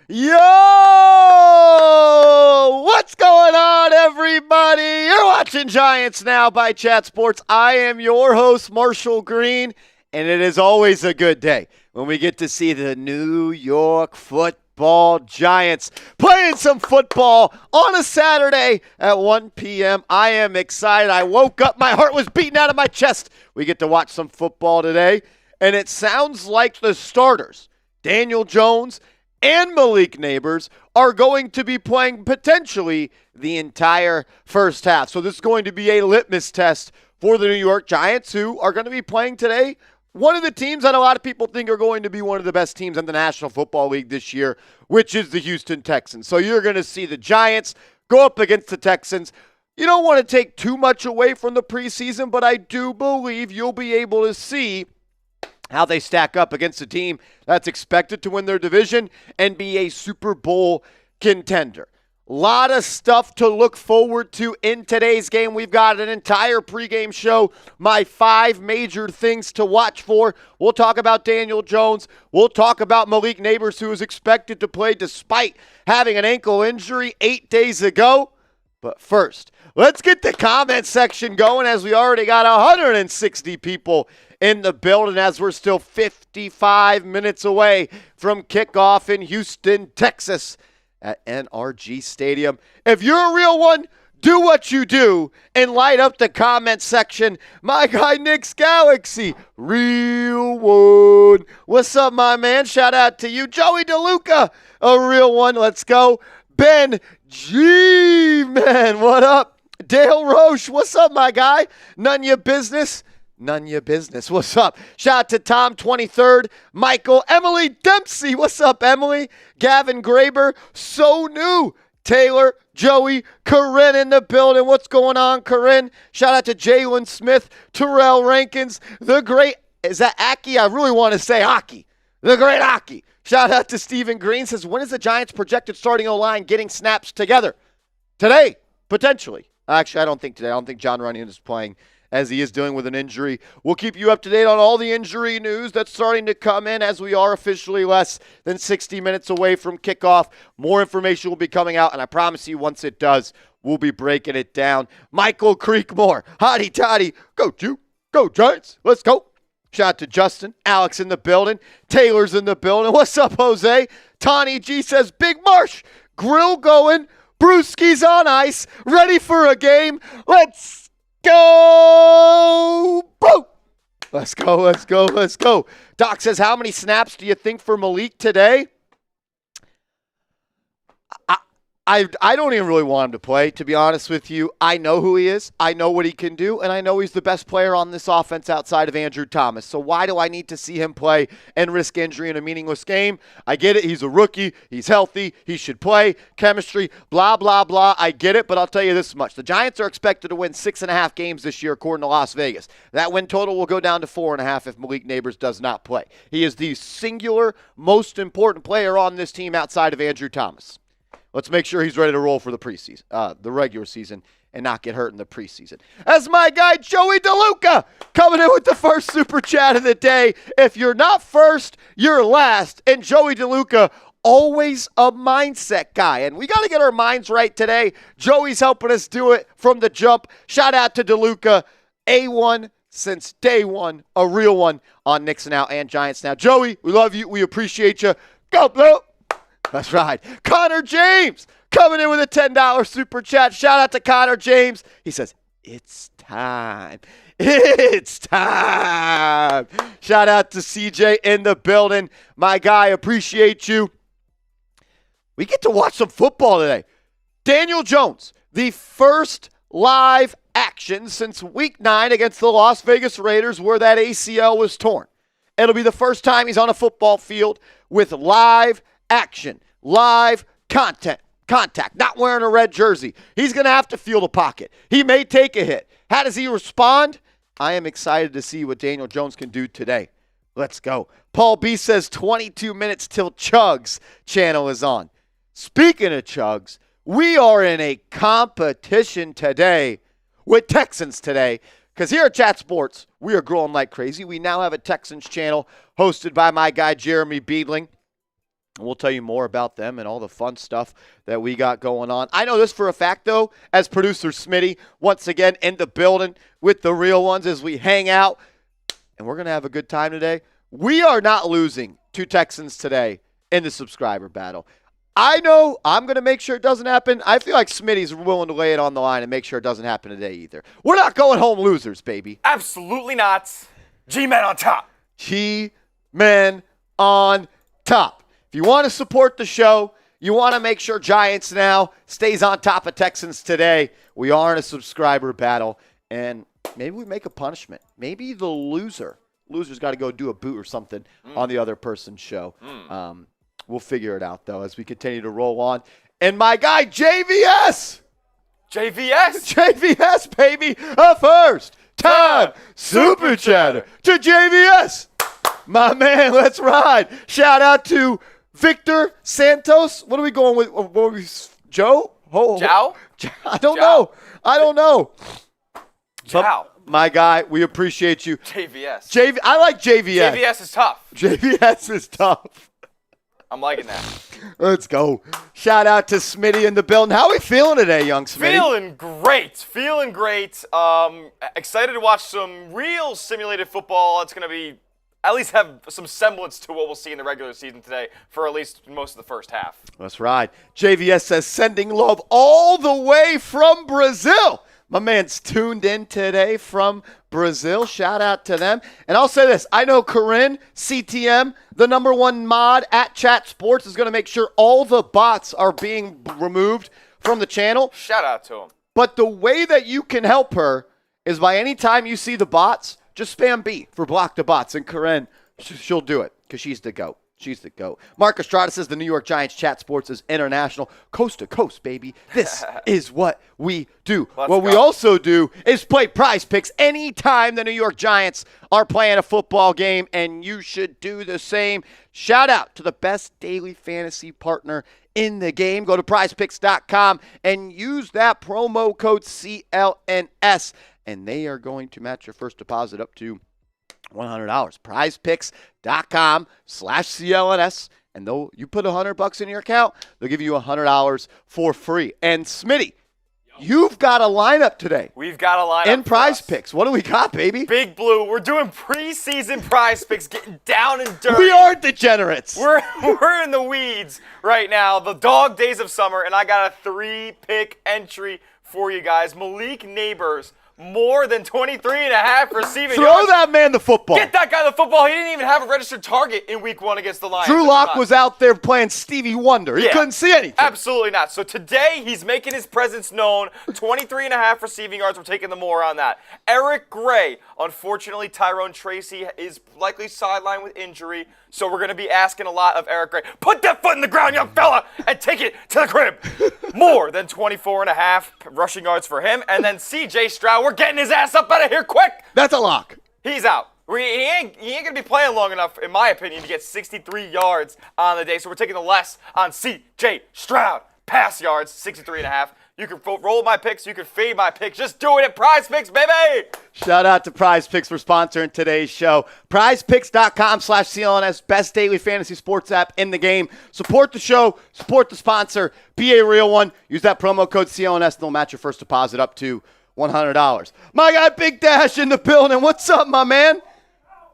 Yo! What's going on, everybody? You're watching Giants Now by Chat Sports. I am your host, Marshall Green, and it is always a good day when we get to see the New York Football Giants playing some football on a Saturday at 1 p.m. I am excited. I woke up, my heart was beating out of my chest. We get to watch some football today, and it sounds like the starters, Daniel Jones and Malik Nabers, are going to be playing potentially the entire first half. So this is going to be a litmus test for the New York Giants, who are going to be playing today one of the teams that a lot of people think are going to be one of the best teams in the National Football League this year, which is the Houston Texans. So you're going to see the Giants go up against the Texans. You don't want to take too much away from the preseason, but I do believe you'll be able to see how they stack up against a team that's expected to win their division and be a Super Bowl contender. A lot of stuff to look forward to in today's game. We've got an entire pregame show, my 5 major things to watch for. We'll talk about Daniel Jones. We'll talk about Malik Nabers, who is expected to play despite having an ankle injury 8 days ago. But first, let's get the comment section going, as we already got 160 people in the building, as we're still 55 minutes away from kickoff in Houston, Texas at NRG Stadium. If you're a real one, do what you do and light up the comment section. My guy Nick's Galaxy, real one. What's up, my man? Shout out to you. Joey DeLuca, a real one. Let's go. Ben G, man, what up? Dale Roche, what's up, my guy? None your business. None your business. What's up? Shout out to Tom 23rd, Michael, Emily Dempsey. What's up, Emily? Gavin Graber, so new. Taylor, Joey, Corinne in the building. What's going on, Corinne? Shout out to Jalen Smith, Terrell Rankins, the great, is that Aki? I really want to say Aki. The great Aki. Shout out to Stephen Green. Says, when is the Giants' projected starting O-line getting snaps together? Today, potentially. Actually, I don't think today. I don't think John Runyon is playing, as he is dealing with an injury. We'll keep you up to date on all the injury news that's starting to come in, as we are officially less than 60 minutes away from kickoff. More information will be coming out, and I promise you, once it does, we'll be breaking it down. Michael Creekmore, hotty toddy, go Jew, go Giants, let's go. Shout out to Justin, Alex in the building, Taylor's in the building. What's up, Jose? Tawny G says, Big Marsh, grill going, brewskis on ice, ready for a game. Let's go! Boo! Let's go, let's go, let's go. Doc says, how many snaps do you think for Malik today? I don't even really want him to play, to be honest with you. I know who he is. I know what he can do, and I know he's the best player on this offense outside of Andrew Thomas. So why do I need to see him play and risk injury in a meaningless game? I get it. He's a rookie. He's healthy. He should play. Chemistry, blah, blah, blah. I get it, but I'll tell you this much. The Giants are expected to win 6.5 games this year, according to Las Vegas. That win total will go down to 4.5 if Malik Nabers does not play. He is the singular most important player on this team outside of Andrew Thomas. Let's make sure he's ready to roll for the preseason, the regular season, and not get hurt in the preseason. As my guy Joey DeLuca coming in with the first super chat of the day. If you're not first, you're last. And Joey DeLuca, always a mindset guy. And we got to get our minds right today. Joey's helping us do it from the jump. Shout out to DeLuca, A1 since day one, a real one on Knicks Now and Giants Now. Joey, we love you. We appreciate you. Go Blue! That's right. Connor James coming in with a $10 super chat. Shout out to Connor James. He says, it's time. It's time. Shout out to CJ in the building. My guy, appreciate you. We get to watch some football today. Daniel Jones, the first live action since week 9 against the Las Vegas Raiders, where that ACL was torn. It'll be the first time he's on a football field with live action, live contact, not wearing a red jersey. He's going to have to feel the pocket. He may take a hit. How does he respond? I am excited to see what Daniel Jones can do today. Let's go. Paul B says 22 minutes till Chugs channel is on. Speaking of Chugs, we are in a competition today with Texans today, because here at Chat Sports, we are growing like crazy. We now have a Texans channel hosted by my guy Jeremy Beadling. And we'll tell you more about them and all the fun stuff that we got going on. I know this for a fact, though, as producer Smitty, once again in the building with the real ones as we hang out. And we're going to have a good time today. We are not losing to Texans today in the subscriber battle. I know I'm going to make sure it doesn't happen. I feel like Smitty's willing to lay it on the line and make sure it doesn't happen today either. We're not going home losers, baby. Absolutely not. G-Men on top. G-Men on top. If you want to support the show, you want to make sure Giants now stays on top of Texans today, we are in a subscriber battle, and maybe we make a punishment. Maybe the loser's got to go do a boot or something on the other person's show. We'll figure it out, though, as we continue to roll on. And my guy, JVS! JVS, baby! A first-time super chatter to JVS! My man, let's ride. Shout out to Victor Santos. What are we going with? Joe? Jow? I don't know. Jow. My guy, we appreciate you. JVS. I like JVS. JVS is tough. JVS is tough. I'm liking that. Let's go. Shout out to Smitty in the building. How are we feeling today, young Smitty? Feeling great. Excited to watch some real simulated football. It's going to be at least have some semblance to what we'll see in the regular season today for at least most of the first half. That's right. JVS says sending love all the way from Brazil. My man's tuned in today from Brazil. Shout out to them. And I'll say this. I know Corinne, CTM, the #1 mod at Chat Sports, is going to make sure all the bots are being removed from the channel. Shout out to him. But the way that you can help her is by any time you see the bots, just spam B for block the bots. And Corinne, she'll do it because she's the GOAT. She's the GOAT. Mark Estrada says the New York Giants Chat Sports is international. Coast to coast, baby. This is what we do. What we also do is play Prize Picks anytime the New York Giants are playing a football game, and you should do the same. Shout out to the best daily fantasy partner in the game. Go to prizepicks.com and use that promo code CLNS, and they are going to match your first deposit up to $100. prizepicks.com/CLNS. And though you put $100 in your account, they'll give you $100 for free. And Smitty, you've got a lineup today. We've got a lineup in Prize Picks. What do we got, baby? Big Blue. We're doing preseason Prize Picks, getting down and dirty. We are degenerates. We're in the weeds right now. The dog days of summer, and I got a 3-pick entry for you guys. Malik Neighbors. More than 23.5 receiving yards. Throw that man the football. Get that guy the football. He didn't even have a registered target in week 1 against the Lions. Drew Lock was out there playing Stevie Wonder. He couldn't see anything. Absolutely not. So today he's making his presence known. 23.5 receiving yards. We're taking the more on that. Eric Gray. Unfortunately, Tyrone Tracy is likely sidelined with injury. So we're going to be asking a lot of Eric Gray. Put that foot in the ground, young fella, and take it to the crib. More than 24.5 rushing yards for him. And then C.J. Stroud, we're getting his ass up out of here quick. That's a lock. He's out. He ain't going to be playing long enough, in my opinion, to get 63 yards on the day. So we're taking the less on C.J. Stroud. Pass yards, 63.5. You can roll my picks. You can fade my picks. Just do it at Prize Picks, baby. Shout out to Prize Picks for sponsoring today's show. PrizePicks.com/CLNS, best daily fantasy sports app in the game. Support the show. Support the sponsor. Be a real one. Use that promo code CLNS, and they'll match your first deposit up to $100. My guy Big Dash in the building. What's up, my man?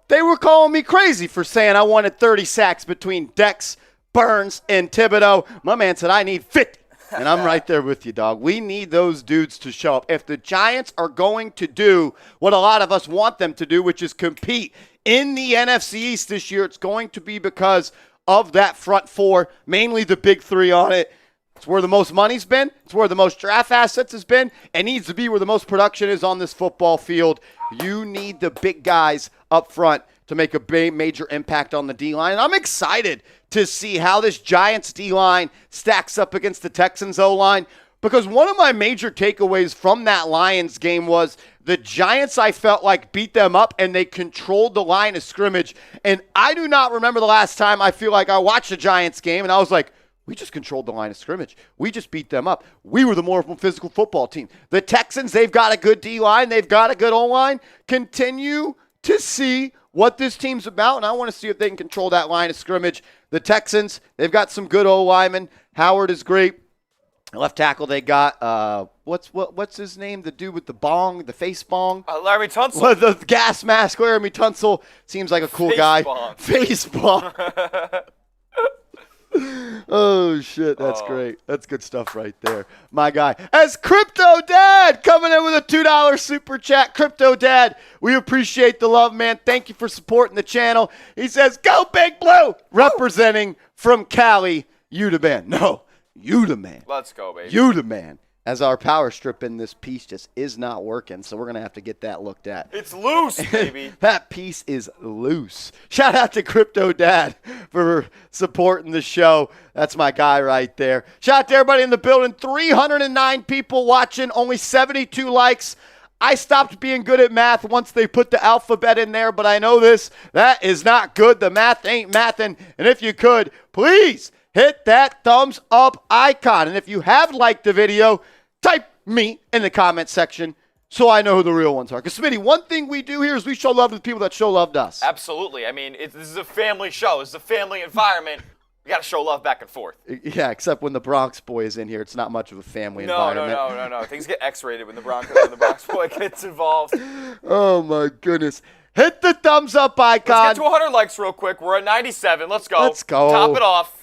They were calling me crazy for saying I wanted 30 sacks between Dex, Burns, and Thibodeau. My man said I need 50. And I'm right there with you, dog. We need those dudes to show up. If the Giants are going to do what a lot of us want them to do, which is compete in the NFC East this year, it's going to be because of that front four, mainly the big three on it. It's where the most money's been. It's where the most draft assets has been. It needs to be where the most production is on this football field. You need the big guys up front to make a major impact on the D-line. And I'm excited to see how this Giants D-line stacks up against the Texans O-line, because one of my major takeaways from that Lions game was the Giants, I felt like, beat them up and they controlled the line of scrimmage. And I do not remember the last time I feel like I watched a Giants game and I was like, we just controlled the line of scrimmage. We just beat them up. We were the more physical football team. The Texans, they've got a good D-line. They've got a good O-line. Continue to see what this team's about, and I want to see if they can control that line of scrimmage. The Texans, they've got some good O-linemen. Howard is great. Left tackle, they got, what's his name? The dude with the bong, the face bong. Larry Tunsil. Well, the gas mask, Larry Tunsil. Seems like a cool Face guy. bong. Face bong. Oh, shit. That's great. That's good stuff right there. My guy. As Crypto Dad coming in with a $2 super chat. Crypto Dad, we appreciate the love, man. Thank you for supporting the channel. He says, go Big Blue. Representing from Cali, you the man. No, you the man. Let's go, baby. You the man. As our power strip in this piece just is not working, so we're going to have to get that looked at. It's loose, baby. That piece is loose. Shout out to Crypto Dad for supporting the show. That's my guy right there. Shout out to everybody in the building. 309 people watching, only 72 likes. I stopped being good at math once they put the alphabet in there, but I know this. That is not good. The math ain't mathin'. And if you could, please hit that thumbs up icon. And if you have liked the video, type me in the comment section so I know who the real ones are. Because, Smitty, one thing we do here is we show love to the people that show love to us. Absolutely. I mean, this is a family show. This is a family environment. We got to show love back and forth. Yeah, except when the Bronx boy is in here, it's not much of a family environment. No. Things get X-rated when the Bronx boy gets involved. Oh, my goodness. Hit the thumbs up icon. Let's get to 100 likes real quick. We're at 97. Let's go. Let's go. Top it off.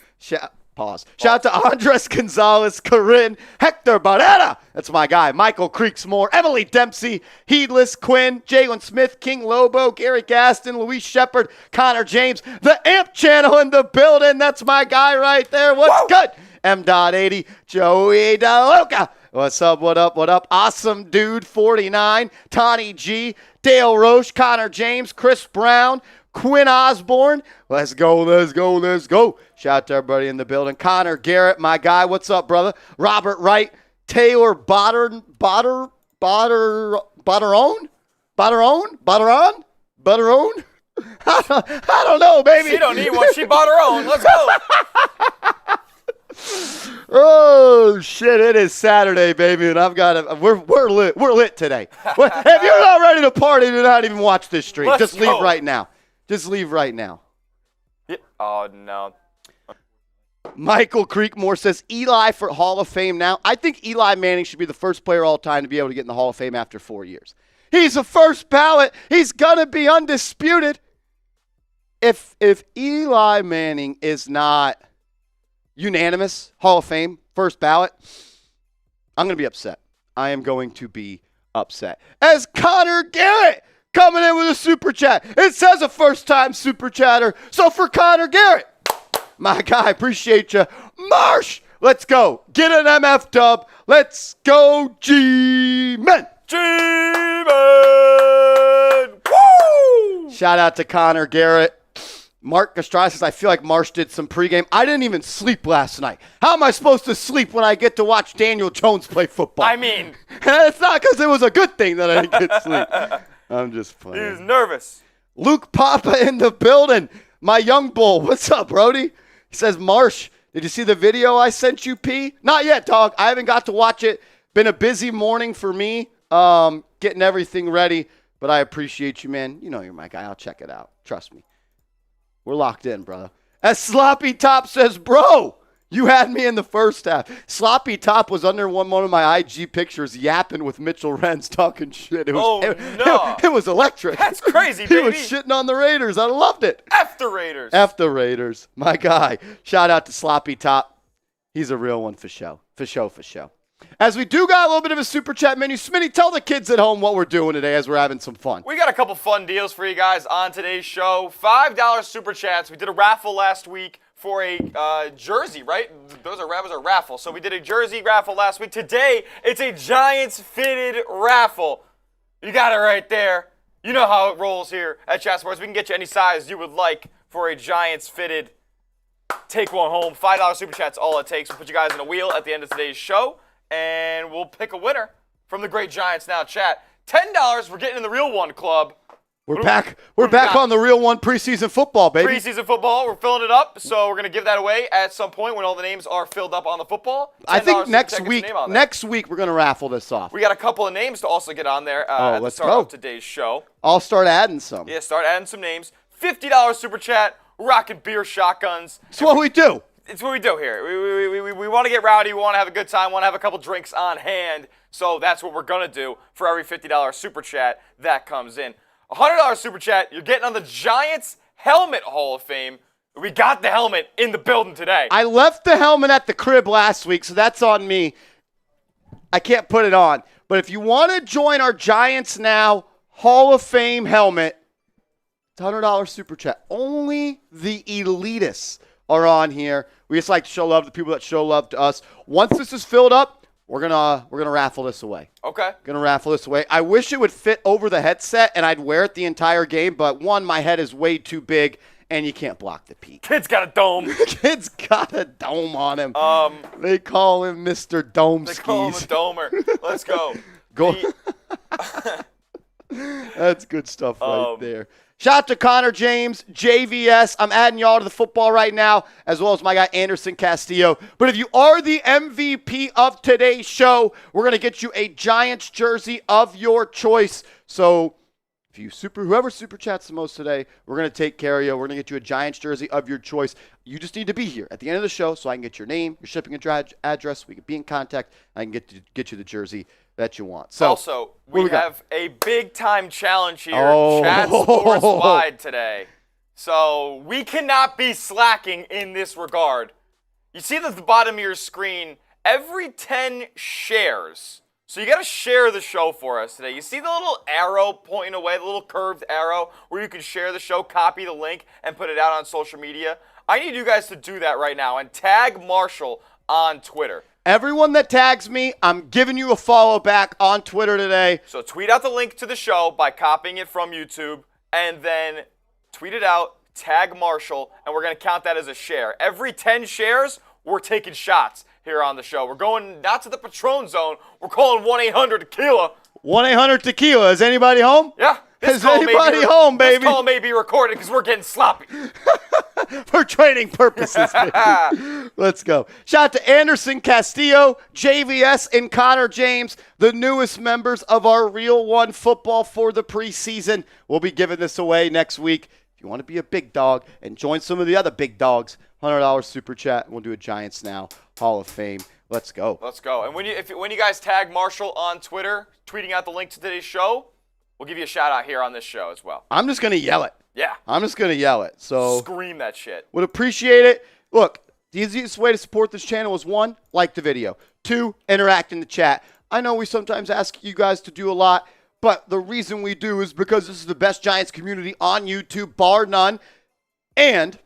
Pause. Shout out to Andres Gonzalez, Corinne, Hector Barrera. That's my guy. Michael Creeksmore, Emily Dempsey, Heedless, Quinn, Jalen Smith, King Lobo, Gary Gaston, Luis Shepard, Connor James, the AMP channel in the building. That's my guy right there. What's good? M.80, Joey DeLuca. What's up, what up, what up? Awesome Dude 49, Tawny G, Dale Roche, Connor James, Chris Brown, Quinn Osborne. Let's go, let's go, let's go. Shout out to everybody in the building. Connor Garrett, my guy. What's up, brother? Robert Wright, Taylor Botteron? I don't know, baby. She don't need one. She bought her own. Let's go. Oh shit! It is Saturday, baby, and I've got we're lit. We're lit today. If you're not ready to party, do not even watch this stream. Let's Just go. leave right now. Just leave right now. Yeah. Oh no. Michael Creekmore says Eli for Hall of Fame now. I think Eli Manning should be the first player all time to be able to get in the Hall of Fame after 4 years. He's a first ballot. He's gonna be undisputed. If Eli Manning is not unanimous Hall of Fame, first ballot, I'm going to be upset. I am going to be upset. As Connor Garrett coming in with a super chat. It says a first-time super chatter. So for Connor Garrett, my guy, appreciate you. Marsh, let's go. Get an MF dub. Let's go, G-Men. G-Man! Woo! Shout out to Connor Garrett. Mark Gastrada says, I feel like Marsh did some pregame. I didn't even sleep last night. How am I supposed to sleep when I get to watch Daniel Jones play football? I mean. It's not because it was a good thing that I didn't get sleep. I'm just playing. He was nervous. Luke Papa in the building. My young bull. What's up, Brody? He says, Marsh, did you see the video I sent you, P? Not yet, dog. I haven't got to watch it. Been a busy morning for me, getting everything ready. But I appreciate you, man. You know you're my guy. I'll check it out. Trust me. We're locked in, brother. As Sloppy Top says, bro, you had me in the first half. Sloppy Top was under one of my IG pictures yapping with Mitchell Renz talking shit. It was, no. It was electric. That's crazy, He baby. was shitting on the Raiders. I loved it. F the Raiders. F the Raiders. My guy. Shout out to Sloppy Top. He's a real one for show. For show, for show. As we do got a little bit of a super chat menu, Smitty, tell the kids at home what we're doing today as we're having some fun. We got a couple fun deals for you guys on today's show. $5 super chats. We did a raffle last week for a jersey, right? Those are a raffle. So we did a jersey raffle last week. Today, it's a Giants fitted raffle. You got it right there. You know how it rolls here at Chat Sports. We can get you any size you would like for a Giants fitted. Take one home. $5 super chats, all it takes. We'll put you guys in a wheel at the end of today's show. And we'll pick a winner from the Great Giants Now chat. $10, we're getting in the Real One Club. We're back. We're back on the Real One preseason football, baby. Preseason football. We're filling it up, so we're gonna give that away at some point when all the names are filled up on the football. I think next week we're gonna raffle this off. We got a couple of names to also get on there at the start of today's show. I'll start adding some. Yeah, start adding some names. $50 super chat. Rocking beer shotguns. It's what we do. It's what we do here. We want to get rowdy. We want to have a good time. Want to have a couple drinks on hand. So that's what we're gonna do for every $50 super chat that comes in. $100 super chat, you're getting on the Giants Helmet Hall of Fame. We got the helmet in the building today. I left the helmet at the crib last week, so that's on me. I can't put it on. But if you want to join our Giants Now Hall of Fame helmet, it's $100 super chat. Only the elitists are on here. We just like to show love to the people that show love to us. Once this is filled up, we're gonna raffle this away. Okay. Gonna raffle this away. I wish it would fit over the headset and I'd wear it the entire game, but one, my head is way too big and you can't block the peak. Kid's got a dome. Kid's got a dome on him. They call him Mr. Dome Skis. They call him a domer. Let's go. That's good stuff right there. Shout out to Connor James, JVS. I'm adding y'all to the football right now, as well as my guy Anderson Castillo. But if you are the MVP of today's show, we're going to get you a Giants jersey of your choice. So if whoever super chats the most today, we're going to take care of you. We're going to get you a Giants jersey of your choice. You just need to be here at the end of the show so I can get your name, your shipping address. We can be in contact. I can get you the jersey that you want. So also, we have a big-time challenge here, Chat Sports Wide today. So we cannot be slacking in this regard. You see at the bottom of your screen, every 10 shares. So you got to share the show for us today. You see the little arrow pointing away, the little curved arrow where you can share the show, copy the link, and put it out on social media? I need you guys to do that right now and tag Marshall on Twitter. Everyone that tags me, I'm giving you a follow back on Twitter today. So tweet out the link to the show by copying it from YouTube, and then tweet it out, tag Marshall, and we're going to count that as a share. Every 10 shares, we're taking shots here on the show. We're going not to the Patron zone. We're calling 1-800-TEQUILA. 1-800-TEQUILA. Is anybody home? Yeah. Is anybody home, baby? This call may be recorded because we're getting sloppy. For training purposes, baby. Let's go. Shout out to Anderson Castillo, JVS, and Connor James, the newest members of our Real One football for the preseason. We'll be giving this away next week. If you want to be a big dog and join some of the other big dogs, $100 super chat, and we'll do a Giants Now Hall of Fame. Let's go. Let's go. And when you guys tag Marshall on Twitter, tweeting out the link to today's show, we'll give you a shout out here on this show as well. I'm just going to yell it. Yeah. I'm just going to yell it. So scream that shit. Would appreciate it. Look, the easiest way to support this channel is 1, like the video. 2, interact in the chat. I know we sometimes ask you guys to do a lot, but the reason we do is because this is the best Giants community on YouTube, bar none. And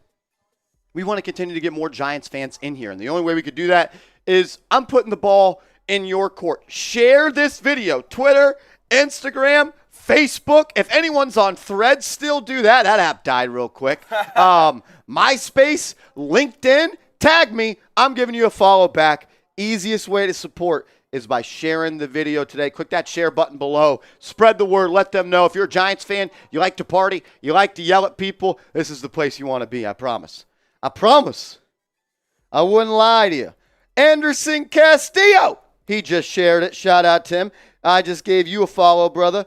we want to continue to get more Giants fans in here. And the only way we could do that is I'm putting the ball in your court. Share this video. Twitter, Instagram, Facebook. If anyone's on Threads, still do that. That app died real quick. MySpace, LinkedIn, tag me. I'm giving you a follow back. Easiest way to support is by sharing the video today. Click that share button below. Spread the word. Let them know. If you're a Giants fan, you like to party, you like to yell at people, this is the place you want to be. I promise. I promise. I wouldn't lie to you. Anderson Castillo. He just shared it. Shout out to him. I just gave you a follow, brother.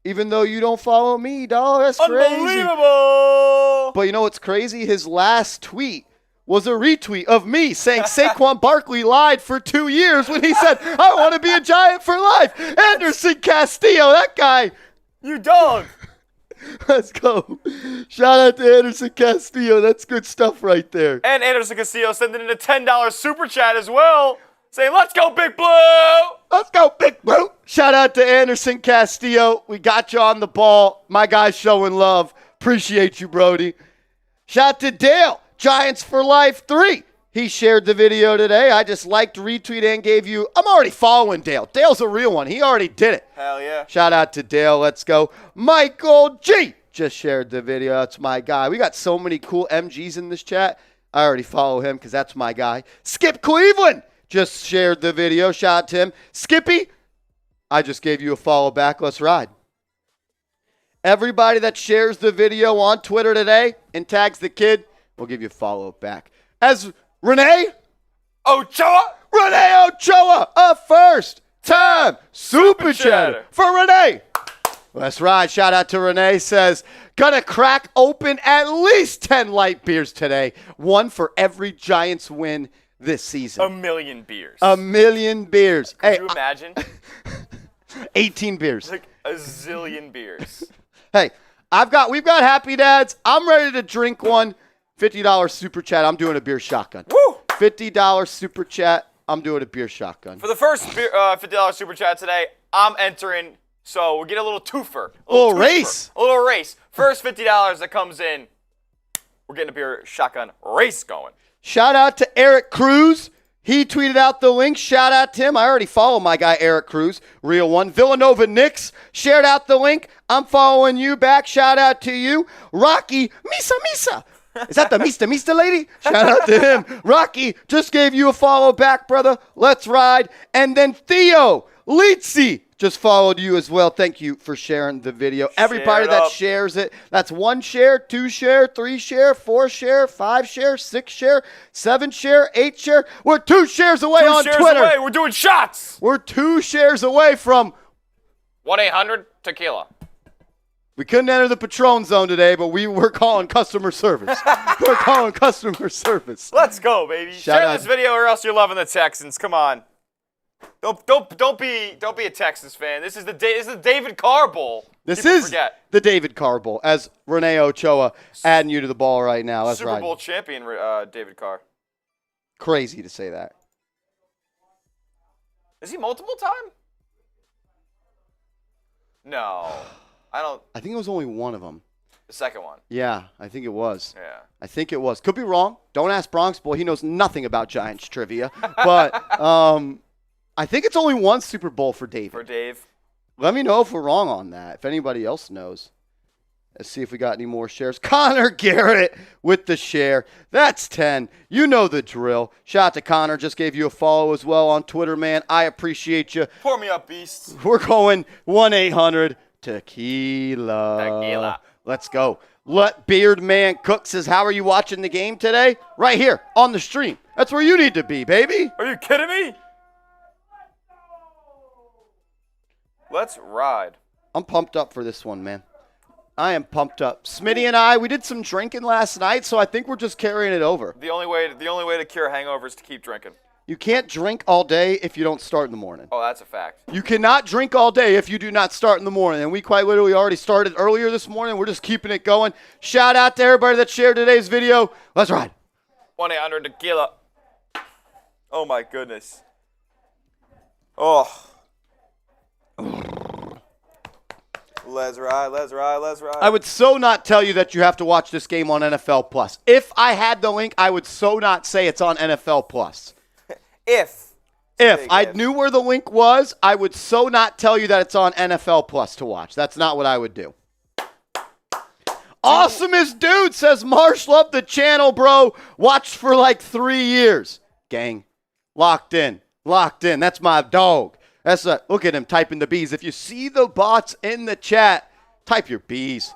Even though you don't follow me, dog. That's crazy. Unbelievable. But you know what's crazy? His last tweet was a retweet of me saying Saquon Barkley lied for 2 years when he said, I want to be a Giant for life. Anderson Castillo, that guy. You dog. Let's go. Shout out to Anderson Castillo. That's good stuff right there. And Anderson Castillo sending in a $10 super chat as well, saying, let's go, Big Blue. Let's go, Big Blue. Shout out to Anderson Castillo. We got you on the ball. My guy's showing love. Appreciate you, Brody. Shout out to Dale, Giants for Life 3. He shared the video today. I just liked, retweet, and gave you. I'm already following Dale. Dale's a real one. He already did it. Hell yeah. Shout out to Dale. Let's go. Michael G just shared the video. That's my guy. We got so many cool MGs in this chat. I already follow him because that's my guy. Skip Cleveland just shared the video. Shout out to him. Skippy, I just gave you a follow back. Let's ride. Everybody that shares the video on Twitter today and tags the kid, we'll give you a follow back. As Renee Ochoa, a first-time Super Chatter for Renee. That's right. Shout out to Renee. Says, gonna crack open at least 10 light beers today. One for every Giants win this season. 1 million beers. 1 million beers. Could you imagine? 18 beers. Like a zillion beers. Hey, we've got Happy Dads. I'm ready to drink one. $50 Super Chat. I'm doing a beer shotgun. Woo! $50 Super Chat. I'm doing a beer shotgun. For the first $50 Super Chat today, I'm entering. So we'll get a little twofer. A little race. A little race. First $50 that comes in, we're getting a beer shotgun race going. Shout out to Eric Cruz. He tweeted out the link. Shout out to him. I already follow my guy Eric Cruz, Real One. Villanova Knicks shared out the link. I'm following you back. Shout out to you. Rocky Misa. Is that the Mista lady? Shout out to him. Rocky just gave you a follow back, brother. Let's ride. And then Theo Litzy just followed you as well. Thank you for sharing the video. Everybody that shares it, that's 1 share, 2 share, 3 share, 4 share, 5 share, 6 share, 7 share, 8 share. We're 2 shares away on Twitter. Away. We're doing shots. We're 2 shares away from 1-800-TEQUILA. We couldn't enter the Patron zone today, but we're calling customer service. We're calling customer service. Let's go, baby. Share this video or else you're loving the Texans. Come on. Don't be a Texans fan. This is the David Carr Bowl. This is the David Carr Bowl. As Renee Ochoa adding you to the ball right now. That's right. Super Bowl champion David Carr. Crazy to say that. Is he multiple time? No. I think it was only one of them. The second one. Yeah, I think it was. Yeah. I think it was. Could be wrong. Don't ask Bronx Boy. He knows nothing about Giants trivia. But I think it's only one Super Bowl for David. For Dave. Let me know if we're wrong on that. If anybody else knows. Let's see if we got any more shares. Connor Garrett with the share. That's 10. You know the drill. Shout out to Connor. Just gave you a follow as well on Twitter, man. I appreciate you. Pour me up, beasts. We're going 1-800-TEQUILA. Let's go. Let Beard Man Cook says, how are you watching the game today? Right here on the stream. That's where you need to be, baby. Are you kidding me? Let's ride. I'm pumped up for this one, man. I am pumped up. Smitty and I, we did some drinking last night, so I think we're just carrying it over. The only way to cure hangovers is to keep drinking. You can't drink all day if you don't start in the morning. Oh, that's a fact. You cannot drink all day if you do not start in the morning. And we quite literally already started earlier this morning. We're just keeping it going. Shout out to everybody that shared today's video. Let's ride. 1-800-TEQUILA. Oh, my goodness. Oh. Let's ride. I would so not tell you that you have to watch this game on NFL Plus. If I had the link, I would so not say it's on NFL Plus. If I knew where the link was, I would so not tell you that it's on NFL Plus to watch. That's not what I would do. Awesomest dude says, Marsh, love the channel, bro. Watched for like 3 years. Gang. Locked in. That's my dog. Look at him typing the B's. If you see the bots in the chat, type your B's.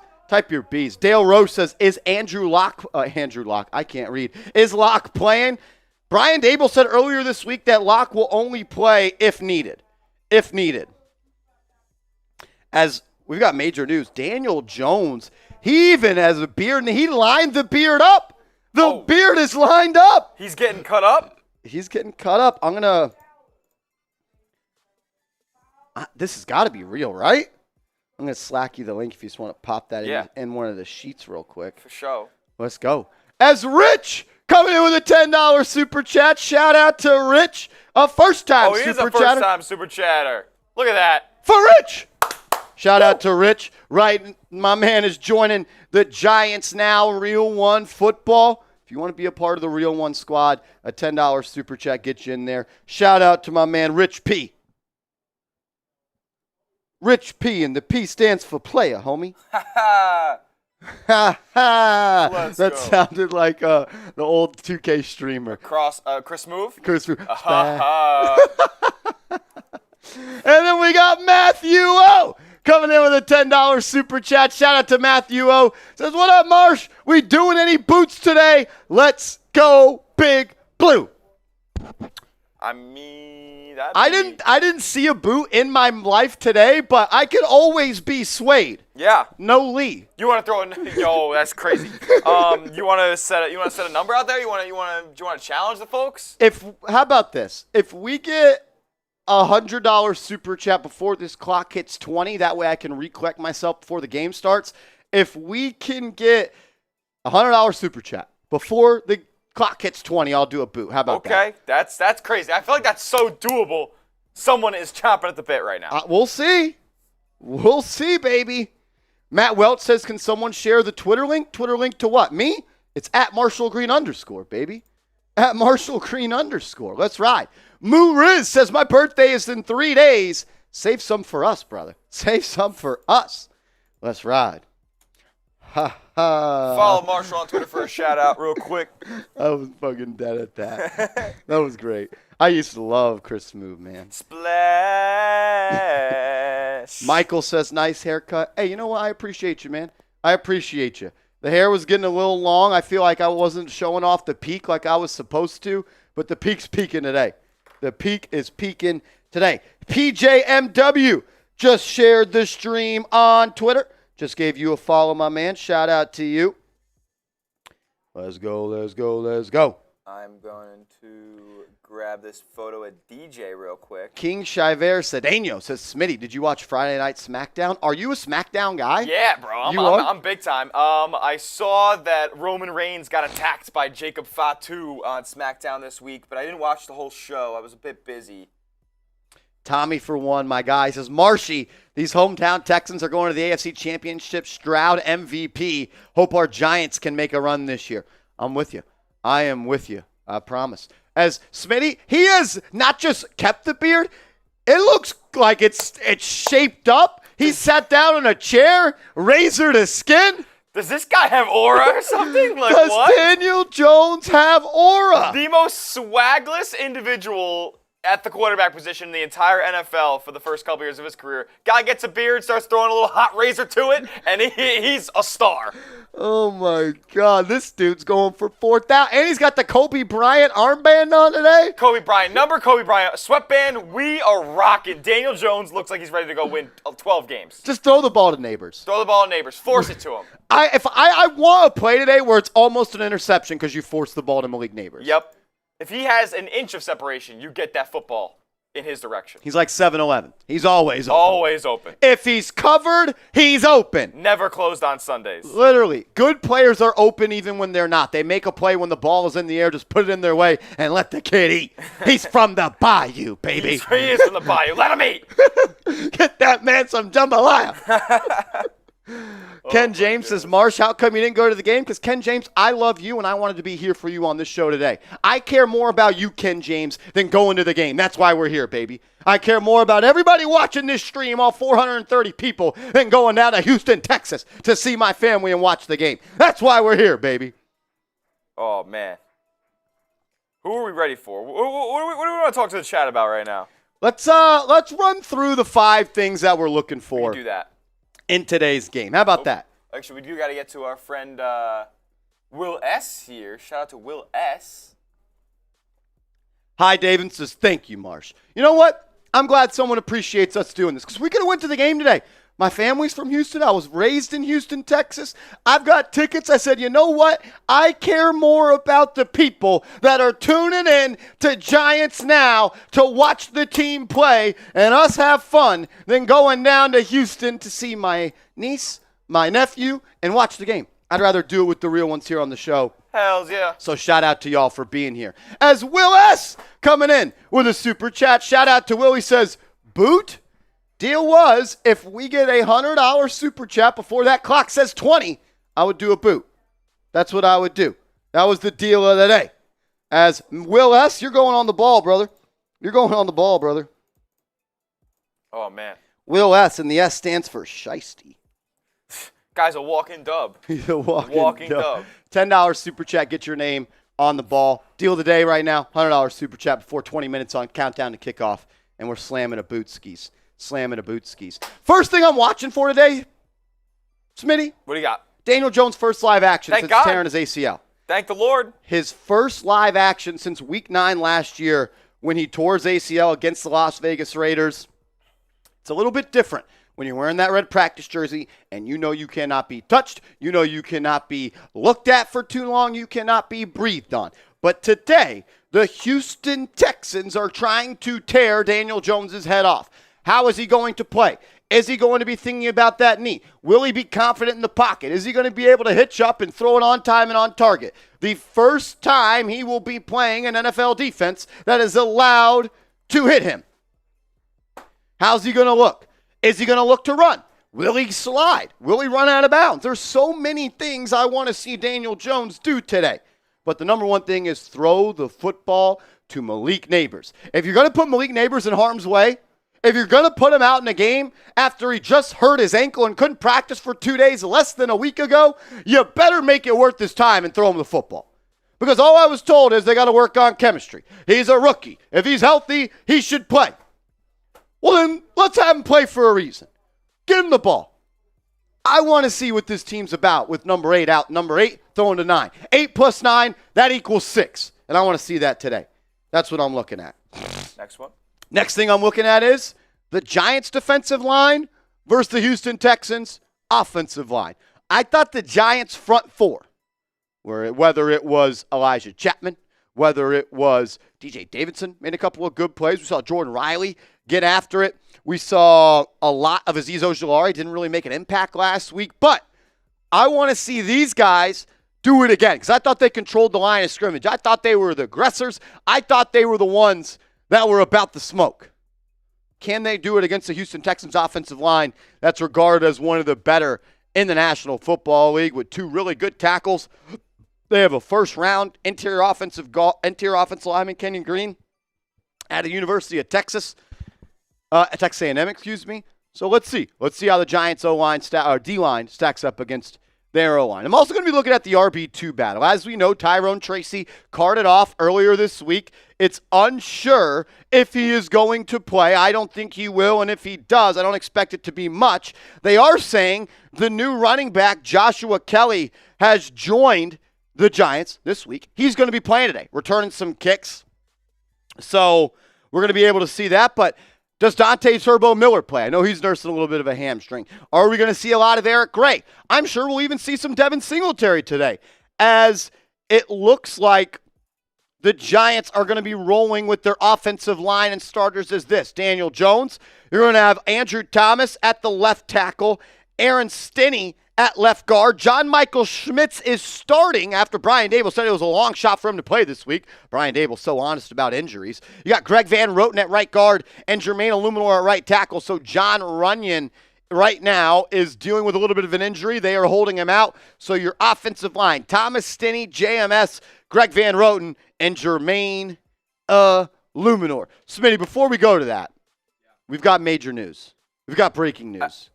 Dale Rose says, is Andrew Locke, I can't read. Is Locke playing? Brian Daboll said earlier this week that Locke will only play if needed. As we've got major news, Daniel Jones, he even has a beard, and he lined the beard up. The beard is lined up. He's getting cut up? I'm going to... this has got to be real, right? I'm going to slack you the link if you just want to pop that in one of the sheets real quick. For sure. Let's go. As Rich coming in with a $10 super chat. Shout out to Rich, a first-time super chatter. Oh, he is a first-time super chatter. Look at that. For Rich. Shout out to Rich. Right, my man is joining the Giants now, Real One Football. If you want to be a part of the Real One squad, a $10 super chat gets you in there. Shout out to my man, Rich P. Rich P, and the P stands for player, homie. Ha ha! That sounded like the old 2K streamer. Chris Move? Chris Move. And then we got Matthew O. coming in with a $10 super chat. Shout out to Matthew O. Says, what up, Marsh? We doing any boots today? Let's go, Big Blue. I mean, I didn't see a boot in my life today, but I could always be swayed. Yeah. No Lee. You want to throw in? Yo, that's crazy. You want to set a number out there? Do you want to challenge the folks? How about this? If we get $100 super chat before this clock hits 20, that way I can recollect myself before the game starts. If we can get $100 super chat before the clock hits 20, I'll do a boot. How about that? Okay, that's crazy. I feel like that's so doable. Someone is chomping at the bit right now. We'll see. We'll see, baby. Matt Welch says, can someone share the Twitter link? Twitter link to what? Me? It's at @MarshallGreen_, baby. At @MarshallGreen_. Let's ride. Moo Riz says, my birthday is in 3 days. Save some for us, brother. Save some for us. Let's ride. Ha ha. Follow Marshall on Twitter for a shout out real quick. I was fucking dead at that. That was great. I used to love Chris Smoove, man. Splash. Michael says, nice haircut. Hey, you know what? I appreciate you, man. I appreciate you. The hair was getting a little long. I feel like I wasn't showing off the peak like I was supposed to, but the peak's peaking today. The peak is peaking today. PJMW just shared the stream on Twitter. Just gave you a follow, my man. Shout out to you. Let's go, let's go, let's go. I'm going to grab this photo of DJ real quick. King Shiver Cedeno says, Smitty, did you watch Friday Night SmackDown? Are you a SmackDown guy? Yeah, bro. I'm big time. I saw that Roman Reigns got attacked by Jacob Fatu on SmackDown this week, but I didn't watch the whole show. I was a bit busy. Tommy for one, my guy, says, Marshy, these hometown Texans are going to the AFC Championship. Stroud MVP. Hope our Giants can make a run this year. I'm with you. I am with you. I promise. As Smitty, he has not just kept the beard. It looks like it's shaped up. He sat down in a chair, razored his skin. Does this guy have aura or something? Like, Does what? Daniel Jones have aura? The most swagless individual at the quarterback position in the entire NFL for the first couple years of his career. Guy gets a beard, starts throwing a little hot razor to it, and he's a star. Oh, my God. This dude's going for 4,000. And he's got the Kobe Bryant armband on today. Kobe Bryant. Kobe Bryant. Sweatband. We are rocking. Daniel Jones looks like he's ready to go win 12 games. Just throw the ball to Neighbors. Throw the ball to Neighbors. Force it to him. I want a play today where it's almost an interception because you force the ball to Malik Neighbors. Yep. If he has an inch of separation, you get that football in his direction. He's like 7-11. He's always open. Always open. If he's covered, he's open. Never closed on Sundays. Literally. Good players are open even when they're not. They make a play when the ball is in the air. Just put it in their way and let the kid eat. He's from the bayou, baby. He is from the bayou. Let him eat. Get that man some jambalaya. Ken James says, Marsh, how come you didn't go to the game? Because, Ken James, I love you, and I wanted to be here for you on this show today. I care more about you, Ken James, than going to the game. That's why we're here, baby. I care more about everybody watching this stream, all 430 people, than going down to Houston, Texas to see my family and watch the game. That's why we're here, baby. Oh, man. Who are we ready for? What do we want to talk to the chat about right now? Let's run through the 5 things that we're looking for. We can do that. In today's game. How about that? Actually, we do got to get to our friend Will S. here. Shout out to Will S. Hi, David says, thank you, Marsh. You know what? I'm glad someone appreciates us doing this because we could have went to the game today. My family's from Houston. I was raised in Houston, Texas. I've got tickets. I said, you know what? I care more about the people that are tuning in to Giants Now to watch the team play and us have fun than going down to Houston to see my niece, my nephew, and watch the game. I'd rather do it with the real ones here on the show. Hells yeah. So shout out to y'all for being here. As Will S. coming in with a super chat. Shout out to Will. He says, boot? Deal was, if we get a $100 super chat before that clock says 20, I would do a boot. That's what I would do. That was the deal of the day. As Will S., you're going on the ball, brother. You're going on the ball, brother. Oh, man. Will S., and the S stands for Shiesty. Guy's a walking dub. He's a walking dub. $10 super chat, get your name on the ball. Deal of the day right now, $100 super chat before 20 minutes on countdown to kickoff, and we're slamming a boot skis. slamming a boot skis. First thing I'm watching for today, Smitty. What do you got? Daniel Jones' first live action Thank since God. tearing his ACL. Thank the Lord. His first live action since Week 9 last year when he tore his ACL against the Las Vegas Raiders. It's a little bit different when you're wearing that red practice jersey and you know you cannot be touched, you know you cannot be looked at for too long, you cannot be breathed on. But today, the Houston Texans are trying to tear Daniel Jones' head off. How is he going to play? Is he going to be thinking about that knee? Will he be confident in the pocket? Is he going to be able to hitch up and throw it on time and on target? The first time he will be playing an NFL defense that is allowed to hit him. How's he going to look? Is he going to look to run? Will he slide? Will he run out of bounds? There's so many things I want to see Daniel Jones do today. But the number one thing is throw the football to Malik Nabers. If you're going to put Malik Nabers in harm's way, if you're going to put him out in a game after he just hurt his ankle and couldn't practice for 2 days less than a week ago, you better make it worth his time and throw him the football. Because all I was told is they got to work on chemistry. He's a rookie. If he's healthy, he should play. Well, then let's have him play for a reason. Get him the ball. I want to see what this team's about with number 8 out. Number 8 throwing to 9. 8 plus 9, that equals 6. And I want to see that today. That's what I'm looking at. Next one. Next thing I'm looking at is the Giants' defensive line versus the Houston Texans' offensive line. I thought the Giants' front four, whether it was Elijah Chapman, whether it was DJ Davidson, made a couple of good plays. We saw Jordan Riley get after it. We saw a lot of Azeez Ojulari. Didn't really make an impact last week. But I want to see these guys do it again because I thought they controlled the line of scrimmage. I thought they were the aggressors. I thought they were the ones that were about the smoke. Can they do it against the Houston Texans offensive line that's regarded as one of the better in the National Football League with 2 really good tackles? They have a first-round interior offensive lineman, Kenyon Green, at the University of Texas, Texas A&M, excuse me. So let's see. Let's see how the Giants D-line stacks up against their O-line. I'm also going to be looking at the RB2 battle. As we know, Tyrone Tracy carted off earlier this week. It's unsure if he is going to play. I don't think he will, and if he does, I don't expect it to be much. They are saying the new running back, Joshua Kelly, has joined the Giants this week. He's going to be playing today, returning some kicks. So we're going to be able to see that, but does Dante Turbo Miller play? I know he's nursing a little bit of a hamstring. Are we going to see a lot of Eric Gray? I'm sure we'll even see some Devin Singletary today, as it looks like the Giants are going to be rolling with their offensive line and starters as this. Daniel Jones. You're going to have Andrew Thomas at the left tackle. Aaron Stinney at left guard. John Michael Schmitz is starting after Brian Daboll said it was a long shot for him to play this week. Brian Daboll's so honest about injuries. You got Greg Van Roten at right guard and Jermaine Illuminor at right tackle. So John Runyon right now is dealing with a little bit of an injury. They are holding him out. So your offensive line, Thomas Stinney, JMS, Greg Van Roten, and Jermaine Illuminor. Smitty, before we go to that, we've got major news. We've got breaking news.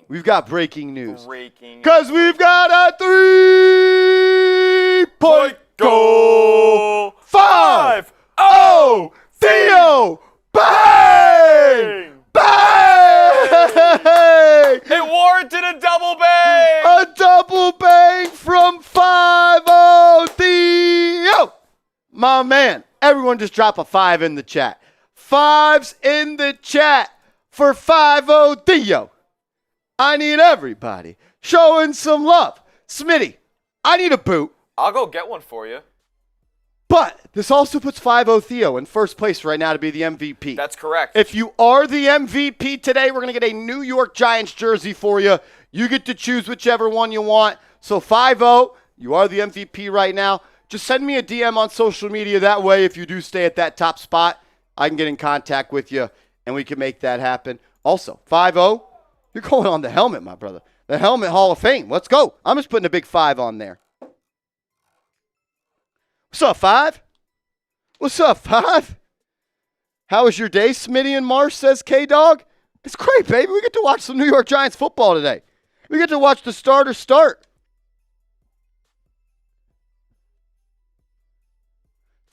We've got breaking news. Because we've got a 3-point goal. 5-0. Theo. Bang! Bang! It warranted a double bang! A double bang from 5-0 Theo. My man, everyone just drop a 5 in the chat. 5s in the chat for 5-0 Theo. I need everybody showing some love. Smitty, I need a boot. I'll go get one for you. But this also puts 5-0 Theo in first place right now to be the MVP. That's correct. If you are the MVP today, we're going to get a New York Giants jersey for you. You get to choose whichever one you want. So 5-0, you are the MVP right now. Just send me a DM on social media. That way, if you do stay at that top spot, I can get in contact with you, and we can make that happen. Also, 5-0, you're going on the helmet, my brother. The Helmet Hall of Fame. Let's go. I'm just putting a big 5 on there. What's up, 5? What's up, 5? How was your day, Smitty and Marsh, says K-Dog? It's great, baby. We get to watch some New York Giants football today. We get to watch the starters start.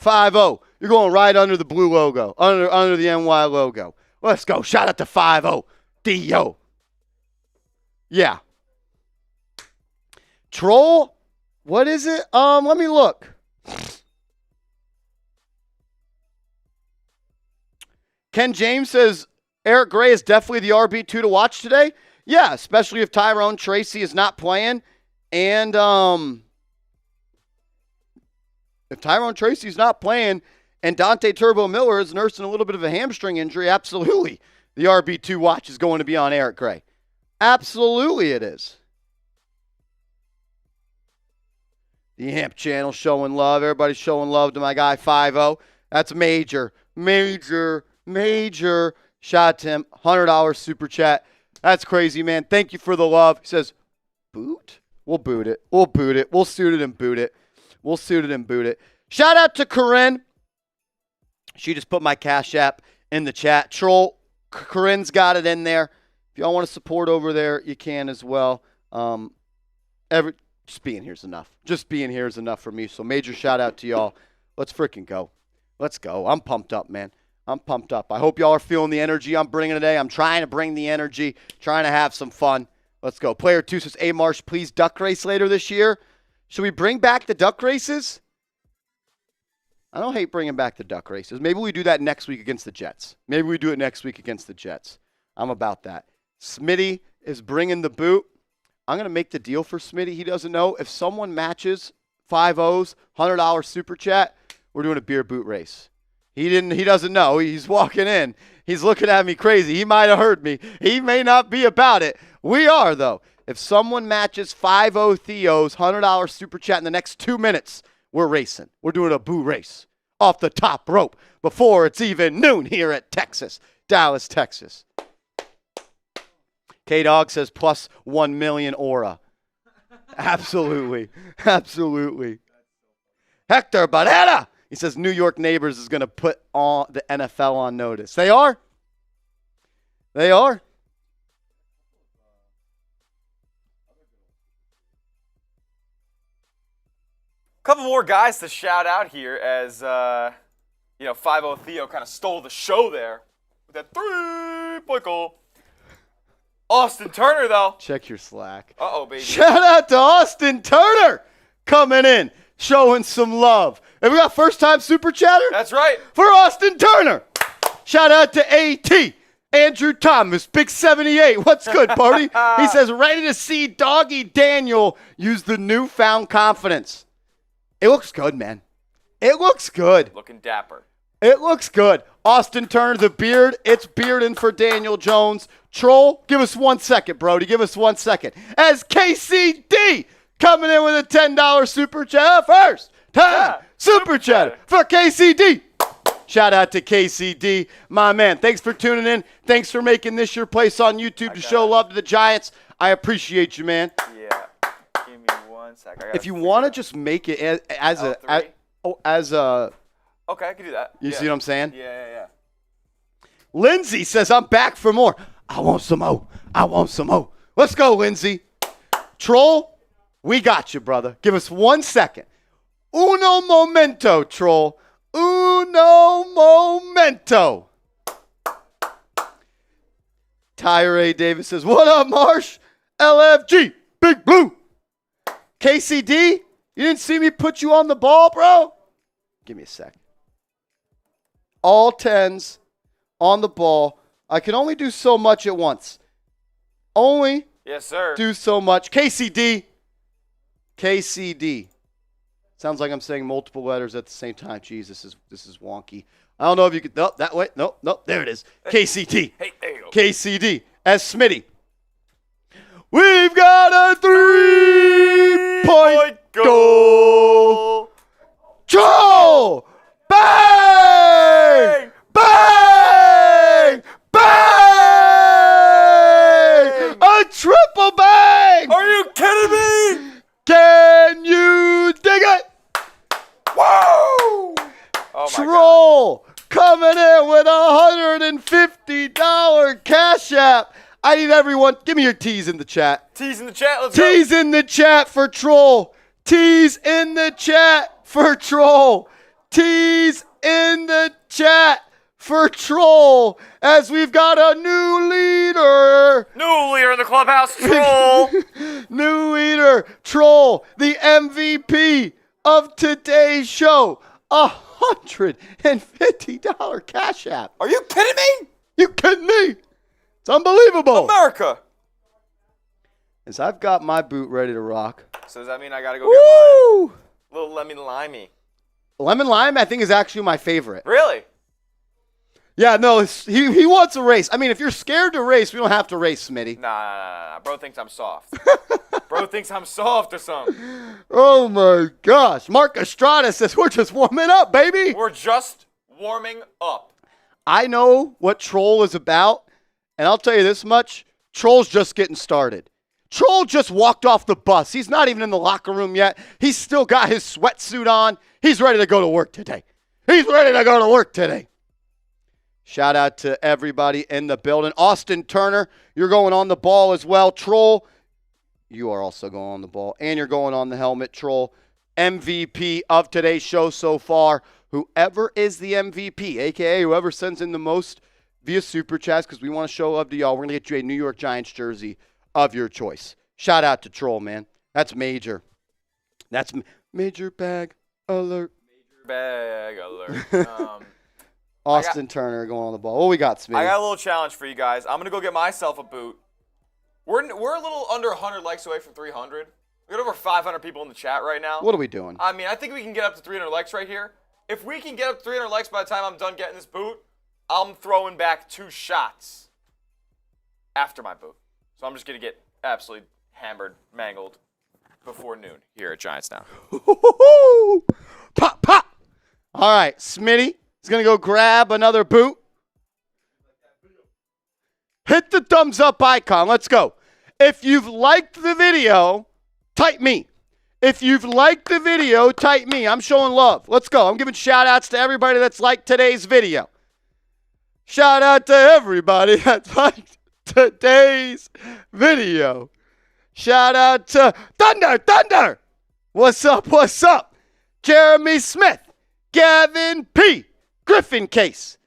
5-0. You're going right under the blue logo, under the NY logo. Let's go. Shout out to 5-0. D-Yo. Yeah. Troll, what is it? Let me look. Ken James says Eric Gray is definitely the RB2 to watch today. Yeah, especially if Tyrone Tracy is not playing. And if Tyrone Tracy's not playing and Dante Turbo Miller is nursing a little bit of a hamstring injury, absolutely the RB2 watch is going to be on Eric Gray. Absolutely it is. The AMP channel showing love. Everybody's showing love to my guy 5-0. That's major. Shout out to him. $100 super chat. That's crazy, man. Thank you for the love. He says, boot? We'll boot it. We'll suit it and boot it. Shout out to Corinne. She just put my Cash App in the chat. Troll, Corinne's got it in there. If y'all want to support over there, you can as well. Just being here is enough. Just being here is enough for me. So major shout out to y'all. Let's freaking go. Let's go. I'm pumped up, man. I'm pumped up. I hope y'all are feeling the energy I'm bringing today. I'm trying to bring the energy, trying to have some fun. Let's go. Player 2 says, A. Marsh, please duck race later this year. Should we bring back the duck races? I don't hate bringing back the duck races. Maybe we do that next week against the Jets. I'm about that. Smitty is bringing the boot. I'm going to make the deal for Smitty. He doesn't know. If someone matches 5-0's $100 super chat, we're doing a beer boot race. He doesn't know. He's walking in. He's looking at me crazy. He might have heard me. He may not be about it. We are, though. If someone matches 5-0 Theo's $100 super chat in the next 2 minutes, we're racing. We're doing a boo race off the top rope before it's even noon here at Dallas, Texas. K-Dog says plus 1 million aura. Absolutely. Hector Barrera. He says New York Neighbors is going to put on the NFL on notice. They are. Couple more guys to shout out here as, 5-0 Theo kind of stole the show there with that 3-point goal. Austin Turner, though. Check your Slack. Uh-oh, baby. Shout out to Austin Turner coming in, showing some love. And we got first-time super chatter? That's right. For Austin Turner. Shout out to AT. Andrew Thomas, Big 78. What's good, Party? He says, ready to see Doggy Daniel use the newfound confidence. It looks good, man. It looks good. Looking dapper. It looks good. Austin Turner, the beard. It's bearding for Daniel Jones. Troll, give us 1 second, Brody. Give us 1 second. As KCD coming in with a $10 super chat. First time super chat for KCD. Shout out to KCD, my man. Thanks for tuning in. Thanks for making this your place on YouTube to show love to the Giants. I appreciate you, man. Yeah. Give me 1 second. If you want to just make it as a okay, I can do that. You see what I'm saying? Yeah. Lindsay says, I'm back for more. I want some more. Let's go, Lindsay. Troll, we got you, brother. Give us 1 second. Uno momento, Troll. Uno momento. Tyree Davis says, what up, Marsh? LFG, Big Blue. KCD, you didn't see me put you on the ball, bro? Give me a sec. All 10s on the ball. I can only do so much at once. Yes, sir. Do so much. KCD. Sounds like I'm saying multiple letters at the same time. Jeez, this is wonky. I don't know if you could. Nope, that way. Nope. There it is. KCD. Hey, there you go. KCD. As Smitty. We've got a 3-point goal. Troll! Bang! Bang! Bang! A triple bang! Are you kidding me? Can you dig it? Woo! Oh, my Troll coming in with $150 Cash App. I need everyone. Give me your T's in the chat. T's in the chat. Let's go. T's in the chat for Troll. T's in the chat for Troll. T's in the chat for Troll as we've got a new leader. New leader in the clubhouse, Troll. New leader, Troll, the MVP of today's show. $150 Cash App. Are you kidding me? You kidding me? It's unbelievable. America. As I've got my boot ready to rock. So does that mean I got to go get mine? Little lemon limey. Lemon lime, I think, is actually my favorite. Really? Yeah, no, he wants a race. I mean, if you're scared to race, we don't have to race, Smitty. Nah. Bro thinks I'm soft. Bro thinks I'm soft or something. Oh, my gosh. Mark Estrada says, we're just warming up, baby. We're just warming up. I know what Troll is about, and I'll tell you this much. Troll's just getting started. Troll just walked off the bus. He's not even in the locker room yet. He's still got his sweatsuit on. He's ready to go to work today. Shout out to everybody in the building. Austin Turner, you're going on the ball as well. Troll, you are also going on the ball. And you're going on the helmet, Troll. MVP of today's show so far. Whoever is the MVP, a.k.a. whoever sends in the most via Super Chats, because we want to show love to y'all. We're going to get you a New York Giants jersey of your choice. Shout out to Troll, man. That's major. That's major bag alert. Major bag alert. Austin Turner going on the ball. What we got, Smitty? I got a little challenge for you guys. I'm going to go get myself a boot. We're a little under 100 likes away from 300. We got over 500 people in the chat right now. What are we doing? I mean, I think we can get up to 300 likes right here. If we can get up to 300 likes by the time I'm done getting this boot, I'm throwing back 2 shots after my boot. So I'm just going to get absolutely hammered, mangled before noon here at Giants Now. Pop, pop. All right, Smitty is going to go grab another boot. Hit the thumbs up icon. Let's go. If you've liked the video, type me. If you've liked the video, type me. I'm showing love. Let's go. I'm giving shout outs to everybody that's liked today's video. Shout out to everybody that's liked today's video. Shout out to Thunder. What's up? Jeremy Smith, Gavin P, Griffin Case.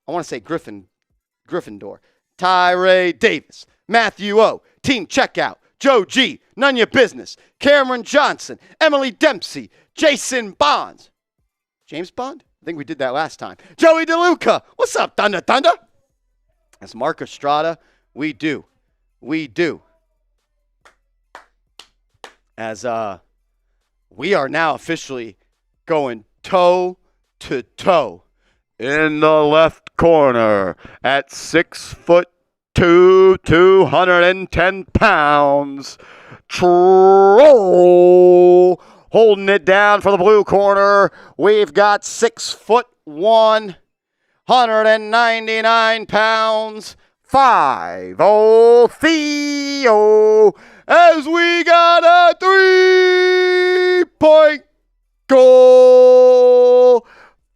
I want to say Gryffindor. Tyree Davis, Matthew O, Team Checkout, Joe G, None Your Business, Cameron Johnson, Emily Dempsey, Jason Bonds. James Bond? I think we did that last time. Joey DeLuca. What's up, Thunder? That's Mark Estrada. We do. As we are now officially going toe to toe in the left corner at 6'2", 210 pounds. Troll holding it down for the blue corner. We've got 6'1", 199 pounds. 5-0 Theo as we got a 3-point goal.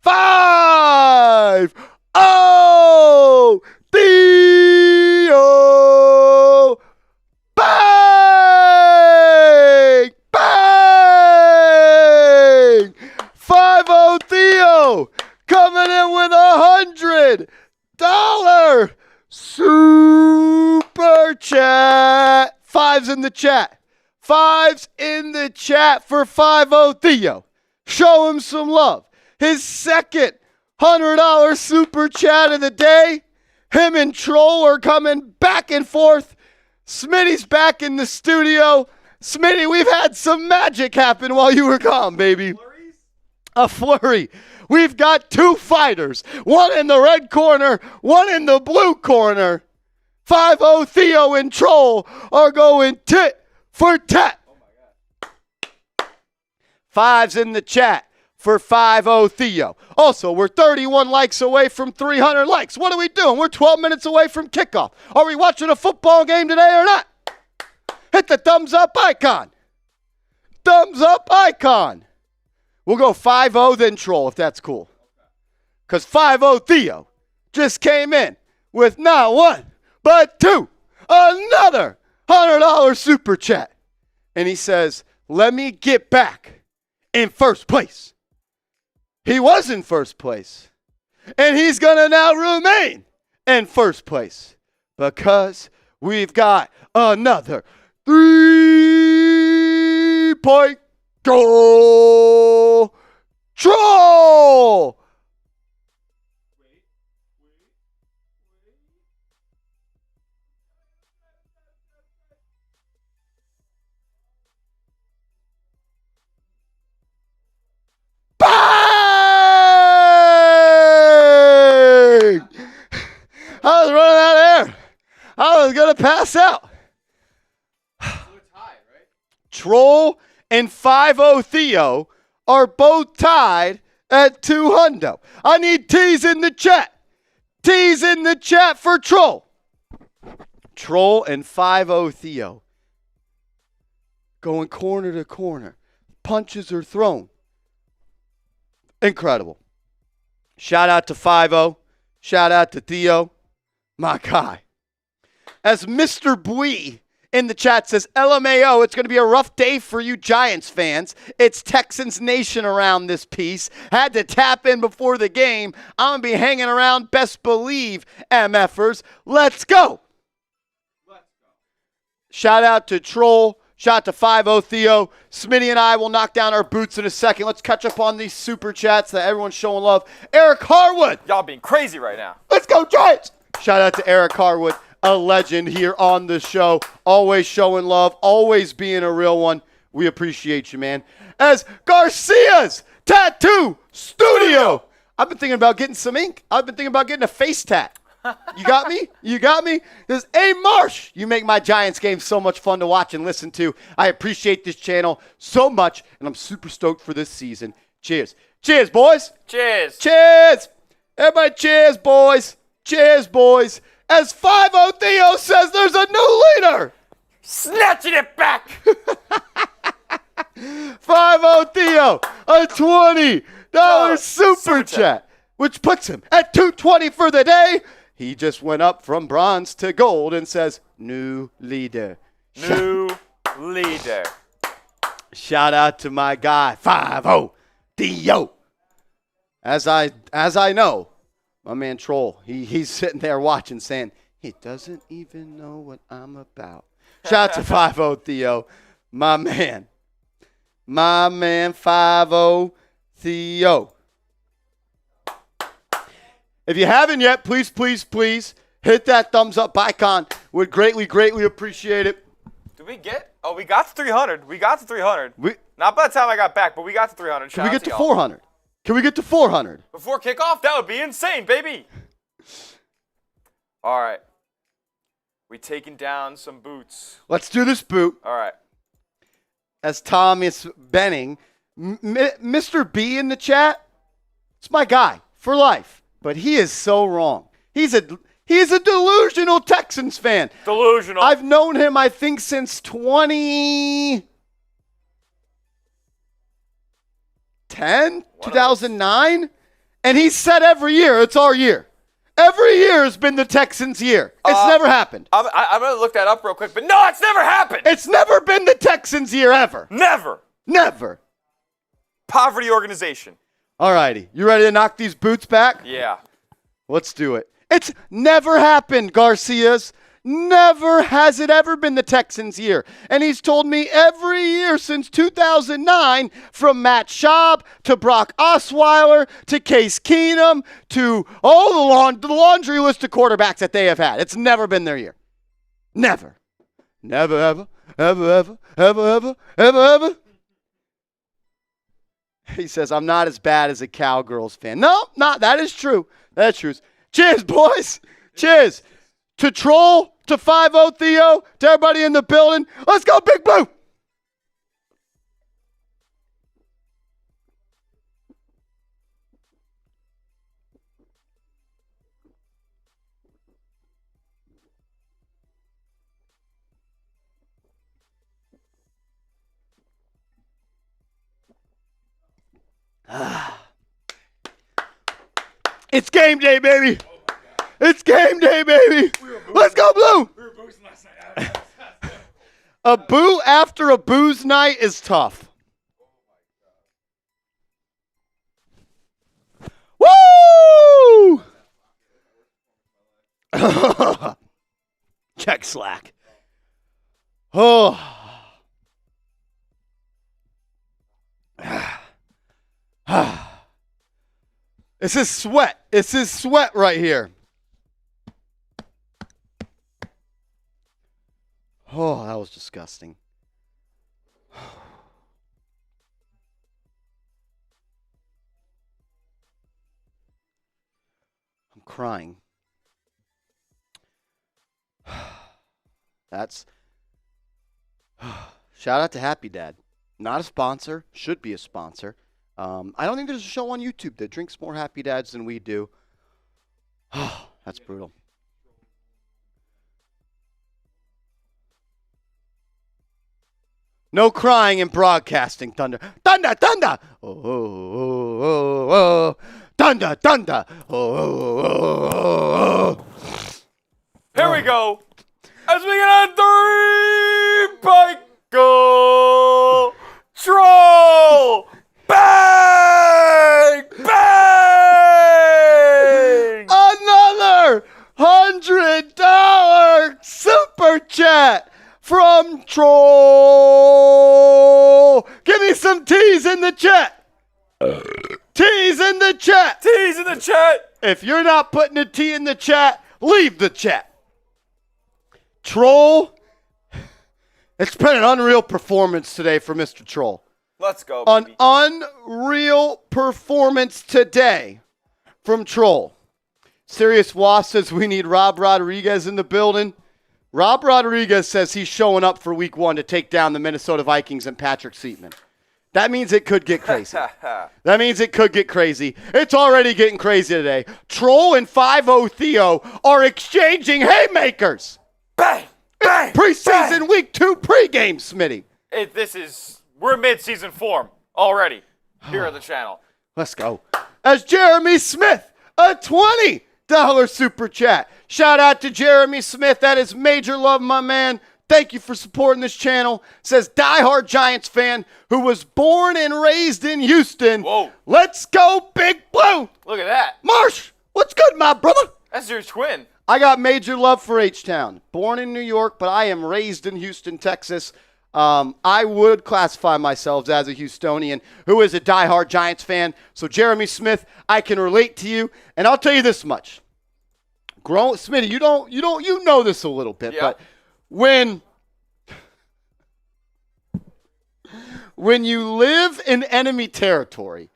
5-0 Theo. Bang! 5-0 Theo coming in with $100 super chat. Fives in the chat for 5-0 Theo. Show him some love. His second $100 super chat of the day. Him and Troll are coming back and forth. Smitty's back in the studio. Smitty, we've had some magic happen while you were gone, baby. A flurry. We've got 2 fighters. One in the red corner, one in the blue corner. 5-0 Theo and Troll are going tit for tat. Oh my God. Fives in the chat for 5-0 Theo. Also, we're 31 likes away from 300 likes. What are we doing? We're 12 minutes away from kickoff. Are we watching a football game today or not? Hit the thumbs up icon. We'll go 5-0 then Troll if that's cool. Because 5-0 Theo just came in with not one, but 2. Another $100 super chat. And he says, let me get back in first place. He was in first place. And he's going to now remain in first place because we've got another 3-point goal. Troll! Bang! I was running out of air. I was going to pass out. Troll and 5-0 Theo are both tied at 200. I need T's in the chat. T's in the chat for Troll. Troll and 5-0 Theo going corner to corner. Punches are thrown. Incredible. Shout out to 5-0. Shout out to Theo. My guy. As Mr. Bui in the chat says, LMAO, it's going to be a rough day for you Giants fans. It's Texans Nation around this piece. Had to tap in before the game. I'm going to be hanging around. Best believe, MFers. Let's go. Shout out to Troll. Shout out to 5-0 Theo. Smitty and I will knock down our boots in a second. Let's catch up on these super chats that everyone's showing love. Eric Harwood. Y'all being crazy right now. Let's go Giants. Shout out to Eric Harwood, a legend here on the show. Always showing love, always being a real one. We appreciate you, man. As Garcia's Tattoo Studio. I've been thinking about getting some ink. I've been thinking about getting a face tat. You got me? You got me? There's A. Marsh. You make my Giants game so much fun to watch and listen to. I appreciate this channel so much, and I'm super stoked for this season. Cheers. Cheers, boys. Cheers. Cheers. Everybody cheers, boys. Cheers, boys. As 5-0 Theo says, there's a new leader. Snatching it back. 5-0 Theo, a $20 super chat, which puts him at $220 for the day. He just went up from bronze to gold and says, new leader. New leader. Shout out to my guy, 5-0 Theo. As I know, my man Troll, he's sitting there watching saying, he doesn't even know what I'm about. Shout out to 5-0 Theo, my man. My man 5-0 Theo. If you haven't yet, please, please, please hit that thumbs up icon. Would greatly, greatly appreciate it. Did we get? Oh, we got to 300. We got to 300. Not by the time I got back, but we got to 300. Can we get to 400? Can we get to 400? Before kickoff? That would be insane, baby. All right. We taking down some boots. Let's do this boot. All right. As Thomas Benning, Mr. B in the chat, it's my guy for life. But he is so wrong. He's a delusional Texans fan. Delusional. I've known him, I think, since 2009. And he said every year, it's our year. Every year has been the Texans' year. It's never happened. I'm going to look that up real quick, but no, it's never happened. It's never been the Texans' year ever. Never. Never. Poverty organization. All righty. You ready to knock these boots back? Yeah. Let's do it. It's never happened, Garcia's. Never has it ever been the Texans' year. And he's told me every year since 2009, from Matt Schaub to Brock Osweiler to Case Keenum to the laundry list of quarterbacks that they have had. It's never been their year. Never. Never, ever, ever, ever, ever, ever, ever, ever. He says, I'm not as bad as a Cowgirls fan. No, not. That is true. That's true. Cheers, boys. Cheers. To Troll, to 5-0 Theo, to everybody in the building. Let's go, Big Blue. It's game day, baby. It's game day, baby. Let's go, Blue. We were boozing last night. A boo after a booze night is tough. Woo! slack. Oh. It's his sweat. It's his sweat right here. Oh, that was disgusting. I'm crying. That's shout out to Happy Dad. Not a sponsor, should be a sponsor. I don't think there's a show on YouTube that drinks more Happy Dads than we do. That's brutal. No crying in broadcasting, Thunder. Thunder, Thunder! Oh, oh, oh, oh, oh. Thunder, Thunder! Oh, oh, oh, oh, oh. Here we go. As we get on 3, Pike go. Troll! Bang! Bang! Another $100 super chat from Troll. Give me some T's in the chat. T's in the chat. T's in the chat. If you're not putting a T in the chat, leave the chat. Troll, it's been an unreal performance today for Mr. Troll. Let's go, baby. An unreal performance today from Troll. Serious Wasp says we need Rob Rodriguez in the building. Rob Rodriguez says he's showing up for week 1 to take down the Minnesota Vikings and Patrick Seatman. That means it could get crazy. That means it could get crazy. It's already getting crazy today. Troll and 5-0 Theo are exchanging haymakers. Bang! Bang! Preseason bang. week 2 pregame, Smitty. We're mid-season form already here on the channel. Let's go. As Jeremy Smith, a $20 super chat. Shout out to Jeremy Smith. That is major love, my man. Thank you for supporting this channel. Says diehard Giants fan who was born and raised in Houston. Whoa. Let's go, Big Blue. Look at that. Marsh, what's good, my brother? That's your twin. I got major love for H-Town. Born in New York, but I am raised in Houston, Texas. I would classify myself as a Houstonian who is a diehard Giants fan. So, Jeremy Smith, I can relate to you. And I'll tell you this much. Smitty, you know this a little bit, yeah. but when you live in enemy territory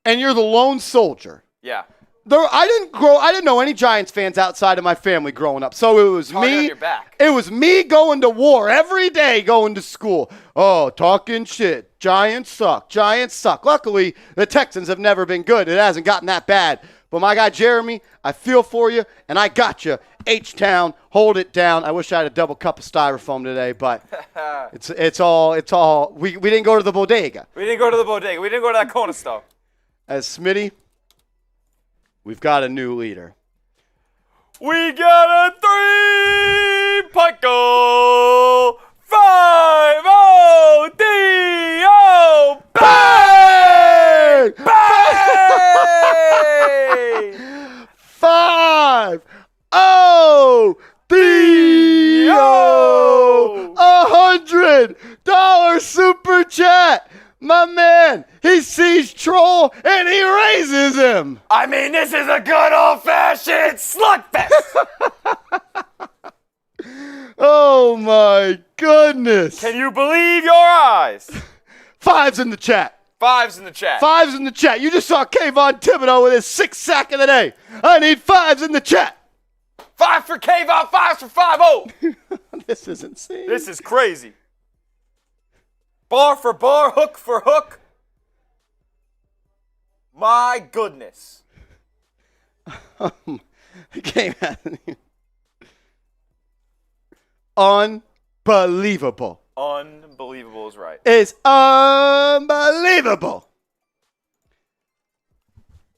and you're the lone soldier. Yeah. I didn't know any Giants fans outside of my family growing up. So it was me. On your back. It was me going to war every day, going to school. Oh, talking shit. Giants suck. Giants suck. Luckily, the Texans have never been good. It hasn't gotten that bad. But my guy Jeremy, I feel for you, and I got you. H-Town, hold it down. I wish I had a double cup of styrofoam today, but it's all. We didn't go to the bodega. We didn't go to the bodega. We didn't go to that corner store. As Smitty, we've got a new leader. We got a 3 Pico 5-0 D-O Bang! Bang! 5-0 D-O $100 super chat. My man, he sees Troll and he raises him. I mean, this is a good old-fashioned slugfest. Oh, my goodness. Can you believe your eyes? 5's in the chat. 5's in the chat. 5's in the chat. You just saw Kayvon Thibodeau with his 6th sack of the day. I need 5's in the chat. 5 for Kayvon, 5's for 5-0. This is insane. This is crazy. Bar for bar, hook for hook. My goodness. Game unbelievable. Unbelievable is right. It's unbelievable.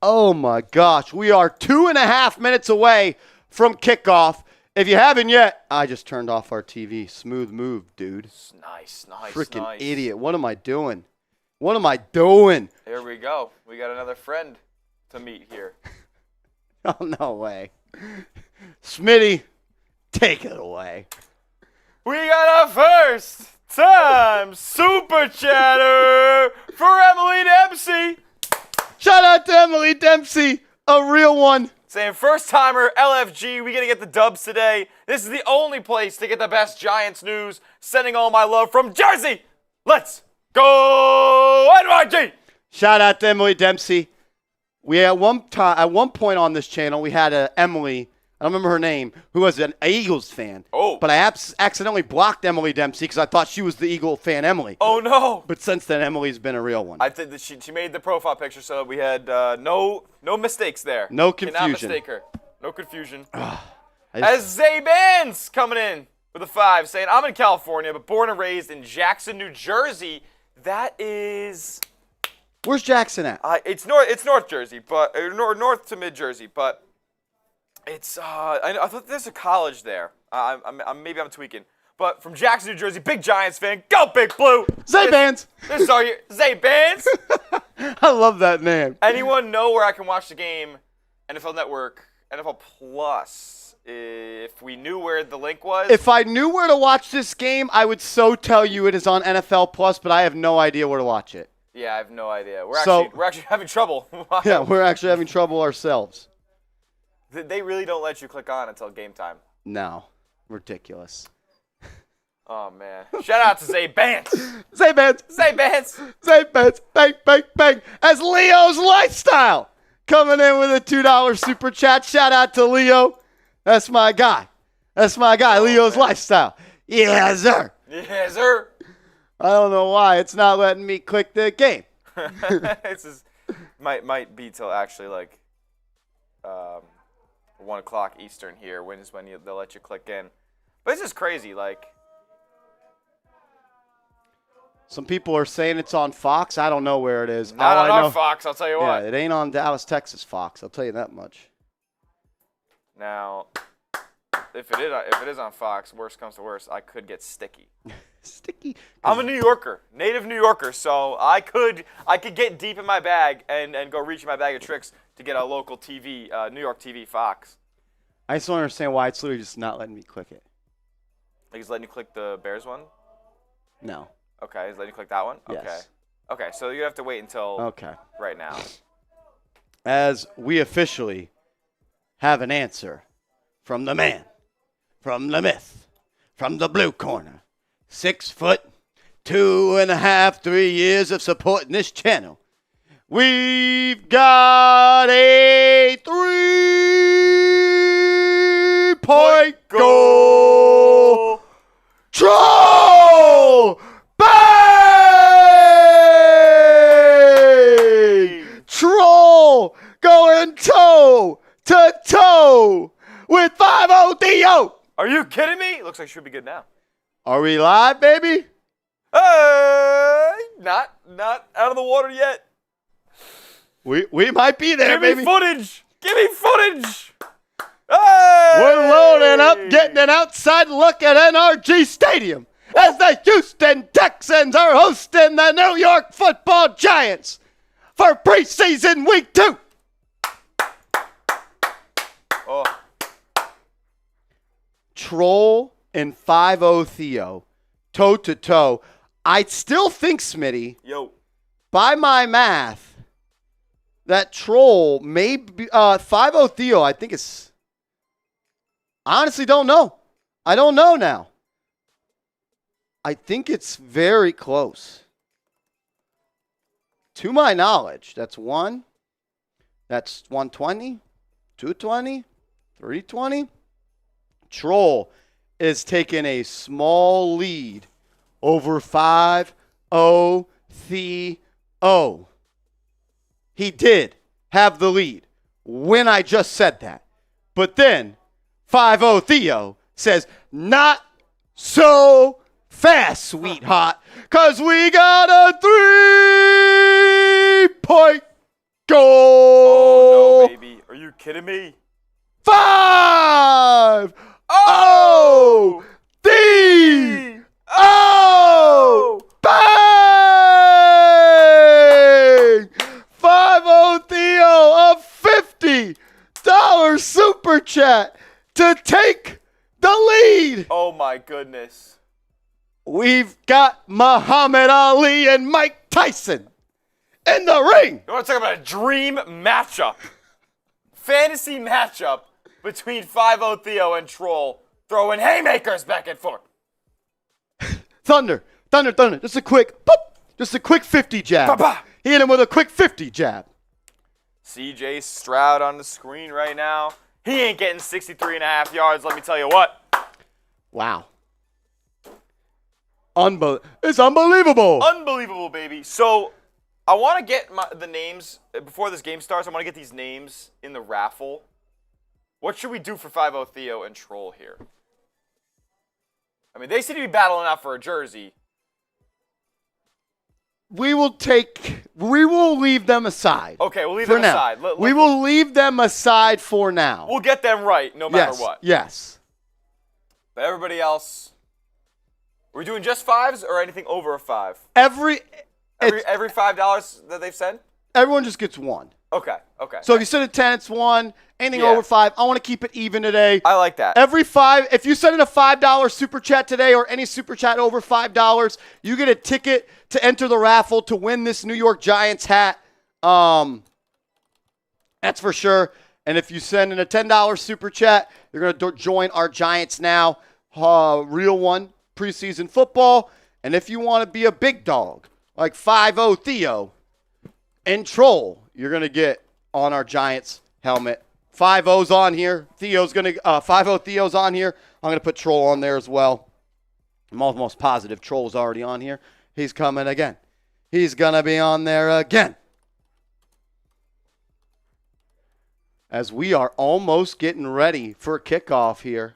Oh my gosh. We are 2.5 minutes away from kickoff. If you haven't yet, I just turned off our TV. Smooth move, dude. Nice. Freaking idiot. What am I doing? What am I doing? Here we go. We got another friend to meet here. Oh, no way. Smitty, take it away. We got a first time super chatter for Emily Dempsey. Shout out to Emily Dempsey, a real one. Saying first timer, LFG, we gonna get the dubs today. This is the only place to get the best Giants news. Sending all my love from Jersey. Let's go NYG. Shout out to Emily Dempsey. We at one point on this channel, we had a Emily, I don't remember her name, who was an Eagles fan. Oh. But I accidentally blocked Emily Dempsey because I thought she was the Eagle fan Emily. Oh no. But since then, Emily's been a real one. I think that she made the profile picture so that we had no mistakes there. No confusion. Cannot mistake her. No confusion. As Zay Bands coming in with a 5, saying, I'm in California, but born and raised in Jackson, New Jersey. That is... Where's Jackson at? It's North Jersey, but north to mid Jersey, but it's I thought there's a college there. Maybe I'm tweaking, but from Jackson, New Jersey, big Giants fan. Go Big Blue! Zay Bands. This is our Zay Bands. I love that name. Anyone know where I can watch the game? NFL Network, NFL Plus. If we knew where the link was. If I knew where to watch this game, I would so tell you it is on NFL Plus, but I have no idea where to watch it. Yeah, I have no idea. We're actually having trouble. Yeah, we're actually having trouble ourselves. They really don't let you click on until game time. No. Ridiculous. Oh, man. Shout out to Zay Bands. Zay Bands. Zay Bands. Zay Bands. Bang, bang, bang. As Leo's Lifestyle coming in with a $2 super chat. Shout out to Leo. That's my guy. Leo's Lifestyle. Yeah, sir. Yeah, sir. I don't know why it's not letting me click the game. This is might be till actually like 1 o'clock Eastern here. When they'll let you click in. But it's just crazy. Like some people are saying it's on Fox. I don't know where it is. Not on Fox. I'll tell you what. Yeah, it ain't on Dallas, Texas Fox. I'll tell you that much. Now, if it is on Fox, worst comes to worst, I could get sticky. Sticky. I'm a New Yorker, native New Yorker, so I could get deep in my bag and go reach in my bag of tricks to get a local TV, New York TV Fox. I just don't understand why it's literally just not letting me click it. Like he's letting you click the Bears one? No. Okay, he's letting you click that one? Yes. Okay, so you have to wait until right now. As we officially have an answer from the man, from the myth, from the blue corner. 6 foot, 2.5, 3 years of supporting this channel. We've got a 3-point goal. Troll! Bang! Troll going toe to toe with 5-0 Theo. Are you kidding me? Looks like should be good now. Are we live, baby? Not out of the water yet. We might be there, baby. Give me footage. We're loading up, getting an outside look at NRG Stadium as the Houston Texans are hosting the New York Football Giants for preseason week 2. Oh. Troll and 5-0 Theo, toe to toe. I still think, Smitty, by my math, that Troll may be 5-0 Theo. I think it's. I honestly don't know. I don't know now. I think it's very close. To my knowledge, that's 1. That's 120, 220, 320. Troll is taking a small lead over 5-0 Theo. He did have the lead when I just said that. But then 5-0 Theo says, not so fast, sweetheart, because we got a 3-point goal. Oh, no, baby. Are you kidding me? 5-0 Theo. Bang! 5-0 Theo, a $50 super chat to take the lead. Oh, my goodness. We've got Muhammad Ali and Mike Tyson in the ring. You want to talk about a dream matchup? Fantasy matchup between 5-0 Theo and Troll, throwing haymakers back and forth. Thunder. Just a quick, boop. Just a quick 50 jab. Ba-ba. He hit him with a quick 50 jab. CJ Stroud on the screen right now. He ain't getting 63.5 yards, let me tell you what. Wow. It's unbelievable. Unbelievable, baby. So I want to get the names, before this game starts, I want to get these names in the raffle. What should we do for 5-0 Theo and Troll here? I mean, they seem to be battling out for a jersey. We will leave them aside. Okay, we'll leave for them now. aside. We will leave them aside for now. We'll get them right no matter what. Yes. But everybody else, are we doing just fives or anything over a 5? Every $5 that they've said? Everyone just gets one. Okay. So if you send a 10, it's 1. Anything over 5, I want to keep it even today. I like that. Every 5, if you send in a $5 super chat today or any super chat over $5, you get a ticket to enter the raffle to win this New York Giants hat. That's for sure. And if you send in a $10 super chat, you're going to join our Giants Now Real One preseason football. And if you want to be a big dog, like 5-0 Theo and Troll, you're going to get on our Giants helmet. 5-0's on here. 5-0 Theo's on here. I'm going to put Troll on there as well. I'm almost positive Troll's already on here. He's coming again. He's going to be on there again. As we are almost getting ready for kickoff here.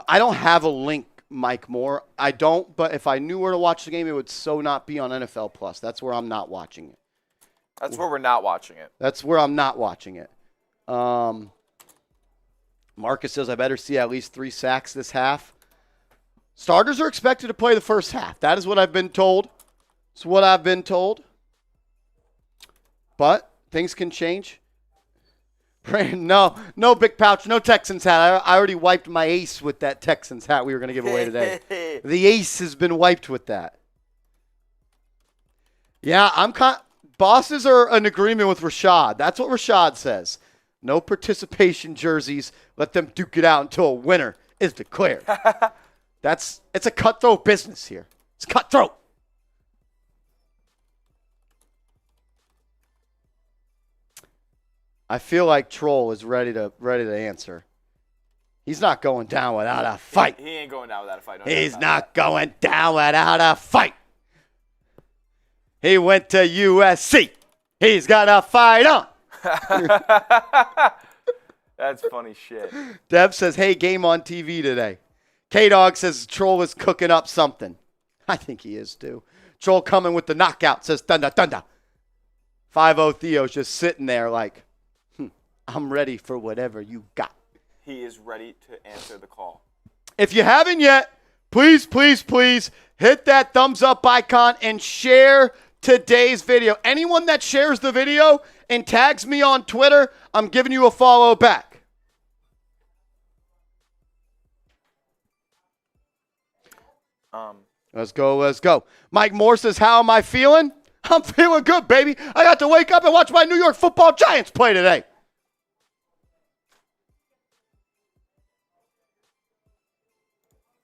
I don't have a link, Mike Moore. I don't, but if I knew where to watch the game, it would so not be on NFL Plus. That's where I'm not watching it. That's where we're not watching it. That's where I'm not watching it. Marcus says I better see at least 3 sacks this half. Starters are expected to play the first half. That is what I've been told. It's what I've been told. But things can change. No, Big Pouch, no Texans hat. I already wiped my ace with that Texans hat we were going to give away today. The ace has been wiped with that. Yeah, bosses are in agreement with Rashad. That's what Rashad says. No participation jerseys. Let them duke it out until a winner is declared. It's a cutthroat business here. It's cutthroat. I feel like Troll is ready to answer. He's not going down without a fight. He ain't going down without a fight. He's not going down without a fight. He went to USC. He's got a fight on. That's funny shit. Deb says, hey, game on TV today. K-Dog says Troll is cooking up something. I think he is too. Troll coming with the knockout, says dunda dunda. 5-0 Theo's just sitting there like, I'm ready for whatever you got. He is ready to answer the call. If you haven't yet, please hit that thumbs up icon and share today's video. Anyone that shares the video and tags me on Twitter, I'm giving you a follow back. Let's go. Mike Moore says, how am I feeling? I'm feeling good, baby. I got to wake up and watch my New York Football Giants play today.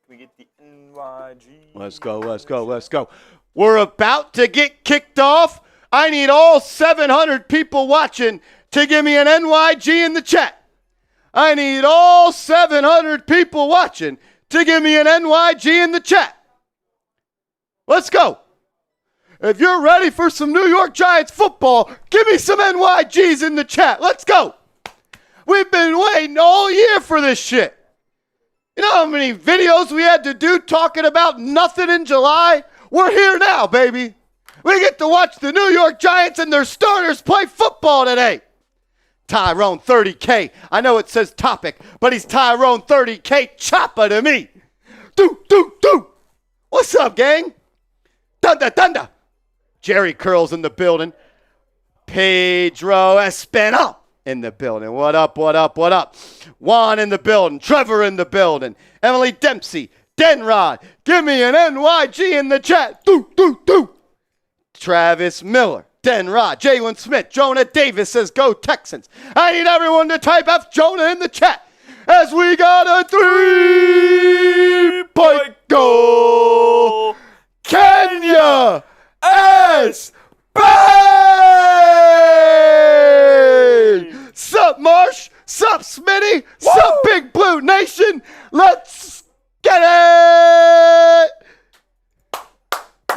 We get the NYG. Let's go. We're about to get kicked off. I need all 700 people watching to give me an NYG in the chat. I need all 700 people watching to give me an NYG in the chat. Let's go. If you're ready for some New York Giants football, give me some NYGs in the chat. Let's go. We've been waiting all year for this shit. You know how many videos we had to do talking about nothing in July? We're here now, baby. We get to watch the New York Giants and their starters play football today. Tyrone 30K. I know it says topic, but he's Tyrone 30K chopper to me. Do. What's up, gang? Thunder. Jerry Curl's in the building. Pedro Espinal. in the building. What up, what up, what up? Juan in the building. Trevor in the building. Emily Dempsey. Denrod. Give me an NYG in the chat. Do. Travis Miller. Denrod. Jalen Smith. Jonah Davis says, go Texans. I need everyone to type F Jonah in the chat as we got a 3-point goal. Kenya S. Bay! Sup, Marsh? Sup, Smitty? Woo! Sup, Big Blue Nation? Let's get it!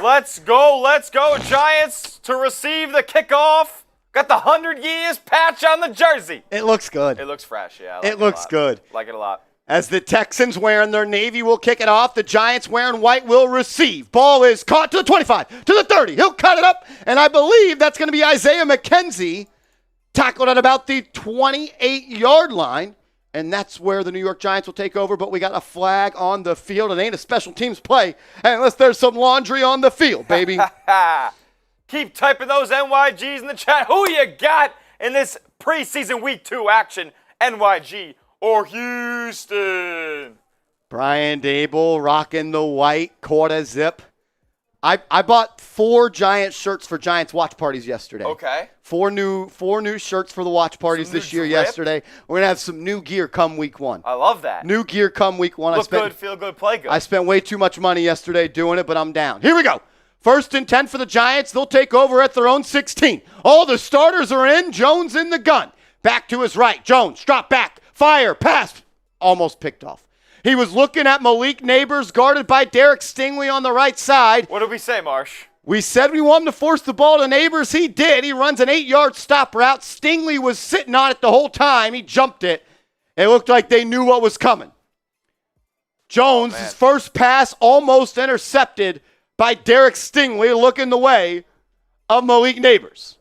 Let's go, Giants, to receive the kickoff. Got the 100 years patch on the jersey. It looks good. It looks fresh, yeah. It looks good. Like it a lot. As the Texans wearing their navy will kick it off, the Giants wearing white will receive. Ball is caught to the 25, to the 30. He'll cut it up, and I believe that's going to be Isaiah McKenzie, tackled at about the 28-yard line, and that's where the New York Giants will take over, but we got a flag on the field. It ain't a special teams play unless there's some laundry on the field, baby. Keep typing those NYGs in the chat. Who you got in this preseason week 2 action? NYG or Houston? Brian Daboll rocking the white quarter zip. I bought 4 Giants shirts for Giants watch parties yesterday. Okay. 4 new shirts for the watch parties this year yesterday. We're going to have some new gear come week 1. I love that. New gear come week 1. Look good, feel good, play good. I spent way too much money yesterday doing it, but I'm down. Here we go. 1st and 10 for the Giants. They'll take over at their own 16. All the starters are in. Jones in the gun. Back to his right. Jones, drop back. Fire, pass. Almost picked off. He was looking at Malik Neighbors, guarded by Derek Stingley on the right side. What did we say, Marsh? We said we want him to force the ball to Neighbors. He did. He runs an 8-yard stop route. Stingley was sitting on it the whole time. He jumped it. It looked like they knew what was coming. Jones' first pass almost intercepted by Derek Stingley, looking the way of Malik Neighbors.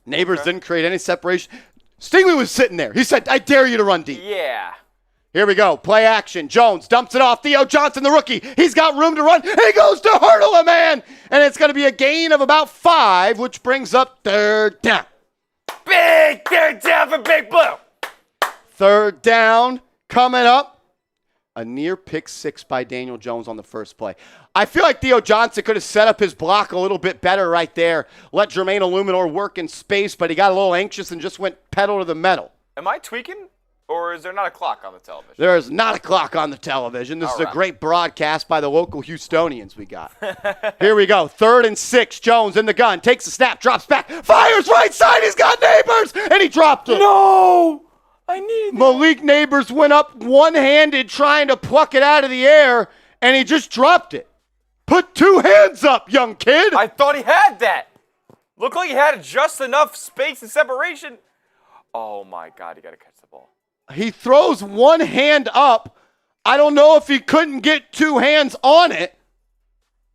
Neighbors didn't create any separation. Stingley was sitting there. He said, I dare you to run deep. Yeah. Here we go. Play action. Jones dumps it off. Theo Johnson, the rookie. He's got room to run. He goes to hurdle a man. And it's going to be a gain of about 5, which brings up 3rd down. Big 3rd down for Big Blue. 3rd down coming up. A near pick 6 by Daniel Jones on the first play. I feel like Theo Johnson could have set up his block a little bit better right there. Let Jermaine Illuminor work in space, but he got a little anxious and just went pedal to the metal. Am I tweaking? Or is there not a clock on the television? There is not a clock on the television. This is a great broadcast by the local Houstonians we got. Here we go. 3rd and 6. Jones in the gun. Takes the snap. Drops back. Fires right side. He's got Neighbors. And he dropped it. No! I need that. Malik Neighbors went up one-handed trying to pluck it out of the air, and he just dropped it. Put 2 hands up, young kid. I thought he had that. Looked like he had just enough space and separation. Oh, my God. You got to catch the ball. He throws one hand up. I don't know if he couldn't get 2 hands on it,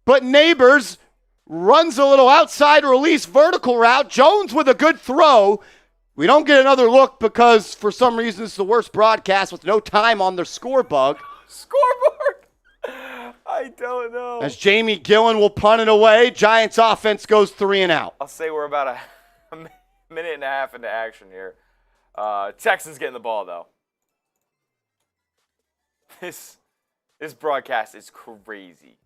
but Neighbors runs a little outside release vertical route. Jones with a good throw. We don't get another look because for some reason it's the worst broadcast with no time on their scoreboard. Scoreboard? I don't know. As Jamie Gillen will punt it away, Giants offense goes 3 and out. I'll say we're about a minute and a half into action here. Texans getting the ball, though. This broadcast is crazy.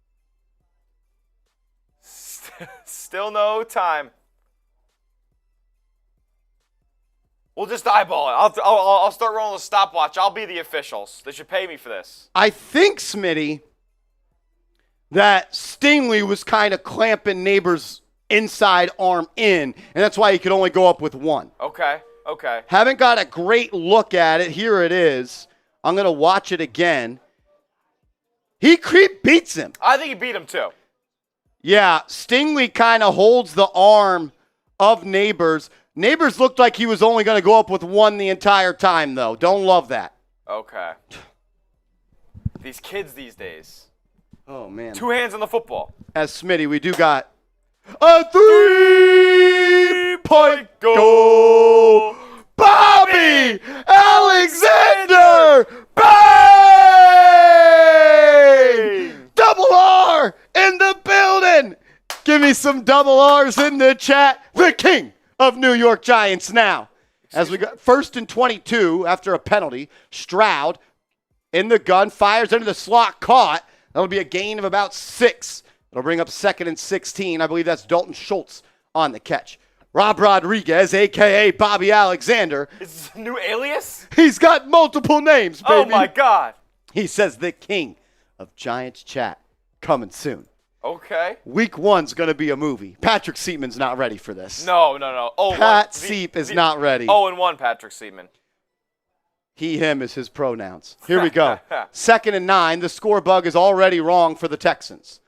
Still no time. We'll just eyeball it. I'll start rolling a stopwatch. I'll be the officials. They should pay me for this. I think, Smitty, that Stingley was kind of clamping Neighbors' inside arm in, and that's why he could only go up with 1. Okay. Haven't got a great look at it. Here it is. I'm going to watch it again. He beats him. I think he beat him, too. Yeah, Stingley kind of holds the arm of Neighbors. Neighbors looked like he was only going to go up with 1 the entire time, though. Don't love that. Okay. These kids these days. Oh, man. 2 hands on the football. As Smitty, we do got a 3-point goal. Bobby Alexander. Bang! Double R in the building. Give me some double R's in the chat. The king of New York Giants now. As we got 1st and 22 after a penalty, Stroud in the gun, fires into the slot, caught. That'll be a gain of about 6. It'll bring up 2nd and 16. I believe that's Dalton Schultz on the catch. Rob Rodriguez, a.k.a. Bobby Alexander. Is this a new alias? He's got multiple names, baby. Oh, my God. He says the king of Giants chat coming soon. Okay. Week 1's going to be a movie. Patrick Seaman's not ready for this. No. Oh, Pat Seep is not ready. 0-1 Patrick Seaman. He, him is his pronouns. Here we go. 2nd and 9. The score bug is already wrong for the Texans.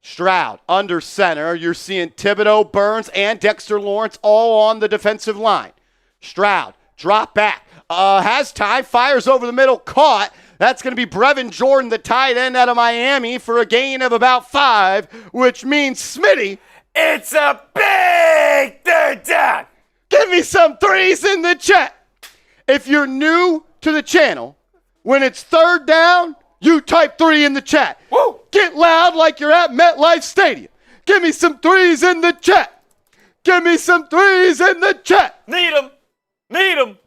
Stroud under center. You're seeing Thibodeau, Burns, and Dexter Lawrence all on the defensive line. Stroud, drop back. Has time, fires over the middle, caught. That's going to be Brevin Jordan, the tight end out of Miami, for a gain of about 5, which means, Smitty, it's a big third down. Give me some 3s in the chat. If you're new to the channel, when it's 3rd down, you type 3 in the chat. Woo! Get loud like you're at MetLife Stadium. Give me some 3s in the chat. Give me some 3s in the chat. Need them.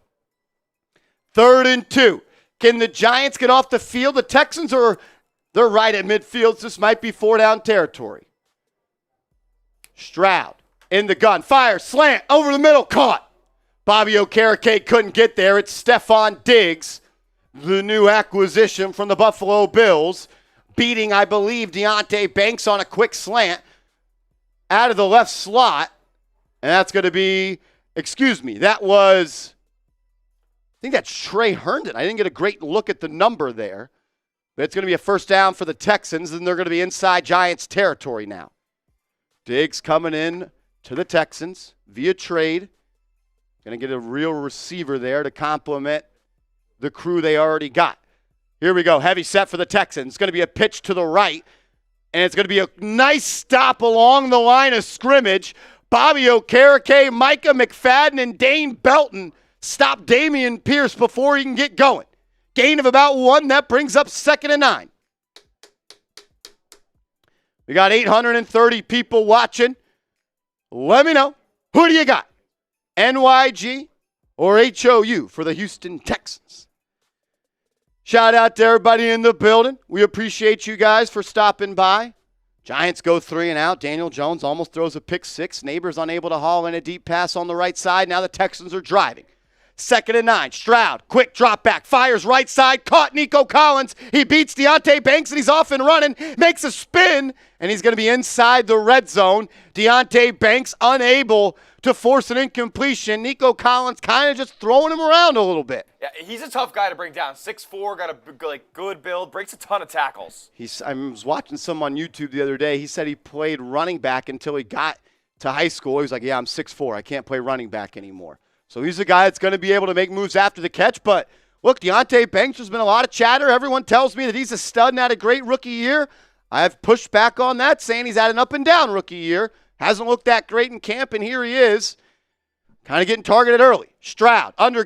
3rd and 2. Can the Giants get off the field? The Texans they're right at midfield. So this might be 4-down territory. Stroud in the gun. Fire, slant, over the middle, caught. Bobby Okereke couldn't get there. It's Stephon Diggs, the new acquisition from the Buffalo Bills, beating, I believe, Deontay Banks on a quick slant out of the left slot. And that's going to be, that was, I think that's Trey Herndon. I didn't get a great look at the number there. But it's going to be a 1st down for the Texans, and they're going to be inside Giants territory now. Diggs coming in to the Texans via trade. Going to get a real receiver there to complement the crew they already got. Here we go. Heavy set for the Texans. It's going to be a pitch to the right, and it's going to be a nice stop along the line of scrimmage. Bobby Okereke, Micah McFadden, and Dane Belton stop Damian Pierce before he can get going. Gain of about 1. That brings up 2nd and 9. We got 830 people watching. Let me know. Who do you got? NYG or HOU for the Houston Texans? Shout out to everybody in the building. We appreciate you guys for stopping by. Giants go 3 and out. Daniel Jones almost throws a pick 6. Neighbors unable to haul in a deep pass on the right side. Now the Texans are driving. 2nd and 9. Stroud, quick drop back, fires right side, caught Nico Collins. He beats Deontay Banks, and he's off and running, makes a spin, and he's going to be inside the red zone. Deontay Banks unable to force an incompletion. Nico Collins kind of just throwing him around a little bit. Yeah, he's a tough guy to bring down. 6'4", got a good build, breaks a ton of tackles. I was watching some on YouTube the other day. He said he played running back until he got to high school. He was like, yeah, I'm 6'4". I can't play running back anymore. So he's a guy that's going to be able to make moves after the catch. But, look, Deontay Banks, there's been a lot of chatter. Everyone tells me that he's a stud and had a great rookie year. I've pushed back on that, saying he's had an up-and-down rookie year. Hasn't looked that great in camp, and here he is. Kind of getting targeted early. Stroud, under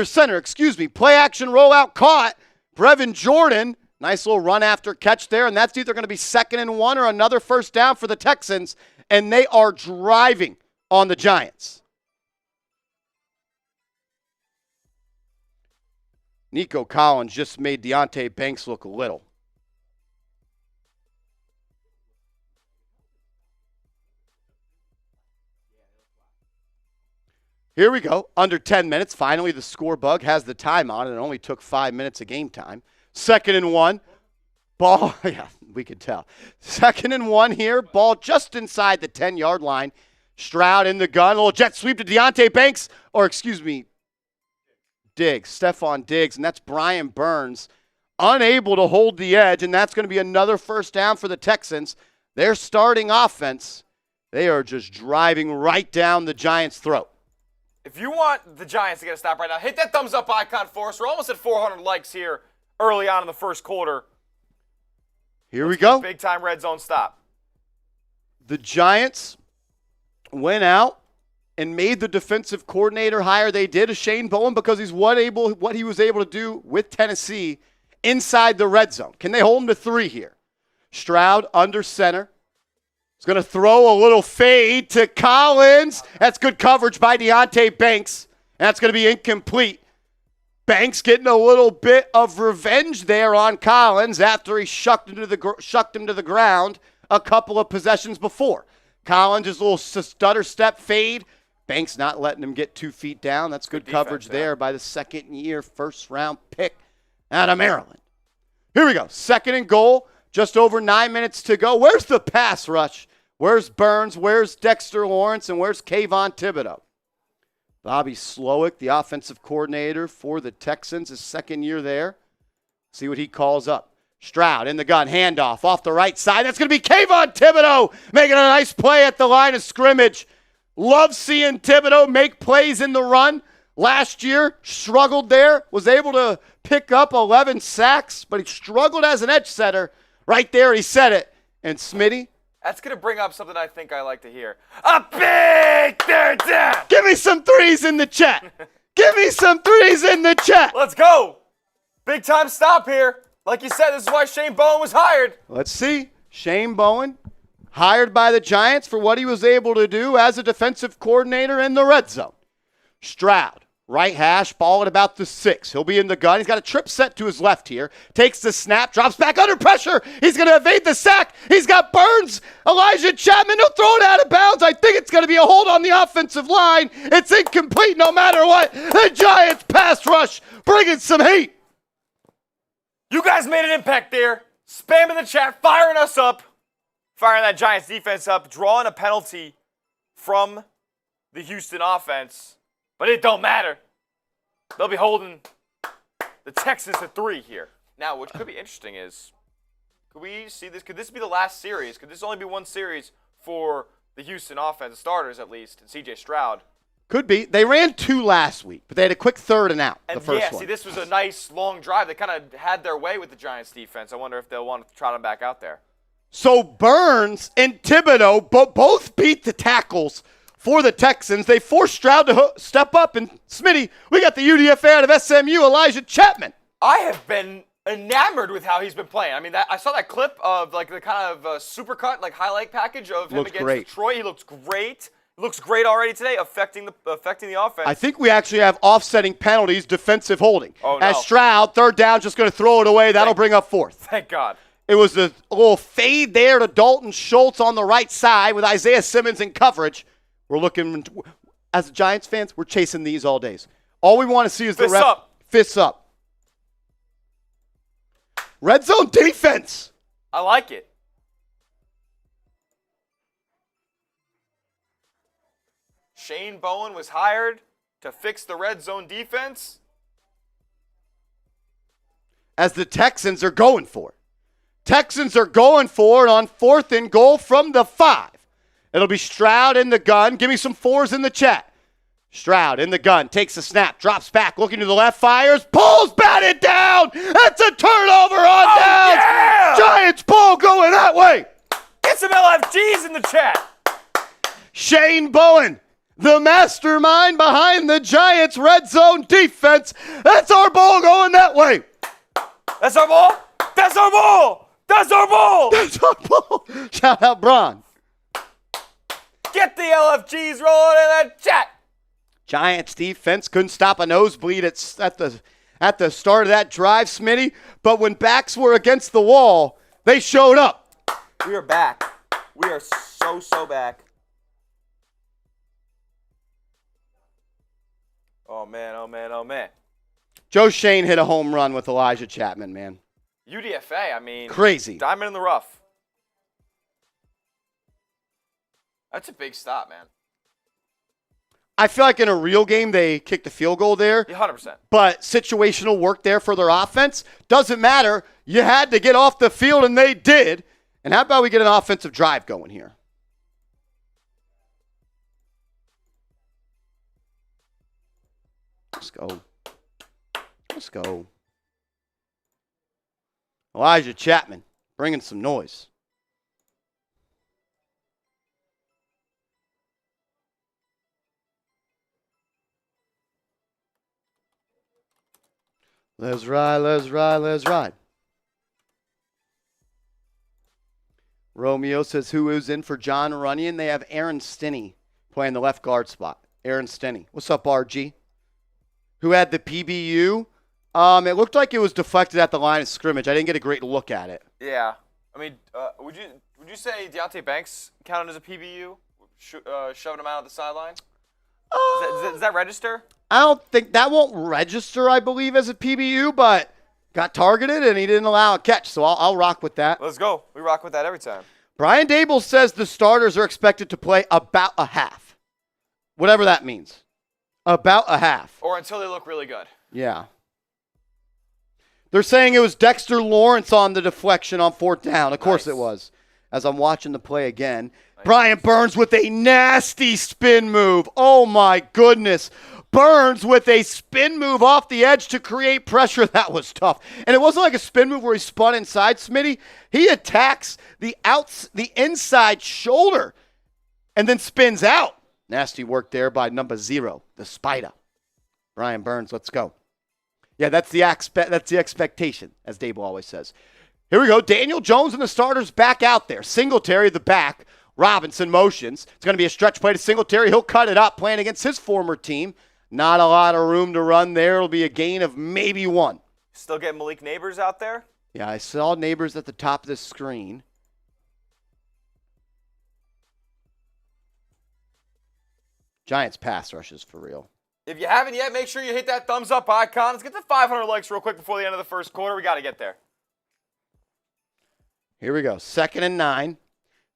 center, play action rollout caught. Brevin Jordan, nice little run after catch there, and that's either going to be 2nd and 1 or another 1st down for the Texans, and they are driving on the Giants. Nico Collins just made Deontay Banks look little. Here we go. Under 10 minutes. Finally, the score bug has the time on it. It only took 5 minutes of game time. 2nd and 1. Ball. Yeah, we could tell. 2nd and 1 here. Ball just inside the 10-yard line. Stroud in the gun. A little jet sweep to Deontay Banks. Diggs. Stephon Diggs. And that's Brian Burns. Unable to hold the edge. And that's going to be another 1st down for the Texans. Their starting offense, they are just driving right down the Giants' throat. If you want the Giants to get a stop right now, hit that thumbs up icon for us. We're almost at 400 likes here early on in the 1st quarter. Here we go. Big time red zone stop. The Giants went out and made the defensive coordinator hire they did, Shane Bowen, because he's what he was able to do with Tennessee inside the red zone. Can they hold him to 3 here? Stroud under center. He's going to throw a little fade to Collins. That's good coverage by Deontay Banks. That's going to be incomplete. Banks getting a little bit of revenge there on Collins after he shucked him to the ground a couple of possessions before. Collins, his little stutter step fade. Banks not letting him get 2 feet down. That's good coverage there by the second-year first-round pick out of Maryland. Here we go. 2nd and goal. Just over 9 minutes to go. Where's the pass rush? Where's Burns? Where's Dexter Lawrence? And where's Kayvon Thibodeau? Bobby Slowick, the offensive coordinator for the Texans, his 2nd year there. See what he calls up. Stroud in the gun, handoff off the right side. That's going to be Kayvon Thibodeau making a nice play at the line of scrimmage. Love seeing Thibodeau make plays in the run. Last year, struggled there, was able to pick up 11 sacks, but he struggled as an edge setter. Right there, he said it. And Smitty? That's going to bring up something I think I like to hear. A big third down! Give me some threes in the chat. Give me some threes in the chat. Let's go. Big time stop here. Like you said, this is why Shane Bowen was hired. Let's see. Shane Bowen, hired by the Giants for what he was able to do as a defensive coordinator in the red zone. Stroud, right hash, ball at about the 6. He'll be in the gun. He's got a trip set to his left here. Takes the snap, drops back under pressure. He's going to evade the sack. He's got Burns. Elijah Chapman, he'll throw it out of bounds. I think it's going to be a hold on the offensive line. It's incomplete no matter what. The Giants pass rush bringing some heat. You guys made an impact there. Spamming the chat, firing us up. Firing that Giants defense up, drawing a penalty from the Houston offense. But it don't matter. They'll be holding the Texans to 3 here. Now, what could be interesting is, could we see this? Could this be the last series? Could this only be one series for the Houston offense, starters at least, and C.J. Stroud? Could be. They ran 2 last week, but they had a quick 3rd and out, the first one. See, this was a nice long drive. They kind of had their way with the Giants defense. I wonder if they'll want to trot them back out there. So Burns and Thibodeau both beat the tackles for the Texans. They forced Stroud to step up. And Smitty, we got the UDFA out of SMU, Elijah Chapman. I have been enamored with how he's been playing. I mean, I saw that clip of like the kind of supercut, like highlight package of him against Detroit. He looks great. Looks great already today, affecting the offense. I think we actually have offsetting penalties, defensive holding. Oh, no. As Stroud, 3rd down, just going to throw it away. That'll bring up 4th. Thank God. It was a little fade there to Dalton Schultz on the right side with Isaiah Simmons in coverage. We're looking, as Giants fans, we're chasing these all days. All we want to see is the ref. Fists up. Red zone defense. I like it. Shane Bowen was hired to fix the red zone defense. As the Texans are going for it. Texans are going for it on 4th and goal from the 5. It'll be Stroud in the gun. Give me some 4s in the chat. Stroud in the gun, takes a snap, drops back, looking to the left, fires, pulls, batted down. That's a turnover on downs. Yeah! Giants ball going that way. Get some LFGs in the chat. Shane Bowen, the mastermind behind the Giants' red zone defense. That's our ball going that way. That's our ball. That's our ball. That's our ball. That's our ball. Shout out, Bron. Get the LFGs rolling in the chat. Giants defense couldn't stop a nosebleed at the start of that drive, Smitty. But when backs were against the wall, they showed up. We are back. We are so back. Oh, man, oh, man, oh, man. Joe Shane hit a home run with Elijah Chapman, man. UDFA, I mean. Crazy. Diamond in the rough. That's a big stop, man. I feel like in a real game, they kicked the field goal there. Yeah, 100%. But situational work there for their offense. Doesn't matter. You had to get off the field, and they did. And how about we get an offensive drive going here? Let's go. Let's go. Elijah Chapman bringing some noise. Let's ride, let's ride, let's ride. Romeo says, who is in for John Runyon? They have Aaron Stinney playing the left guard spot. Aaron Stinney. What's up, RG? who had the PBU. It looked like it was deflected at the line of scrimmage. I didn't get a great look at it. Yeah. I mean, would you say Deontay Banks counted as a PBU, shoving him out of the sideline? Does that register? I don't think that won't register, I believe, as a PBU, but got targeted and he didn't allow a catch, so I'll rock with that. Let's go. We rock with that every time. Brian Daboll says the starters are expected to play about a half, whatever that means. About a half. Or until they look really good. Yeah. They're saying it was Dexter Lawrence on the deflection on 4th down. Of course it was, as I'm watching the play again. Nice. Brian Burns with a nasty spin move. Oh, my goodness. Burns with a spin move off the edge to create pressure. That was tough. And it wasn't like a spin move where he spun inside, Smitty. He attacks the inside shoulder and then spins out. Nasty work there by number 0, the Spider. Brian Burns, let's go. Yeah, that's the expectation, as Daboll always says. Here we go. Daniel Jones and the starters back out there. Singletary, the back. Robinson motions. It's going to be a stretch play to Singletary. He'll cut it up, playing against his former team. Not a lot of room to run there. It'll be a gain of maybe 1. Still getting Malik Neighbors out there? Yeah, I saw Neighbors at the top of the screen. Giants pass rushes for real. If you haven't yet, make sure you hit that thumbs up icon. Let's get to 500 likes real quick before the end of the first quarter. We got to get there. Here we go. 2nd and 9.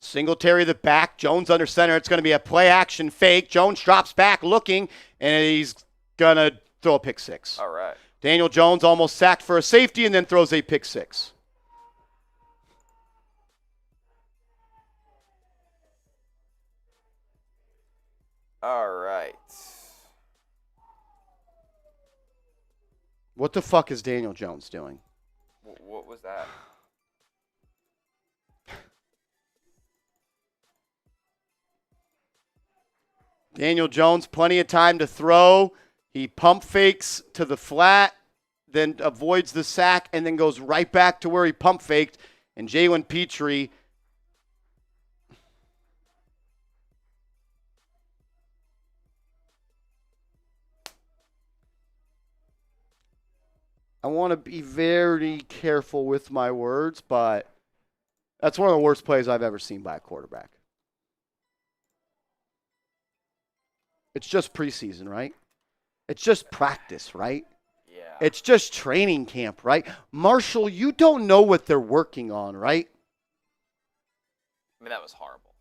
Singletary the back. Jones under center. It's going to be a play action fake. Jones drops back looking, and he's going to throw a pick 6. All right. Daniel Jones almost sacked for a safety and then throws a pick 6. All right. What the fuck is Daniel Jones doing? What was that? Daniel Jones, plenty of time to throw. He pump fakes to the flat, then avoids the sack, and then goes right back to where he pump faked. And Jalen Petrie I want to be very careful with my words, but that's one of the worst plays I've ever seen by a quarterback. It's just preseason, right? It's just practice, right? Yeah. It's just training camp, right? Marshall, you don't know what they're working on, right? I mean, that was horrible.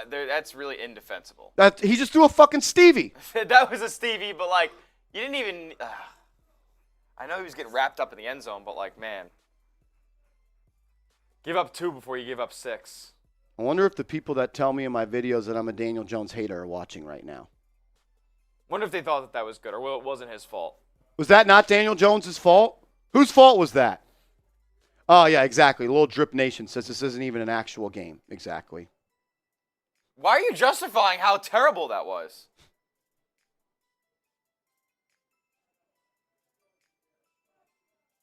That's really indefensible. He just threw a fucking Stevie. That was a Stevie, but, like, you didn't even I know he was getting wrapped up in the end zone, but, like, man. Give up 2 before you give up 6. I wonder if the people that tell me in my videos that I'm a Daniel Jones hater are watching right now. Wonder if they thought that was good, or it wasn't his fault. Was that not Daniel Jones' fault? Whose fault was that? Oh, yeah, exactly. Little Drip Nation says this isn't even an actual game. Exactly. Why are you justifying how terrible that was?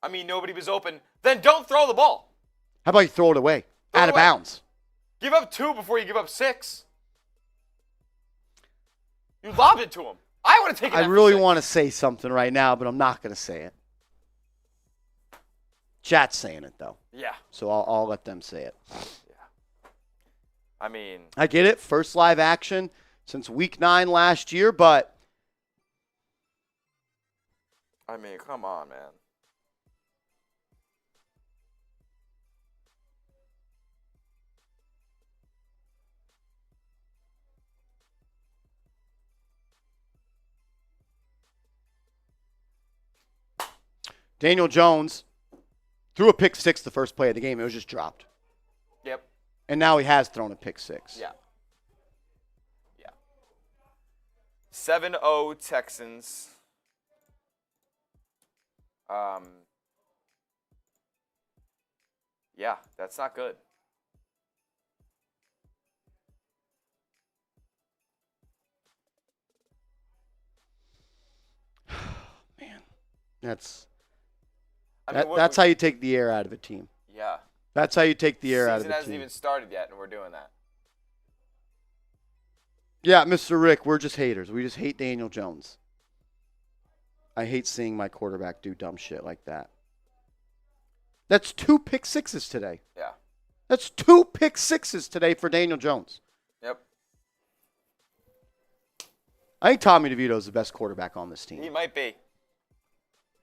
I mean, nobody was open. Then don't throw the ball. How about you throw it away? Out of bounds. Give up 2 before you give up 6. You lobbed it to him. I would have taken that. I really want to say something right now, but I'm not going to say it. Chat's saying it, though. Yeah. So I'll let them say it. Yeah. I mean. I get it. First live action since week 9 last year, but. I mean, come on, man. Daniel Jones threw a pick 6 the first play of the game. It was just dropped. Yep. And now he has thrown a pick 6. Yeah. Yeah. 7-0 Texans. Yeah, that's not good. Man, that's I mean, that's how you take the air out of a team. Yeah. That's how you take the air out of a team. Season hasn't even started yet, and we're doing that. Yeah, Mr. Rick, we're just haters. We just hate Daniel Jones. I hate seeing my quarterback do dumb shit like that. That's 2 pick sixes today. Yeah. That's 2 pick sixes today for Daniel Jones. Yep. I think Tommy DeVito is the best quarterback on this team. He might be.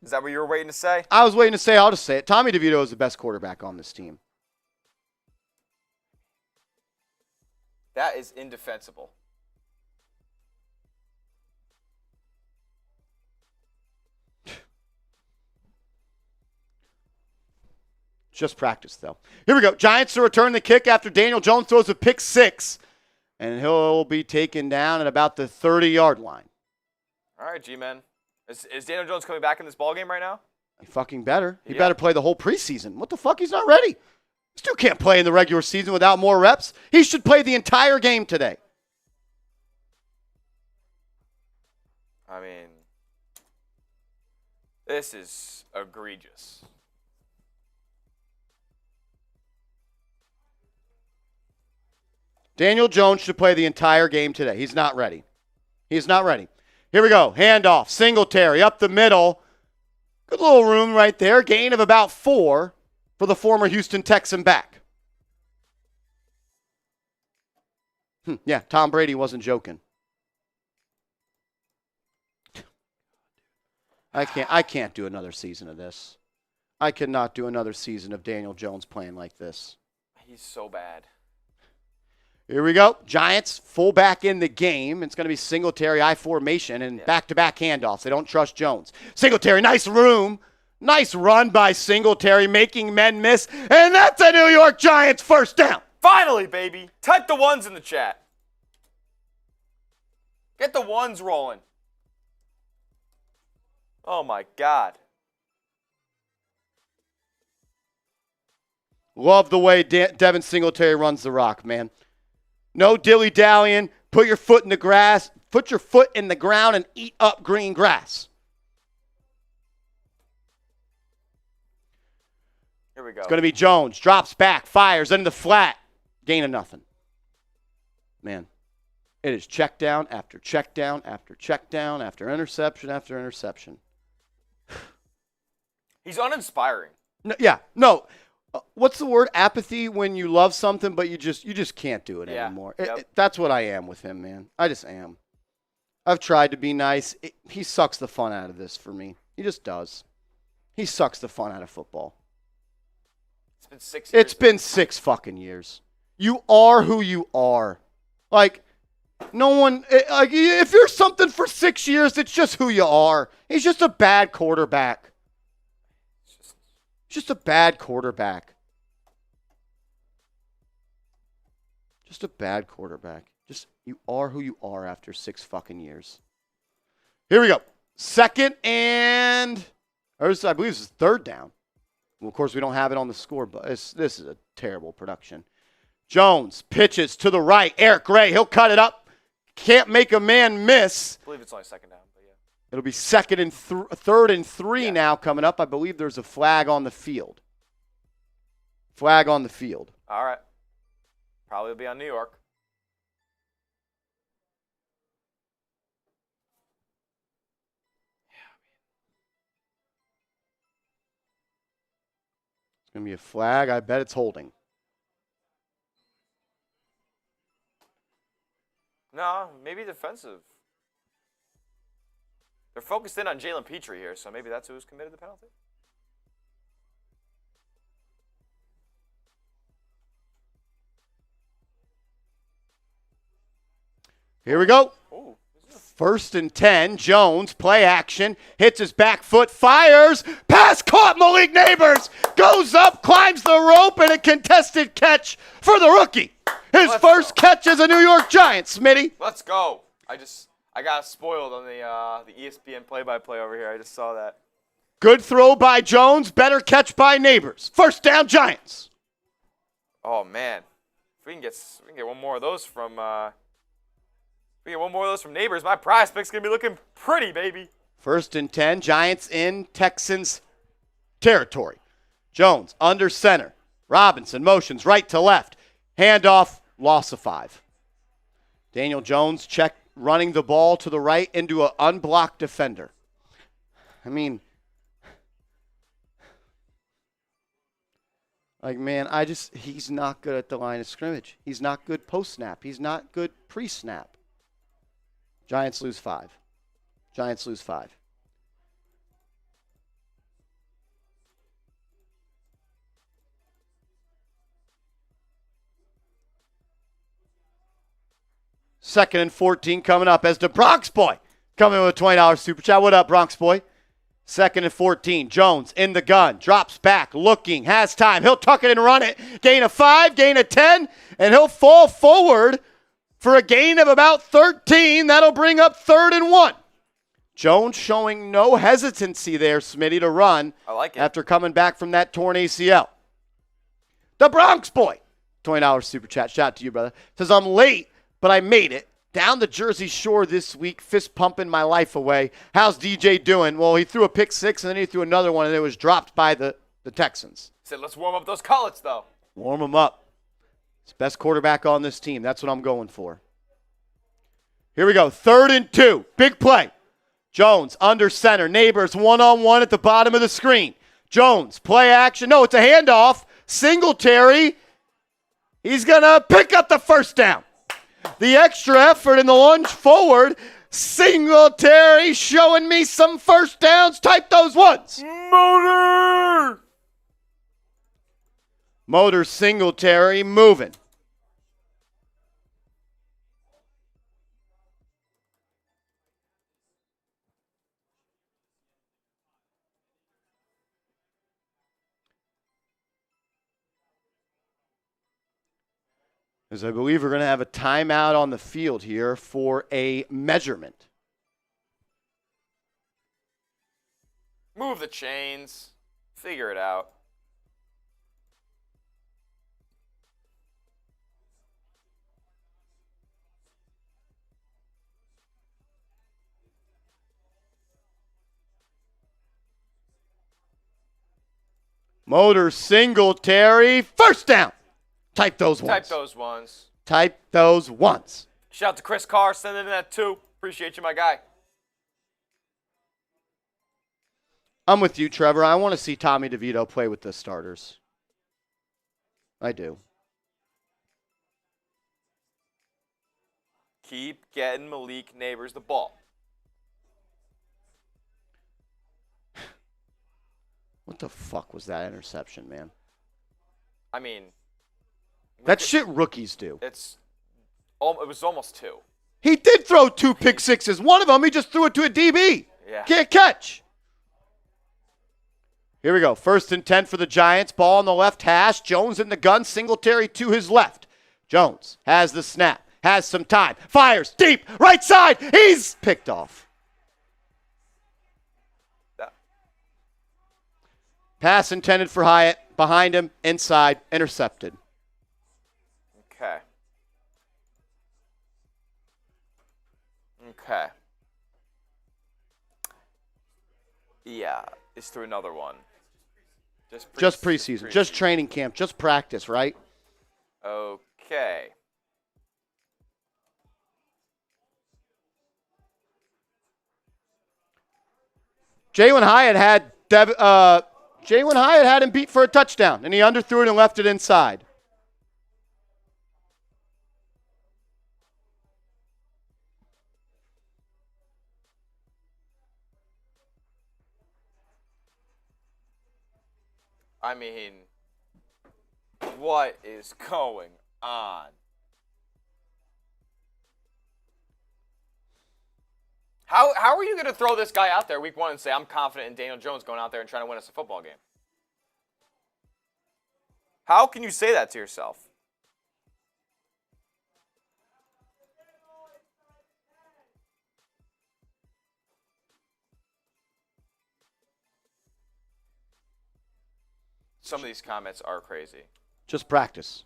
Is that what you were waiting to say? I was waiting to say, I'll just say it. Tommy DeVito is the best quarterback on this team. That is indefensible. Just practice, though. Here we go. Giants to return the kick after Daniel Jones throws a pick 6. And he'll be taken down at about the 30-yard line. All right, G-Men. Is Daniel Jones coming back in this ballgame right now? He fucking better. He better play the whole preseason. What the fuck? He's not ready. This dude can't play in the regular season without more reps. He should play the entire game today. I mean, this is egregious. Daniel Jones should play the entire game today. He's not ready. He's not ready. Here we go. Handoff. Singletary up the middle. Good little room right there. Gain of about 4 for the former Houston Texan back. Yeah, Tom Brady wasn't joking. I can't do another season of this. I cannot do another season of Daniel Jones playing like this. He's so bad. Here we go. Giants, fullback in the game. It's going to be Singletary, I formation, and back-to-back handoffs. They don't trust Jones. Singletary, nice room. Nice run by Singletary, making men miss. And that's a New York Giants first down. Finally, baby. Type the ones in the chat. Get the ones rolling. Oh, my God. Love the way Devin Singletary runs the rock, man. No dilly-dallying. Put your foot in the grass. Put your foot in the ground and eat up green grass. Here we go. It's going to be Jones. Drops back, fires into the flat. Gain of nothing. Man, it is check down after check down after check down after interception after interception. He's uninspiring. No. What's the word? Apathy when you love something, but you just can't do it anymore. Yep. That's what I am with him, man. I just am. I've tried to be nice. He sucks the fun out of this for me. He just does. He sucks the fun out of football. It's been 6 years. It's been 6 fucking years. You are who you are. Like, no one, like, if you're something for 6 years, it's just who you are. He's just a bad quarterback. Just a bad quarterback. Just a bad quarterback. Just, you are who you are after 6 fucking years. Here we go. Second and, I believe this is 3rd down. Well, of course, we don't have it on the score, but this is a terrible production. Jones pitches to the right. Eric Gray, he'll cut it up. Can't make a man miss. I believe it's only 2nd down. It'll be 3rd and 3 now coming up. I believe there's a flag on the field. Flag on the field. All right. Probably will be on New York. It's going to be a flag. I bet it's holding. No, maybe defensive. They're focused in on Jalen Petrie here, so maybe that's who's committed the penalty. Here we go. Ooh. 1st and 10. Jones, play action. Hits his back foot. Fires. Pass caught. Malik Neighbors goes up, climbs the rope, and a contested catch for the rookie. His first catch as a New York Giant, Smitty. Let's go. I got spoiled on the ESPN play-by-play over here. I just saw that. Good throw by Jones. Better catch by Neighbors. First down, Giants. Oh man, if we can get one more of those from Neighbors, my prize pick's gonna be looking pretty, baby. 1st and 10. Giants in Texans territory. Jones under center. Robinson motions right to left. Handoff. Loss of 5. Daniel Jones running the ball to the right into an unblocked defender. I mean, like, man, he's not good at the line of scrimmage. He's not good post-snap. He's not good pre-snap. Giants lose 5. Giants lose 5. Second and 14 coming up as the Bronx Boy coming with a $20 super chat. What up, Bronx Boy? Second and 14. Jones in the gun. Drops back, looking, has time. He'll tuck it and run it. Gain of 5, gain of 10, and he'll fall forward for a gain of about 13. That'll bring up 3rd and 1. Jones showing no hesitancy there, Smitty, to run. I like it. After coming back from that torn ACL. The Bronx Boy, $20 super chat. Shout out to you, brother. Says, I'm late, but I made it. Down the Jersey Shore this week, fist pumping my life away. How's DJ doing? Well, he threw a pick 6, and then he threw another one, and it was dropped by the Texans. Said, let's warm up those cullets, though. Warm him up. It's best quarterback on this team. That's what I'm going for. Here we go. 3rd and 2. Big play. Jones under center. Neighbors one-on-one at the bottom of the screen. Jones, play action. No, it's a handoff. Singletary. He's going to pick up the first down. The extra effort in the lunge forward. Singletary showing me some first downs. Type those ones. Motor Singletary moving. As I believe we're going to have a timeout on the field here for a measurement. Move the chains. Figure it out. Motor Singletary, first down. Type those ones. Type those ones. Type those ones. Shout out to Chris Carr, sending in that too. Appreciate you, my guy. I'm with you, Trevor. I want to see Tommy DeVito play with the starters. I do. Keep getting Malik Neighbors the ball. What the fuck was that interception, man? I mean, that shit rookies do. It was almost 2. He did throw 2 pick sixes. One of them, he just threw it to a DB. Yeah. Can't catch. Here we go. 1st and 10 for the Giants. Ball on the left hash. Jones in the gun. Singletary to his left. Jones has the snap. Has some time. Fires deep. Right side. He's picked off. Pass intended for Hyatt. Behind him. Inside. Intercepted. Okay. Yeah, it's through another one. Just preseason. Just training camp. Just practice, right? Okay. Jalen Hyatt had him beat for a touchdown, and he underthrew it and left it inside. I mean, what is going on? How are you going to throw this guy out there week 1 and say, I'm confident in Daniel Jones going out there and trying to win us a football game? How can you say that to yourself? Some of these comments are crazy. Just practice.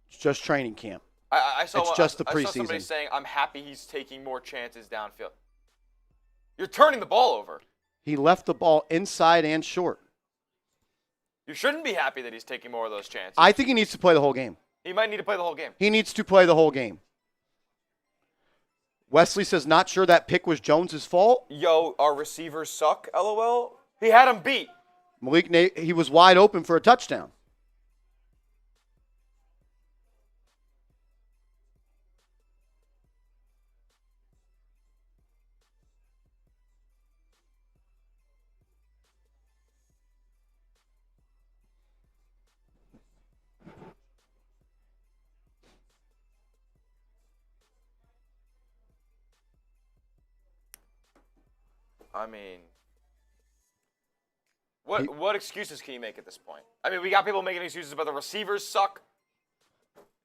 It's just training camp. I saw just the I saw preseason. somebody saying, I'm happy he's taking more chances downfield. You're turning the ball over. He left the ball inside and short. You shouldn't be happy that he's taking more of those chances. I think he needs to play the whole game. He might need to play the whole game. He needs to play the whole game. Wesley says, not sure that pick was Jones' fault. Yo, our receivers suck, LOL. He had him beat. He was wide open for a touchdown. I mean, what excuses can you make at this point? I mean, we got people making excuses about the receivers suck.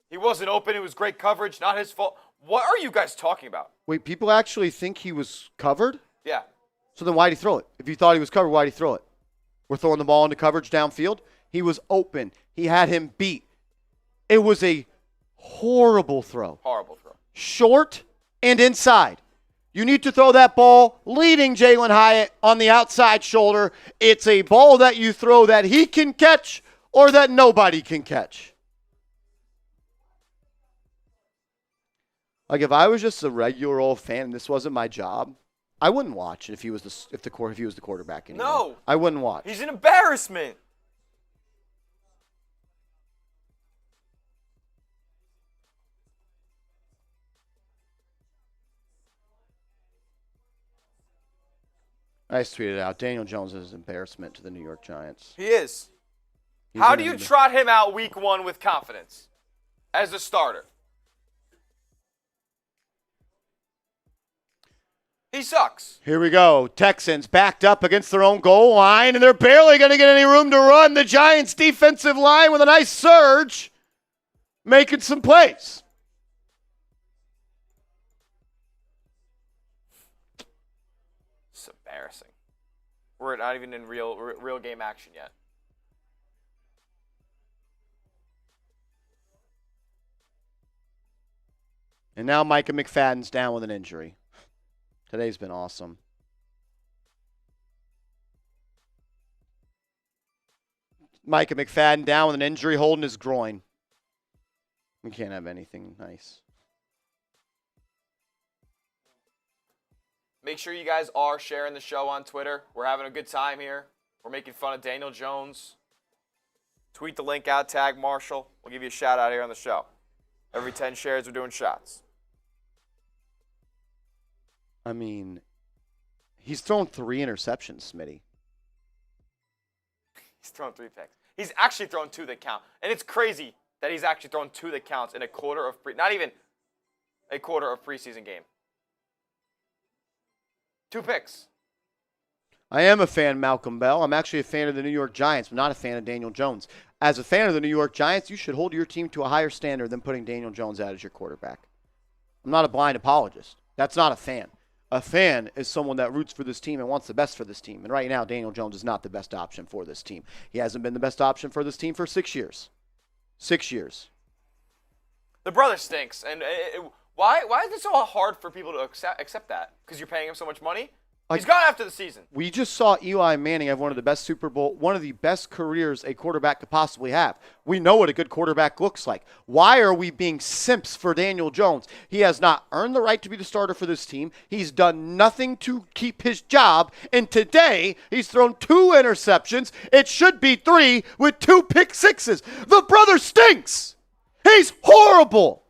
He wasn't open. It was great coverage. Not his fault. What are you guys talking about? Wait, people actually think he was covered? Yeah. So then why'd he throw it? If you thought he was covered, why'd he throw it? We're throwing the ball into coverage downfield. He was open. He had him beat. It was a horrible throw. Horrible throw. Short and inside. You need to throw that ball leading Jalen Hyatt on the outside shoulder. It's a ball that you throw that he can catch or that nobody can catch. Like if I was just a regular old fan and this wasn't my job, I wouldn't watch if he was the quarterback anymore. No. I wouldn't watch. He's an embarrassment. I just tweeted out, Daniel Jones is an embarrassment to the New York Giants. He is. He's How do you trot him out week 1 with confidence as a starter? He sucks. Here we go. Texans backed up against their own goal line, and they're barely going to get any room to run. The Giants' defensive line with a nice surge, making some plays. It's embarrassing. We're not even in real game action yet. And now Micah McFadden's down with an injury. Today's been awesome. Micah McFadden down with an injury holding his groin. We can't have anything nice. Make sure you guys are sharing the show on Twitter. We're having a good time here. We're making fun of Daniel Jones. Tweet the link out, tag Marshall. We'll give you a shout out here on the show. Every 10 shares, we're doing shots. I mean, he's thrown 3 interceptions, Smitty. He's thrown 3 picks. He's actually thrown 2 that count. And it's crazy that he's actually thrown 2 that counts in a quarter of not even a quarter of preseason game. 2 picks. I am a fan of Malcolm Bell. I'm actually a fan of the New York Giants, but not a fan of Daniel Jones. As a fan of the New York Giants, you should hold your team to a higher standard than putting Daniel Jones out as your quarterback. I'm not a blind apologist. That's not a fan. A fan is someone that roots for this team and wants the best for this team. And right now, Daniel Jones is not the best option for this team. He hasn't been the best option for this team for 6 years. 6 years. The brother stinks. And why is it so hard for people to accept that? Because you're paying him so much money? He's gone after the season. We just saw Eli Manning have one of the best one of the best careers a quarterback could possibly have. We know what a good quarterback looks like. Why are we being simps for Daniel Jones? He has not earned the right to be the starter for this team. He's done nothing to keep his job. And today, he's thrown 2 interceptions. It should be 3 with 2 pick sixes. The brother stinks. He's horrible.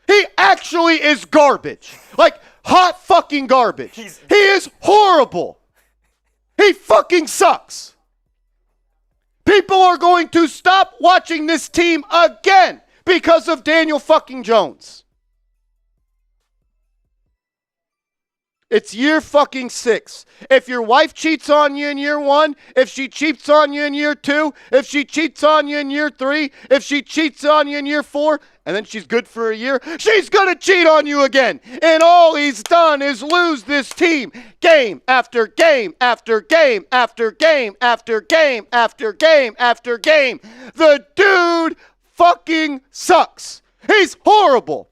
He actually is garbage. Like, hot fucking garbage. He is horrible. He fucking sucks. People are going to stop watching this team again because of Daniel fucking Jones. It's year fucking 6. If your wife cheats on you in year 1, if she cheats on you in year 2, if she cheats on you in year 3, if she cheats on you in year 4, and then she's good for a year, she's going to cheat on you again. And all he's done is lose this team game after game after game after game after game after game after game. The dude fucking sucks. He's horrible.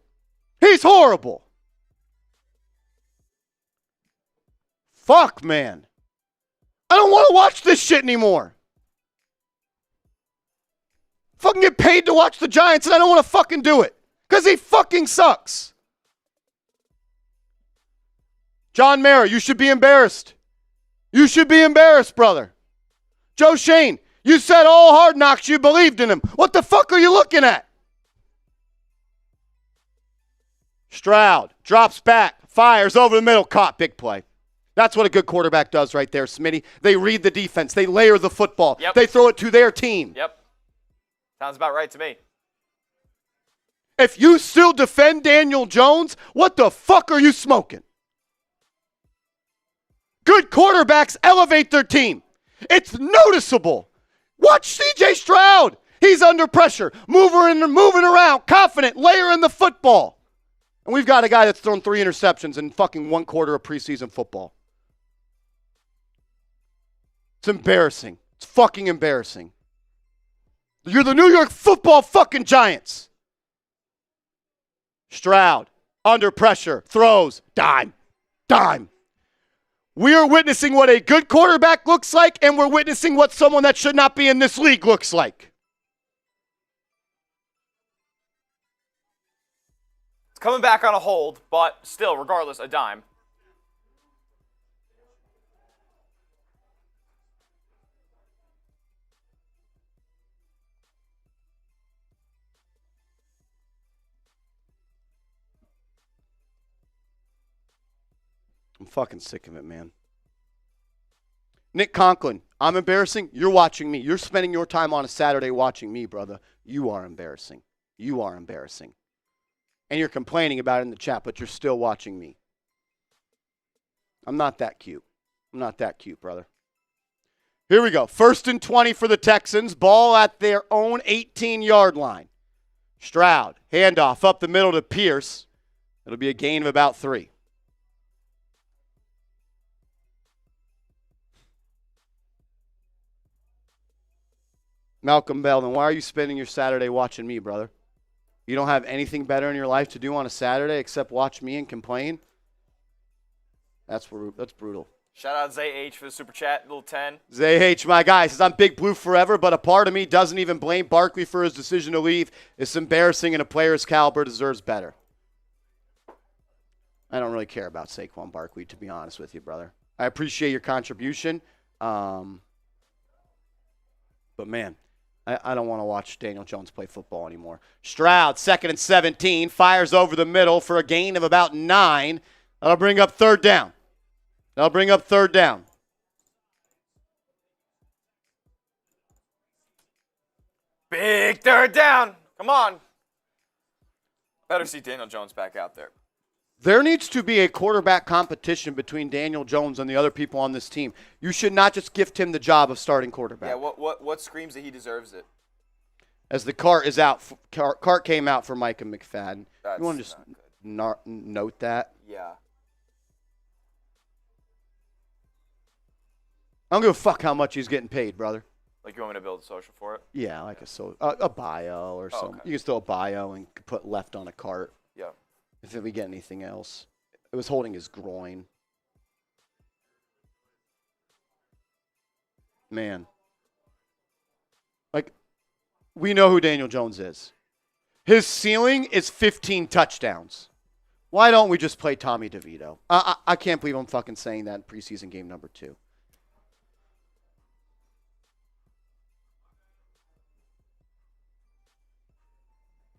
He's horrible. Fuck, man. I don't want to watch this shit anymore. Fucking get paid to watch the Giants and I don't want to fucking do it. Because he fucking sucks. John Mara, you should be embarrassed. You should be embarrassed, brother. Joe Shane, you said all Hard Knocks you believed in him. What the fuck are you looking at? Stroud drops back, fires over the middle, caught, big play. That's what a good quarterback does right there, Smitty. They read the defense. They layer the football. Yep. They throw it to their team. Yep. Sounds about right to me. If you still defend Daniel Jones, what the fuck are you smoking? Good quarterbacks elevate their team. It's noticeable. Watch C.J. Stroud. He's under pressure, moving around, confident, layering the football. And we've got a guy that's thrown 3 interceptions in fucking 1 quarter of preseason football. It's embarrassing. It's fucking embarrassing. You're the New York Football fucking Giants. Stroud, under pressure, throws, dime. We are witnessing what a good quarterback looks like, and we're witnessing what someone that should not be in this league looks like. It's coming back on a hold, but still, regardless, a dime. I'm fucking sick of it, man. Nick Conklin, I'm embarrassing. You're watching me. You're spending your time on a Saturday watching me, brother. You are embarrassing. You are embarrassing. And you're complaining about it in the chat, but you're still watching me. I'm not that cute. I'm not that cute, brother. Here we go. 1st and 20 for the Texans. Ball at their own 18-yard line. Stroud, handoff up the middle to Pierce. It'll be a gain of about 3. Malcolm Bell, then why are you spending your Saturday watching me, brother? You don't have anything better in your life to do on a Saturday except watch me and complain? That's brutal. Shout out Zay H for the super chat, little 10. Zay H, my guy, says, I'm Big Blue forever, but a part of me doesn't even blame Barkley for his decision to leave. It's embarrassing, and a player's caliber deserves better. I don't really care about Saquon Barkley, to be honest with you, brother. I appreciate your contribution. But, man, I don't want to watch Daniel Jones play football anymore. Stroud, 2nd and 17, fires over the middle for a gain of about 9. That'll bring up 3rd down. Big 3rd down. Come on. Better see Daniel Jones back out there. There needs to be a quarterback competition between Daniel Jones and the other people on this team. You should not just gift him the job of starting quarterback. Yeah, what screams that he deserves it? As the cart is out, cart came out for Micah McFadden. That's you want to just note that? Yeah. I don't give a fuck how much he's getting paid, brother. Like you want me to build a social for it? Yeah, like a bio or something. Okay. You can still a bio and put left on a cart. Yeah. If we get anything else. It was holding his groin. Man. Like, we know who Daniel Jones is. His ceiling is 15 touchdowns. Why don't we just play Tommy DeVito? I can't believe I'm fucking saying that in preseason game number 2.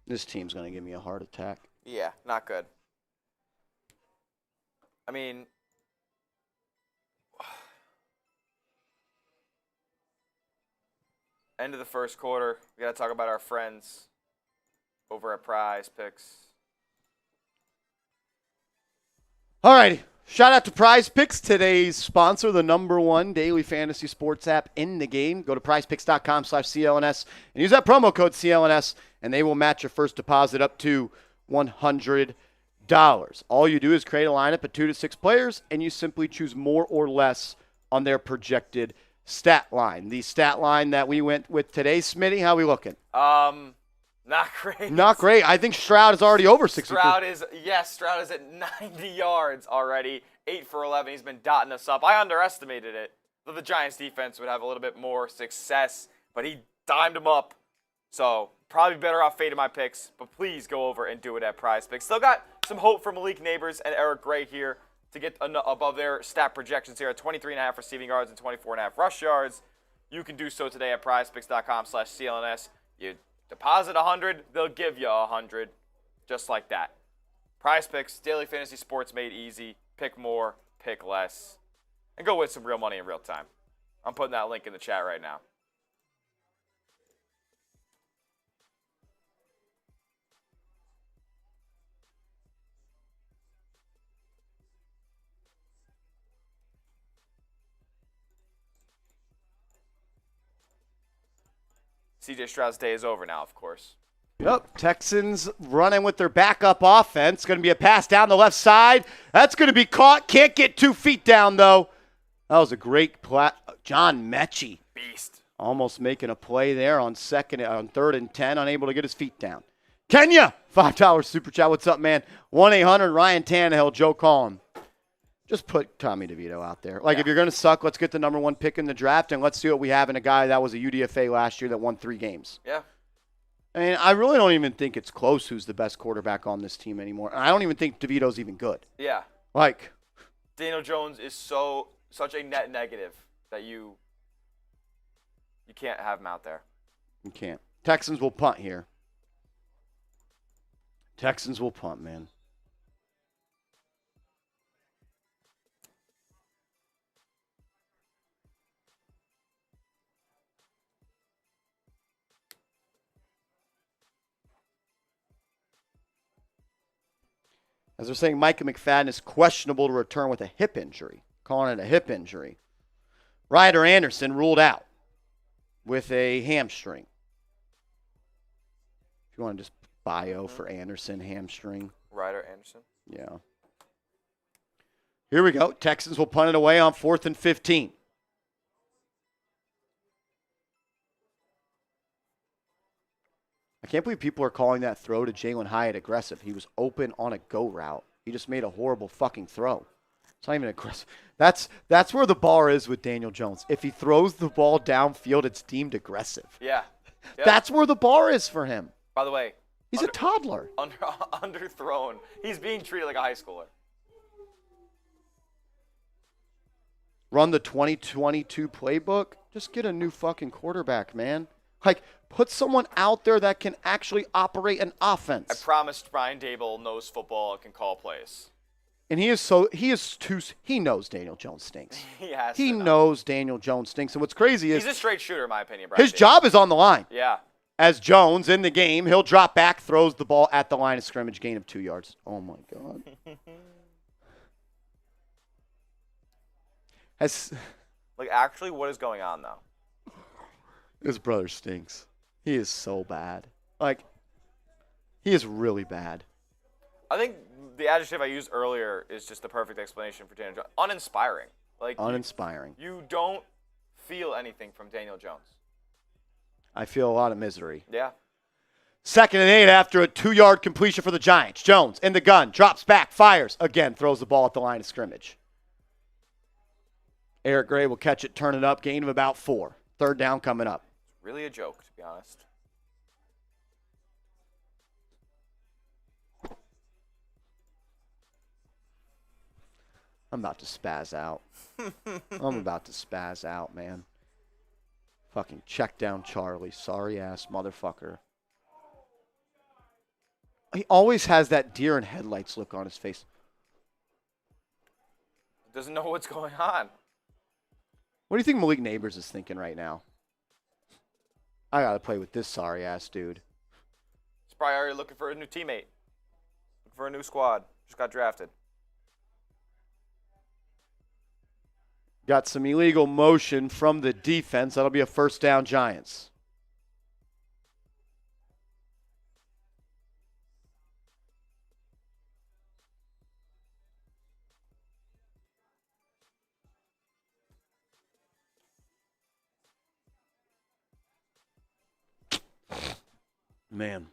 This team's going to give me a heart attack. Yeah, not good. I mean, end of the first quarter. We got to talk about our friends over at Prize Picks. All righty. Shout out to Prize Picks, today's sponsor, the #1 daily fantasy sports app in the game. Go to prizepicks.com/CLNS and use that promo code CLNS, and they will match your first deposit up to $100. All you do is create a lineup of 2 to 6 players, and you simply choose more or less on their projected stat line. The stat line that we went with today, Smitty, how are we looking? Not great. Not great. I think Stroud is already over 60. Stroud is at 90 yards already. 8 for 11. He's been dotting us up. I underestimated it. Though the Giants defense would have a little bit more success, but he dimed him up. So probably better off fading my picks, but please go over and do it at Prize Picks. Still got some hope for Malik Neighbors and Eric Gray here. to get above their stat projections here at 23.5 receiving yards and 24.5 rush yards. You can do so today at prizepicks.com/CLNS. You deposit 100, they'll give you 100, just like that. Prize Picks, daily fantasy sports made easy. Pick more, pick less, and go win some real money in real time. I'm putting that link in the chat right now. CJ Stroud's day is over now, of course. Yep, Texans running with their backup offense. Going to be a pass down the left side. That's going to be caught. Can't get 2 feet down, though. That was a great play. John Mechie. Beast. Almost making a play there on 3rd and 10, unable to get his feet down. Kenya, $5 super chat. What's up, man? 1-800-Ryan Tannehill, Joe Collin. Just put Tommy DeVito out there. If you're going to suck, let's get the number 1 pick in the draft, and let's see what we have in a guy that was a UDFA last year that won 3 games. Yeah. I mean, I really don't even think it's close who's the best quarterback on this team anymore. I don't even think DeVito's even good. Yeah. Daniel Jones is such a net negative that you can't have him out there. You can't. Texans will punt here. Texans will punt, man. As they're saying, Micah McFadden is questionable to return with a hip injury. Calling it a hip injury. Ryder Anderson ruled out with a hamstring. If you want to just bio for Anderson, hamstring. Ryder Anderson? Yeah. Here we go. Texans will punt it away on 4th and 15. I can't believe people are calling that throw to Jalen Hyatt aggressive. He was open on a go route. He just made a horrible fucking throw. It's not even aggressive. That's where the bar is with Daniel Jones. If he throws the ball downfield, it's deemed aggressive. Yeah. Yep. That's where the bar is for him. By the way, he's a toddler. Underthrown. He's being treated like a high schooler. Run the 2022 playbook. Just get a new fucking quarterback, man. Put someone out there that can actually operate an offense. I promised Brian Daboll knows football and can call plays. And he knows Daniel Jones stinks. He knows Daniel Jones stinks. And what's crazy is he's a straight shooter, in my opinion, Brian his job is on the line. Yeah. As Jones in the game, he'll drop back, throws the ball at the line of scrimmage, gain of 2 yards. Oh my God. Actually, what is going on though? His brother stinks. He is so bad. He is really bad. I think the adjective I used earlier is just the perfect explanation for Daniel Jones. Uninspiring. Uninspiring. You don't feel anything from Daniel Jones. I feel a lot of misery. Yeah. 2nd and 8 after a 2-yard completion for the Giants. Jones in the gun, drops back, fires. Again, throws the ball at the line of scrimmage. Eric Gray will catch it, turn it up, gain of about 4. 3rd down coming up. Really a joke, to be honest. I'm about to spaz out. I'm about to spaz out, man. Fucking check down Charlie. Sorry ass motherfucker. He always has that deer in headlights look on his face. Doesn't know what's going on. What do you think Malik Neighbors is thinking right now? I got to play with this sorry ass dude. He's probably already looking for a new teammate. Looking for a new squad. Just got drafted. Got some illegal motion from the defense. That'll be a 1st down, Giants. Man.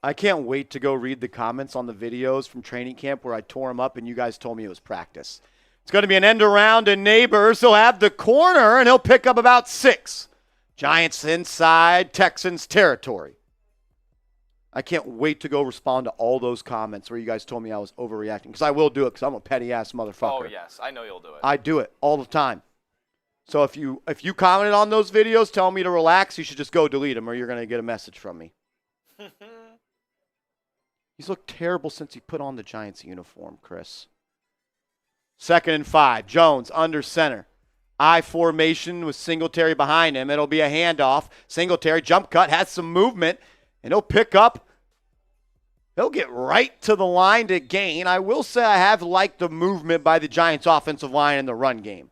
I can't wait to go read the comments on the videos from training camp where I tore them up and you guys told me it was practice. It's going to be an end around and Neighbors. He'll have the corner and he'll pick up about 6. Giants inside Texans territory. I can't wait to go respond to all those comments where you guys told me I was overreacting. Because I will do it because I'm a petty-ass motherfucker. Oh, yes. I know you'll do it. I do it all the time. So if you commented on those videos telling me to relax, you should just go delete them or you're going to get a message from me. He's looked terrible since he put on the Giants uniform, Chris. 2nd and 5. Jones under center. I formation with Singletary behind him. It'll be a handoff. Singletary jump cut, has some movement, and he'll pick up. He'll get right to the line to gain. I will say I have liked the movement by the Giants' offensive line in the run game.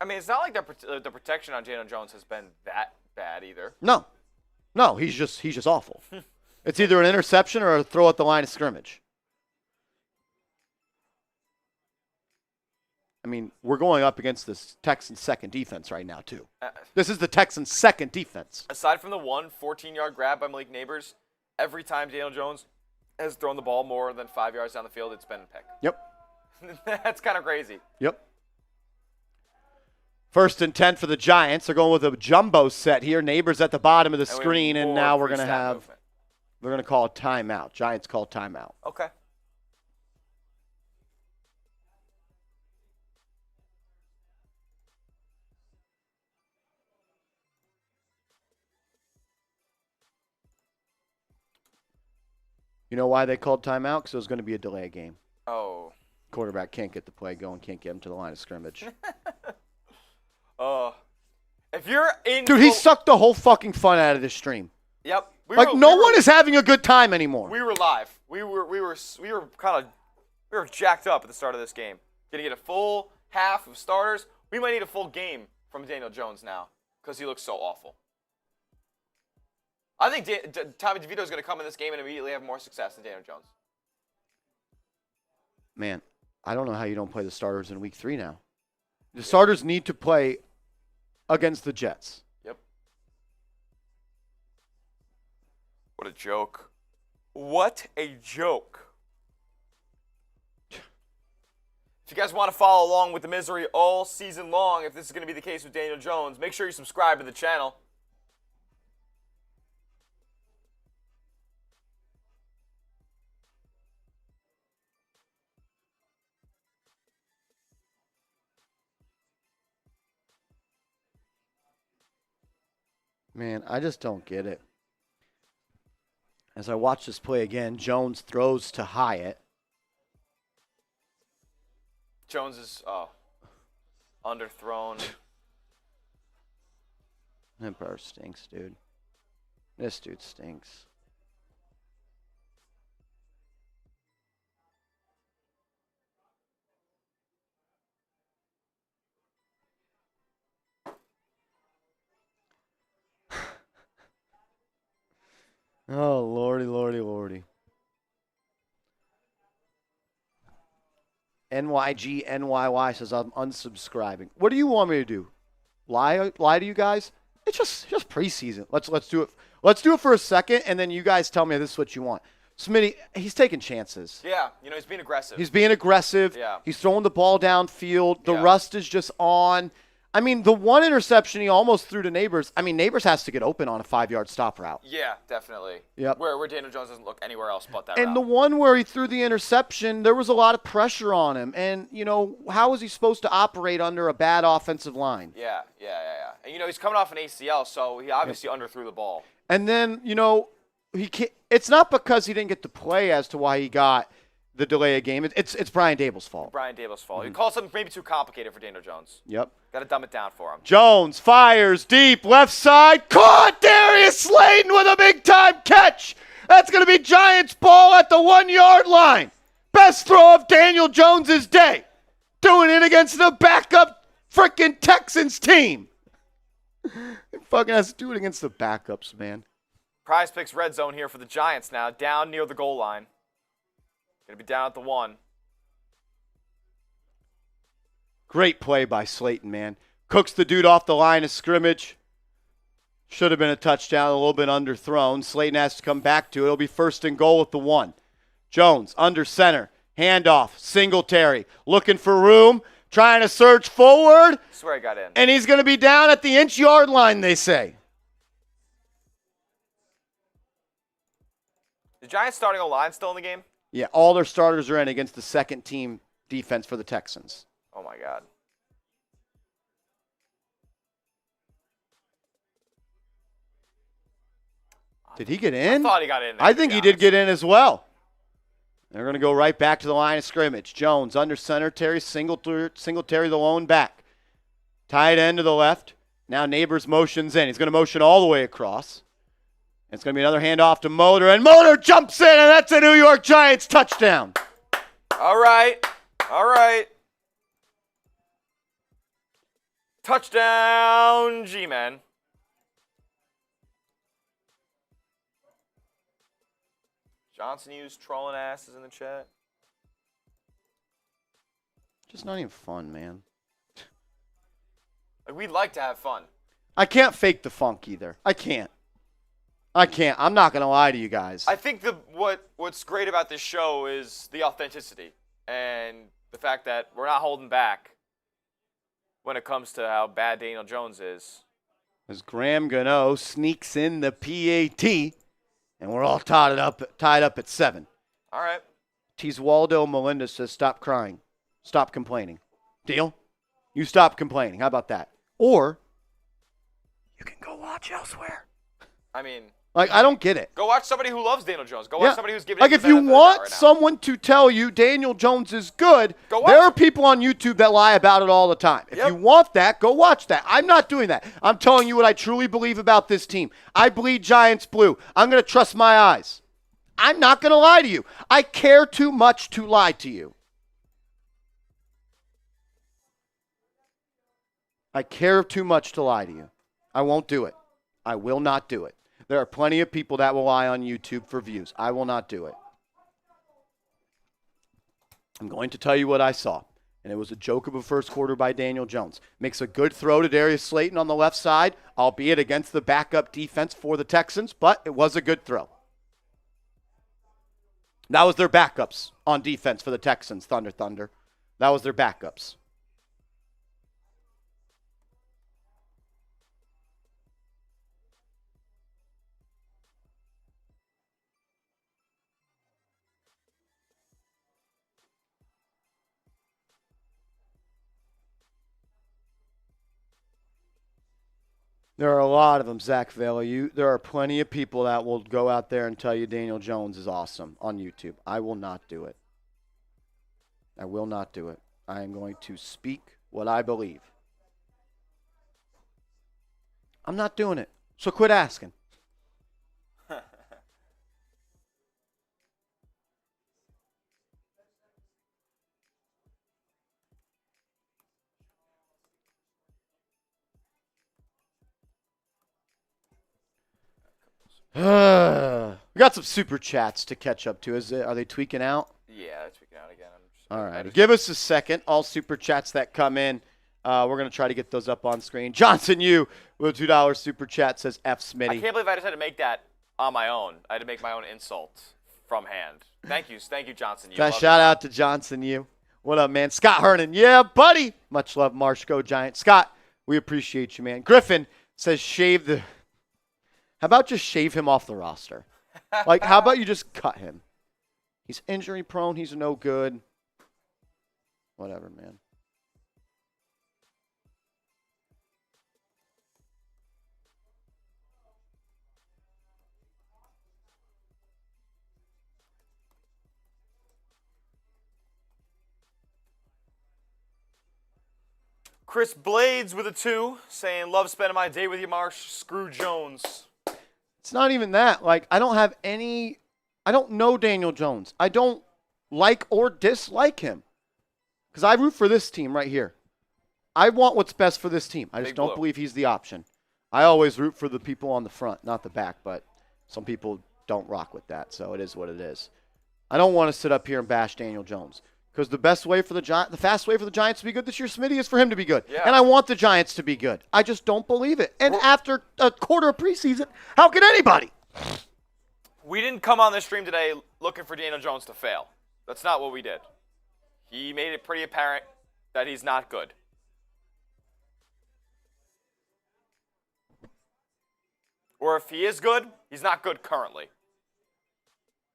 I mean, it's not like the protection on Daniel Jones has been that bad either. No, he's just awful. It's either an interception or a throw at the line of scrimmage. I mean, we're going up against this Texans' second defense right now, too. This is the Texans' second defense. Aside from the 14-yard grab by Malik Neighbors, every time Daniel Jones has thrown the ball more than 5 yards down the field, it's been a pick. Yep. That's kind of crazy. Yep. 1st and 10 for the Giants. They're going with a jumbo set here. Neighbors at the bottom of the screen, and now we're going to have movement. We're going to call a timeout. Giants call timeout. Okay. You know why they called timeout? Because it was going to be a delay game. Oh. Quarterback can't get the play going, can't get him to the line of scrimmage. If you're in, dude, he sucked the whole fucking fun out of this stream. Yep. No one is having a good time anymore. We were live. We were jacked up at the start of this game. Gonna get a full half of starters. We might need a full game from Daniel Jones now because he looks so awful. I think Tommy DeVito is going to come in this game and immediately have more success than Daniel Jones. Man, I don't know how you don't play the starters in week 3 now. The starters need to play against the Jets. Yep. What a joke. What a joke. If you guys want to follow along with the misery all season long, if this is going to be the case with Daniel Jones, make sure you subscribe to the channel. Man, I just don't get it. As I watch this play again, Jones throws to Hyatt. Jones is underthrown. Empire stinks, dude. This dude stinks. Oh, lordy, lordy, lordy. NYGNYY says I'm unsubscribing. What do you want me to do? Lie to you guys? It's just preseason. Let's do it. Let's do it for a second, and then you guys tell me this is what you want. Smitty, he's taking chances. Yeah, he's being aggressive. He's being aggressive. Yeah. He's throwing the ball downfield. The rust is just on. I mean, the one interception he almost threw to Neighbors. I mean, Neighbors has to get open on a 5-yard stop route. Yeah, definitely. Yep. Where Daniel Jones doesn't look anywhere else but that route. And the one where he threw the interception, there was a lot of pressure on him. And, how was he supposed to operate under a bad offensive line? Yeah. And, he's coming off an ACL, so he obviously underthrew the ball. And then, he can't, it's not because he didn't get to play as to why he got the delay of game. It's Brian Daboll's fault. Brian Daboll's fault. He called something maybe too complicated for Daniel Jones. Yep. Got to dumb it down for him. Jones fires deep, left side. Caught Darius Slayton with a big-time catch. That's going to be Giants ball at the 1-yard line. Best throw of Daniel Jones' day. Doing it against the backup freaking Texans team. He fucking has to do it against the backups, man. Prize Picks red zone here for the Giants now, down near the goal line. Going to be down at the 1. Great play by Slayton, man. Cooks the dude off the line of scrimmage. Should have been a touchdown, a little bit underthrown. Slayton has to come back to it. It'll be 1st and goal at the 1. Jones under center. Handoff. Singletary. Looking for room. Trying to surge forward. I swear I got in. And he's going to be down at the inch-yard line, they say. The Giants starting O-line still in the game? Yeah, all their starters are in against the second-team defense for the Texans. Oh, my God. Did he get in? I thought he got in there, I think he did get in as well. They're going to go right back to the line of scrimmage. Jones under center. Terry Singletary the lone back. Tight end to the left. Now Neighbors motions in. He's going to motion all the way across. It's going to be another handoff to Motor, and Motor jumps in, and that's a New York Giants touchdown. All right. Touchdown, G-Man. Johnson used trolling asses in the chat. Just not even fun, man. Like, we'd like to have fun. I can't fake the funk either. I can't. I'm not going to lie to you guys. I think what's great about this show is the authenticity and the fact that we're not holding back when it comes to how bad Daniel Jones is. As Graham Gano sneaks in the PAT, and we're all tied up at 7. All right. Teeswaldo Melinda says, stop crying. Stop complaining. Deal? You stop complaining. How about that? Or you can go watch elsewhere. I mean, like, I don't get it. Go watch somebody who loves Daniel Jones. Go watch somebody who's giving. Like, if you want someone to tell you Daniel Jones is good, there are people on YouTube that lie about it all the time. If you want that, go watch that. I'm not doing that. I'm telling you what I truly believe about this team. I bleed Giants blue. I'm going to trust my eyes. I'm not going to lie to you. I care too much to lie to you. I care too much to lie to you. I won't do it. I will not do it. There are plenty of people that will lie on YouTube for views. I will not do it. I'm going to tell you what I saw. And it was a joke of a first quarter by Daniel Jones. Makes a good throw to Darius Slayton on the left side, albeit against the backup defense for the Texans, but it was a good throw. That was their backups on defense for the Texans, Thunder. That was their backups. There are a lot of them, Zach Vela. There are plenty of people that will go out there and tell you Daniel Jones is awesome on YouTube. I will not do it. I will not do it. I am going to speak what I believe. I'm not doing it, so quit asking. We got some super chats to catch up to. Are they tweaking out? Yeah, they're tweaking out again. All right. Give us a second. All super chats that come in, we're going to try to get those up on screen. Johnson, you with a $2 super chat says F. Smitty. I can't believe I just had to make that on my own. I had to make my own insult from hand. Thank you, Johnson. You. Shout out to Johnson, you. What up, man? Scott Hernan. Yeah, buddy. Much love, Marsh. Go Giants. Scott, we appreciate you, man. Griffin says how about just shave him off the roster? Like, how about you just cut him? He's injury prone. He's no good. Whatever, man. Chris Blades with a 2 saying, love spending my day with you, Marsh. Screw Jones. It's not even that. Like, I don't know Daniel Jones. I don't like or dislike him. Because I root for this team right here. I want what's best for this team. I just don't believe he's the option. I always root for the people on the front, not the back, but some people don't rock with that, so it is what it is. I don't want to sit up here and bash Daniel Jones. Because the fast way for the Giants to be good this year, Smitty, is for him to be good. Yeah. And I want the Giants to be good. I just don't believe it. And after a quarter of preseason, how can anybody? We didn't come on this stream today looking for Daniel Jones to fail. That's not what we did. He made it pretty apparent that he's not good. Or if he is good, he's not good currently.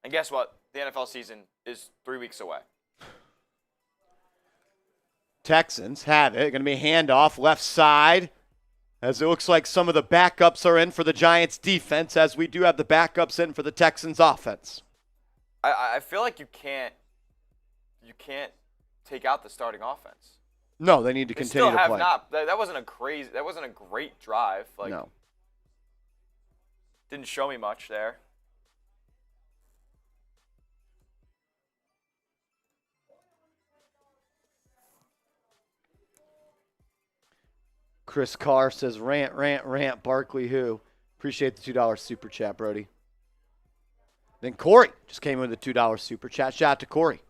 And guess what? The NFL season is 3 weeks away. Texans have it. Going to be a handoff left side as it looks like some of the backups are in for the Giants defense, as we do have the backups in for the Texans offense. I feel like you can't take out the starting offense. No, they need to continue to play. That wasn't a great drive. No. Didn't show me much there. Chris Carr says, rant, rant, rant, Barkley who? Appreciate the $2 super chat, Brody. Then Corey just came in with a $2 super chat. Shout out to Corey.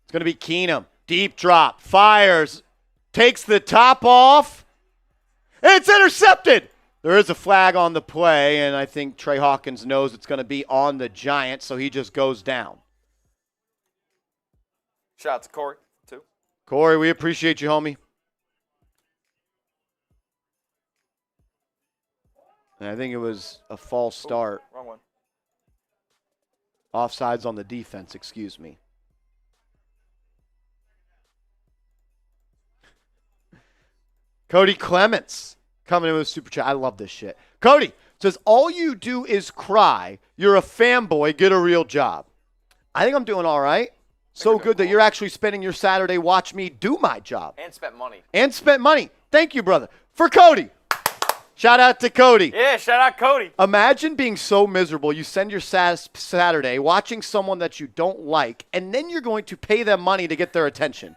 It's going to be Keenum. Deep drop. Fires. Takes the top off. It's intercepted. There is a flag on the play, and I think Trey Hawkins knows it's going to be on the Giants, so he just goes down. Shout out to Corey, too. Corey, we appreciate you, homie. And I think it was a false start. Wrong one. Offsides on the defense, excuse me. Cody Clements coming in with a super chat. I love this shit. Cody says, all you do is cry. You're a fanboy. Get a real job. I think I'm doing all right. So good that you're actually spending your Saturday watch me do my job. And spent money. Thank you, brother. For Cody. Shout out to Cody. Yeah, shout out Cody. Imagine being so miserable. You spend your Saturday watching someone that you don't like, and then you're going to pay them money to get their attention.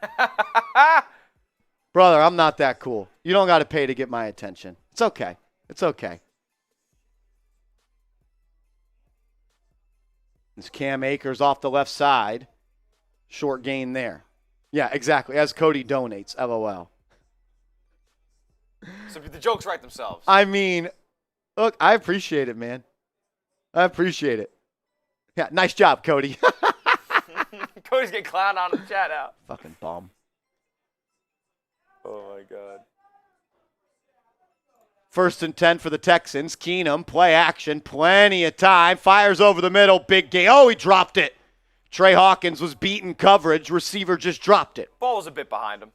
Brother, I'm not that cool. You don't got to pay to get my attention. It's okay. It's okay. This Cam Akers off the left side. Short gain there. Yeah, exactly. As Cody donates. LOL. So the jokes write themselves. I mean, look, I appreciate it, man. I appreciate it. Yeah, nice job, Cody. Cody's getting clowned on in the chat now. Fucking bum. Oh, my God. 1st and 10 for the Texans. Keenum, play action, plenty of time. Fires over the middle, big game. Oh, he dropped it. Trey Hawkins was beaten coverage. Receiver just dropped it. Ball was a bit behind him.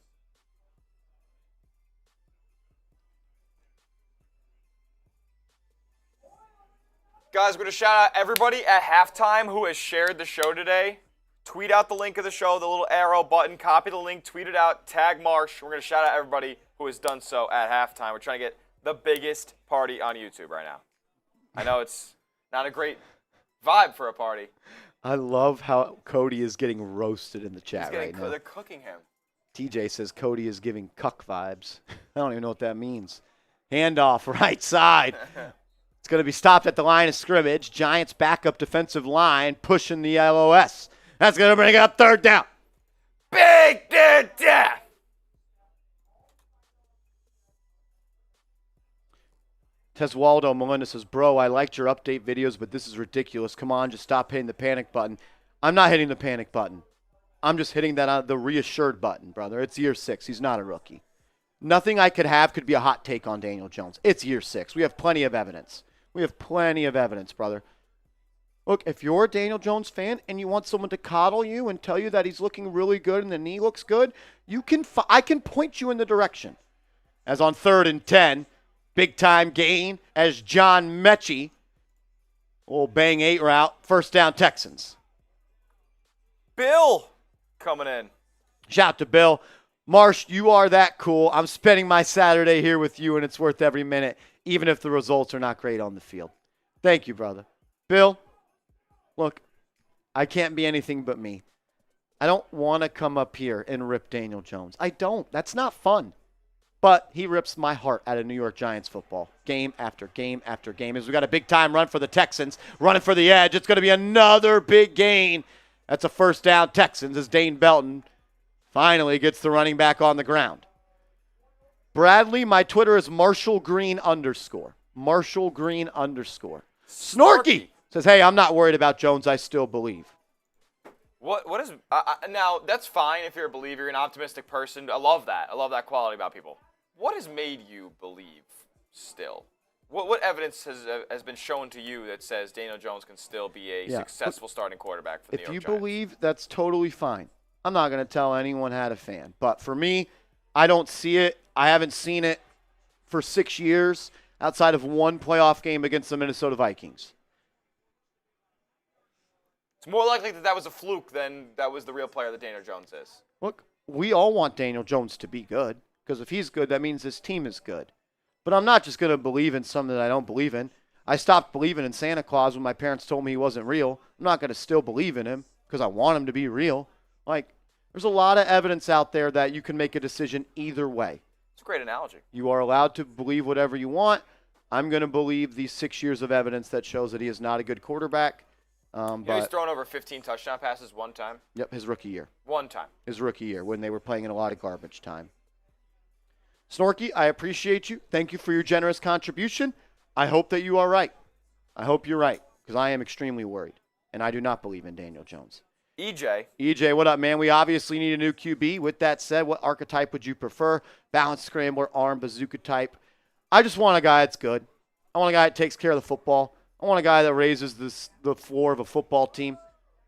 Guys, we're going to shout out everybody at halftime who has shared the show today. Tweet out the link of the show, the little arrow button, copy the link, tweet it out, tag Marsh. We're going to shout out everybody who has done so at halftime. We're trying to get the biggest party on YouTube right now. I know it's not a great vibe for a party. I love how Cody is getting roasted in the chat right now. They're cooking him. TJ says Cody is giving cuck vibes. I don't even know what that means. Handoff, right side. It's going to be stopped at the line of scrimmage. Giants backup defensive line pushing the LOS. That's going to bring up 3rd down. Big death. Teswaldo Melinda says, bro, I liked your update videos, but this is ridiculous. Come on, just stop hitting the panic button. I'm not hitting the panic button. I'm just hitting that the reassured button, brother. It's year 6. He's not a rookie. Nothing I could have could be a hot take on Daniel Jones. It's year 6. We have plenty of evidence. Brother. Look, if you're a Daniel Jones fan and you want someone to coddle you and tell you that he's looking really good and the knee looks good, I can point you in the direction. As on 3rd and 10, big time gain as John Mechie, old bang 8 route, 1st down Texans. Bill coming in. Shout out to Bill. Marsh, you are that cool. I'm spending my Saturday here with you, and it's worth every minute, even if the results are not great on the field. Thank you, brother. Bill, look, I can't be anything but me. I don't want to come up here and rip Daniel Jones. I don't. That's not fun. But he rips my heart out of New York Giants football, game after game after game. As we got a big-time run for the Texans, running for the edge. It's going to be another big gain. That's a 1st down Texans as Dane Belton finally gets the running back on the ground. Bradley, my Twitter is _. _. Snorky says, hey, I'm not worried about Jones. I still believe. What is now? That's fine if you're a believer, you're an optimistic person. I love that. I love that quality about people. What has made you believe still? What evidence has been shown to you that says Daniel Jones can still be a successful starting quarterback for the New York Giants? If you believe, that's totally fine. I'm not going to tell anyone how to fan. But for me, I don't see it. I haven't seen it for 6 years outside of one playoff game against the Minnesota Vikings. It's more likely that was a fluke than that was the real player that Daniel Jones is. Look, we all want Daniel Jones to be good because if he's good, that means this team is good. But I'm not just going to believe in something that I don't believe in. I stopped believing in Santa Claus when my parents told me he wasn't real. I'm not going to still believe in him because I want him to be real. Like, there's a lot of evidence out there that you can make a decision either way. It's a great analogy. You are allowed to believe whatever you want. I'm going to believe these 6 years of evidence that shows that he is not a good quarterback. He's thrown over 15 touchdown passes one time. Yep, his rookie year. One time. His rookie year when they were playing in a lot of garbage time. Snorky, I appreciate you. Thank you for your generous contribution. I hope that you are right. I hope you're right because I am extremely worried, and I do not believe in Daniel Jones. EJ, what up, man? We obviously need a new QB. With that said, what archetype would you prefer? Balanced scrambler, arm, bazooka type? I just want a guy that's good. I want a guy that takes care of the football. I want a guy that raises the floor of a football team.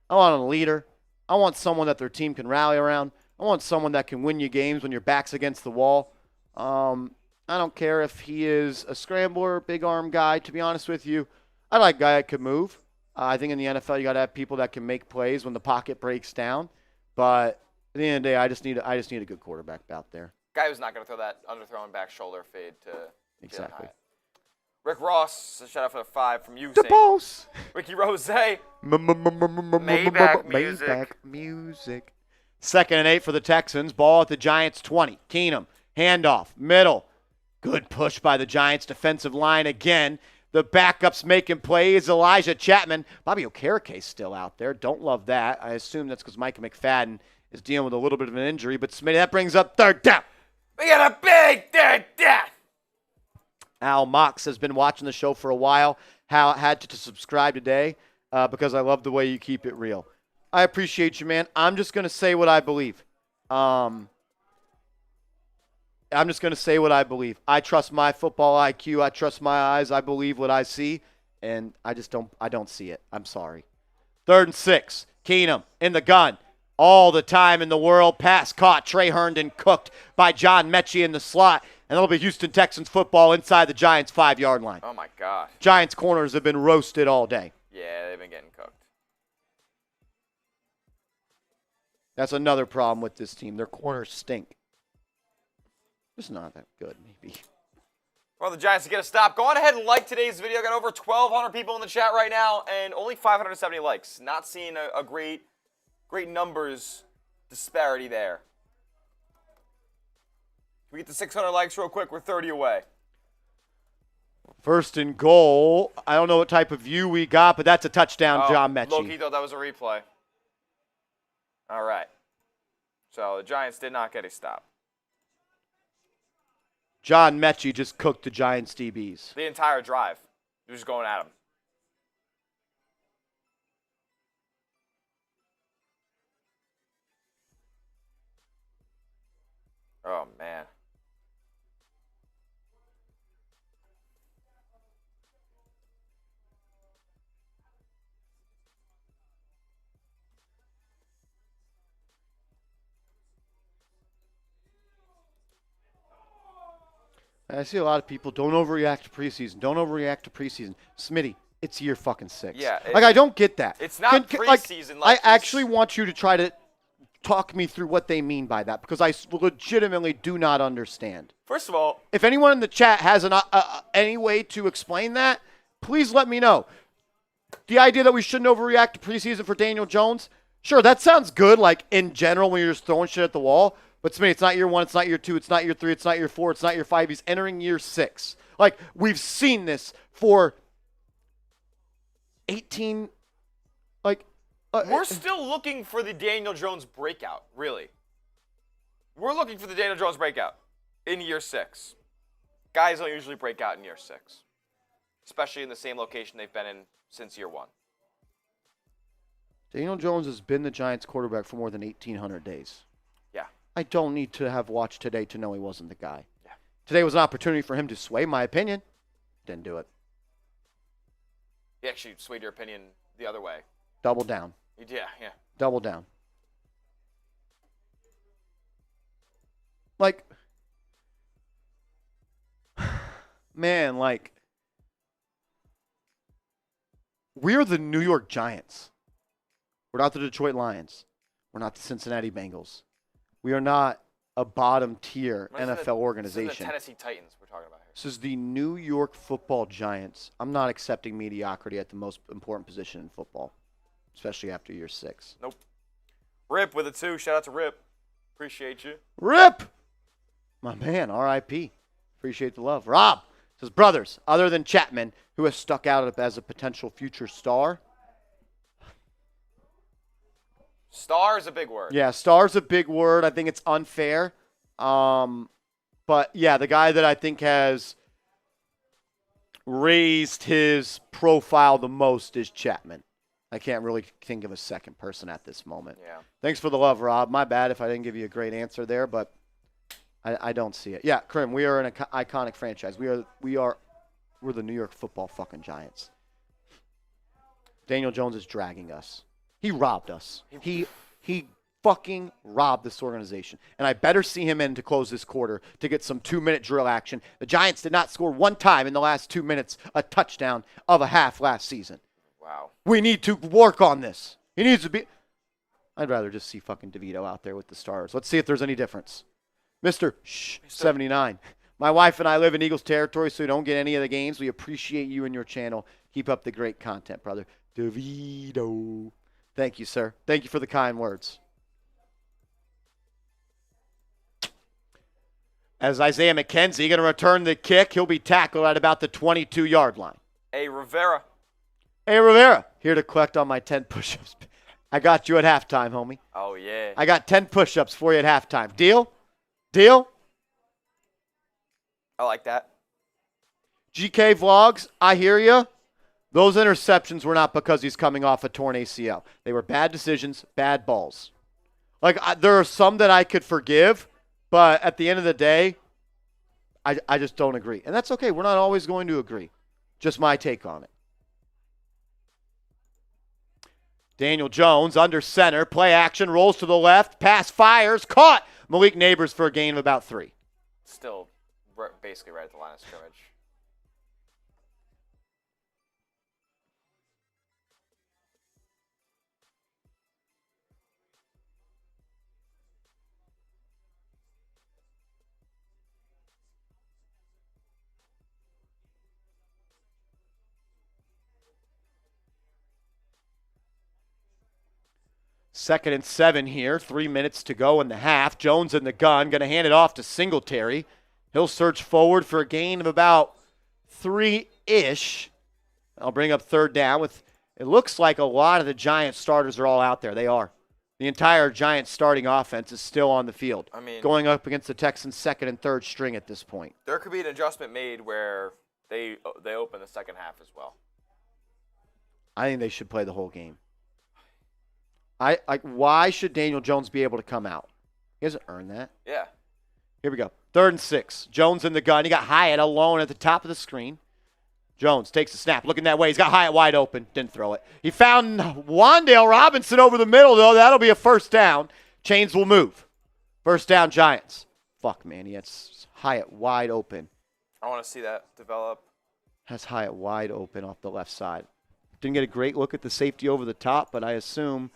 I want a leader. I want someone that their team can rally around. I want someone that can win you games when your back's against the wall. I don't care if he is a scrambler, big arm guy. To be honest with you, I like a guy that can move. I think in the NFL you got to have people that can make plays when the pocket breaks down. But at the end of the day, I just need a good quarterback out there. Guy who's not going to throw that underthrown back shoulder fade to exactly. Rick Ross, a shout out for the 5 from you. The boss. Ricky Rose. Maybach music. 2nd and 8 for the Texans. Ball at the Giants 20. Keenum. Handoff. Middle. Good push by the Giants defensive line again. The backups making plays. Elijah Chapman. Bobby Okereke still out there. Don't love that. I assume that's because Micah McFadden is dealing with a little bit of an injury. But Smitty, that brings up 3rd down. We got a big 3rd down. Al Mox has been watching the show for a while. Hal had to subscribe today because I love the way you keep it real. I appreciate you, man. I'm just going to say what I believe. I'm just going to say what I believe. I trust my football IQ. I trust my eyes. I believe what I see, and I don't see it. I'm sorry. 3rd and 6. Keenum in the gun. All the time in the world. Pass caught. Trey Herndon cooked by John Mechie in the slot. And it'll be Houston Texans football inside the Giants' 5-yard line. Oh, my gosh. Giants corners have been roasted all day. Yeah, they've been getting cooked. That's another problem with this team. Their corners stink. It's not that good, maybe. Well, the Giants to get a stop. Go on ahead and like today's video. Got over 1,200 people in the chat right now and only 570 likes. Not seeing a great numbers disparity there. We get to 600 likes real quick. We're 30 away. 1st and goal. I don't know what type of view we got, but that's a touchdown, John Mechie. Loki thought that was a replay. All right. So the Giants did not get a stop. John Mechie just cooked the Giants DBs. The entire drive. He was just going at him. Oh, man. I see a lot of people, don't overreact to preseason. Don't overreact to preseason. Smitty, it's year fucking 6. Yeah. I don't get that. It's not preseason. I actually want you to try to talk me through what they mean by that because I legitimately do not understand. First of all, if anyone in the chat has any way to explain that, please let me know. The idea that we shouldn't overreact to preseason for Daniel Jones, sure, that sounds good, like in general when you're just throwing shit at the wall. But to me, it's not year 1, it's not year 2, it's not year 3, it's not year 4, it's not year 5. He's entering year 6. Like, we've seen this for 18, we're still looking for the Daniel Jones breakout, really. We're looking for the Daniel Jones breakout in year 6. Guys don't usually break out in year 6, especially in the same location they've been in since year 1. Daniel Jones has been the Giants quarterback for more than 1,800 days. Yeah. I don't need to have watched today to know he wasn't the guy. Yeah. Today was an opportunity for him to sway my opinion. Didn't do it. You actually swayed your opinion the other way. Double down. Yeah. Double down. Like, man, like, we're the New York Giants. We're not the Detroit Lions. We're not the Cincinnati Bengals. We are not a bottom-tier NFL organization. This is the Tennessee Titans we're talking about here. This is the New York Football Giants. I'm not accepting mediocrity at the most important position in football, especially after year 6. Nope. Rip with a 2. Shout out to Rip. Appreciate you. Rip! My man, R.I.P. Appreciate the love. Rob says, brothers, other than Chapman, who has stuck out as a potential future star? Star is a big word. Yeah, star's a big word. I think it's unfair. But, yeah, the guy that I think has raised his profile the most is Chapman. I can't really think of a second person at this moment. Yeah. Thanks for the love, Rob. My bad if I didn't give you a great answer there, but I don't see it. Yeah, Krim, we are an iconic franchise. We're the New York Football fucking Giants. Daniel Jones is dragging us. He robbed us. He fucking robbed this organization. And I better see him in to close this quarter to get some 2-minute drill action. The Giants did not score one time in the last 2 minutes a touchdown of a half last season. Wow. We need to work on this. He needs to be. I'd rather just see fucking DeVito out there with the stars. Let's see if there's any difference. Mr. 79. My wife and I live in Eagles territory, so we don't get any of the games. We appreciate you and your channel. Keep up the great content, brother. DeVito. Thank you, sir. Thank you for the kind words. As Isaiah McKenzie going to return the kick, he'll be tackled at about the 22-yard line. Hey, Rivera. Hey, Rivera. Here to collect on my 10 push-ups. I got you at halftime, homie. Oh, yeah. I got 10 push-ups for you at halftime. Deal? Deal? I like that. GK Vlogs, I hear you. Those interceptions were not because he's coming off a torn ACL. They were bad decisions, bad balls. Like, there are some that I could forgive, but at the end of the day, I just don't agree. And that's okay. We're not always going to agree. Just my take on it. Daniel Jones under center. Play action. Rolls to the left. Pass fires. Caught. Malik Neighbors for a gain of about 3. Still basically right at the line of scrimmage. Second and 7 here. 3 minutes to go in the half. Jones in the gun. Going to hand it off to Singletary. He'll search forward for a gain of about 3-ish. I'll bring up third down with, it looks like a lot of the Giants starters are all out there. They are. The entire Giants starting offense is still on the field. I mean, going up against the Texans' second and third string at this point. There could be an adjustment made where they open the second half as well. I think they should play the whole game. Why should Daniel Jones be able to come out? He hasn't earned that. Yeah. Here we go. 3rd and 6. Jones in the gun. He got Hyatt alone at the top of the screen. Jones takes a snap. Looking that way. He's got Hyatt wide open. Didn't throw it. He found Wan'Dale Robinson over the middle, though. That'll be a first down. Chains will move. First down, Giants. Fuck, man. He has Hyatt wide open. I want to see that develop. Has Hyatt wide open off the left side. Didn't get a great look at the safety over the top, but I assume.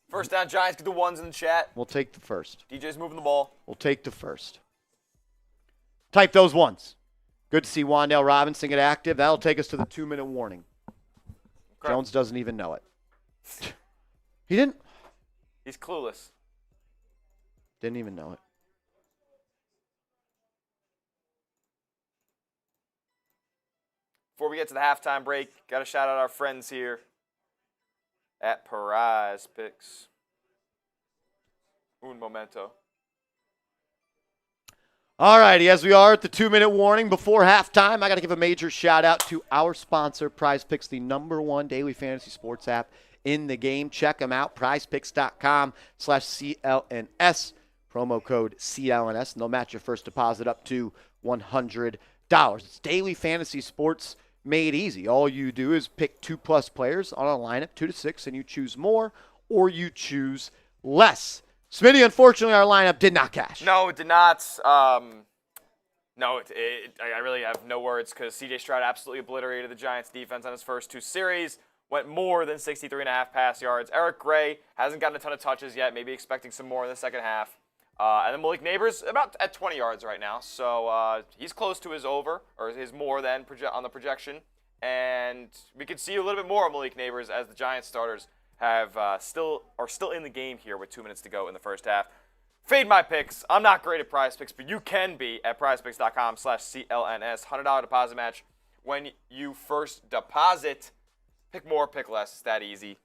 First down, Giants. Get the ones in the chat. We'll take the first. DJ's moving the ball. We'll take the first. Type those ones. Good to see Wan'Dale Robinson get active. That'll take us to the 2-minute warning. Okay. Jones doesn't even know it. He didn't. He's clueless. Didn't even know it. Before we get to the halftime break, got to shout out our friends here at Prize Picks. Un momento. All righty, as we are at the 2-minute warning before halftime, I got to give a major shout out to our sponsor, Prize Picks, the #1 daily fantasy sports app in the game. Check them out, prizepicks.com/CLNS, promo code CLNS, and they'll match your first deposit up to $100. It's daily fantasy sports made easy. All you do is pick 2+ players on a lineup, 2 to 6, and you choose more or you choose less. Smitty, unfortunately, our lineup did not cash. No, it did not. No, I really have no words because C.J. Stroud absolutely obliterated the Giants' defense on his first 2 series. Went more than 63.5 pass yards. Eric Gray hasn't gotten a ton of touches yet. Maybe expecting some more in the second half. And then Malik Neighbors about at 20 yards right now. So he's close to his over, or his more than on the projection. And we could see a little bit more of Malik Neighbors as the Giants starters have still in the game here with 2 minutes to go in the first half. Fade my picks. I'm not great at Prize Picks, but you can be at prizepicks.com/CLNS. $100 deposit match when you first deposit. Pick more, pick less. It's that easy.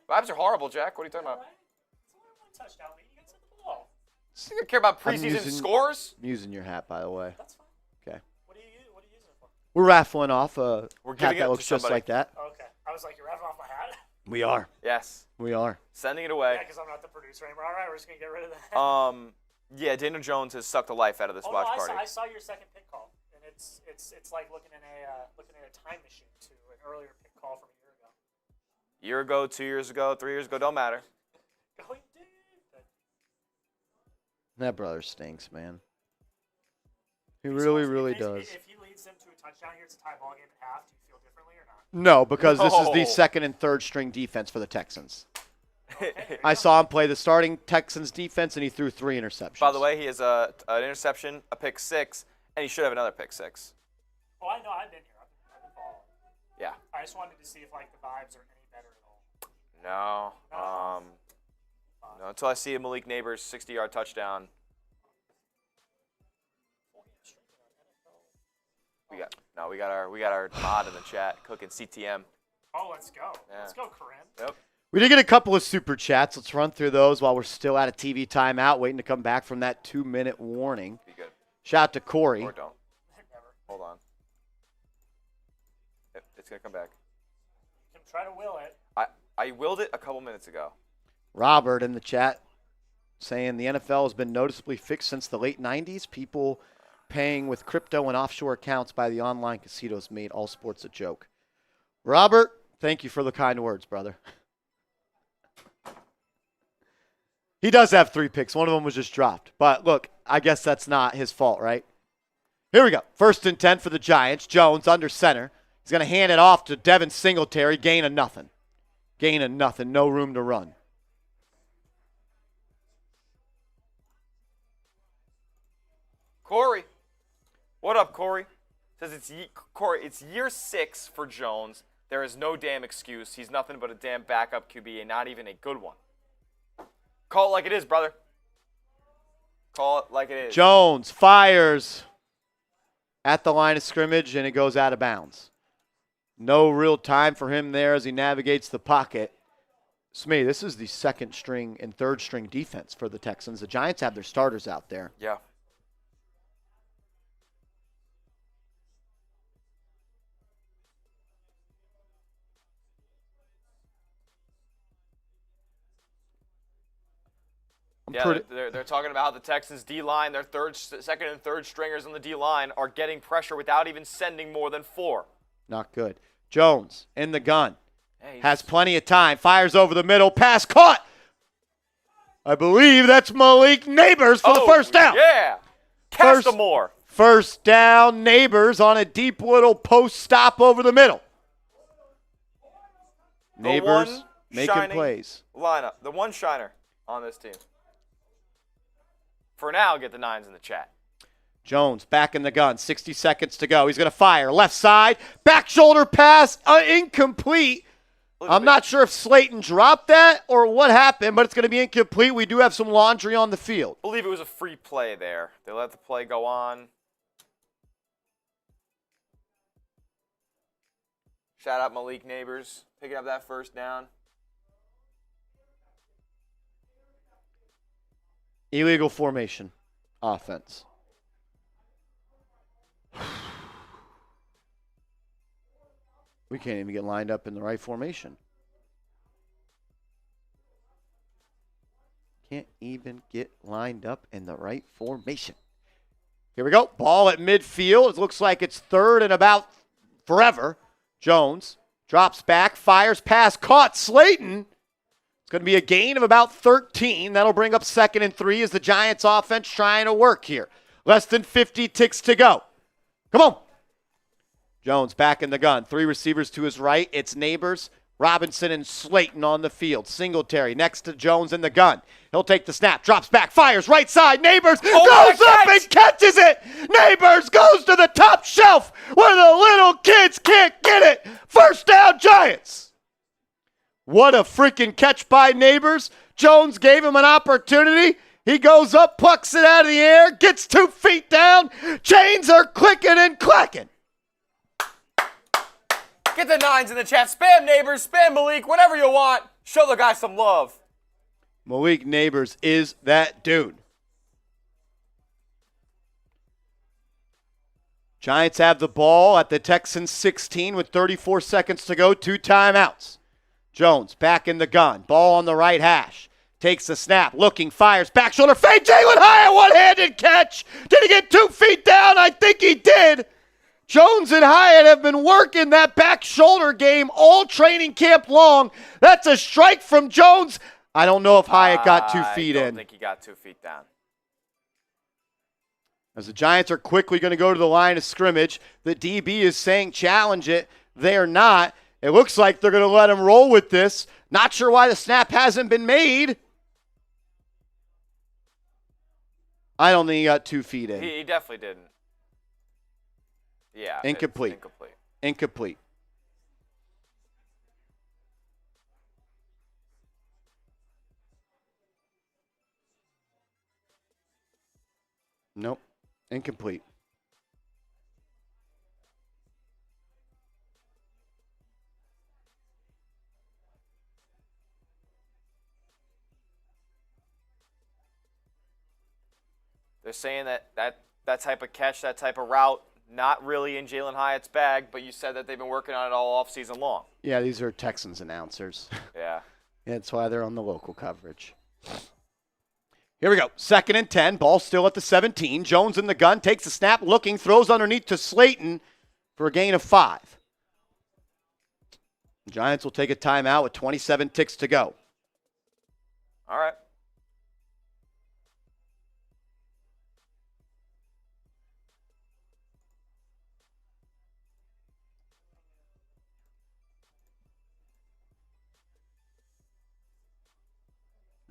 Vibes are horrible, Jack. What are you talking about? Touchdown, you get to the ball. You don't care about preseason scores? I'm using your hat, by the way. That's fine. Okay. What are you using it for? We're raffling off a We're hat giving that it looks to just somebody. like that. Okay. I was like, you're having off my hat? We are. Yes. We are. Sending it away. Yeah, because I'm not the producer anymore. All right, we're just going to get rid of that. Yeah, Daniel Jones has sucked the life out of this watch party. I saw your second pick call, and it's like looking at a time machine to an earlier pick call from a year ago. Year ago, 2 years ago, 3 years ago, don't matter. Going deep. That brother stinks, man. He really does. If he leads them to a touchdown here, it's a tie ball game at half. Do you feel differently or not? No, because this is the No. second and third string defense for the Texans. Okay. I saw him play the starting Texans defense, and he threw 3 interceptions. By the way, he has an interception, a pick 6, and he should have another pick 6. Oh, I know. I've been here. I've been following. Yeah. I just wanted to see if like the vibes are any better at all. No. No, until I see a Malik Neighbors 60-yard touchdown. We got our mod in the chat cooking CTM. Oh, let's go. Yeah. Let's go, Corinne. Yep. We did get a couple of super chats. Let's run through those while we're still at a TV timeout, waiting to come back from that 2-minute warning. Be good. Shout out to Corey. Or don't. Never. Hold on. It's gonna come back. You can try to will it. I willed it a couple minutes ago. Robert in the chat saying the NFL has been noticeably fixed since the late 90s. People paying with crypto and offshore accounts by the online casinos made all sports a joke. Robert, thank you for the kind words, brother. He does have 3 picks. One of them was just dropped. But look, I guess that's not his fault, right? Here we go. 1st and 10 for the Giants. Jones under center. He's going to hand it off to Devin Singletary. Gain of nothing. No room to run. Corey. What up, Corey? Says it's year 6 for Jones. There is no damn excuse. He's nothing but a damn backup QB and not even a good one. Call it like it is, brother. Call it like it is. Jones fires at the line of scrimmage, and it goes out of bounds. No real time for him there as he navigates the pocket. Smee, this is the 2nd string and 3rd string defense for the Texans. The Giants have their starters out there. Yeah. They're talking about how the Texans D-line, their 2nd and 3rd stringers on the D-line are getting pressure without even sending more than 4. Not good. Jones in the gun. Hey, Has plenty of time. Fires over the middle. Pass caught. I believe that's Malik Neighbors for the first down. Yeah. Castamore. First down, Neighbors on a deep little post stop over the middle. Neighbors making plays. Lineup. The one shiner on this team. For now, get the 9s in the chat. Jones back in the gun. 60 seconds to go. He's going to fire. Left side. Back shoulder pass. Incomplete. I'm not sure if Slayton dropped that or what happened, but it's going to be incomplete. We do have some laundry on the field. I believe it was a free play there. They let the play go on. Shout out Malik Neighbors picking up that first down. Illegal formation offense. We can't even get lined up in the right formation. Can't even get lined up in the right formation. Here we go. Ball at midfield. It looks like it's third and about forever. Jones drops back, fires, pass, caught. Slayton. It's going to be a gain of about 13. That'll bring up 2nd and 3 as the Giants offense trying to work here. Less than 50 ticks to go. Come on. Jones back in the gun. 3 receivers to his right. It's Neighbors, Robinson, and Slayton on the field. Singletary next to Jones in the gun. He'll take the snap, drops back, fires right side. Neighbors goes up and catches it. Neighbors goes to the top shelf where the little kids can't get it. First down, Giants. What a freaking catch by Neighbors. Jones gave him an opportunity. He goes up, plucks it out of the air, gets 2 feet down. Chains are clicking and clacking. Get the 9s in the chat. Spam Neighbors, spam Malik, whatever you want. Show the guy some love. Malik Neighbors is that dude. Giants have the ball at the Texans 16 with 34 seconds to go. 2 timeouts. Jones back in the gun. Ball on the right hash. Takes the snap. Looking. Fires. Back shoulder fade. Jalen Hyatt one-handed catch. Did he get 2 feet down? I think he did. Jones and Hyatt have been working that back shoulder game all training camp long. That's a strike from Jones. I don't know if Hyatt got 2 feet in. I don't think he got 2 feet down. As the Giants are quickly going to go to the line of scrimmage, the DB is saying challenge it. They're not. It looks like they're going to let him roll with this. Not sure why the snap hasn't been made. I don't think he got 2 feet in. He definitely didn't. Yeah. Incomplete. Incomplete. Nope. Incomplete. They're saying that type of catch, that type of route, not really in Jalen Hyatt's bag, but you said that they've been working on it all offseason long. Yeah, these are Texans announcers. Yeah. That's why they're on the local coverage. Here we go. 2nd and 10. Ball still at the 17. Jones in the gun. Takes the snap. Looking. Throws underneath to Slayton for a gain of 5. The Giants will take a timeout with 27 ticks to go. All right.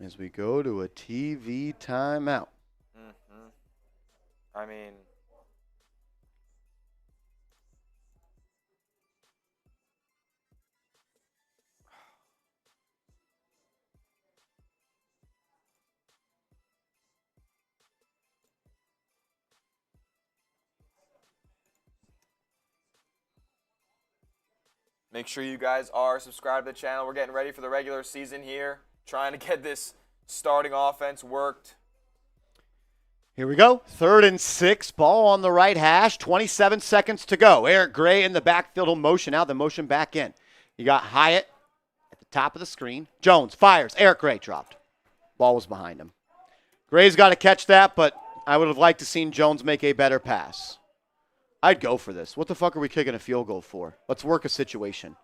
As we go to a TV timeout. Mm-hmm. I mean, make sure you guys are subscribed to the channel. We're getting ready for the regular season here. Trying to get this starting offense worked. Here we go. 3rd and 6. Ball on the right hash. 27 seconds to go. Eric Gray in the backfield will motion out. The motion back in. You got Hyatt at the top of the screen. Jones fires. Eric Gray dropped. Ball was behind him. Gray's got to catch that, but I would have liked to seen Jones make a better pass. I'd go for this. What the fuck are we kicking a field goal for? Let's work a situation.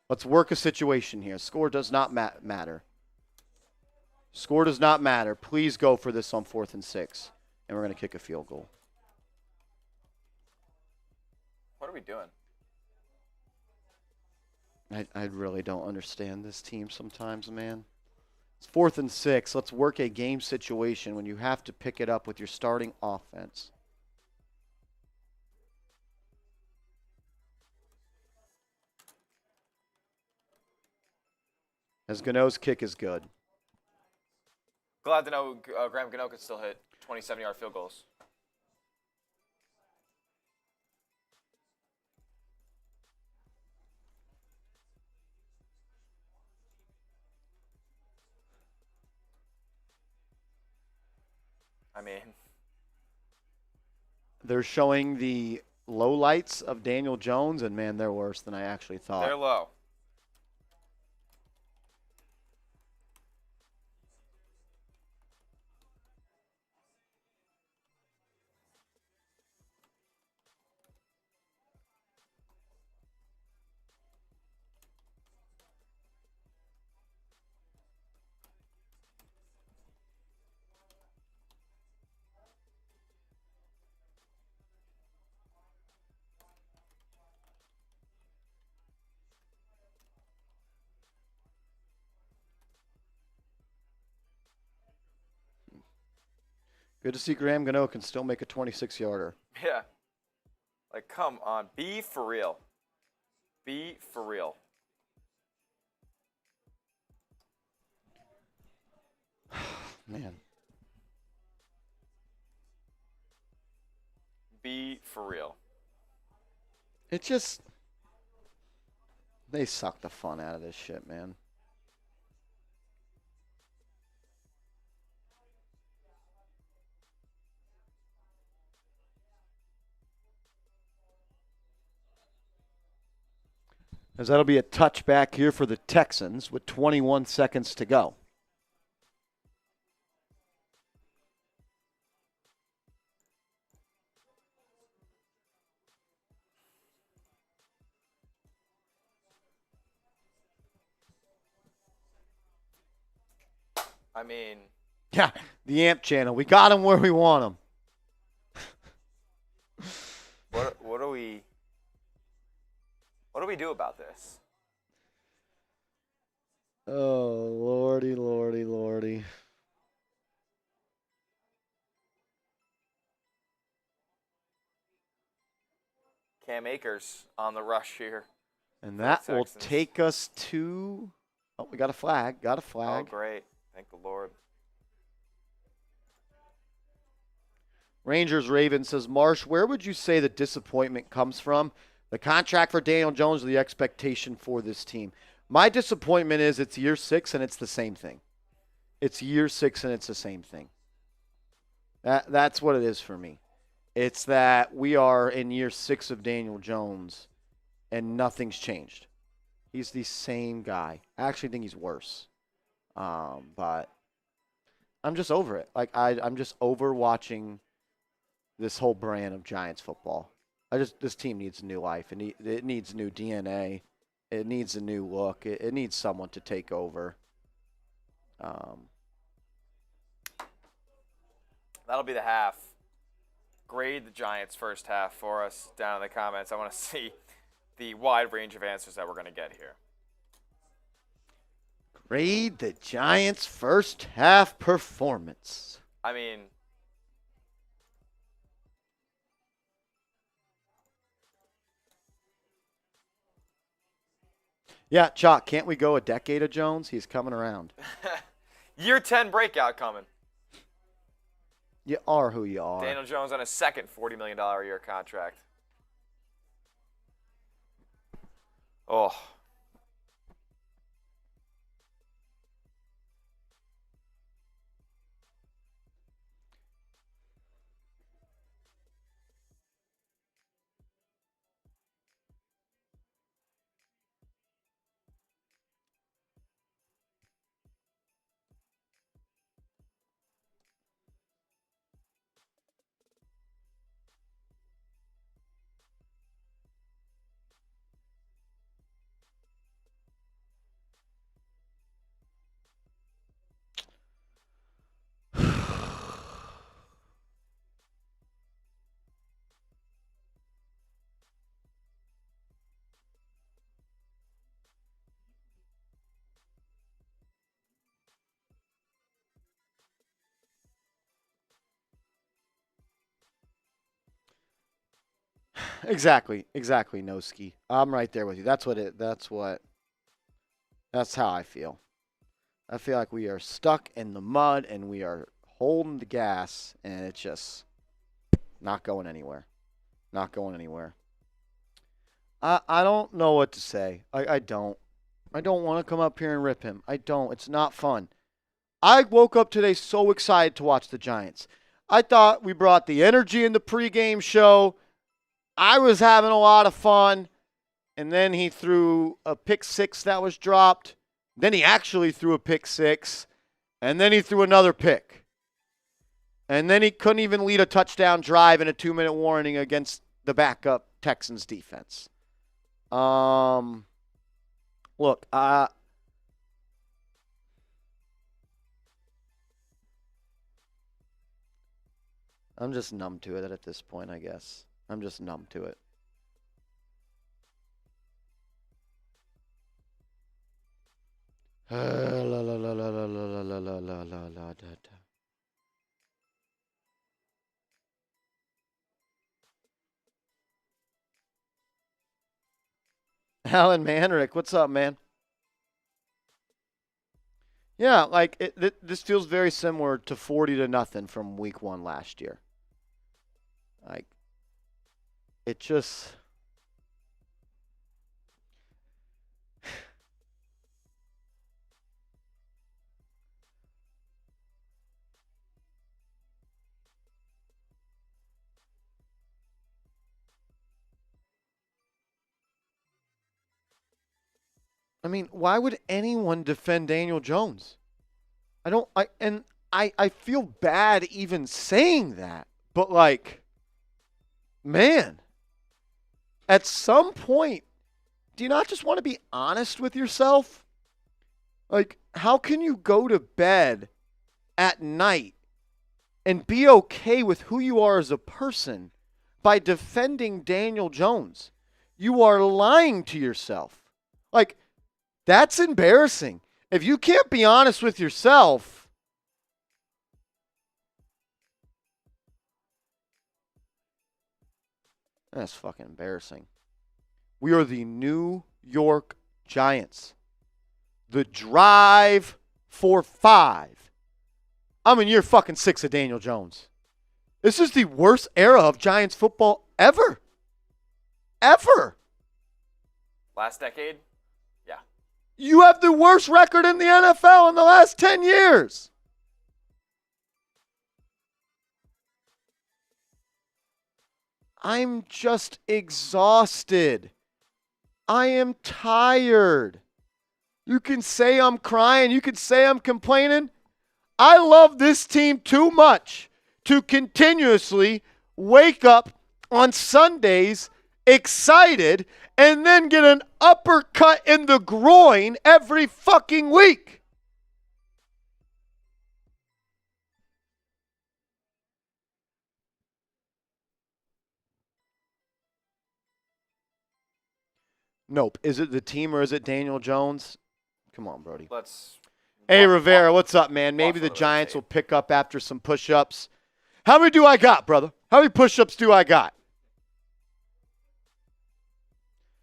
Let's work a situation here. Score does not matter. Score does not matter. Please go for this on 4th and 6. And we're going to kick a field goal. What are we doing? I really don't understand this team sometimes, man. It's 4th and 6. Let's work a game situation when you have to pick it up with your starting offense. As Gano's kick is good. Glad to know Graham Gano could still hit 27-yard field goals. I mean, they're showing the lowlights of Daniel Jones, and man, they're worse than I actually thought. they're low. Good to see Graham Gano can still make a 26-yarder. Yeah. Like, come on. Be for real. Be for real. Man. Be for real. It just... They suck the fun out of this shit, man. As that'll be a touchback here for the Texans with 21 seconds to go. I mean, Yeah, the AMP channel. We got him where we want him. what do we do about this? Oh, lordy, lordy, lordy. Cam Akers on the rush here. And that will Texans. take us to... Oh, we got a flag. Got a Oh, flag. great. Thank the Lord. Rangers Raven says, Marsh, where would you say the disappointment comes from? The contract for Daniel Jones or the expectation for this team? My disappointment is it's year 6 and it's the same thing. It's year 6 and it's the same thing. That's what it is for me. It's that we are in year 6 of Daniel Jones and nothing's changed. He's the same guy. I actually think he's worse. But I'm just over it. Like I'm just over watching this whole brand of Giants football. This team needs a new life. It needs new DNA. It needs a new look. It needs someone to take over. That'll be the half. Grade the Giants' first half for us down in the comments. I want to see the wide range of answers that we're going to get here. Grade the Giants' first half performance. I mean, Yeah, Chalk, can't we go a decade of Jones? He's coming around. year 10 breakout coming. You are who you are. Daniel Jones on a second $40 million a year contract. Oh. Exactly, Noski. I'm right there with you. That's how I feel. I feel like we are stuck in the mud and we are holding the gas and it's just not going anywhere. Not going anywhere. I don't know what to say. I don't. I don't want to come up here and rip him. I don't. It's not fun. I woke up today so excited to watch the Giants. I thought we brought the energy in the pregame show. I was having a lot of fun. And then he threw a pick 6 that was dropped. Then he actually threw a pick 6. And then he threw another pick. And then he couldn't even lead a touchdown drive in a 2-minute warning against the backup Texans defense. Look, I'm just numb to it at this point, I guess. I'm just numb to it. La la la la la la la la la la la. Alan Manrick, what's up, man? Yeah, like this feels very similar to 40-0 from week 1 last year. Like, it just. I mean, why would anyone defend Daniel Jones? I feel bad even saying that, but like, man, at some point, do you not just want to be honest with yourself? Like, how can you go to bed at night and be okay with who you are as a person by defending Daniel Jones? You are lying to yourself. Like, that's embarrassing. If you can't be honest with yourself, that's fucking embarrassing. We are the New York Giants. The drive for 5. I'm in year fucking 6 of Daniel Jones. This is the worst era of Giants football ever. Ever. Last decade? Yeah. You have the worst record in the NFL in the last 10 years. I'm just exhausted. I am tired. You can say I'm crying. You can say I'm complaining. I love this team too much to continuously wake up on Sundays excited and then get an uppercut in the groin every fucking week. Nope. Is it the team or is it Daniel Jones? Come on, Brody. Hey, Rivera, what's up, man? Maybe the Giants will pick up after some push-ups. How many do I got, brother? How many push-ups do I got?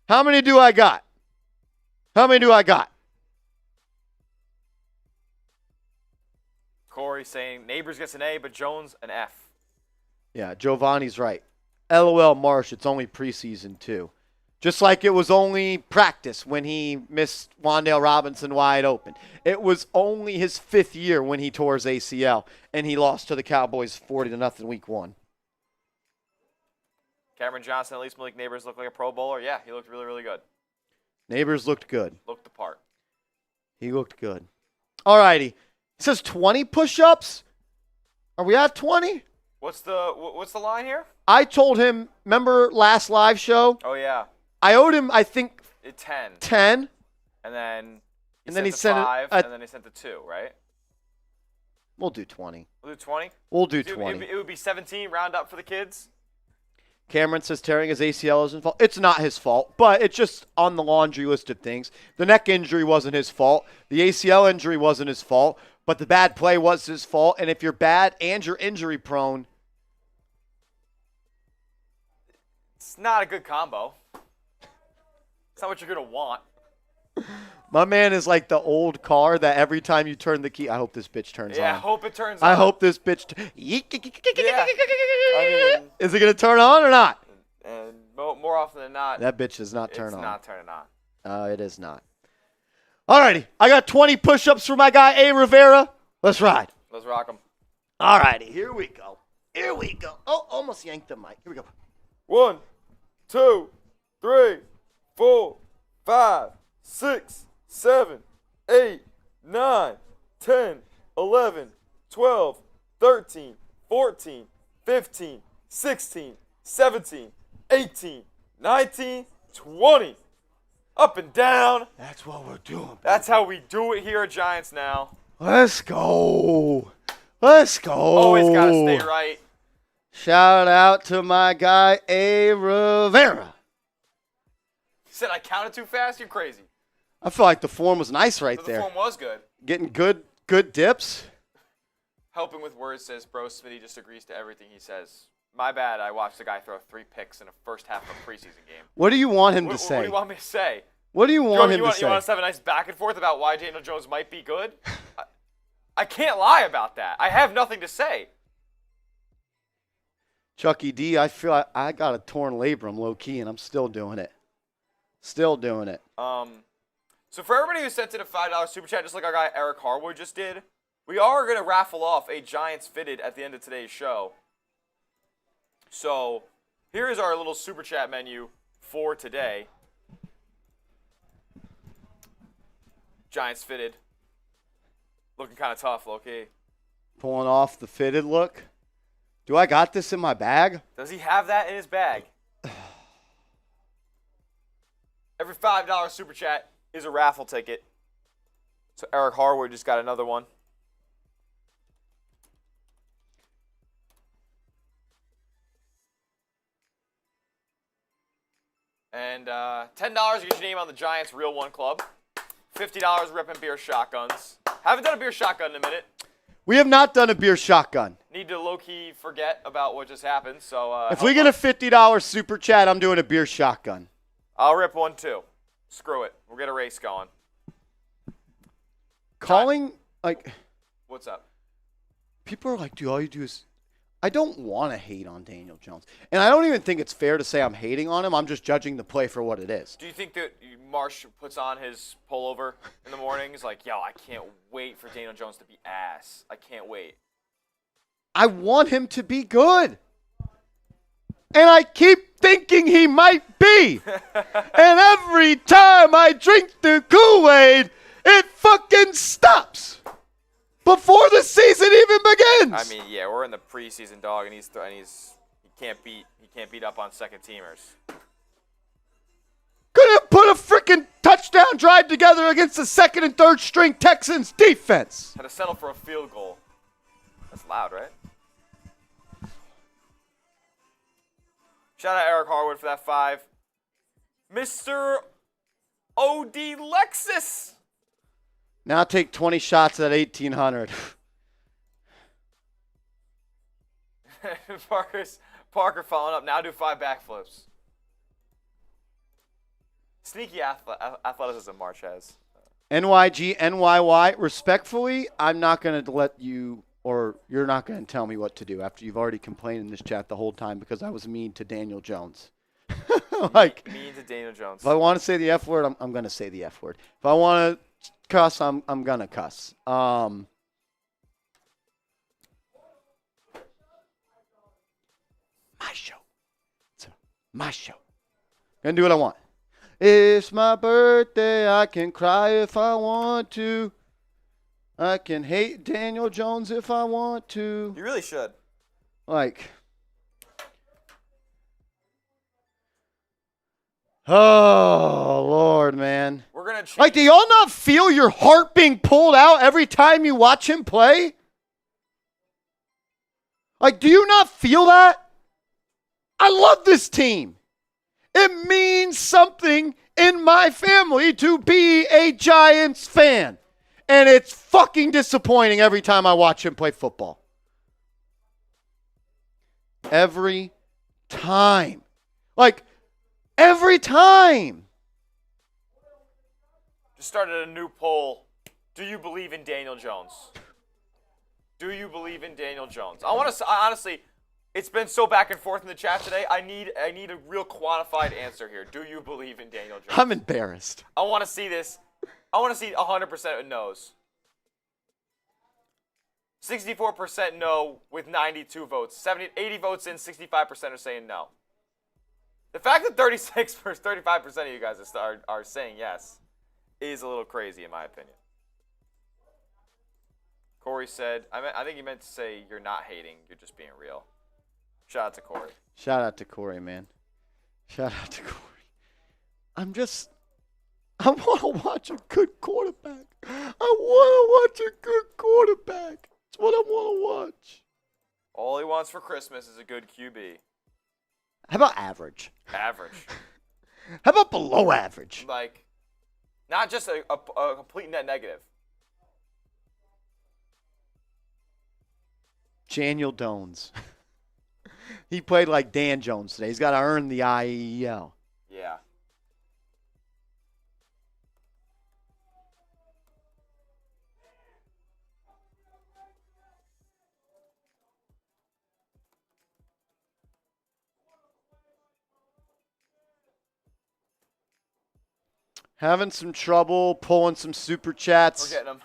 How many do I got? How many do I got? Corey saying Neighbors gets an A, but Jones an F. Yeah, Giovanni's right. LOL Marsh, it's only preseason, too. Just like it was only practice when he missed Wan'Dale Robinson wide open. It was only his 5th year when he tore his ACL, and he lost to the Cowboys 40-0 week 1. Cameron Johnson, at least Malik Neighbors looked like a Pro Bowler. Yeah, he looked really, really good. Neighbors looked good. Looked the part. He looked good. All righty. It says 20 push-ups. Are we at 20? What's the line here? I told him, remember last live show? Oh, yeah. I owed him, I think, 10. 10. And then he sent 5, and then he sent the 2, right? We'll do 20. We'll do 20? We'll do 20. It would be 17, round up for the kids. Cameron says tearing his ACL isn't fault. It's not his fault, but it's just on the laundry list of things. The neck injury wasn't his fault. The ACL injury wasn't his fault, but the bad play was his fault. And if you're bad and you're injury prone, it's not a good combo. It's not what you're going to want. my man is like the old car that every time you turn the key, I hope this bitch turns on. Yeah, I hope it turns on. I hope this bitch. Yeah. Is it going to turn on or not? And more often than not, That bitch does not turn on. It's not turning on. It is not. All righty. I got 20 push-ups for my guy, A. Rivera. Let's ride. Let's rock them. All righty. Here we go. Here we go. Oh, almost yanked the mic. Here we go. 1, 2, 3, 4, 5, 6, 7, 8, 9, 10, 11, 12, 13, 14, 15, 16, 17, 18, 19, 20. Up and down. That's what we're doing, baby. That's how we do it here at Giants now. Let's go. Let's go. Always got to stay right. Shout out to my guy, A. Rivera. You said I counted too fast? You're crazy. I feel like the form was nice right The there. form was good. Getting good dips. Helping with words says, bro, Smitty just agrees to everything he says. My bad, I watched the guy throw 3 picks in the first half of a preseason game. What do you want him to What say? do you want me to say? What do you want him to say? You want us to have a nice back and forth about why Daniel Jones might be good? I can't lie about that. I have nothing to say. Chucky D, I feel I got a torn labrum low-key, and I'm still doing it. Still doing it. So for everybody who sent in a $5 super chat, just like our guy Eric Harwood just did, we are going to raffle off a Giants Fitted at the end of today's show. So here is our little super chat menu for today. Giants Fitted. Looking kind of tough, low-key. Pulling off the fitted look. Do I got this in my bag? Does he have that in his bag? Every $5 super chat is a raffle ticket. So Eric Harwood just got another one. And $10 to get your name on the Giants Real One Club. $50 ripping beer shotguns. Haven't done a beer shotgun in a minute. We have not done a beer shotgun. Need to low-key forget about what just happened. So if we get a $50 super chat, I'm doing a beer shotgun. I'll rip one too. Screw it. We'll get a race going. Calling, like... What's up? People are like, dude, all you do is... I don't want to hate on Daniel Jones. And I don't even think it's fair to say I'm hating on him. I'm just judging the play for what it is. Do you think that Marsh puts on his pullover in the morning? He's like, yo, I can't wait for Daniel Jones to be ass. I can't wait. I want him to be good. And I keep thinking he might be. And every time I drink the Kool-Aid, it fucking stops. Before the season even begins. I mean, yeah, we're in the preseason, dog, and he can't beat up on second teamers. Couldn't put a freaking touchdown drive together against the second and third string Texans defense. Had to settle for a field goal. That's loud, right? Shout out Eric Harwood for that 5. Mr. O.D. Lexus. Now take 20 shots at 1,800. Parker following up. Now do 5 backflips. Sneaky athleticism March has. NYG, NYY. Respectfully, I'm not going to let you, or you're not going to tell me what to do after you've already complained in this chat the whole time because I was mean to Daniel Jones. Mean to Daniel Jones. If I want to say the F word, I'm going to say the F word. If I want to cuss, I'm going to cuss. My show. It's my show. Going to do what I want. It's my birthday. I can cry if I want to. I can hate Daniel Jones if I want to. You really should. Like, oh, Lord, man. We're going to change. Like, do y'all not feel your heart being pulled out every time you watch him play? Like, do you not feel that? I love this team. It means something in my family to be a Giants fan. And it's fucking disappointing every time I watch him play football. Every time. Like, every time. Just started a new poll. Do you believe in Daniel Jones? Do you believe in Daniel Jones? Honestly, it's been so back and forth in the chat today. I need a real quantified answer here. Do you believe in Daniel Jones? I'm embarrassed. I want to see this. I want to see 100% of no's. 64% no with 92 votes. 80 votes in, 65% are saying no. The fact that 35% of you guys are saying yes is a little crazy in my opinion. Corey said, I think he meant to say you're not hating, you're just being real. Shout out to Corey. Shout out to Corey, man. Shout out to Corey. I want to watch a good quarterback. I want to watch a good quarterback. That's what I want to watch. All he wants for Christmas is a good QB. How about average? Average. How about below average? Like, not just a complete net negative. Daniel Jones. He played like Dan Jones today. He's got to earn the IEL. Yeah. Having some trouble pulling some super chats. We're getting them.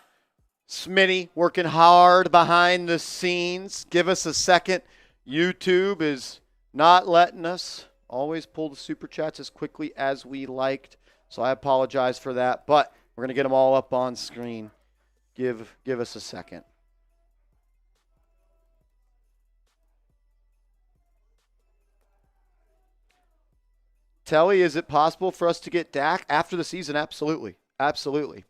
Smitty working hard behind the scenes. Give us a second. YouTube is not letting us always pull the super chats as quickly as we liked. So I apologize for that. But we're going to get them all up on screen. Give us a second. Telly, is it possible for us to get Dak after the season? Absolutely. Absolutely.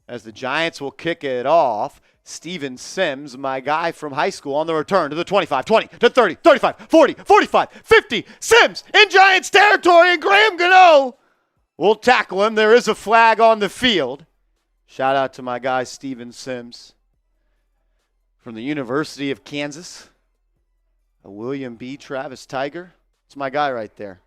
As the Giants will kick it off, Steven Sims, my guy from high school, on the return to the 25, 20, to 30, 35, 40, 45, 50. Sims in Giants territory, and Graham Gano will tackle him. There is a flag on the field. Shout out to my guy, Steven Sims, from the University of Kansas. A William B. Travis Tiger. It's my guy right there.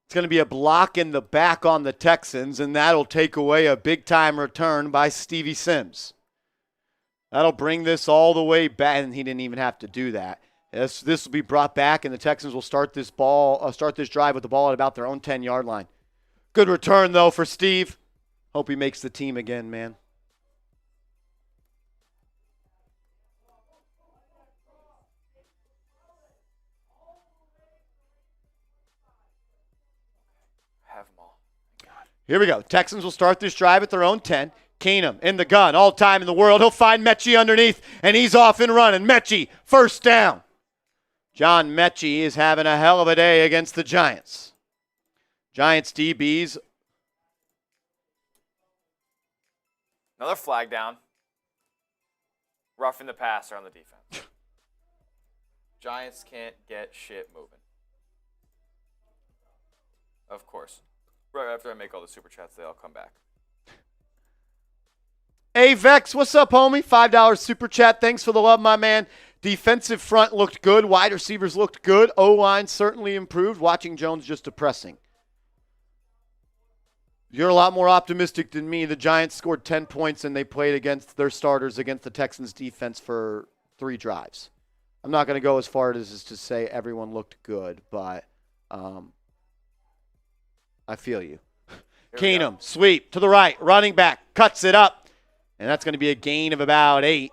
It's going to be a block in the back on the Texans, and that'll take away a big-time return by Stevie Sims. That'll bring this all the way back, and he didn't even have to do that. This will be brought back, and the Texans will start this drive with the ball at about their own 10-yard line. Good return, though, for Steve. Hope he makes the team again, man. Here we go. Texans will start this drive at their own 10. Keenum in the gun, all time in the world. He'll find Mechie underneath, and he's off and running. Mechie, first down. John Mechie is having a hell of a day against the Giants. Giants DBs. Another flag down. Roughing the passer on the defense. Giants can't get shit moving. Of course. Right after I make all the super chats, they all come back. Hey, Vex, what's up, homie? $5 super chat. Thanks for the love, my man. Defensive front looked good. Wide receivers looked good. O-line certainly improved. Watching Jones just depressing. You're a lot more optimistic than me. The Giants scored 10 points, and they played against their starters against the Texans defense for 3 drives. I'm not going to go as far as to say everyone looked good, but I feel you. Keenum, sweep to the right, running back, cuts it up. And that's going to be a gain of about 8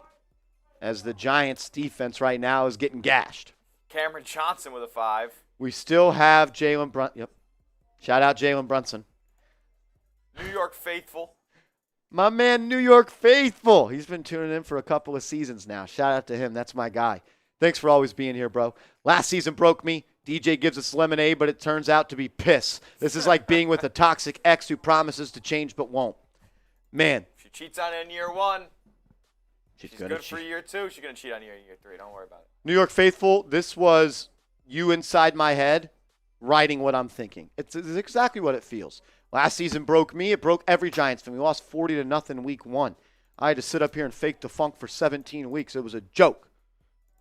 as the Giants defense right now is getting gashed. Cameron Johnson with a 5. We still have Jalen Brunson. Yep. Shout out Jalen Brunson. New York Faithful. My man, New York Faithful. He's been tuning in for a couple of seasons now. Shout out to him. That's my guy. Thanks for always being here, bro. Last season broke me. DJ gives us lemonade, but it turns out to be piss. This is like being with a toxic ex who promises to change but won't. Man. If she cheats on it in year 1, she's good for cheat. year 2. She's going to cheat on you in year 3. Don't worry about it. New York Faithful, this was you inside my head writing what I'm thinking. It's exactly what it feels. Last season broke me. It broke every Giants fan. We lost 40-0 week 1. I had to sit up here and fake the funk for 17 weeks. It was a joke.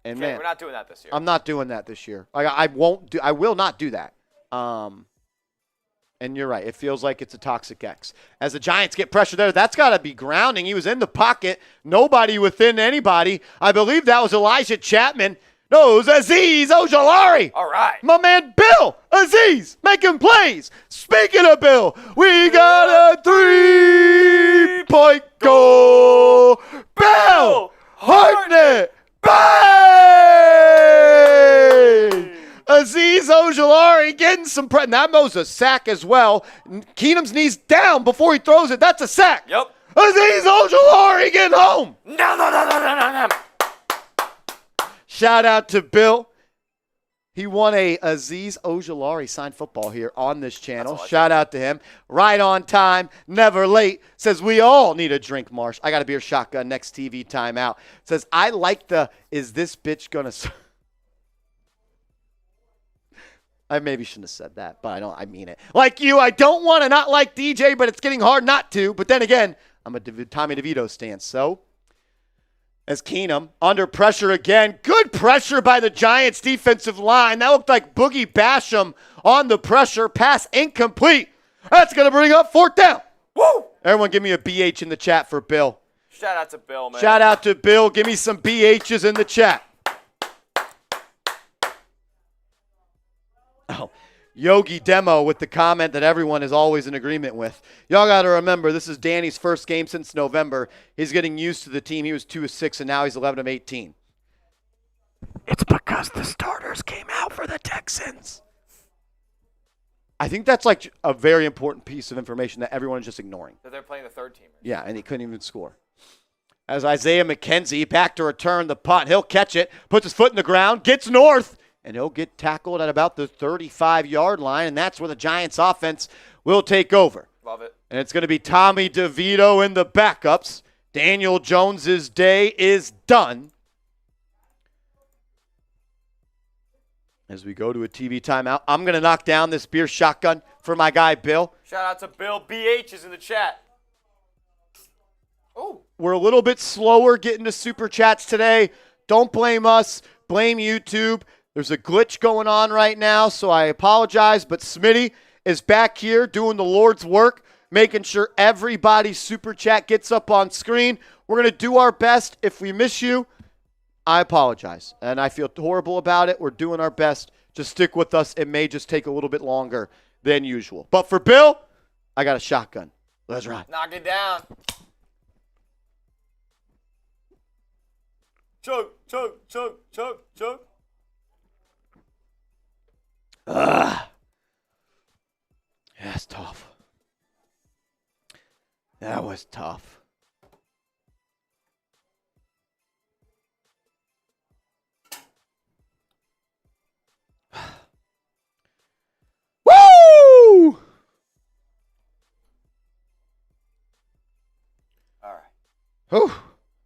And Okay, man, we're not doing that this year. I'm not doing that this year. I will not do that. And you're right. It feels like it's a toxic ex. As the Giants get pressure there, that's got to be grounding. He was in the pocket. Nobody within anybody. I believe that was Elijah Chapman. No, it was Azeez Ojulari. All right. My man Bill Azeez making plays. Speaking of Bill, we got a 3-point goal. Bill Hartnett. Bang! Azeez Ojulari getting some pressure. That was a sack as well. Keenum's knees down before he throws it. That's a sack. Yep. Azeez Ojulari getting home. No. Shout out to Bill. He won a Azeez Ojulari signed football here on this channel. Shout out to him. Right on time, never late. Says we all need a drink, Marsh. I got a beer shotgun next TV timeout. Says I like the is this bitch gonna. I maybe shouldn't have said that, but I mean it. Like you, I don't want to not like DJ, but it's getting hard not to. But then again, I'm a Tommy DeVito stance, so. As Keenum under pressure again. Good pressure by the Giants defensive line. That looked like Boogie Basham on the pressure. Pass incomplete. That's going to bring up 4th down. Woo! Everyone give me a BH in the chat for Bill. Shout out to Bill, man. Shout out to Bill. Give me some BHs in the chat. Oh, Yogi Demo with the comment that everyone is always in agreement with. Y'all got to remember, this is Danny's first game since November. He's getting used to the team. He was 2-6, and now he's 11-18. It's because the starters came out for the Texans. I think that's like a very important piece of information that everyone is just ignoring. That they're playing the third team. Yeah, and he couldn't even score. As Isaiah McKenzie back to return the punt. He'll catch it, puts his foot in the ground, gets north, and he'll get tackled at about the 35-yard line, and that's where the Giants offense will take over. Love it. And it's going to be Tommy DeVito in the backups. Daniel Jones's day is done. As we go to a TV timeout, I'm going to knock down this beer shotgun for my guy, Bill. Shout out to Bill. BH is in the chat. Oh. We're a little bit slower getting to Super Chats today. Don't blame us. Blame YouTube. There's a glitch going on right now, so I apologize. But Smitty is back here doing the Lord's work, making sure everybody's Super Chat gets up on screen. We're going to do our best. If we miss you, I apologize. And I feel horrible about it. We're doing our best. Just stick with us. It may just take a little bit longer than usual. But for Bill, I got a shotgun. Let's ride. Knock it down. Choke, choke, choke, choke, choke. That's tough. That was tough. Woo! All right. Whew.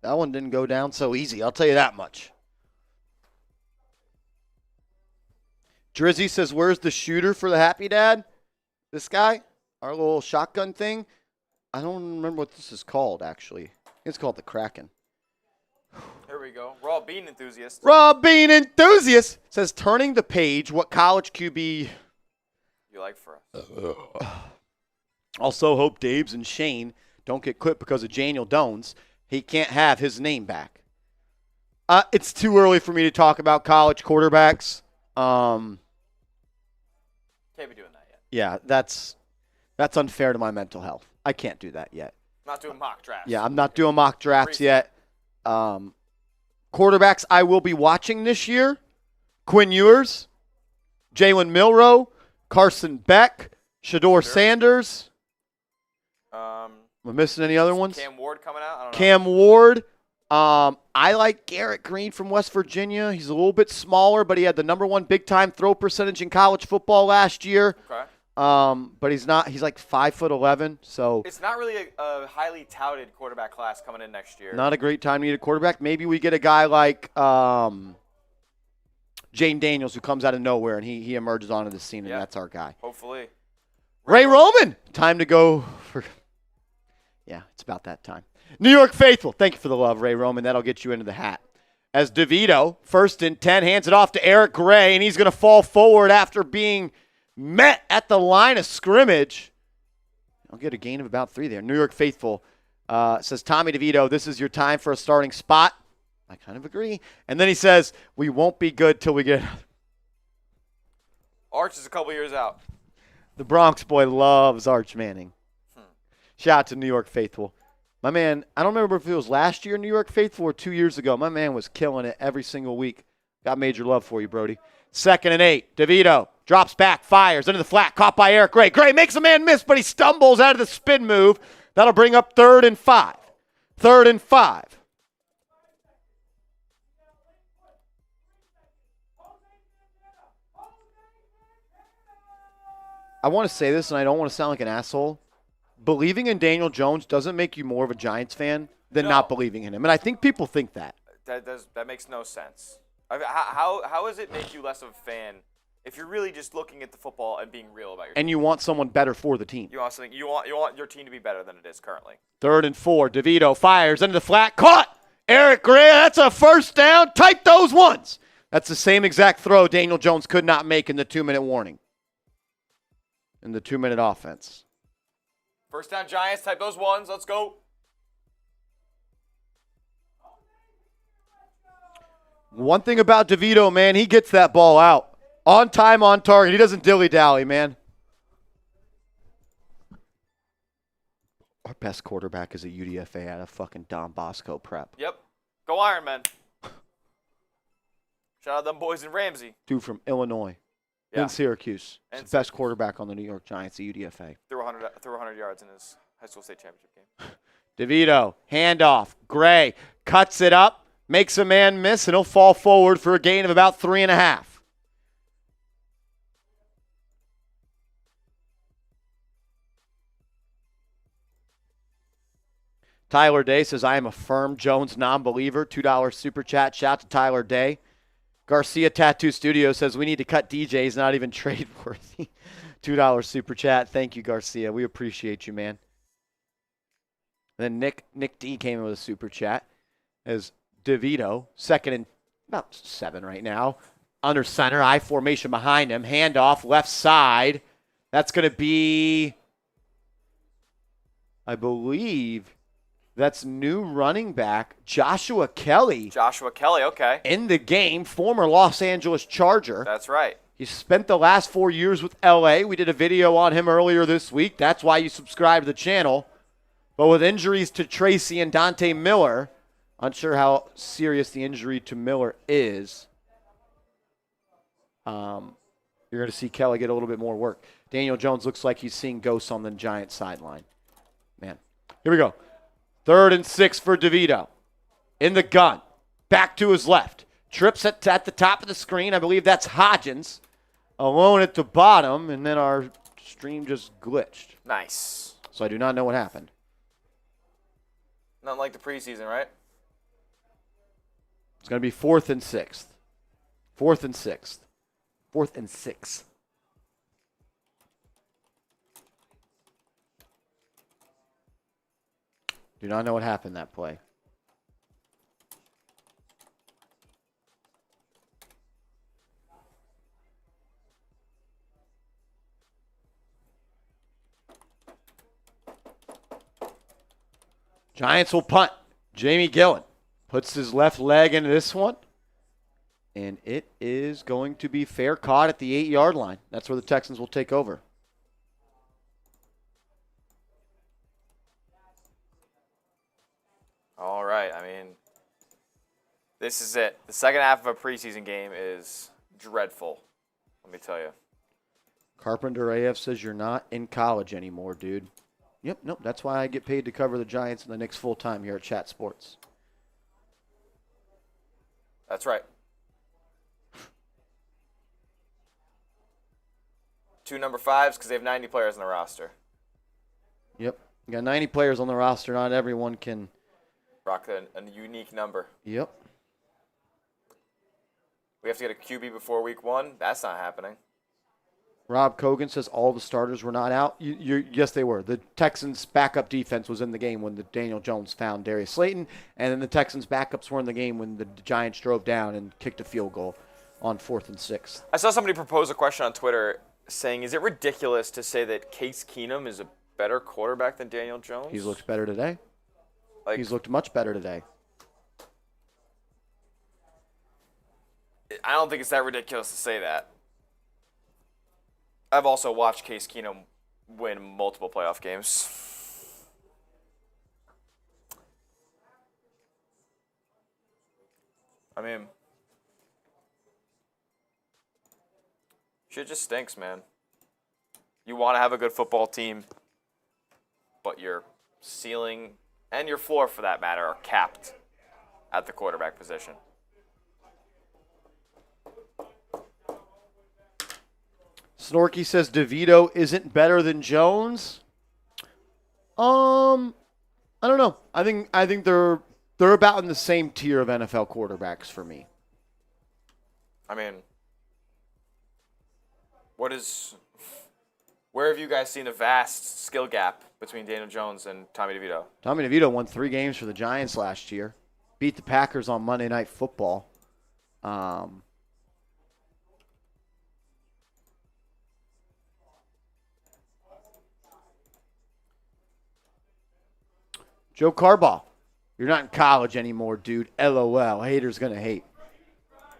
That one didn't go down so easy, I'll tell you that much. Drizzy says, where's the shooter for the Happy Dad? This guy? Our little shotgun thing? I don't remember what this is called, actually. It's called the Kraken. Here we go. Raw bean enthusiast. Raw bean enthusiast says, turning the page, what college QB You like for us. Also hope Dabes and Shane don't get quit because of Daniel Jones. He can't have his name back. It's too early for me to talk about college quarterbacks. Can't be doing that yet. Yeah, that's unfair to my mental health. I can't do that yet. Not doing mock drafts. Yeah, I'm not doing mock drafts yet. Quarterbacks I will be watching this year: Quinn Ewers, Jalen Milroe, Carson Beck, Shador Sanders. Am I missing any other ones? Cam Ward coming out? I don't know. Cam Ward. I like Garrett Green from West Virginia. He's a little bit smaller, but he had the #1 big-time throw percentage in college football last year. Okay. But he's like 5'11", so It's not really a highly touted quarterback class coming in next year. not a great time to need a quarterback. Maybe we get a guy like Jane Daniels who comes out of nowhere and he emerges onto the scene, and that's our guy. Hopefully. Ray Roman, time to go for – yeah, it's about that time. New York Faithful, thank you for the love, Ray Roman. That'll get you into the hat. As DeVito, 1st and 10, hands it off to Eric Gray, and he's going to fall forward after being met at the line of scrimmage. I'll get a gain of about 3 there. New York Faithful says, Tommy DeVito, this is your time for a starting spot. I kind of agree. And then he says, we won't be good till we get – Arch is a couple years out. The Bronx boy loves Arch Manning. Shout out to New York Faithful. My man, I don't remember if it was last year New York Faithful or 2 years ago. My man was killing it every single week. Got major love for you, Brody. 2nd and 8. DeVito drops back, fires into the flat, caught by Eric Gray. Gray makes a man miss, but he stumbles out of the spin move. That'll bring up 3rd and 5. 3rd and 5. I want to say this, and I don't want to sound like an asshole. Believing in Daniel Jones doesn't make you more of a Giants fan than not believing in him. And I think people think that. That makes no sense. How does it make you less of a fan if you're really just looking at the football and being real about your team? And you want someone better for the team. You want your team to be better than it is currently. 3rd and 4. DeVito fires into the flat. Caught! Eric Gray, that's a 1st down. Type those ones. That's the same exact throw Daniel Jones could not make in the 2-minute warning. In the 2-minute offense. 1st down Giants, type those ones. Let's go. One thing about DeVito, man, he gets that ball out. On time, on target. He doesn't dilly-dally, man. Our best quarterback is a UDFA out of fucking Don Bosco prep. Yep. Go Ironman. Shout out them boys in Ramsey. Dude from Illinois. Yeah. In Syracuse. And He's the best quarterback on the New York Giants, the UDFA. Threw 100 yards in his high school state championship game. DeVito, handoff. Gray cuts it up, makes a man miss, and he'll fall forward for a gain of about 3.5. Tyler Day says, I am a firm Jones non-believer. $2 super chat. Shout out to Tyler Day. Garcia Tattoo Studio says, we need to cut DJs, not even trade worthy. $2 super chat. Thank you, Garcia. We appreciate you, man. And then Nick D came in with a super chat as DeVito, second and about 7 right now. Under center, I formation behind him. Handoff, left side. That's going to be, I believe, that's new running back Joshua Kelly. Joshua Kelly, okay. In the game, former Los Angeles Charger. That's right. He spent the last 4 years with LA. We did a video on him earlier this week. That's why you subscribe to the channel. But with injuries to Tracy and Dante Miller, unsure how serious the injury to Miller is. You're going to see Kelly get a little bit more work. Daniel Jones looks like he's seeing ghosts on the Giants sideline. Man, here we go. 3rd and 6 for DeVito. In the gun. Back to his left. Trips at the top of the screen. I believe that's Hodgins. Alone at the bottom. And then our stream just glitched. Nice. So I do not know what happened. Not like the preseason, right? It's going to be 4th and 6th. 4th and 6th. 4th and 6. Do not know what happened that play. Giants will punt. Jamie Gillen puts his left leg into this one. And it is going to be fair caught at the 8-yard line. That's where the Texans will take over. All right. I mean, this is it. The second half of a preseason game is dreadful, let me tell you. Carpenter AF says you're not in college anymore, dude. Yep, nope. That's why I get paid to cover the Giants and the Knicks full-time here at Chat Sports. That's right. 2 number 5s because they have 90 players on the roster. Yep. You got 90 players on the roster. Not everyone can rock a unique number. Yep. We have to get a QB before week 1. That's not happening. Rob Kogan says all the starters were not out. Yes, they were. The Texans' backup defense was in the game when the Daniel Jones found Darius Slayton, and then the Texans' backups were in the game when the Giants drove down and kicked a field goal on 4th and 6. I saw somebody propose a question on Twitter saying, is it ridiculous to say that Case Keenum is a better quarterback than Daniel Jones? He's looked better today. Like, He's looked much better today. I don't think it's that ridiculous to say that. I've also watched Case Keenum win multiple playoff games. I mean, shit just stinks, man. You want to have a good football team, but your ceiling and your floor, for that matter, are capped at the quarterback position. Snorky says DeVito isn't better than Jones. I don't know. I think they're about in the same tier of NFL quarterbacks for me. I mean, where have you guys seen a vast skill gap between Daniel Jones and Tommy DeVito? Tommy DeVito won 3 games for the Giants last year. Beat the Packers on Monday Night Football. Joe Carbaugh, you're not in college anymore, dude. LOL. Haters going to hate.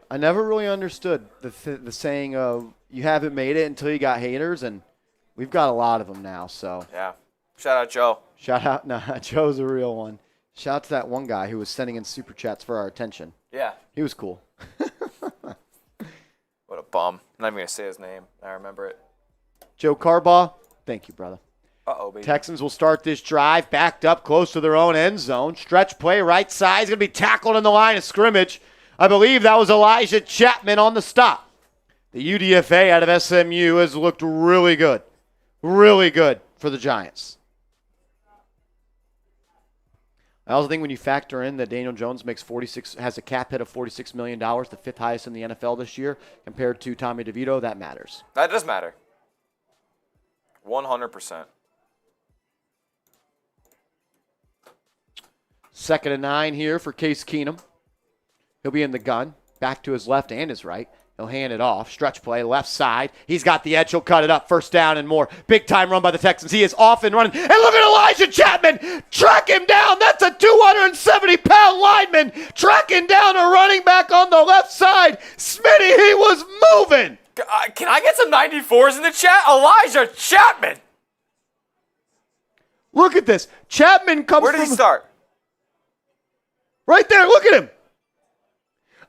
I never really understood the saying of you haven't made it until you got haters, and we've got a lot of them now. So Yeah. Shout out Joe. shout out, nah, Joe's a real one. Shout out to that one guy who was sending in super chats for our attention. Yeah. He was cool. What a bum. I'm not even going to say his name. I remember it. Joe Carbaugh, thank you, brother. Uh-oh, baby. Texans will start this drive backed up close to their own end zone. Stretch play right side. He's going to be tackled in the line of scrimmage. I believe that was Elijah Chapman on the stop. The UDFA out of SMU has looked really good. Really good for the Giants. I also think when you factor in that Daniel Jones has a cap hit of $46 million, the fifth highest in the NFL this year, compared to Tommy DeVito, that matters. That does matter. 100%. 2nd and 9 here for Case Keenum. He'll be in the gun, back to his left and his right. He'll hand it off. Stretch play, left side. He's got the edge. He'll cut it up. 1st down and more. Big time run by the Texans. He is off and running. And look at Elijah Chapman. Track him down. That's a 270-pound lineman. Tracking down a running back on the left side. Smitty, he was moving. Can I get some 94s in the chat? Elijah Chapman. Look at this. Chapman comes Where did he start? Right there. Look at him.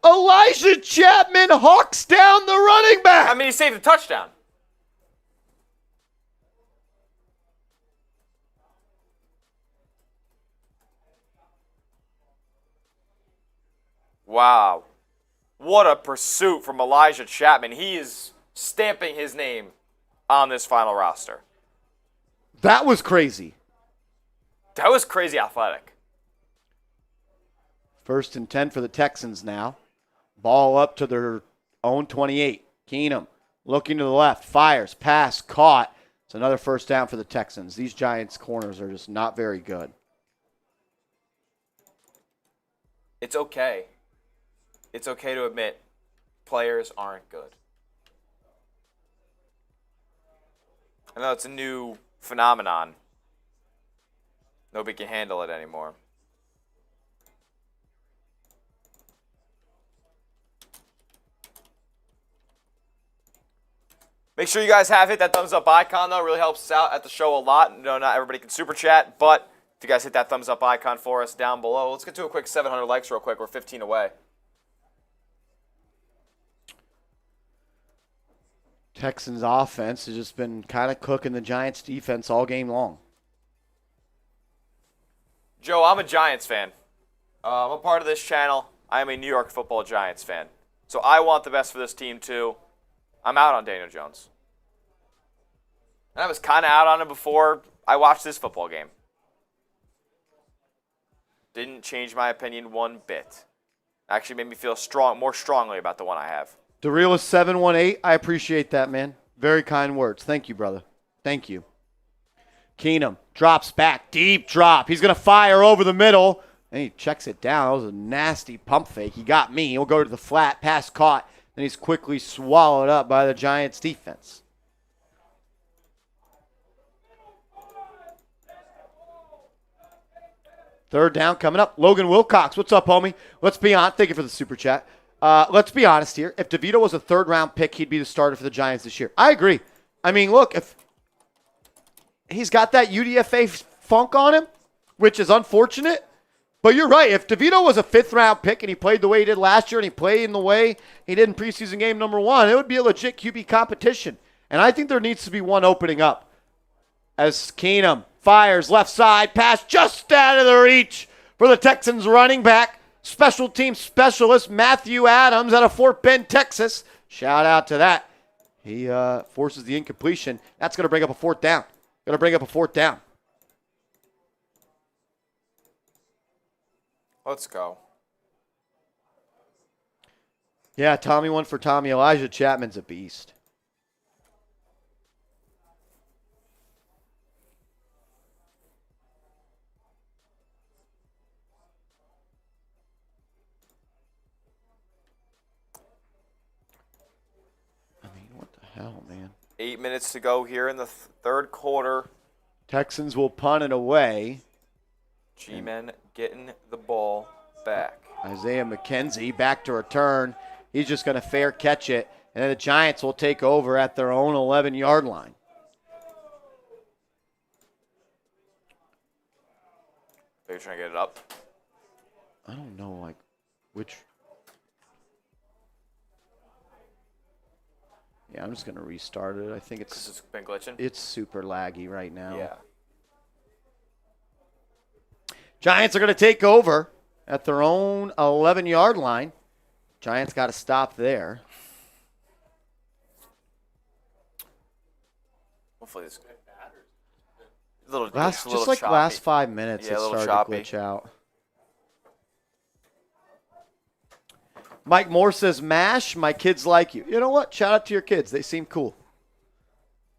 Elijah Chapman hawks down the running back. I mean, he saved a touchdown. Wow. What a pursuit from Elijah Chapman. He is stamping his name on this final roster. That was crazy. That was crazy athletic. 1st and 10 for the Texans now. Ball up to their own 28. Keenum looking to the left. Fires. Pass. Caught. It's another 1st down for the Texans. These Giants corners are just not very good. It's okay. It's okay to admit players aren't good. I know it's a new phenomenon. Nobody can handle it anymore. Make sure you guys have hit that thumbs up icon, though. It really helps us out at the show a lot. No, not everybody can super chat, but if you guys hit that thumbs up icon for us down below, let's get to a quick 700 likes real quick. We're 15 away. Texans offense has just been kind of cooking the Giants defense all game long. Joe, I'm a Giants fan. I'm a part of this channel. I am a New York Football Giants fan. So I want the best for this team, too. I'm out on Daniel Jones. And I was kind of out on him before I watched this football game. Didn't change my opinion one bit. Actually made me feel more strongly about the one I have. DeReal718, I appreciate that, man. Very kind words. Thank you, brother. Thank you. Keenum drops back. Deep drop. He's going to fire over the middle. And he checks it down. That was a nasty pump fake. He got me. He'll go to the flat. Pass caught. Then he's quickly swallowed up by the Giants' defense. Third down coming up. Logan Wilcox. What's up, homie? Let's be honest. Thank you for the super chat. Let's be honest here. If DeVito was a third-round pick, he'd be the starter for the Giants this year. I agree. I mean, look, if he's got that UDFA funk on him, which is unfortunate. But you're right. If DeVito was a fifth-round pick and he played the way he did last year and he played in the way he did in preseason game number 1, it would be a legit QB competition. And I think there needs to be one opening up. As Keenum fires left side, pass just out of the reach for the Texans running back. Special team specialist Matthew Adams out of Fort Bend, Texas. Shout out to that. He forces the incompletion. That's going to bring up a 4th down. Going to bring up a 4th down. Let's go. Yeah, Tommy one for Tommy. Elijah Chapman's a beast. I mean, what the hell, man? 8 minutes to go here in the third quarter. Texans will punt it away. G-Men getting the ball back. Isaiah McKenzie back to return. He's just going to fair catch it, and then the Giants will take over at their own 11-yard line. They're trying to get it up. I don't know, like, which. Yeah, I'm just going to restart it. I think It's been glitching. It's super laggy right now. Yeah. Giants are going to take over at their own 11-yard line. Giants got to stop there. Hopefully this little just like choppy. last 5 minutes, Yeah, it a little started choppy. to glitch out. Mike Moore says, "Mash, my kids like you." You know what? Shout out to your kids. They seem cool.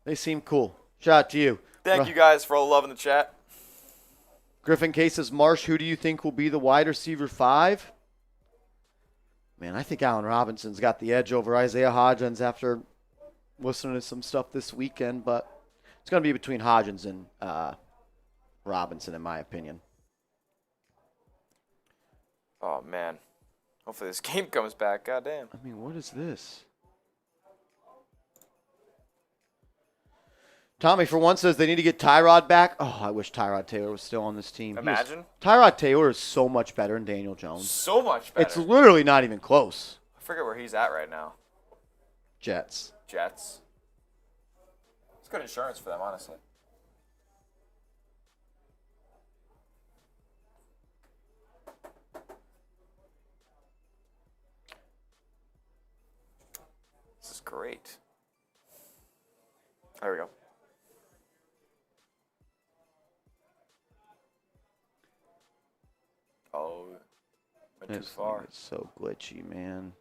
Shout out to you. Thank you guys for all the love in the chat. Griffin K says, "Marsh, who do you think will be the wide receiver 5? Man, I think Allen Robinson's got the edge over Isaiah Hodgins after listening to some stuff this weekend, but it's going to be between Hodgins and Robinson, in my opinion. Oh, man. Hopefully this game comes back. Goddamn. I mean, what is this? Tommy, for one, says they need to get Tyrod back. Oh, I wish Tyrod Taylor was still on this team. Imagine. Tyrod Taylor is so much better than Daniel Jones. So much better. It's literally not even close. I forget where he's at right now. Jets. Jets. It's good insurance for them, honestly. This is great. There we go. Oh, went too far. It's so glitchy, man.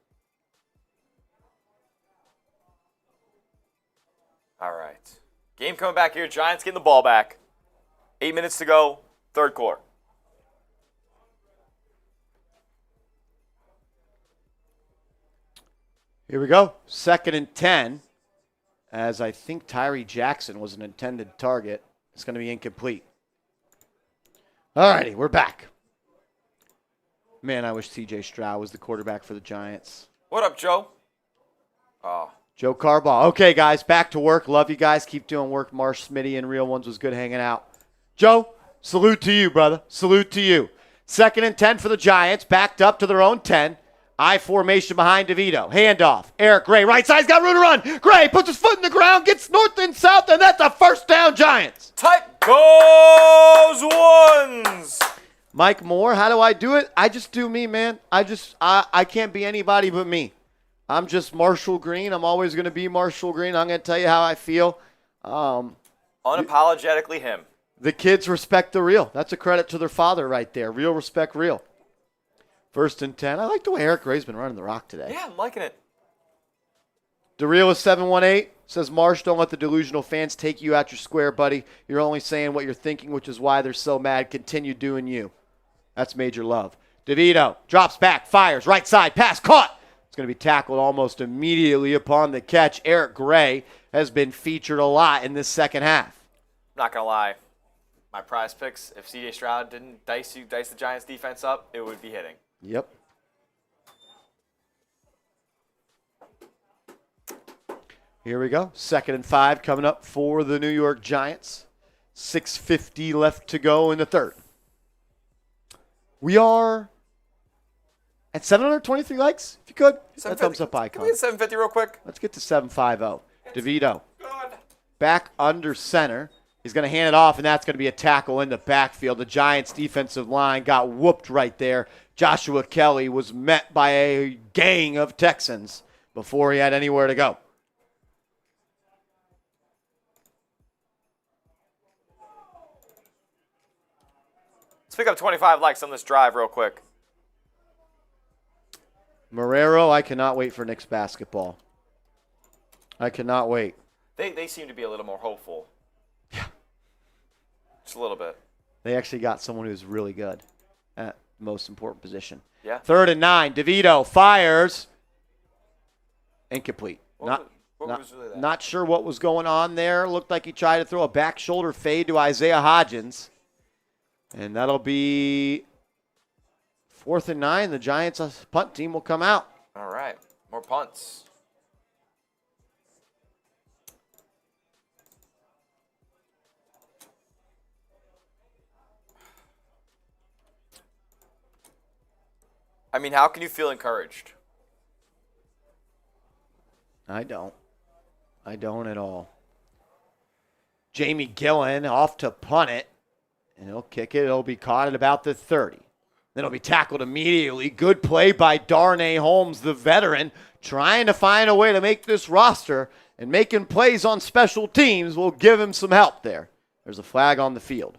All right. Game coming back here. Giants getting the ball back. 8 minutes to go, third quarter. Here we go. 2nd and 10. As I think Tyree Jackson was an intended target. It's going to be incomplete. All righty, we're back. Man, I wish C.J. Stroud was the quarterback for the Giants. What up, Joe? Oh. Joe Carbaugh. Okay, guys, back to work. Love you guys. Keep doing work. Marsh, Smitty, and Real Ones was good hanging out. Joe, salute to you, brother. Salute to you. 2nd and 10 for the Giants. Backed up to their own 10. I formation behind DeVito. Handoff. Eric Gray. Right side's got room to run. Gray puts his foot in the ground, gets north and south, and that's a first down, Giants. Type those ones. Mike Moore, how do I do it? I just do me, man. I can't be anybody but me. I'm just Marshall Green. I'm always going to be Marshall Green. I'm going to tell you how I feel. Unapologetically him. The kids respect the real. That's a credit to their father right there. Real respect real. 1st and 10. I like the way Eric Gray's been running the rock today. Yeah, I'm liking it. DeReal is 718. Says, Marsh, don't let the delusional fans take you out your square, buddy. You're only saying what you're thinking, which is why they're so mad. Continue doing you. That's Major Love. DeVito drops back, fires, right side, pass, caught. It's going to be tackled almost immediately upon the catch. Eric Gray has been featured a lot in this second half. Not going to lie. My prize picks, if C.J. Stroud didn't dice the Giants defense up, it would be hitting. Yep. Here we go. 2nd and 5 coming up for the New York Giants. 6:50 left to go in the third. We are at 723 likes. If you could, hit that thumbs up icon. Can we get 750 real quick? Let's get to 750. DeVito back under center. He's going to hand it off, and that's going to be a tackle in the backfield. The Giants' defensive line got whooped right there. Joshua Kelly was met by a gang of Texans before he had anywhere to go. Let's pick up 25 likes on this drive real quick. Marrero, I cannot wait for Knicks basketball. I cannot wait. They seem to be a little more hopeful. Yeah. Just a little bit. They actually got someone who's really good at the most important position. Yeah. 3rd and 9. DeVito fires. Incomplete. What was really that? Not sure what was going on there. Looked like he tried to throw a back shoulder fade to Isaiah Hodgins. And that'll be 4th and 9. The Giants' punt team will come out. All right. More punts. I mean, how can you feel encouraged? I don't at all. Jamie Gillen off to punt it, and he'll kick it. It'll be caught at about the 30. Then it'll be tackled immediately. Good play by Darnay Holmes, the veteran, trying to find a way to make this roster, and making plays on special teams will give him some help there. There's a flag on the field.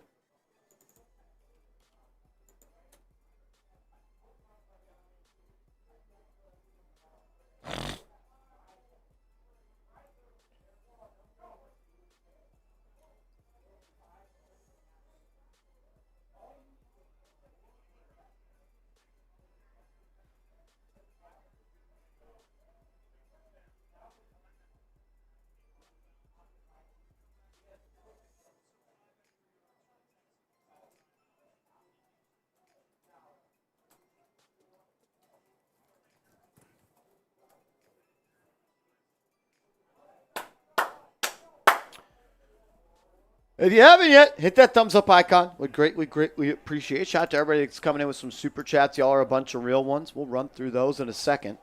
If you haven't yet, hit that thumbs up icon. We'd greatly appreciate it. Shout out to everybody that's coming in with some super chats. Y'all are a bunch of real ones. We'll run through those in a second.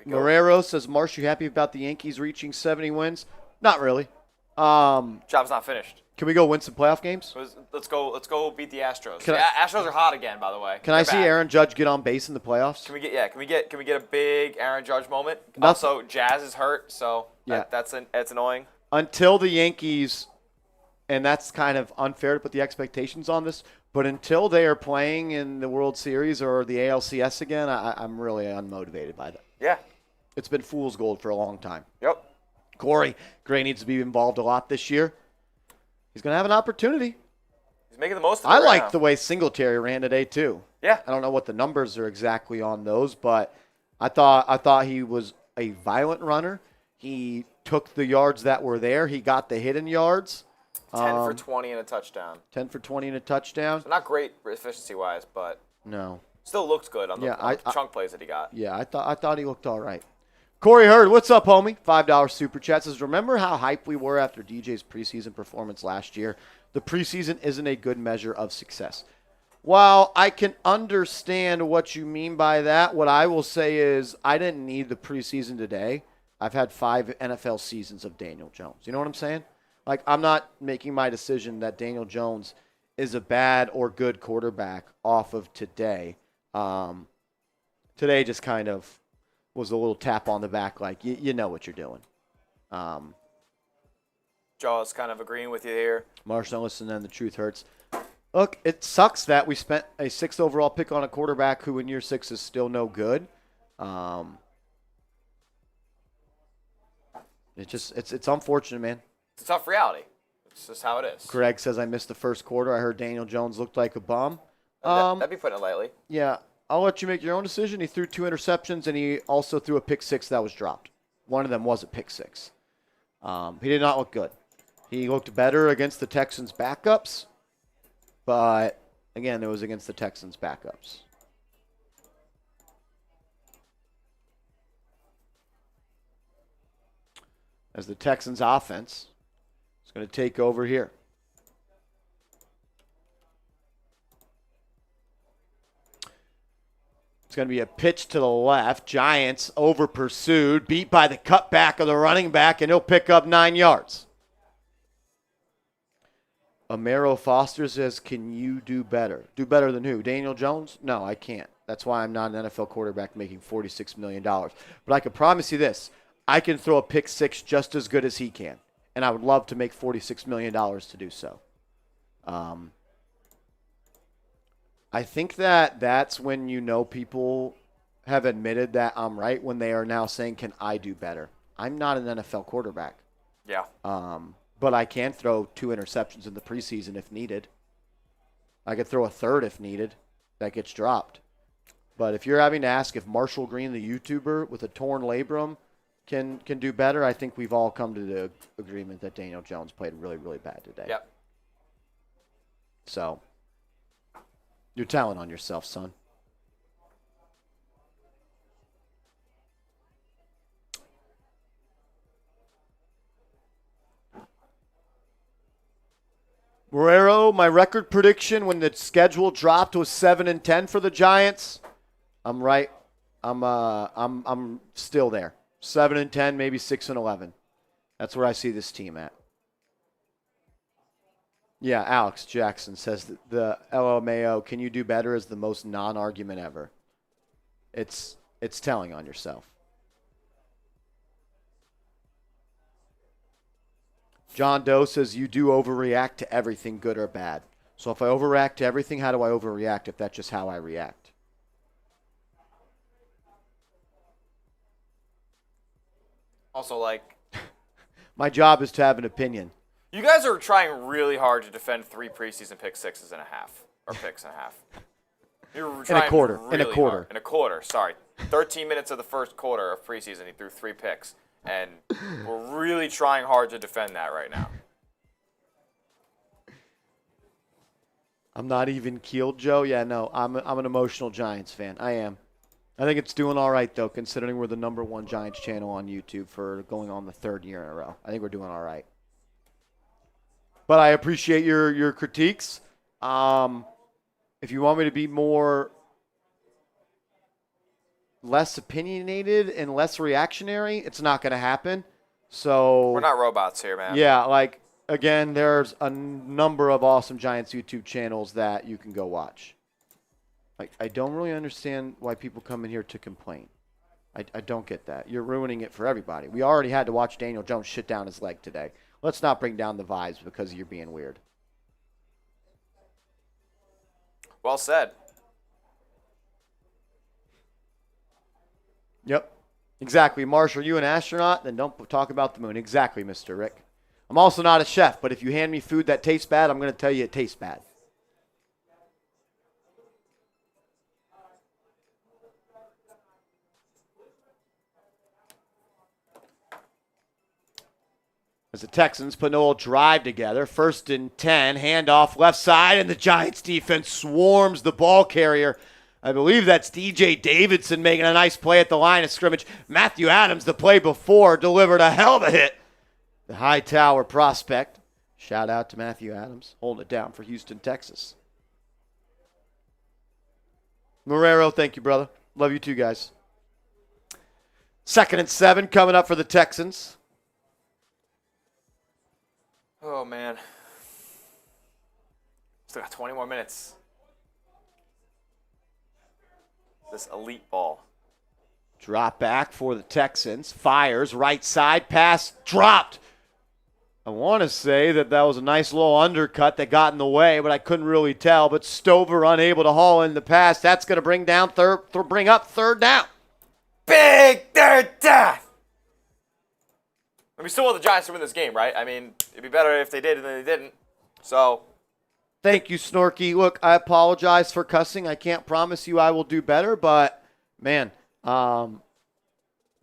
Marrero says, Marsh, you happy about the Yankees reaching 70 wins? Not really. Job's not finished. Can we go win some playoff games? Let's go beat the Astros. Astros are hot again, by the way. Can I see Aaron Judge get on base in the playoffs? Can we get a big Aaron Judge moment? Also, Jazz is hurt, so that's annoying. Until the Yankees, and that's kind of unfair to put the expectations on this, but until they are playing in the World Series or the ALCS again, I'm really unmotivated by that. Yeah. It's been fool's gold for a long time. Yep. Corey Gray needs to be involved a lot this year. He's going to have an opportunity. He's making the most of it. I like the way Singletary ran today, too. Yeah. I don't know what the numbers are exactly on those, but I thought he was a violent runner. He took the yards that were there. He got the hidden yards. 10 for 20 and a touchdown. 10 for 20 and a touchdown. So not great efficiency-wise, but no. Still looked good on the chunk plays that he got. Yeah, I thought he looked all right. Corey Hurd, what's up, homie? $5 super chat says, remember how hyped we were after DJ's preseason performance last year? The preseason isn't a good measure of success. While I can understand what you mean by that, what I will say is I didn't need the preseason today. I've had 5 NFL seasons of Daniel Jones. You know what I'm saying? Like, I'm not making my decision that Daniel Jones is a bad or good quarterback off of today. Today just kind of was a little tap on the back, like, you know what you're doing. Jaws kind of agreeing with you here. Marshall, listen, and the truth hurts. Look, it sucks that we spent a 6th overall pick on a quarterback who in year 6 is still no good. It's unfortunate, man. It's a tough reality. It's just how it is. Greg says, I missed the first quarter. I heard Daniel Jones looked like a bum. That'd be putting it lightly. Yeah. I'll let you make your own decision. He threw 2 interceptions, and he also threw a pick 6 that was dropped. One of them was a pick 6. He did not look good. He looked better against the Texans' backups, but, again, it was against the Texans' backups. As the Texans' offense is going to take over here. It's going to be a pitch to the left. Giants over pursued, beat by the cutback of the running back, and he'll pick up 9 yards. Amaro Foster says, can you do better? Do better than who? Daniel Jones? No, I can't. That's why I'm not an NFL quarterback making $46 million. But I can promise you this. I can throw a pick 6 just as good as he can. And I would love to make $46 million to do so. I think that's when you know people have admitted that I'm right when they are now saying, can I do better? I'm not an NFL quarterback. Yeah. But I can throw 2 interceptions in the preseason if needed. I could throw a third if needed. That gets dropped. But if you're having to ask if Marshall Green, the YouTuber with a torn labrum, can do better, I think we've all come to the agreement that Daniel Jones played really, really bad today. Yep. So, you're telling on yourself, son. Guerrero, my record prediction when the schedule dropped was 7-10 for the Giants. I'm right. I'm still there. 7-10, maybe 6-11. That's where I see this team at. Yeah, Alex Jackson says that the LMAO, can you do better, is the most non-argument ever. It's telling on yourself. John Doe says you do overreact to everything, good or bad. So if I overreact to everything, how do I overreact if that's just how I react? Also, like, my job is to have an opinion. you guys are trying really hard to defend 3 preseason pick sixes and a half, or picks and a half. You're trying In a quarter. Really hard. In a quarter, sorry. 13 minutes of the first quarter of preseason, he threw 3 picks. And we're really trying hard to defend that right now. I'm not even keeled, Joe. Yeah, no, I'm an emotional Giants fan. I am. I think it's doing all right, though, considering we're the #1 Giants channel on YouTube for going on the 3rd year in a row. I think we're doing all right. But I appreciate your critiques. If you want me to be less opinionated and less reactionary, it's not going to happen. So we're not robots here, man. Yeah, like, again, there's a number of awesome Giants YouTube channels that you can go watch. Like, I don't really understand why people come in here to complain. I don't get that. You're ruining it for everybody. We already had to watch Daniel Jones shit down his leg today. Let's not bring down the vibes because you're being weird. Well said. Yep. Exactly. Marshall, you an astronaut? Then don't talk about the moon. Exactly, Mr. Rick. I'm also not a chef, but if you hand me food that tastes bad, I'm going to tell you it tastes bad. As the Texans put an old drive together, 1st and 10, handoff left side, and the Giants defense swarms the ball carrier. I believe that's DJ Davidson making a nice play at the line of scrimmage. Matthew Adams, the play before, delivered a hell of a hit. The Hightower prospect. Shout out to Matthew Adams, holding it down for Houston, Texas. Marrero, thank you, brother. Love you too, guys. 2nd and 7 coming up for the Texans. Oh, man. Still got 20 more minutes. This elite ball. Drop back for the Texans. Fires, right side, pass, dropped. I want to say that was a nice little undercut that got in the way, but I couldn't really tell. But Stover unable to haul in the pass. That's going to bring up 3rd down. Big 3rd down. And we still want the Giants to win this game, right? I mean, it'd be better if they did than they didn't. So. Thank you, Snorky. Look, I apologize for cussing. I can't promise you I will do better, but, man,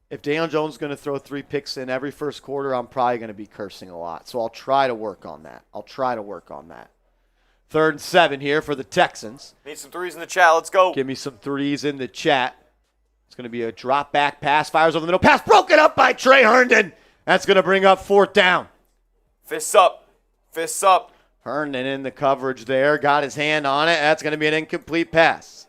if Daniel Jones is going to throw 3 picks in every first quarter, I'm probably going to be cursing a lot. So I'll try to work on that. 3rd and 7 here for the Texans. Need some threes in the chat. Let's go. Give me some threes in the chat. It's going to be a drop back pass. Fires over the middle. Pass broken up by Trey Herndon. That's going to bring up 4th down. Fists up. Fists up. Herndon in the coverage there. Got his hand on it. That's going to be an incomplete pass.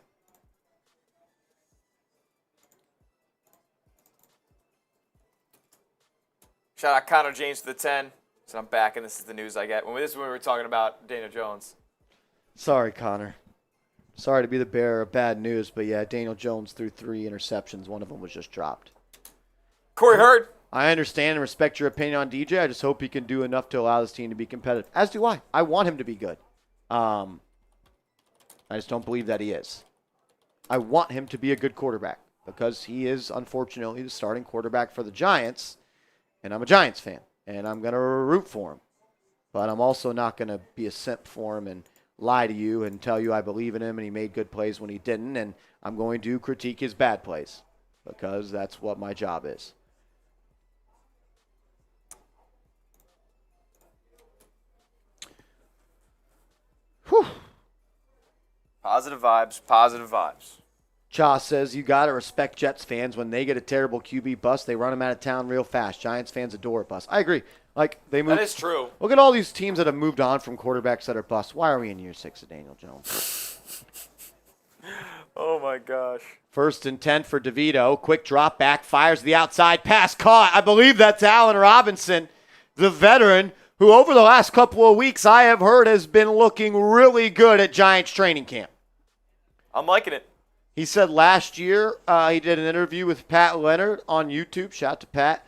Shout out Connor James to the 10. So I'm back, and this is the news I get. This is when we were talking about Daniel Jones. Sorry, Connor. Sorry to be the bearer of bad news, but yeah, Daniel Jones threw 3 interceptions. One of them was just dropped. Corey Hurd. I understand and respect your opinion on DJ. I just hope he can do enough to allow this team to be competitive. As do I. I want him to be good. I just don't believe that he is. I want him to be a good quarterback because he is, unfortunately, the starting quarterback for the Giants, and I'm a Giants fan, and I'm going to root for him. But I'm also not going to be a simp for him and lie to you and tell you I believe in him and he made good plays when he didn't, and I'm going to critique his bad plays because that's what my job is. Whew. Positive vibes, positive vibes. Cha says, you got to respect Jets fans. When they get a terrible QB bust, they run them out of town real fast. Giants fans adore a bust. I agree. Like, they moved. That is true. Look at all these teams that have moved on from quarterbacks that are bust. Why are we in year 6 of Daniel Jones? Oh, my gosh. 1st and 10 for DeVito. Quick drop back, fires the outside pass caught. I believe that's Allen Robinson, the veteran, who over the last couple of weeks I have heard has been looking really good at Giants training camp. I'm liking it. He said last year he did an interview with Pat Leonard on YouTube. Shout out to Pat.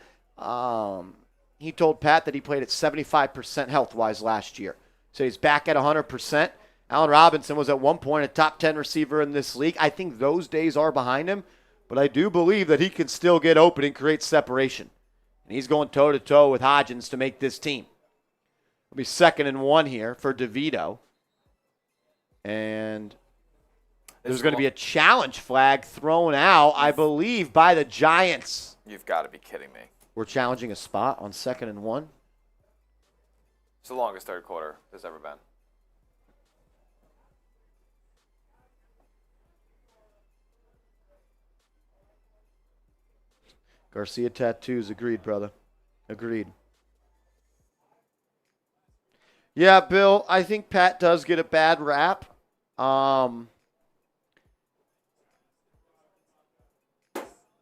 He told Pat that he played at 75% health-wise last year. So he's back at 100%. Allen Robinson was at one point a top 10 receiver in this league. I think those days are behind him, but I do believe that he can still get open and create separation. And he's going toe-to-toe with Hodgins to make this team. It'll be 2nd and 1 here for DeVito. And there's going to be a challenge flag thrown out, I believe, by the Giants. You've got to be kidding me. We're challenging a spot on 2nd and 1. It's the longest third quarter there's ever been. Garcia tattoos. Agreed, brother. Agreed. Yeah, Bill, I think Pat does get a bad rap.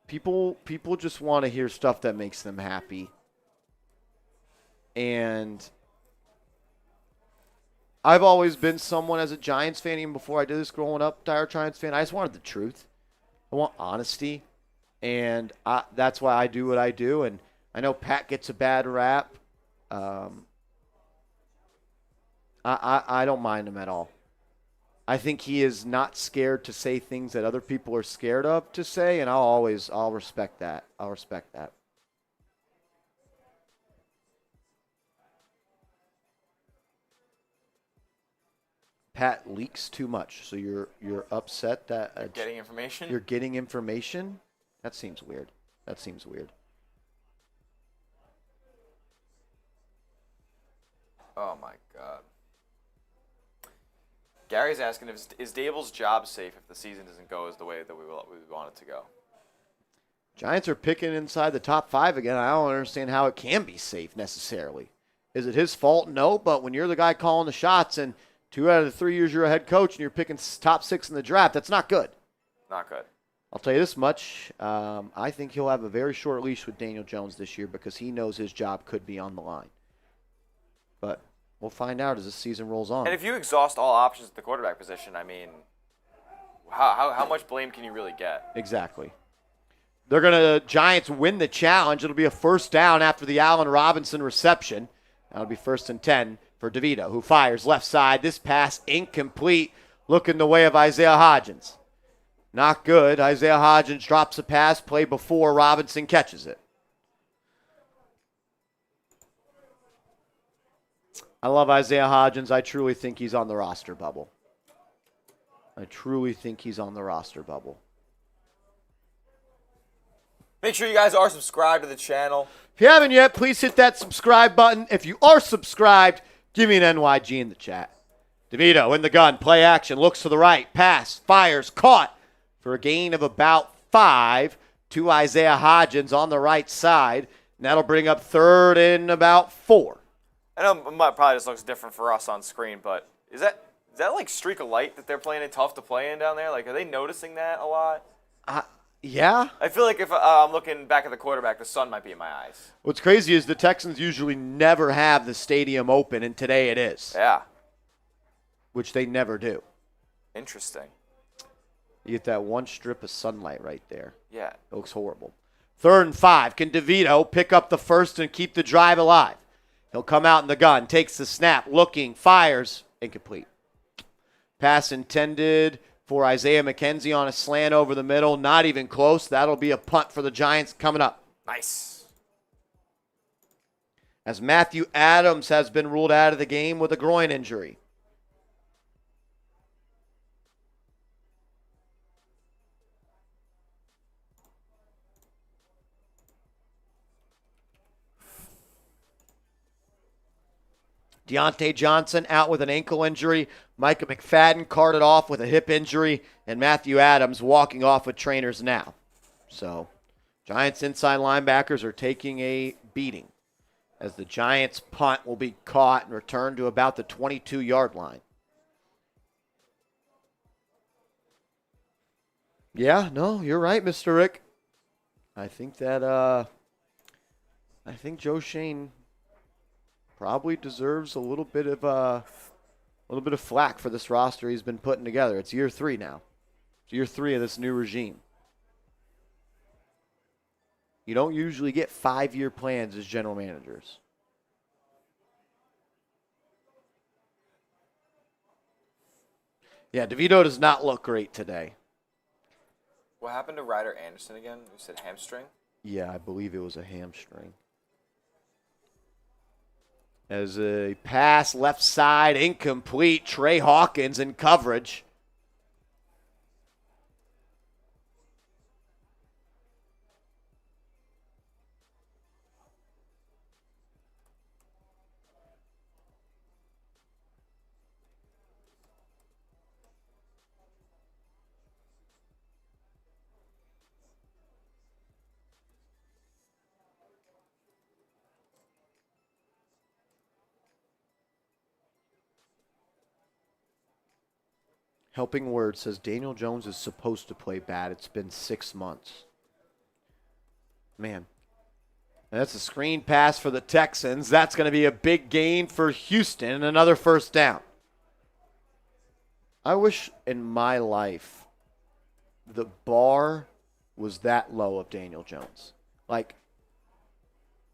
People just want to hear stuff that makes them happy. And I've always been someone as a Giants fan, even before I did this growing up, dire Giants fan. I just wanted the truth. I want honesty. And that's why I do what I do. And I know Pat gets a bad rap. I don't mind him at all. I think he is not scared to say things that other people are scared of to say, and I'll respect that. I'll respect that. Pat leaks too much, so you're upset that You're getting information? You're getting information? That seems weird. Oh, my God. Gary's asking, is Daboll's job safe if the season doesn't go as the way that we want it to go? Giants are picking inside the top 5 again. I don't understand how it can be safe necessarily. Is it his fault? No, but when you're the guy calling the shots and 2 out of the 3 years you're a head coach and you're picking top 6 in the draft, that's not good. Not good. I'll tell you this much. I think he'll have a very short leash with Daniel Jones this year because he knows his job could be on the line. But we'll find out as the season rolls on. And if you exhaust all options at the quarterback position, I mean, how much blame can you really get? Exactly. Giants win the challenge. It'll be a first down after the Allen Robinson reception. That'll be 1st and 10 for DeVito, who fires left side. This pass incomplete, looking the way of Isaiah Hodgins. Not good. Isaiah Hodgins drops a pass play before Robinson catches it. I love Isaiah Hodgins. I truly think he's on the roster bubble. Make sure you guys are subscribed to the channel. If you haven't yet, please hit that subscribe button. If you are subscribed, give me an NYG in the chat. DeVito in the gun, play action, looks to the right, pass, fires, caught for a gain of about 5 to Isaiah Hodgins on the right side. And that'll bring up 3rd and about 4. I know it probably just looks different for us on screen, but is that like streak of light that they're playing it tough to play in down there? Like, are they noticing that a lot? Yeah. I feel like if I'm looking back at the quarterback, the sun might be in my eyes. What's crazy is the Texans usually never have the stadium open, and today it is. Yeah. Which they never do. Interesting. You get that one strip of sunlight right there. Yeah. It looks horrible. 3rd and 5. Can DeVito pick up the first and keep the drive alive? He'll come out in the gun, takes the snap, looking, fires, incomplete. Pass intended for Isaiah McKenzie on a slant over the middle. Not even close. That'll be a punt for the Giants coming up. Nice. As Matthew Adams has been ruled out of the game with a groin injury. Deontay Johnson out with an ankle injury. Micah McFadden carted off with a hip injury. And Matthew Adams walking off with trainers now. So, Giants inside linebackers are taking a beating as the Giants punt will be caught and returned to about the 22-yard line. Yeah, no, you're right, Mr. Rick. I think that Joe Shane probably deserves a little bit of flack for this roster he's been putting together. It's year 3 now. It's year 3 of this new regime. You don't usually get 5-year plans as general managers. Yeah, DeVito does not look great today. What happened to Ryder Anderson again? You said hamstring? Yeah, I believe it was a hamstring. As a pass left side, incomplete. Trey Hawkins in coverage. Helping Word says Daniel Jones is supposed to play bad. It's been 6 months. Man. And that's a screen pass for the Texans. That's going to be a big gain for Houston and another first down. I wish in my life the bar was that low of Daniel Jones. Like,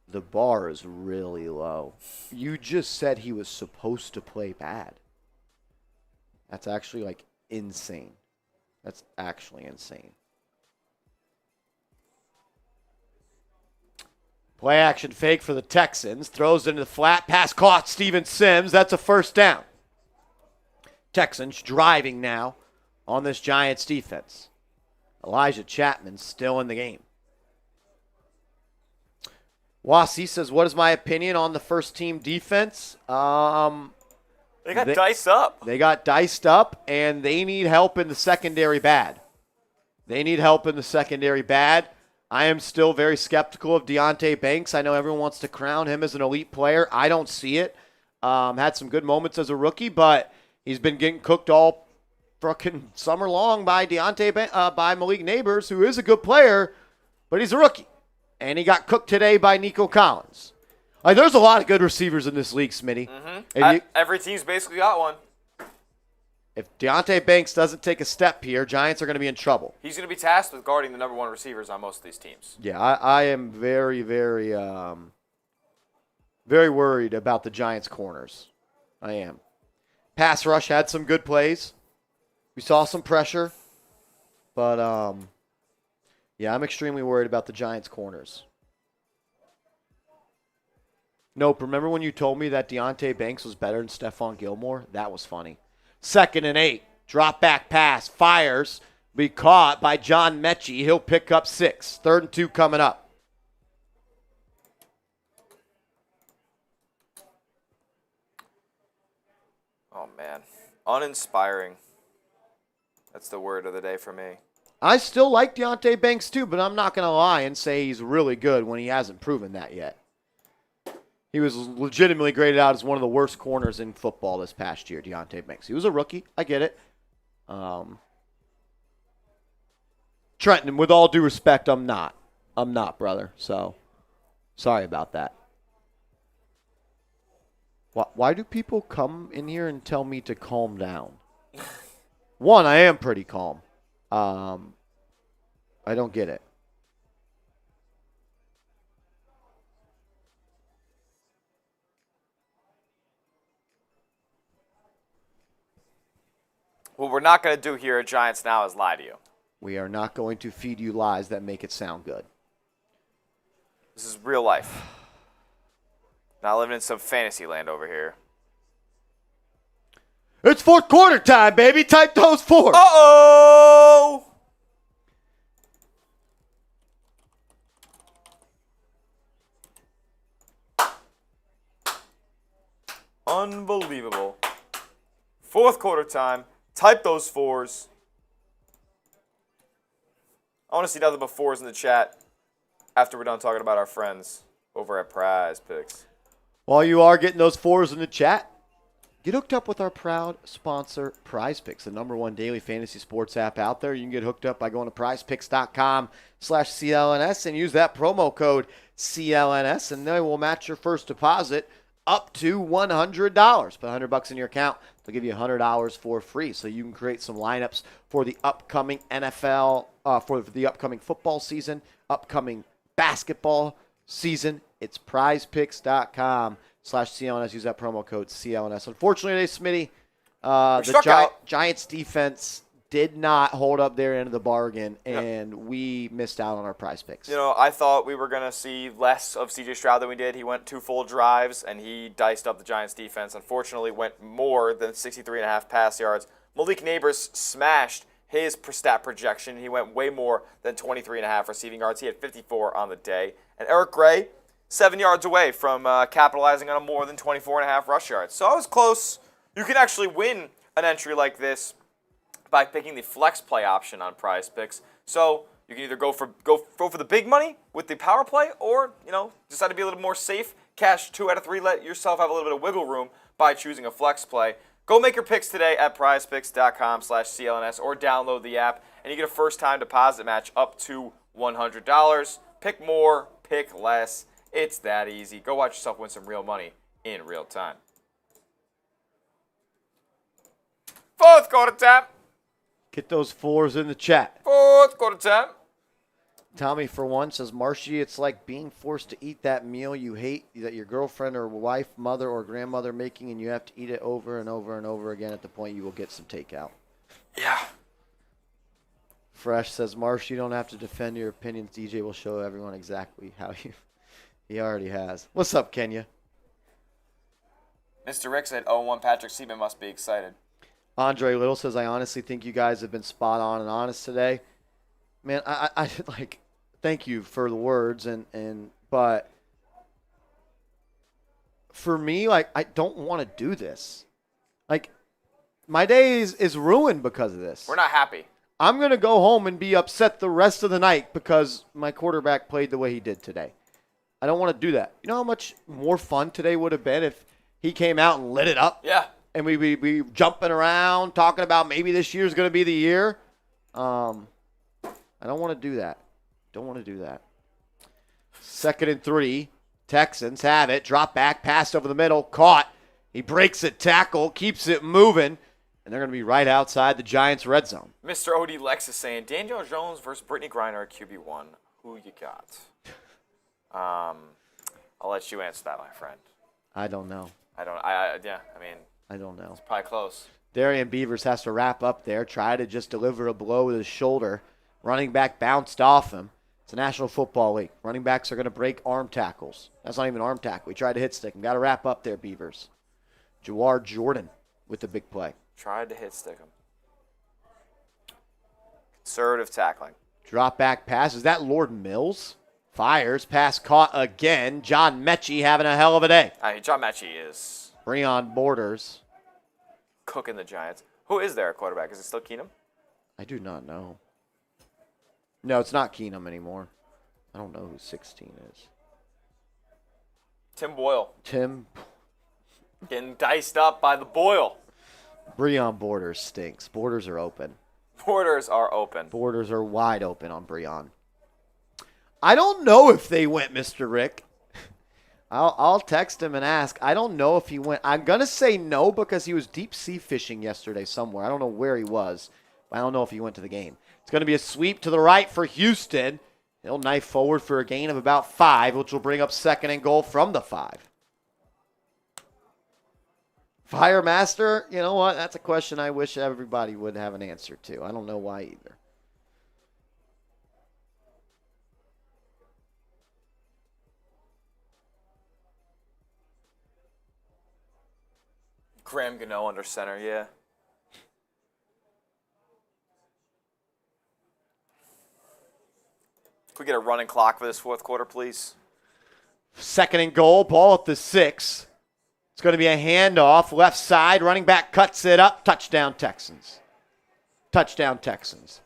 the bar is really low. You just said he was supposed to play bad. That's actually, like, insane. That's actually insane. Play action fake for the Texans. Throws into the flat. Pass caught. Steven Sims. That's a first down. Texans driving now on this Giants defense. Elijah Chapman still in the game. Wasi says, what is my opinion on the first team defense? They got diced up. They got diced up, and they need help in the secondary bad. They need help in the secondary bad. I am still very skeptical of Deontay Banks. I know everyone wants to crown him as an elite player. I don't see it. Had some good moments as a rookie, but he's been getting cooked all fucking summer long by by Malik Neighbors, who is a good player, but he's a rookie. And he got cooked today by Nico Collins. There's a lot of good receivers in this league, Smitty. Mm-hmm. Every team's basically got one. If Deontay Banks doesn't take a step here, Giants are going to be in trouble. He's going to be tasked with guarding the number 1 receivers on most of these teams. Yeah, I am very, very, very worried about the Giants' corners. I am. Pass rush had some good plays. We saw some pressure. But, yeah, I'm extremely worried about the Giants' corners. Nope, remember when you told me that Deontay Banks was better than Stephon Gilmore? That was funny. 2nd and 8. Drop back pass. Fires. Be caught by John Mechie. He'll pick up 6. 3rd and 2 coming up. Oh, man. Uninspiring. That's the word of the day for me. I still like Deontay Banks too, but I'm not going to lie and say he's really good when he hasn't proven that yet. He was legitimately graded out as one of the worst corners in football this past year, Deontay Banks. He was a rookie. I get it. Trenton, with all due respect, I'm not. I'm not, brother. So, sorry about that. Why do people come in here and tell me to calm down? One, I am pretty calm. I don't get it. What we're not going to do here at Giants Now is lie to you. We are not going to feed you lies that make it sound good. This is real life. Not living in some fantasy land over here. It's fourth quarter time, baby. Type those 4. Uh-oh! Unbelievable. Fourth quarter time. Type those fours. I want to see nothing but fours in the chat after we're done talking about our friends over at Prize Picks. While you are getting those fours in the chat, get hooked up with our proud sponsor, Prize Picks, the #1 daily fantasy sports app out there. You can get hooked up by going to prizepicks.com/CLNS and use that promo code CLNS, and they will match your first deposit up to $100. Put $100 in your account, they'll give you $100 for free, so you can create some lineups for the upcoming NFL, for the upcoming football season, upcoming basketball season. It's prizepicks.com/CLNS. Use that promo code CLNS. Unfortunately today, Smitty, the Giants defense did not hold up their end of the bargain, and we missed out on our Prize Picks. You know, I thought we were going to see less of C.J. Stroud than we did. He went 2 full drives, and he diced up the Giants' defense. Unfortunately, went more than 63.5 pass yards. Malik Neighbors smashed his stat projection. He went way more than 23.5 receiving yards. He had 54 on the day. And Eric Gray, 7 yards away from capitalizing on a more than 24.5 rush yards. So I was close. You can actually win an entry like this by picking the flex play option on Prize Picks. So you can either go for the big money with the power play, or decide to be a little more safe, cash 2 out of 3, let yourself have a little bit of wiggle room by choosing a flex play. Go make your picks today at prizepicks.com/CLNS or download the app, and you get a first-time deposit match up to $100. Pick more, pick less. It's that easy. Go watch yourself win some real money in real time. Fourth quarter time. Get those fours in the chat. Fourth quarter time. Tommy, for one, says, Marshy, it's like being forced to eat that meal you hate that your girlfriend or wife, mother, or grandmother making, and you have to eat it over and over and over again at the point you will get some takeout. Yeah. Fresh says, Marshy, you don't have to defend your opinions. DJ will show everyone exactly how you... He already has. What's up, Kenya? Mr. Rick said 0-1 Patrick Seaman must be excited. Andre Little says, I honestly think you guys have been spot on and honest today. Man, I like, thank you for the words, but for me, like, I don't want to do this. Like, my day is ruined because of this. We're not happy. I'm going to go home and be upset the rest of the night because my quarterback played the way he did today. I don't want to do that. You know how much more fun today would have been if he came out and lit it up? Yeah. And we be jumping around, talking about maybe this year's going to be the year. I don't want to do that. Don't want to do that. 2nd and 3. Texans have it. Drop back, pass over the middle, caught. He breaks a tackle, keeps it moving, and they're going to be right outside the Giants' red zone. Mr. O.D. Lex is saying, Daniel Jones versus Brittany Griner at QB1. Who you got? I'll let you answer that, my friend. I don't know. I don't know. It's probably close. Darian Beavers has to wrap up there, try to just deliver a blow with his shoulder. Running back bounced off him. It's a National Football League. Running backs are going to break arm tackles. That's not even an arm tackle. He tried to hit stick him. Got to wrap up there, Beavers. Jawar Jordan with the big play. Tried to hit stick him. Conservative tackling. Drop back pass. Is that Lord Mills? Fires. Pass caught again. John Mechie having a hell of a day. John Mechie is Breon Borders. Cooking the Giants. Who is their quarterback? Is it still Keenum? I do not know. No, it's not Keenum anymore. I don't know who 16 is. Tim Boyle. Tim. Getting diced up by the Boyle. Breon Borders stinks. Borders are open. Borders are open. Borders are wide open on Breon. I don't know if they went, Mr. Rick. I'll text him and ask. I don't know if he went. I'm going to say no because he was deep sea fishing yesterday somewhere. I don't know where he was. But I don't know if he went to the game. It's going to be a sweep to the right for Houston. He'll knife forward for a gain of about 5, which will bring up 2nd and goal from the 5. Firemaster, you know what? That's a question I wish everybody would have an answer to. I don't know why either. Graham Gano under center, yeah. Could we get a running clock for this fourth quarter, please? 2nd and goal, ball at the 6. It's going to be a handoff, left side, running back cuts it up, touchdown Texans. Touchdown Texans.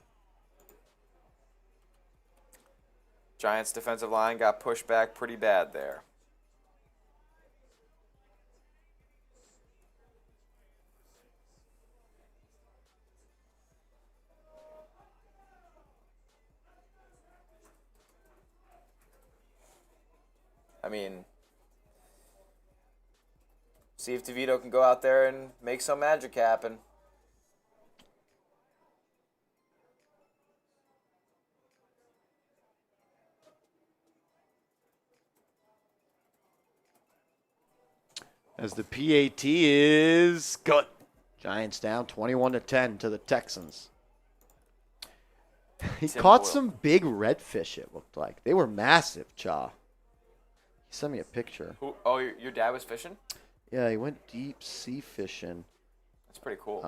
Giants defensive line got pushed back pretty bad there. I mean, see if DeVito can go out there and make some magic happen. As the PAT is good. Giants down 21-10 to the Texans. He caught some big redfish, it looked like. They were massive, Cha. He sent me a picture. Oh, your dad was fishing? Yeah, he went deep sea fishing. That's pretty cool.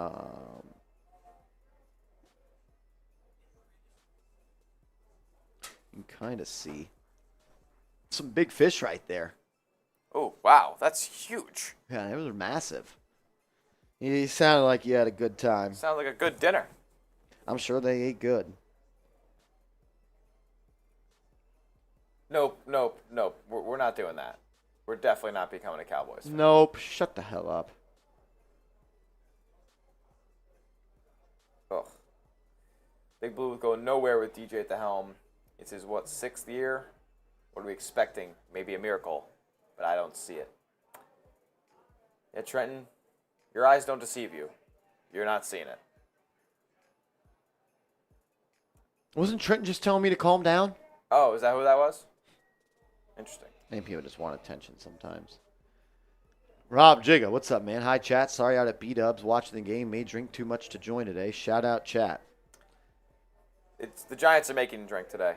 You can kind of see. Some big fish right there. Oh, wow. That's huge. Yeah, it was massive. He sounded like he had a good time. Sounds like a good dinner. I'm sure they ate good. Nope. We're not doing that. We're definitely not becoming a Cowboys fan. Nope. Shut the hell up. Ugh. Big Blue is going nowhere with DJ at the helm. It's his, 6th year? What are we expecting? Maybe a miracle, but I don't see it. Yeah, Trenton, your eyes don't deceive you. You're not seeing it. Wasn't Trenton just telling me to calm down? Oh, is that who that was? Interesting. Maybe people just want attention sometimes. Rob Jigga, what's up, man? Hi, chat. Sorry out at B-Dubs. Watching the game. May drink too much to join today. Shout out, chat. It's the Giants are making him drink today.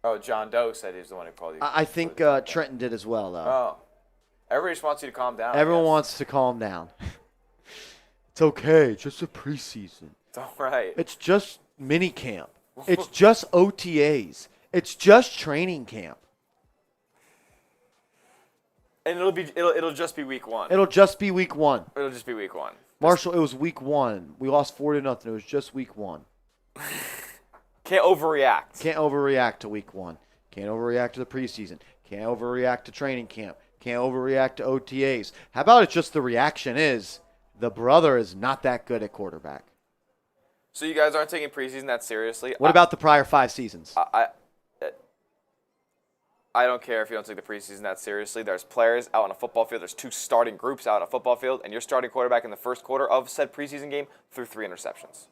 Oh, John Doe said he was the one who called you. I think Trenton did as well, though. Oh. Everybody just wants you to calm down. Everyone wants to calm down. It's okay. It's just a preseason. It's all right. It's just mini camp. It's just OTAs. It's just training camp. And it'll just be week 1. It'll just be week 1. It'll just be week 1. Marshall, it was week 1. We lost 4-0. It was just week 1. Can't overreact. Can't overreact to week 1. Can't overreact to the preseason. Can't overreact to training camp. Can't overreact to OTAs. How about it just the reaction is the brother is not that good at quarterback. So you guys aren't taking preseason that seriously? What about the prior 5 seasons? I don't care if you don't take the preseason that seriously. There's players out on a football field. There's 2 starting groups out on a football field, and your starting quarterback in the first quarter of said preseason game threw 3 interceptions.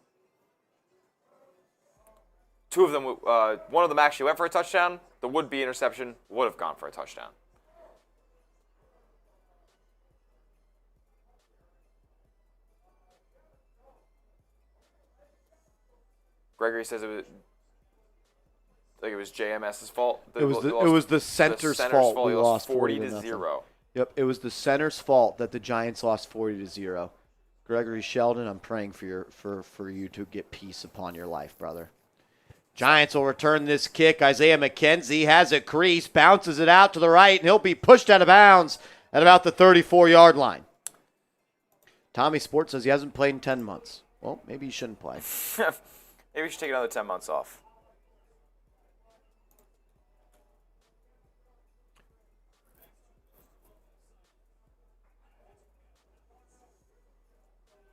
2 of them, one of them actually went for a touchdown. The would-be interception would have gone for a touchdown. Gregory says it was JMS's fault. It was the center's fault. We lost 40-0. Yep, it was the center's fault that the Giants lost 40-0. Gregory Sheldon, I'm praying for you to get peace upon your life, brother. Giants will return this kick. Isaiah McKenzie has a crease, bounces it out to the right, and he'll be pushed out of bounds at about the 34-yard line. Tommy Sports says he hasn't played in 10 months. Well, maybe he shouldn't play. Maybe we should take another 10 months off.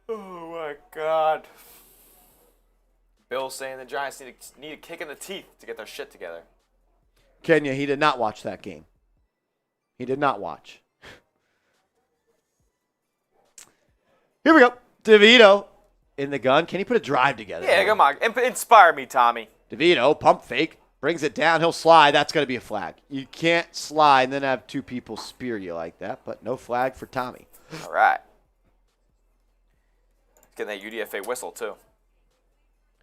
Oh, my God. Bill's saying the Giants need a kick in the teeth to get their shit together. Kenya, he did not watch that game. He did not watch. Here we go. DeVito in the gun. Can he put a drive together? Yeah, come on. Inspire me, Tommy. DeVito, pump fake, brings it down. He'll slide. That's going to be a flag. You can't slide and then have 2 people spear you like that, but no flag for Tommy. All right. Getting that UDFA whistle, too.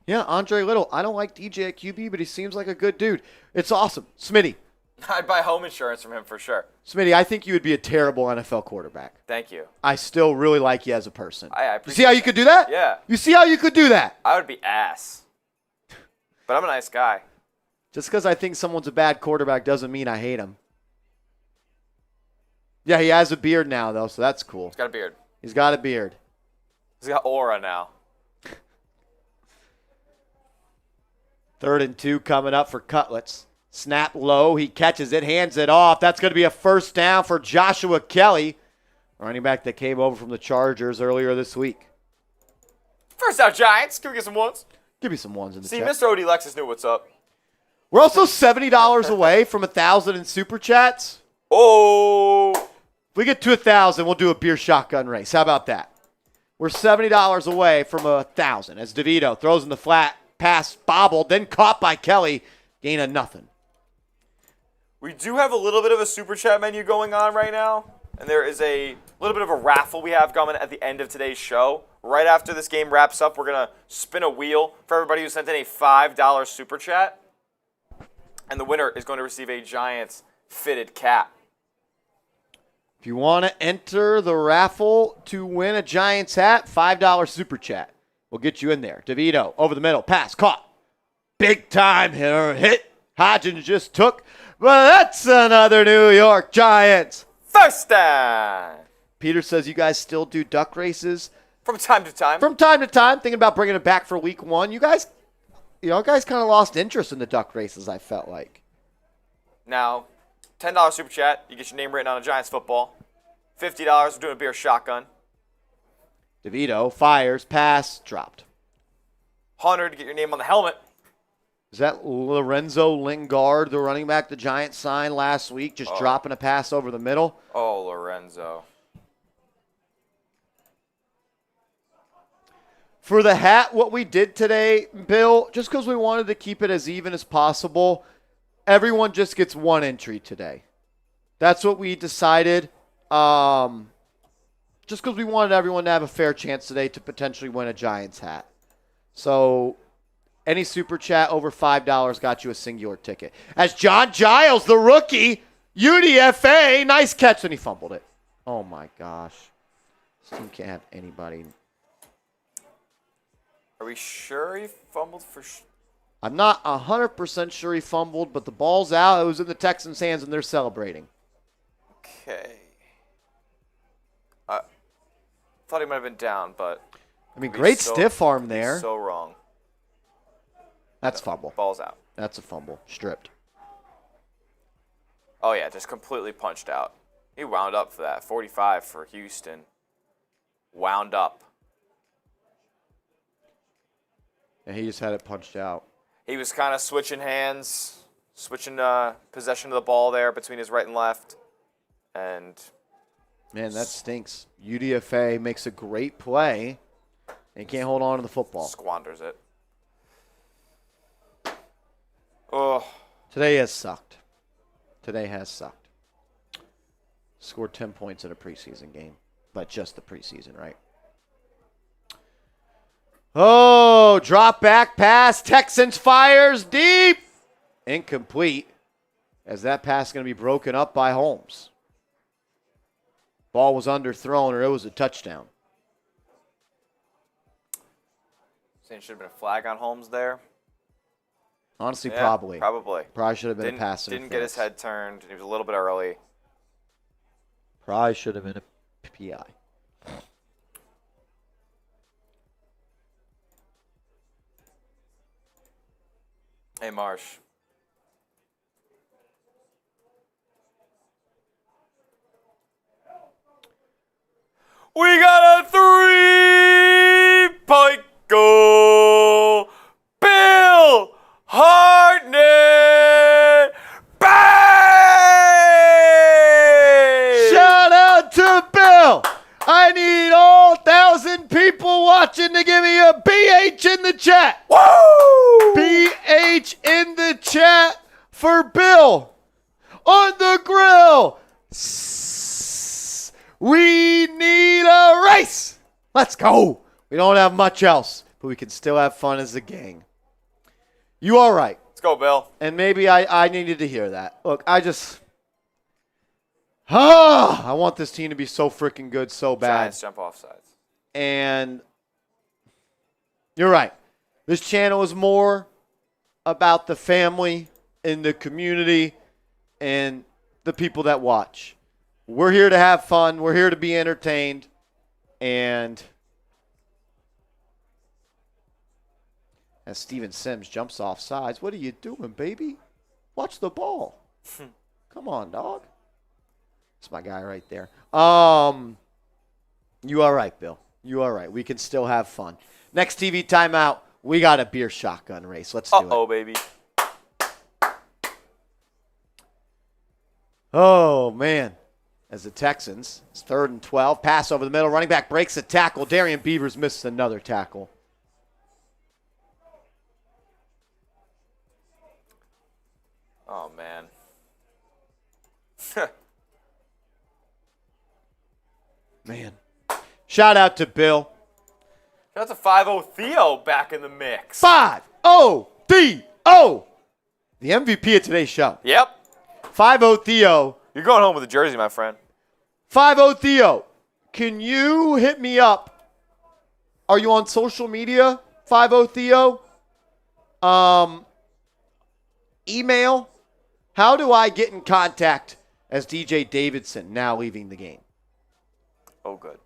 Yeah, Andre Little. I don't like DJ at QB, but he seems like a good dude. It's awesome. Smitty. I'd buy home insurance from him for sure. Smitty, I think you would be a terrible NFL quarterback. Thank you. I still really like you as a person. I you see how you could do that? Yeah. You see how you could do that? I would be ass. But I'm a nice guy. Just because I think someone's a bad quarterback doesn't mean I hate him. Yeah, he has a beard now, though, so that's cool. He's got a beard. He's got a beard. He's got aura now. 3rd and 2 coming up for Cutlets. Snap low. He catches it, hands it off. That's going to be a first down for Joshua Kelly, running back that came over from the Chargers earlier this week. First out, Giants. Can we get some ones? Give me some ones in the See, chat. Mr. O.D. Lexus knew what's up. We're also $70 away from 1,000 in Super Chats. Oh. If we get to 1,000, we'll do a beer shotgun race. How about that? We're $70 away from 1,000 as DeVito throws in the flat, pass bobbled, then caught by Kelly, gain of nothing. We do have a little bit of a Super Chat menu going on right now, and there is a little bit of a raffle we have coming at the end of today's show. Right after this game wraps up, we're going to spin a wheel for everybody who sent in a $5 Super Chat, and the winner is going to receive a Giants fitted cap. If you want to enter the raffle to win a Giants hat, $5 Super Chat. We'll get you in there. DeVito over the middle, pass, caught. Big time hit. Hodgins just took. But that's another New York Giants. First down. Peter says you guys still do duck races. From time to time. From time to time, thinking about bringing it back for week 1. You guys kind of lost interest in the duck races, I felt like. Now, $10 Super Chat, you get your name written on a Giants football. $50, we're doing a beer shotgun. DeVito fires, pass, dropped. 100 to get your name on the helmet. Is that Lorenzo Lingard, the running back the Giants signed last week, just dropping a pass over the middle? Oh, Lorenzo. For the hat, what we did today, Bill, just because we wanted to keep it as even as possible, everyone just gets 1 entry today. That's what we decided. Just because we wanted everyone to have a fair chance today to potentially win a Giants hat. So any Super Chat over $5 got you a singular ticket. As John Giles, the rookie, UDFA, nice catch, and he fumbled it. Oh, my gosh. This team can't have anybody. Are we sure he fumbled for I'm not 100% sure he fumbled, but the ball's out. It was in the Texans' hands, and they're celebrating. Okay. Thought he might have been down, but... I mean, great stiff arm there. So wrong. That's fumble. Ball's out. That's a fumble. Stripped. Oh, yeah, just completely punched out. He wound up for that. 45 for Houston. Wound up. And he just had it punched out. He was kind of switching hands, switching possession of the ball there between his right and left. And... Man, that stinks. UDFA makes a great play and can't hold on to the football. Squanders it. Oh. Today has sucked. Scored 10 points in a preseason game, but just the preseason, right? Oh, drop back pass. Texans fires deep. Incomplete, as that pass is going to be broken up by Holmes. Ball was underthrown, or it was a touchdown. Saying should have been a flag on Holmes there. Honestly, Yeah, probably. Probably should have been a pass Didn't get his head turned. He was a little bit early. Probably should have been a PI. Hey, Marsh. We got a 3-point goal. Bill Hartnett. Bang! Shout out to Bill. I need all 1,000 people watching to give me a BH in the chat. Woo! BH in the chat for Bill. On the grill. We need a race. Let's go. We don't have much else, but we can still have fun as a gang. You all right? Let's go, Bill. And maybe I needed to hear that. Look, I want this team to be so freaking good so bad. Giants jump off sides. And you're right. This channel is more about the family and the community and the people that watch. we're here to have fun. We're here to be entertained. And as Steven Sims jumps off sides, what are you doing, baby? Watch the ball. Come on, dog. That's my guy right there. You all right, Bill? You all right? We can still have fun. Next TV timeout, we got a beer shotgun race. Let's do it. Uh-oh, baby. Oh, man. As the Texans, it's 3rd and 12. Pass over the middle. Running back breaks a tackle. Darian Beavers misses another tackle. Oh, man. Man. Shout out to Bill. That's a 5-0 Theo back in the mix. 5-0 Theo. The MVP of today's show. Yep. 5-0 Theo. You're going home with a jersey, my friend. 5-0 Theo. Can you hit me up? Are you on social media? 5-0 Theo. Email. How do I get in contact as DJ Davidson now leaving the game? Oh, good.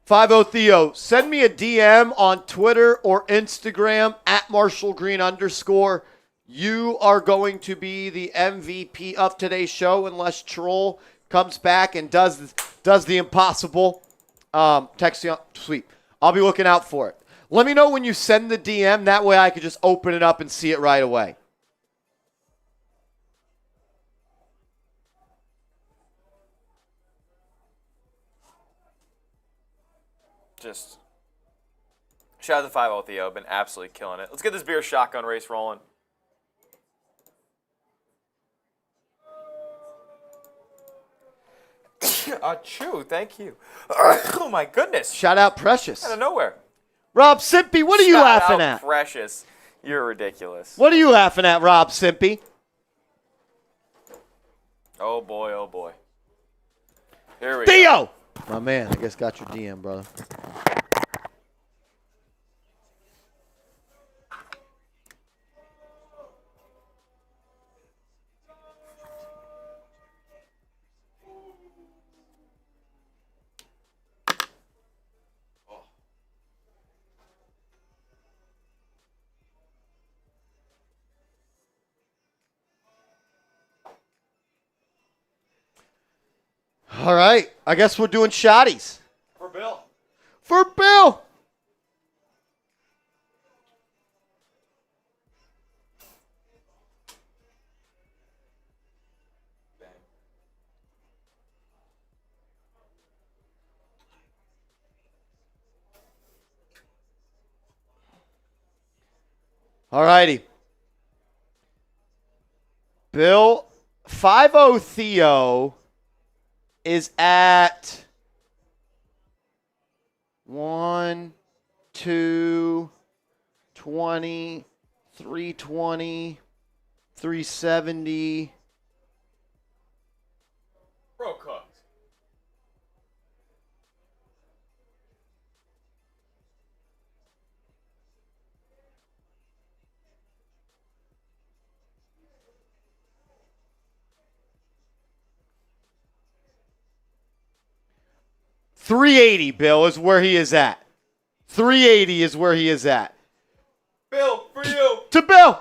5-0 Theo, send me a DM on Twitter or Instagram at @MarshallGreen_. You are going to be the MVP of today's show unless Troll comes back and does the impossible. Text you. Sweet. I'll be looking out for it. Let me know when you send the DM. That way I could just open it up and see it right away. Just shout out to 5-0 Theo. Been absolutely killing it. Let's get this beer shotgun race rolling. Achoo, thank you. Oh, my goodness. Shout out Precious. Out of nowhere. Rob Simpy, what are you laughing at? Precious. You're ridiculous. What are you laughing at, Rob Simpy? Oh, boy, oh, boy. Here we go. Theo! My man, I guess got your DM, brother. All right, I guess we're doing shotties. For Bill. For Bill. All righty. Bill, 5-0 Theo is at 1, 2, 20, 320, 370. Bro cooked. $380, Bill, is where he is at. $380 is where he is at. Bill, for you. To Bill.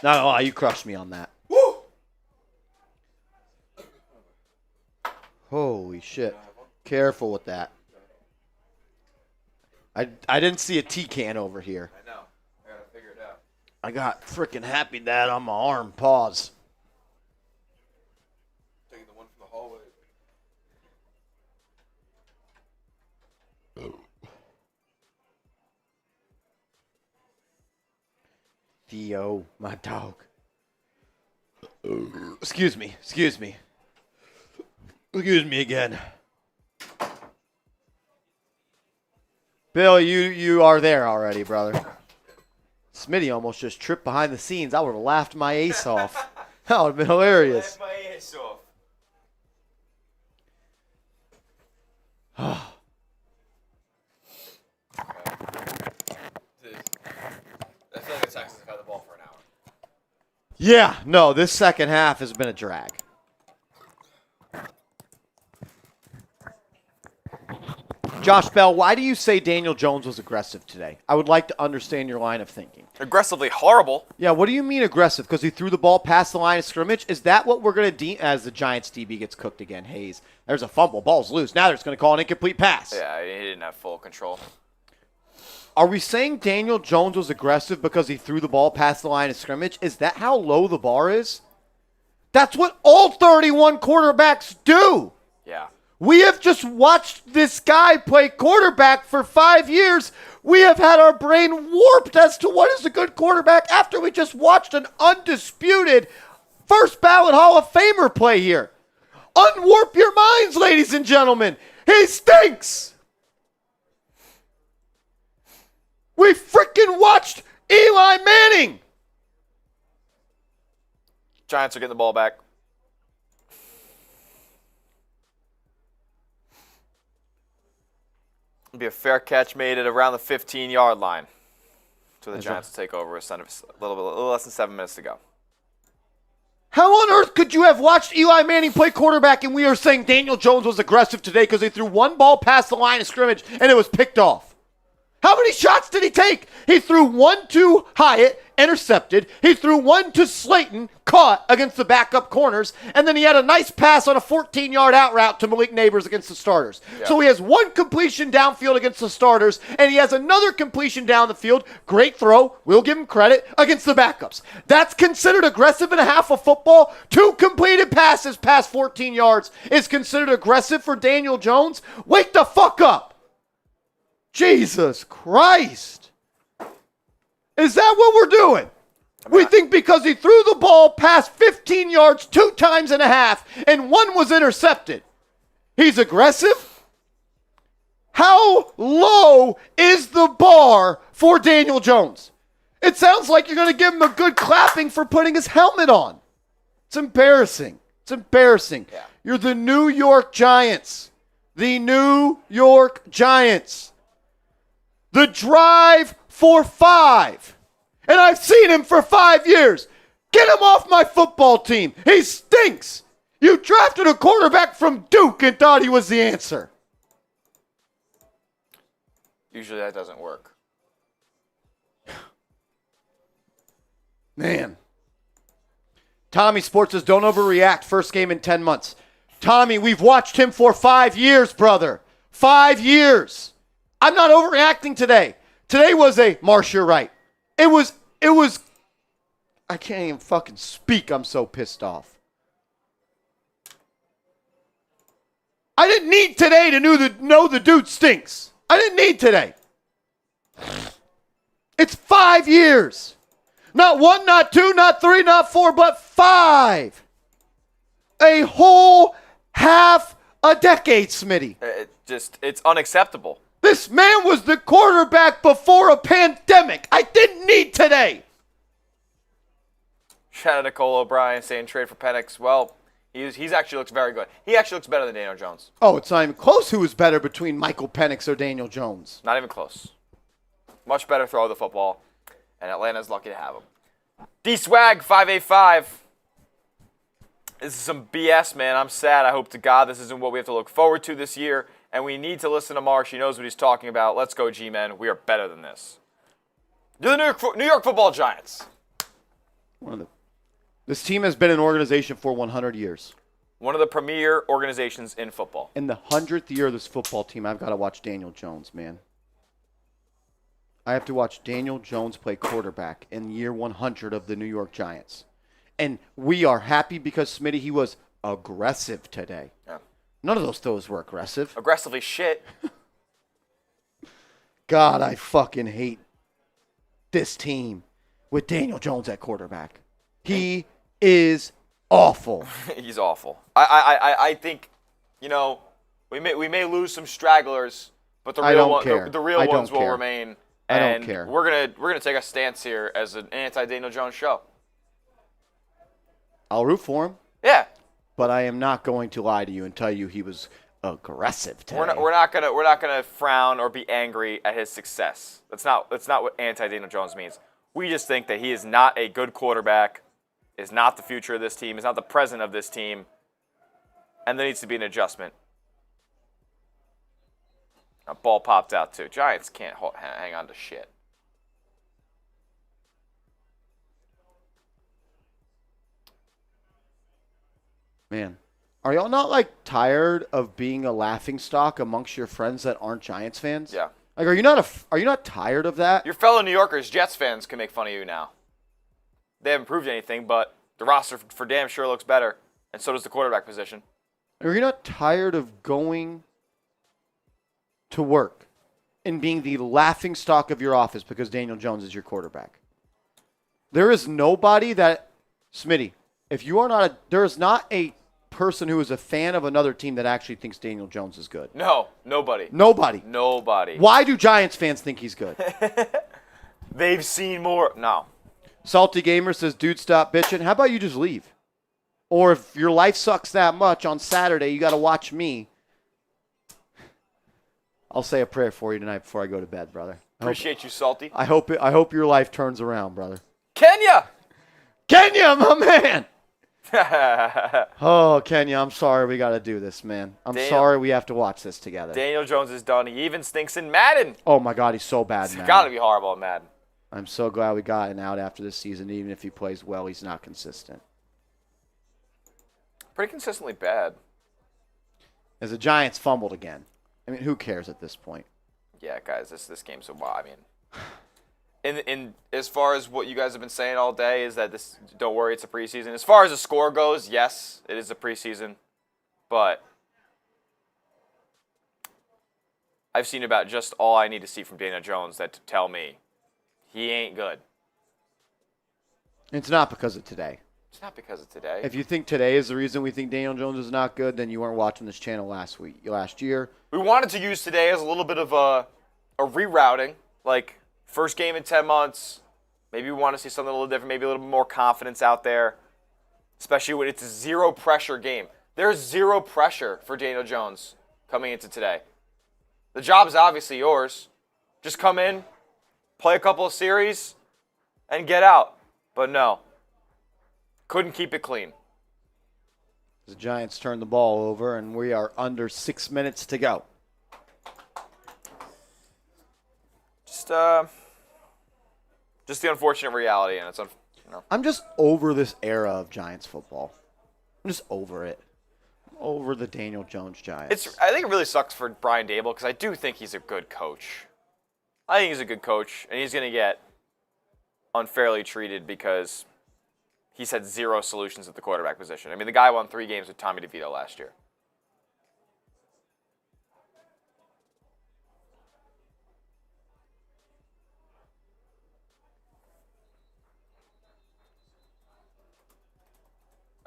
Not gonna lie, you crushed me on that. Woo! Holy shit. Careful with that. I didn't see a T-can over here. I know. I gotta figure it out. I got freaking Happy Dad on my arm. Pause. Taking the one from the hallway. Theo, my dog. Excuse me. Excuse me. Excuse me again. Bill, you are there already, brother. Smitty almost just tripped behind the scenes. I would have laughed my ace off. That would have been hilarious. Laugh my ass off. Yeah, no, this second half has been a drag. Josh Bell, why do you say Daniel Jones was aggressive today? I would like to understand your line of thinking. Aggressively horrible. Yeah, what do you mean aggressive? Because he threw the ball past the line of scrimmage? Is that what we're going to as the Giants DB gets cooked again? Hayes, there's a fumble, ball's loose. Now they're just going to call an incomplete pass. Yeah, he didn't have full control. Are we saying Daniel Jones was aggressive because he threw the ball past the line of scrimmage? Is that how low the bar is? That's what all 31 quarterbacks do. Yeah. We have just watched this guy play quarterback for 5 years. We have had our brain warped as to what is a good quarterback after we just watched an undisputed first ballot Hall of Famer play here. Unwarp your minds, ladies and gentlemen. He stinks. We freaking watched Eli Manning. Giants are getting the ball back. It'll be a fair catch made at around the 15-yard line. So the Giants will take over a little less than 7 minutes to go. How on earth could you have watched Eli Manning play quarterback and we are saying Daniel Jones was aggressive today because he threw one ball past the line of scrimmage and it was picked off? How many shots did he take? He threw one to Hyatt, intercepted. He threw one to Slayton, caught against the backup corners. And then he had a nice pass on a 14-yard out route to Malik Neighbors against the starters. Yeah. So he has one completion downfield against the starters, and he has another completion down the field. Great throw. We'll give him credit against the backups. That's considered aggressive in a half of football. 2 completed passes past 14 yards is considered aggressive for Daniel Jones. Wake the fuck up. Jesus Christ. Is that what we're doing? We think because he threw the ball past 15 yards 2 times and a half and one was intercepted, he's aggressive? How low is the bar for Daniel Jones? It sounds like you're going to give him a good clapping for putting his helmet on. It's embarrassing. It's embarrassing. Yeah. You're the New York Giants. The New York Giants. The drive for 5. And I've seen him for 5 years. Get him off my football team. He stinks. You drafted a quarterback from Duke and thought he was the answer. Usually that doesn't work. Man. Tommy Sports says, don't overreact. First game in 10 months. Tommy, we've watched him for 5 years, brother. 5 years. I'm not overreacting today. Today was a Marsh, you're right. It was, I can't even fucking speak. I'm so pissed off. I didn't need today to know the dude stinks. I didn't need today. It's 5 years. Not 1, not 2, not 3, not 4, but 5. A whole half a decade, Smitty. It's unacceptable. This man was the quarterback before a pandemic. I didn't need today. Shout out to Cole O'Brien saying trade for Penix. Well, he's actually looks very good. He actually looks better than Daniel Jones. Oh, it's not even close who was better between Michael Penix or Daniel Jones. Not even close. Much better throw of the football, and Atlanta's lucky to have him. D-Swag 585. This is some BS, man. I'm sad. I hope to God this isn't what we have to look forward to this year. And we need to listen to Marsh. He knows what he's talking about. Let's go, G-Men. We are better than this. You're the New York Football Giants. This team has been an organization for 100 years. One of the premier organizations in football. In the 100th year of this football team, I've got to watch Daniel Jones, man. I have to watch Daniel Jones play quarterback in year 100 of the New York Giants. And we are happy because, Smitty, he was aggressive today. Yeah. None of those throws were aggressive. Aggressively shit. God, I fucking hate this team with Daniel Jones at quarterback. He is awful. He's awful. I think, we may lose some stragglers, but the real ones will remain. And I don't care. We're gonna take a stance here as an anti-Daniel Jones show. I'll root for him. Yeah. But I am not going to lie to you and tell you he was aggressive today. We're not gonna frown or be angry at his success. That's not what anti-Daniel Jones means. We just think that he is not a good quarterback is not the future of this team, is not the present of this team, and there needs to be an adjustment. A ball popped out too. Giants can't hang on to shit. Man, are y'all not like tired of being a laughingstock amongst your friends that aren't Giants fans? Yeah. Like, are you not tired of that? Your fellow New Yorkers, Jets fans, can make fun of you now. They haven't proved anything, but the roster for damn sure looks better, and so does the quarterback position. Are you not tired of going to work and being the laughingstock of your office because Daniel Jones is your quarterback? There is nobody that, Smitty, if you are not there is not a person who is a fan of another team that actually thinks Daniel Jones is good. No, nobody. Nobody. Nobody. Why do Giants fans think he's good? They've seen more. No. Salty Gamer says, dude, stop bitching. How about you just leave? Or if your life sucks that much on Saturday, you got to watch me. I'll say a prayer for you tonight before I go to bed, brother. Appreciate you, Salty. I hope your life turns around, brother. Kenya, my man. Oh, Kenya, I'm sorry we got to do this, man. I'm sorry we have to watch this together. Daniel Jones is done. He even stinks in Madden. Oh, my God, he's so bad, It's man. got to be horrible in Madden. I'm so glad we got him out after this season. Even if he plays well, he's not consistent. Pretty consistently bad. As the Giants fumbled again. I mean, who cares at this point? Yeah, guys, this game's so wild. I mean, in as far as what you guys have been saying all day is that this, don't worry, it's a preseason. As far as the score goes, yes, it is a preseason, but I've seen about just all I need to see from Daniel Jones that to tell me he ain't good. It's not because of today. It's not because of today. If you think today is the reason we think Daniel Jones is not good, then you weren't watching this channel last year. We wanted to use today as a little bit of a rerouting, like first game in 10 months. Maybe we want to see something a little different, maybe a little bit more confidence out there, especially when it's a zero pressure game. There's zero pressure for Daniel Jones coming into today. The job is obviously yours. Just come in, play a couple of series, and get out. But no, couldn't keep it clean. The Giants turn the ball over, and we are under 6 minutes to go. Just the unfortunate reality, and it's I'm just over this era of Giants football. I'm just over it. I'm over the Daniel Jones Giants. I think it really sucks for Brian Daboll because I do think he's a good coach. I think he's a good coach, and he's going to get unfairly treated because he's had zero solutions at the quarterback position. I mean, the guy won 3 games with Tommy DeVito last year.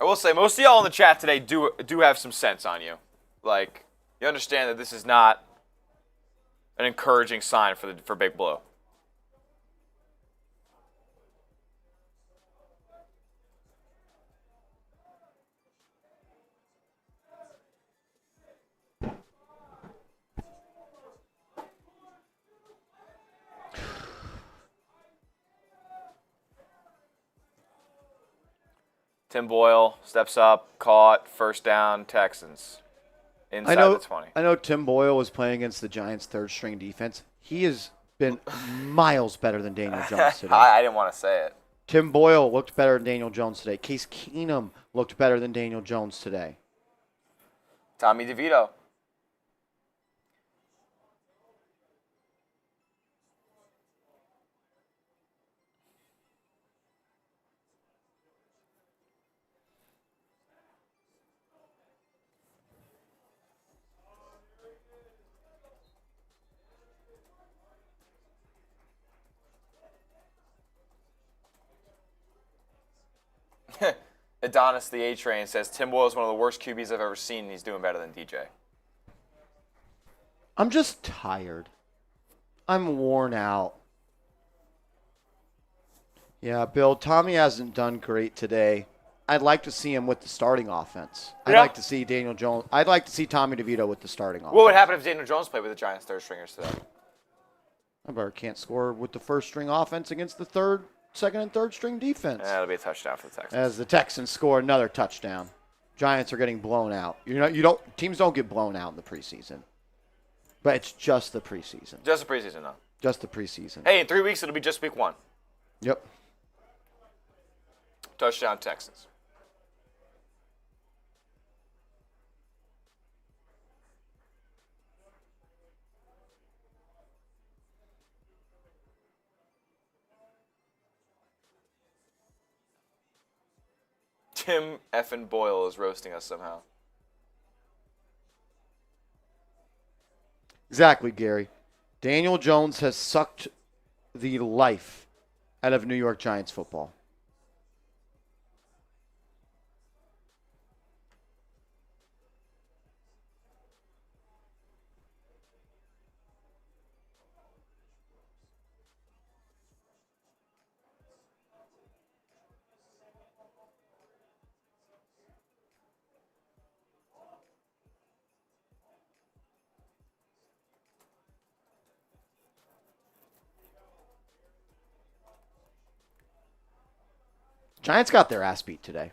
I will say, most of y'all in the chat today do have some sense on you. Like, you understand that this is not an encouraging sign for Big Blue. Tim Boyle steps up, caught, first down, Texans. Inside the 20. I know Tim Boyle was playing against the Giants' third-string defense. He has been miles better than Daniel Jones today. I didn't want to say it. Tim Boyle looked better than Daniel Jones today. Case Keenum looked better than Daniel Jones today. Tommy DeVito. Adonis the A-Train says, Tim Boyle is one of the worst QBs I've ever seen, and he's doing better than DJ. I'm just tired. I'm worn out. Yeah, Bill, Tommy hasn't done great today. I'd like to see him with the starting offense. I'd like to see Daniel Jones. I'd like to see Tommy DeVito with the starting offense. What would happen if Daniel Jones played with the Giants' third stringers today? I better can't score with the first-string offense against the third second and third string defense. That'll be a touchdown for the Texans. As the Texans score another touchdown. Giants are getting blown out. Teams don't get blown out in the preseason. But it's just the preseason. Just the preseason, though. Just the preseason. Hey, in 3 weeks, it'll be just week 1. Yep. Touchdown, Texans. Tim effing Boyle is roasting us somehow. Exactly, Gary. Daniel Jones has sucked the life out of New York Giants football. Giants got their ass beat today.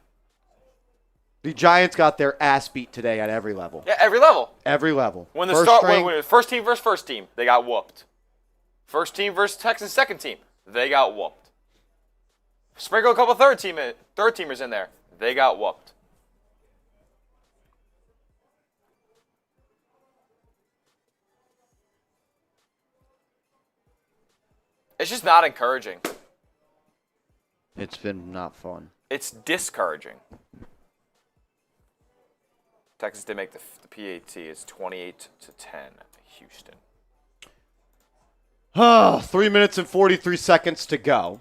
The Giants got their ass beat today at every level. Yeah, every level. Every level. When it was first team versus first team, they got whooped. First team versus Texans second team, they got whooped. Sprinkle a couple third teamers in there, they got whooped. It's just not encouraging. It's been not fun. It's discouraging. Texas did make the PAT. It's 28-10, Houston. 3 minutes and 43 seconds to go.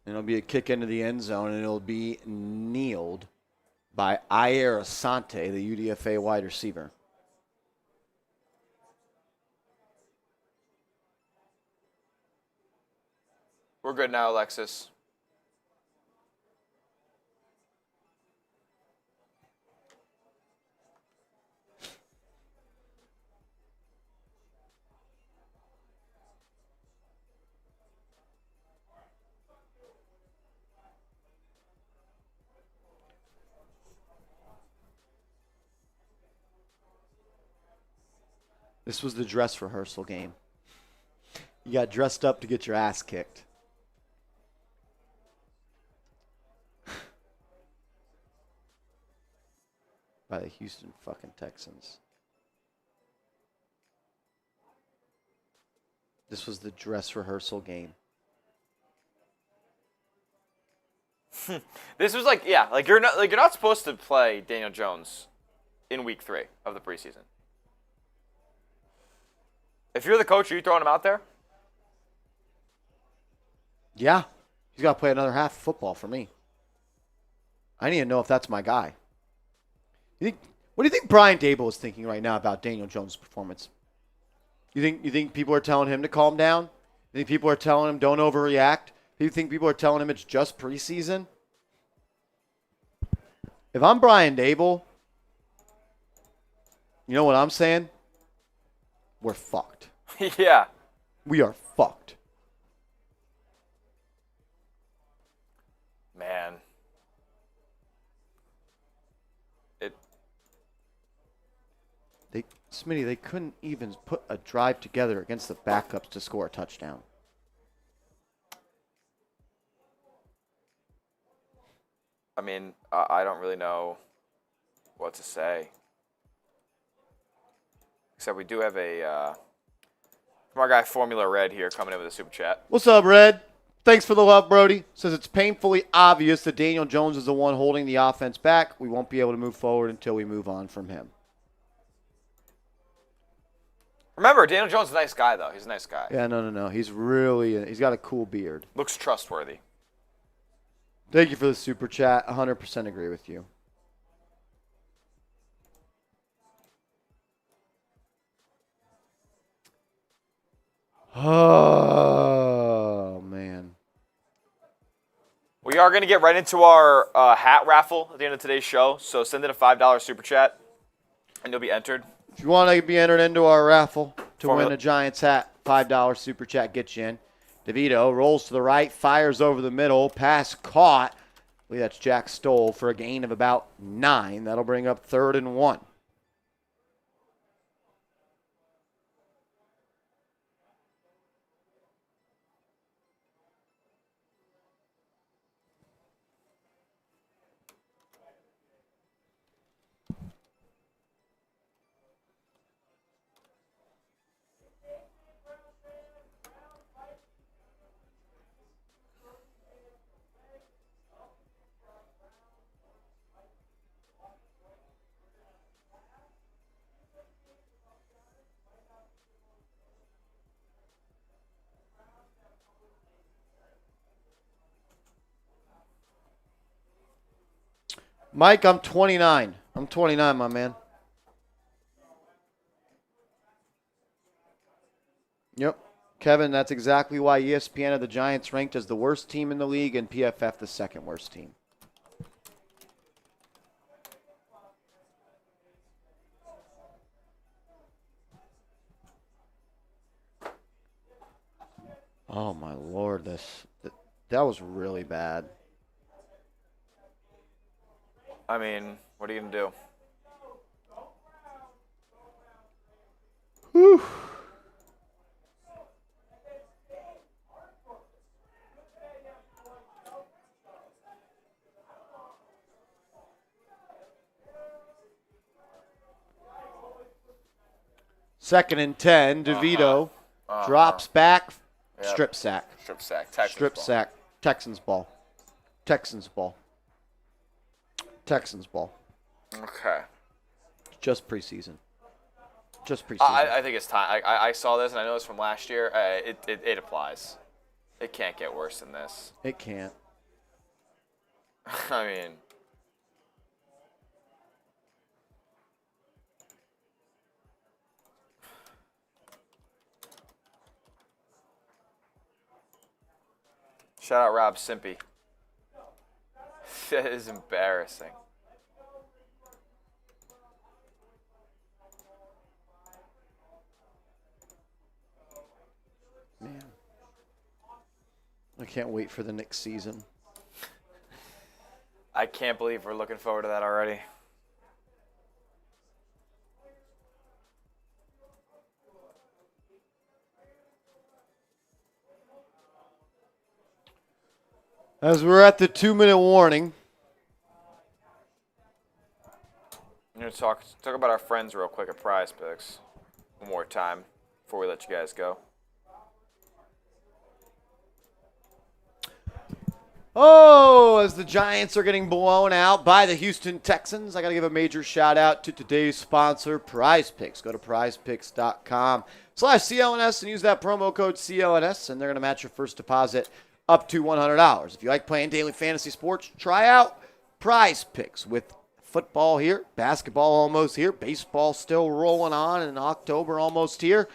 And it'll be a kick into the end zone, and it'll be kneeled by Ayer Asante, the UDFA wide receiver. We're good now, Alexis. This was the dress rehearsal game. You got dressed up to get your ass kicked. By the Houston fucking Texans. This was the dress rehearsal game. This was like you're not supposed to play Daniel Jones in week 3 of the preseason. If you're the coach, are you throwing him out there? Yeah. He's got to play another half of football for me. I need to know if that's my guy. What do you think Brian Daboll is thinking right now about Daniel Jones' performance? You think people are telling him to calm down? You think people are telling him don't overreact? Do you think people are telling him it's just preseason? If I'm Brian Daboll, you know what I'm saying? We're fucked. Yeah. We are fucked. Man. Smitty, they couldn't even put a drive together against the backups to score a touchdown. I mean, I don't really know what to say. Except we do have from our guy Formula Red here coming in with a super chat. What's up, Red? Thanks for the love, Brody. Says it's painfully obvious that Daniel Jones is the one holding the offense back. We won't be able to move forward until we move on from him. Remember, Daniel Jones is a nice guy, though. He's a nice guy. Yeah, no. He's got a cool beard. Looks trustworthy. Thank you for the super chat. 100% agree with you. Oh, man. We are going to get right into our hat raffle at the end of today's show. So send in a $5 super chat, and you'll be entered. If you want to be entered into our raffle to win a Giants hat, $5 super chat gets you in. DeVito rolls to the right, fires over the middle, pass caught. I believe that's Jack Stoll for a gain of about 9. That'll bring up 3rd and 1. Mike, I'm 29. I'm 29, my man. Yep. Kevin, that's exactly why ESPN had the Giants ranked as the worst team in the league and PFF the second worst team. Oh, my Lord. That was really bad. I mean, what are you going to do? Whew. Second and 10, DeVito drops back, strip sack. Strip sack. Texans Strip ball. sack. Texans ball. Texans ball. Texans ball. Okay. Just preseason. Just preseason. I think it's time. I saw this, and I know it's from last year. It applies. It can't get worse than this. It can't. I mean, shout out Rob Simpy. That is embarrassing. Man. I can't wait for the next season. I can't believe we're looking forward to that already. As we're at the 2-minute warning. I'm going to talk about our friends real quick at Prize Picks one more time before we let you guys go. Oh, as the Giants are getting blown out by the Houston Texans, I got to give a major shout out to today's sponsor, Prize Picks. Go to prizepicks.com/CLNS and use that promo code CLNS, and they're going to match your first deposit up to $100. If you like playing daily fantasy sports, try out Prize Picks. With football here, basketball almost here, baseball still rolling on, and October almost here.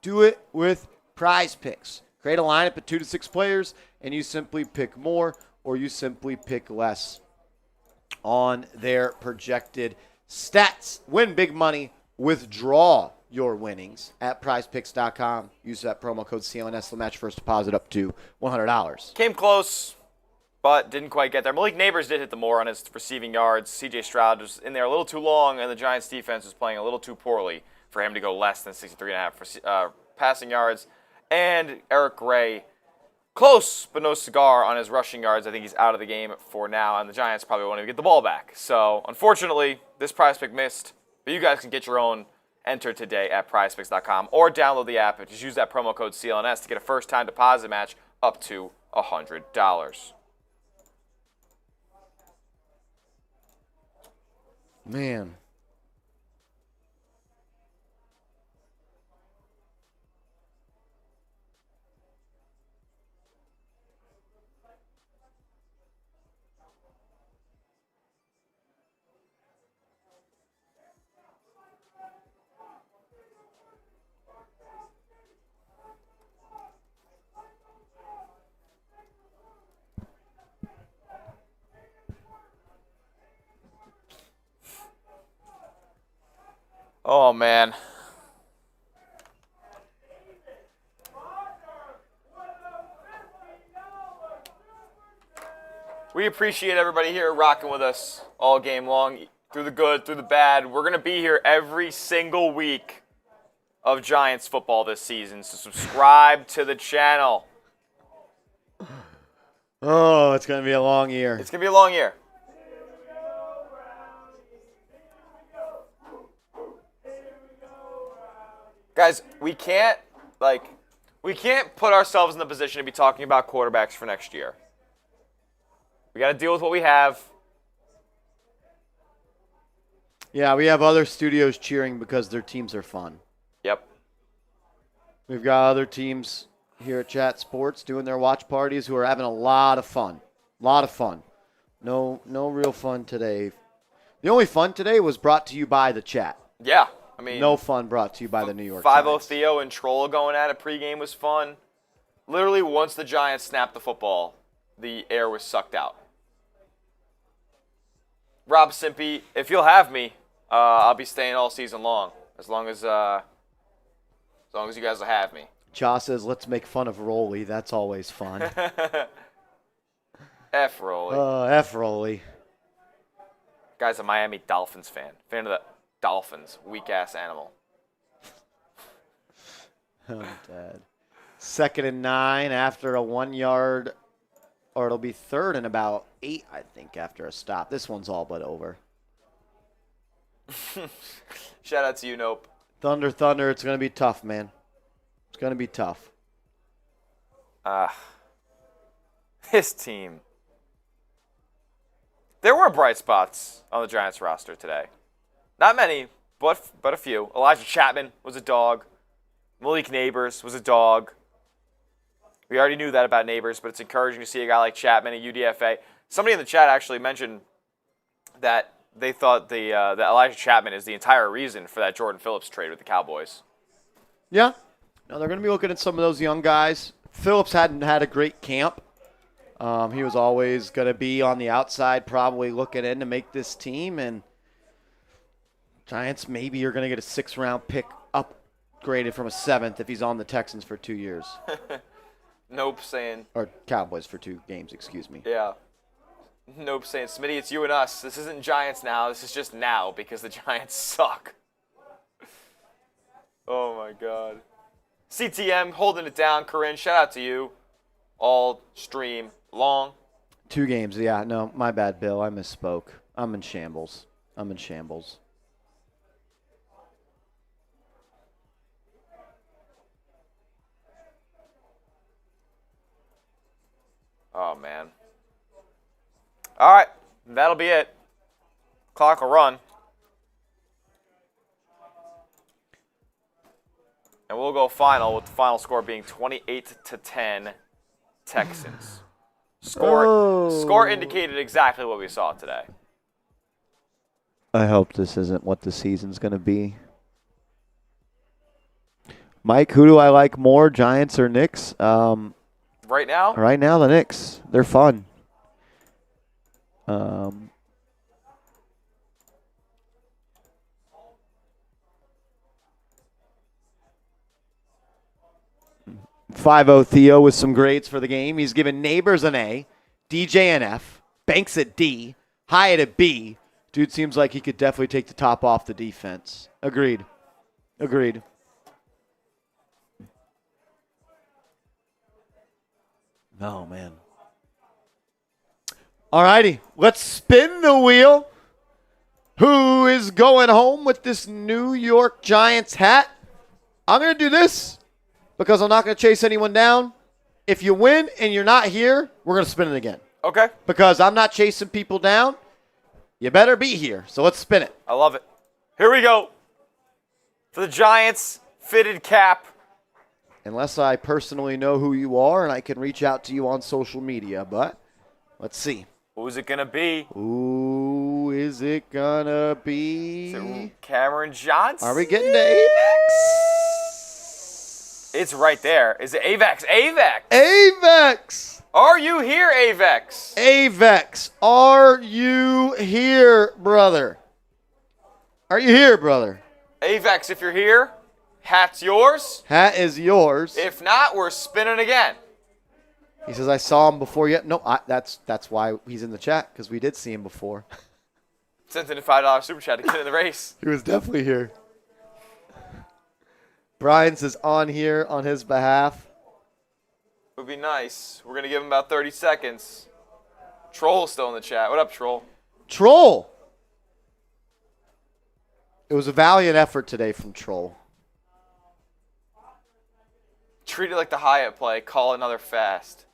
Do it with Prize Picks. Create a lineup of 2 to 6 players, and you simply pick more or you simply pick less on their projected stats. Win big money, withdraw your winnings at prizepicks.com. Use that promo code CLNS to match first deposit up to $100. Came close, but didn't quite get there. Malik Neighbors did hit the more on his receiving yards. C.J. Stroud was in there a little too long, and the Giants' defense was playing a little too poorly for him to go less than 63.5 for passing yards. And Eric Gray, close but no cigar on his rushing yards. I think he's out of the game for now, and the Giants probably won't even get the ball back. So, unfortunately, this Prize Pick missed, but you guys can get your own entered today at prizepicks.com or download the app and just use that promo code CLNS to get a first-time deposit match up to $100. Man. Oh, man. We appreciate everybody here rocking with us all game long, through the good, through the bad. We're going to be here every single week of Giants football this season, so subscribe to the channel. Oh, it's going to be a long year. It's going to be a long year. Guys, we can't put ourselves in the position to be talking about quarterbacks for next year. We got to deal with what we have. Yeah, we have other studios cheering because their teams are fun. Yep. We've got other teams here at Chat Sports doing their watch parties who are having a lot of fun. No real fun today. The only fun today was brought to you by the chat. Yeah. I mean, no fun brought to you by the New York 5-0 Giants. Theo and Troll going at it pregame was fun. Literally, once the Giants snapped the football, the air was sucked out. Rob Simpy, if you'll have me, I'll be staying all season long. As long as you guys will have me. Cha says, let's make fun of Rolly. That's always fun. F Rolly. F Rolly. Guy's a Miami Dolphins fan. Fan of the Dolphins. Weak-ass animal. Oh, Dad. 2nd and 9 after a 1 yard, or it'll be 3rd and about 8, I think, after a stop. This one's all but over. Shout out to you, Nope. Thunder, it's going to be tough, man. It's going to be tough. This team. There were bright spots on the Giants roster today. Not many, but a few. Elijah Chapman was a dog. Malik Neighbors was a dog. We already knew that about Neighbors, but it's encouraging to see a guy like Chapman at UDFA. Somebody in the chat actually mentioned that they thought that Elijah Chapman is the entire reason for that Jordan Phillips trade with the Cowboys. Yeah. No, they're going to be looking at some of those young guys. Phillips hadn't had a great camp. He was always going to be on the outside, probably looking in to make this team. And Giants maybe are going to get a 6th-round pick upgraded from a 7th if he's on the Texans for 2 years. Nope saying. Or Cowboys for 2 games, excuse me. Yeah. Nope saying, Smitty, it's you and us. This isn't Giants now. This is just now because the Giants suck. Oh, my God. CTM holding it down. Corinne, shout out to you. All stream long. 2 games, yeah. No, my bad, Bill. I misspoke. I'm in shambles. Oh, man. All right. That'll be it. Clock will run. And we'll go final with the final score being 28-10 Texans. Score indicated exactly what we saw today. I hope this isn't what the season's going to be. Mike, who do I like more, Giants or Knicks? Right now? Right now, the Knicks. They're fun. 5-0 Theo with some grades for the game. He's given Neighbors an A, DJ an F, Banks at D, Hyatt at B. Dude seems like he could definitely take the top off the defense. Agreed. Oh, man. All righty, let's spin the wheel. Who is going home with this New York Giants hat? I'm going to do this because I'm not going to chase anyone down. If you win and you're not here, we're going to spin it again. Okay. Because I'm not chasing people down. You better be here. So let's spin it. I love it. Here we go. For the Giants fitted cap. Unless I personally know who you are and I can reach out to you on social media. But let's see. Who's it going to be? Who is it going to be? Is it Cameron Johnson? Are we getting to Avex? It's right there. Is it Avex? Avex! Avex! Are you here, Avex? Avex, are you here, brother? Are you here, brother? Avex, if you're here, hat's yours. Hat is yours. If not, we're spinning again. He says, I saw him before yet. No, that's why he's in the chat, because we did see him before. Sent in a $5 super chat to get in the race. He was definitely here. Brian says on here on his behalf. Would be nice. We're going to give him about 30 seconds. Troll's still in the chat. What up, Troll? Troll. It was a valiant effort today from Troll. Treat it like the Hyatt play. Call another fast.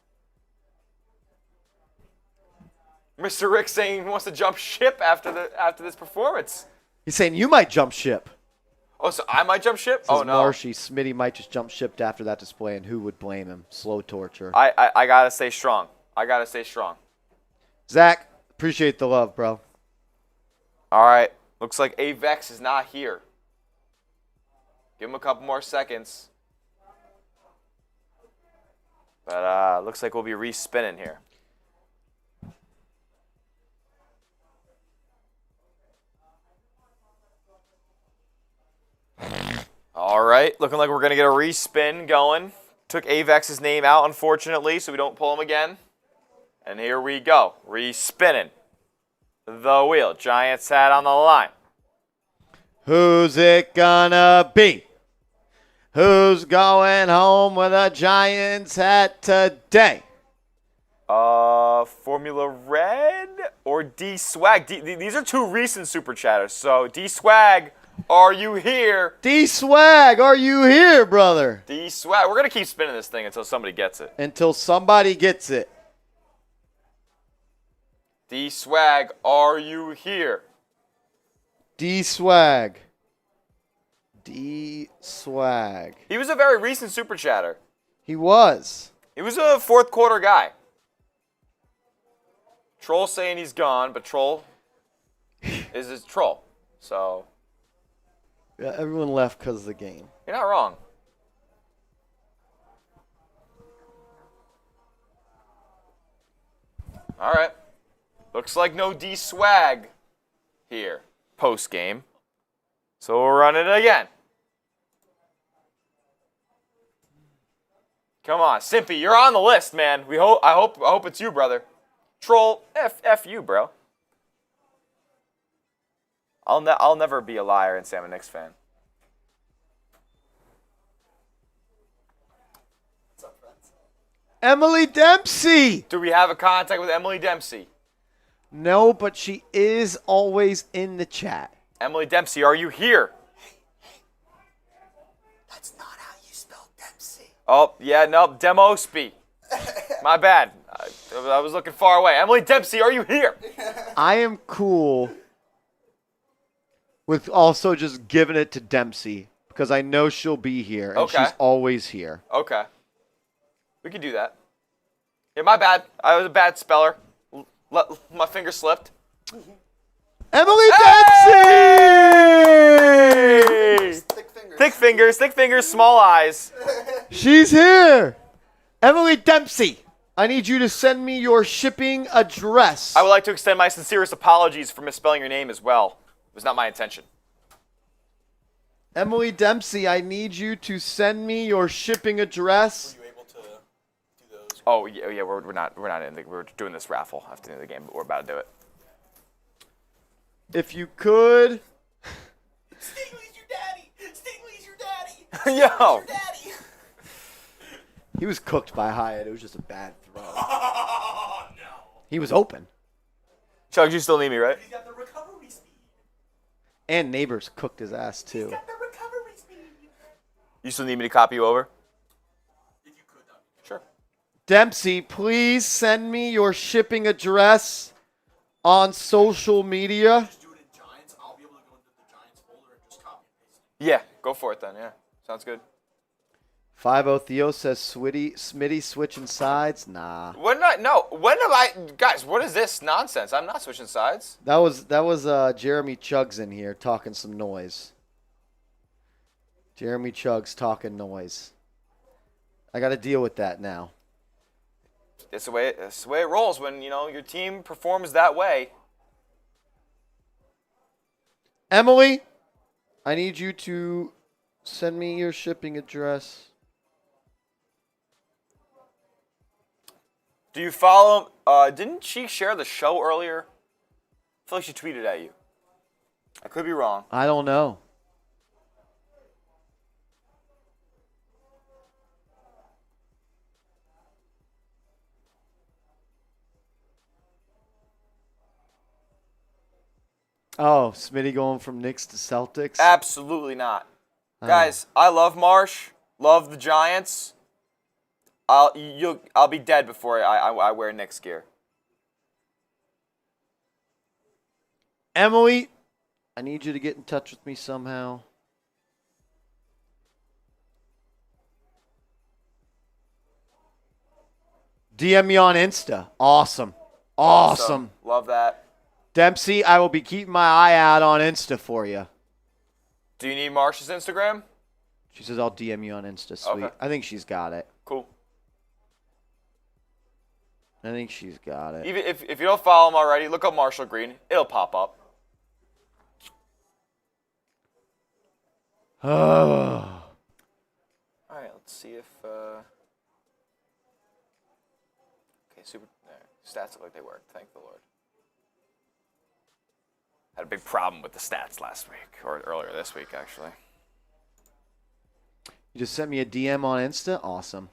Mr. Rick saying he wants to jump ship after this performance. He's saying you might jump ship. Oh, so I might jump ship? Says Oh, no. Marshy, Smitty might just jump ship after that display, and who would blame him? Slow torture. I got to stay strong. I got to stay strong. Zach, appreciate the love, bro. All right. Looks like Avex is not here. Give him a couple more seconds. But looks like we'll be re-spinning here. All right, looking like we're going to get a re-spin going. Took Avex's name out, unfortunately, so we don't pull him again. And here we go, re-spinning the wheel. Giants hat on the line. Who's it gonna be? Who's going home with a Giants hat today? Formula Red or D-Swag? These are two recent super chatters, so D-Swag, are you here? D-Swag, are you here, brother? D-Swag. We're going to keep spinning this thing until somebody gets it. Until somebody gets it. D-Swag, are you here? D-Swag. D-Swag. He was a very recent super chatter. He was. He was a fourth quarter guy. Troll saying he's gone, but Troll is his troll. So Yeah, everyone left because of the game. you're not wrong. All right. Looks like no D-Swag here post-game. So we'll run it again. Come on, Simpy, you're on the list, man. I hope it's you, brother. Troll, F you, bro. I'll never be a liar and say I'm a Knicks fan. What's up, friends? Emily Dempsey. Do we have a contact with Emily Dempsey? No, but she is always in the chat. Emily Dempsey, are you here? That's not how you spell Dempsey. Oh, yeah, no, Demosby. My bad. I was looking far away. Emily Dempsey, are you here? I am cool with also just giving it to Dempsey because I know she'll be here and Okay. she's always here. Okay. We can do that. Yeah, my bad. I was a bad speller. My finger slipped. Emily Hey! Dempsey! Thick fingers, small eyes. She's here. Emily Dempsey, I need you to send me your shipping address. I would like to extend my sincerest apologies for misspelling your name as well. It was not my intention. Emily Dempsey, I need you to send me your shipping address. Were you able to do those? Oh yeah, we're not we're doing this raffle after the end of the game, but we're about to do it. If you could. Stingley's your daddy! Stingley's your daddy! Yo. Your daddy! He was cooked by Hyatt. It was just a bad throw. Oh, no. He was open. Chugs, you still need me, right? He's got the recovery speed. And Neighbors cooked his ass, He's too. got the recovery speed. You still need me to copy you over? If you could, though. Sure. Dempsey, please send me your shipping address on social media. Just do it in Giants. I'll be able to go into the Giants folder and just copy and paste it. Yeah, go for it then. Yeah, sounds good. 5-0 Theo says Smitty switching sides. Nah. When have I, guys? What is this nonsense? I'm not switching sides. That was Jeremy Chugs in here talking some noise. Jeremy Chugs talking noise. I got to deal with that now. It's the way it rolls when your team performs that way. Emily, I need you to send me your shipping address. Do you follow? Didn't she share the show earlier? I feel like she tweeted at you. I could be wrong. I don't know. Oh, Smitty going from Knicks to Celtics? Absolutely not. Guys, I love Marsh. Love the Giants. I'll be dead before I wear Knicks gear. Emily, I need you to get in touch with me somehow. DM me on Insta. Awesome. Love that. Dempsey, I will be keeping my eye out on Insta for you. Do you need Marsh's Instagram? She says, I'll DM you on Insta. Sweet. Okay. I think she's got it. Cool. I think she's got it. Even if you don't follow him already, look up Marshall Green. It'll pop up. Oh. All right, let's see if. Okay, super. Stats look like they worked. Thank the Lord. Had a big problem with the stats last week, or earlier this week, actually. You just sent me a DM on Insta? Awesome.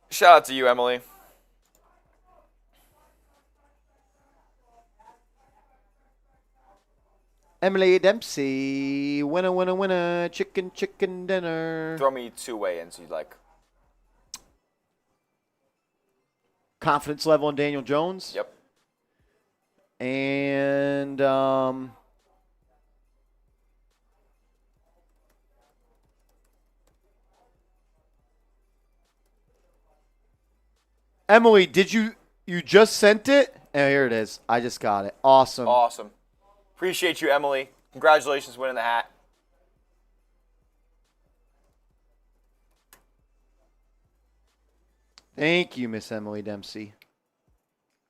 Shout out to you, Emily. Emily Dempsey. Winner, winner, winner. Chicken, chicken dinner. Throw me 2 weigh-ins you'd like. Confidence level in Daniel Jones. Yep. And Emily, did you just sent it? Oh, here it is. I just got it. Awesome. Awesome. Appreciate you, Emily. Congratulations winning the hat. Thank you, Miss Emily Dempsey.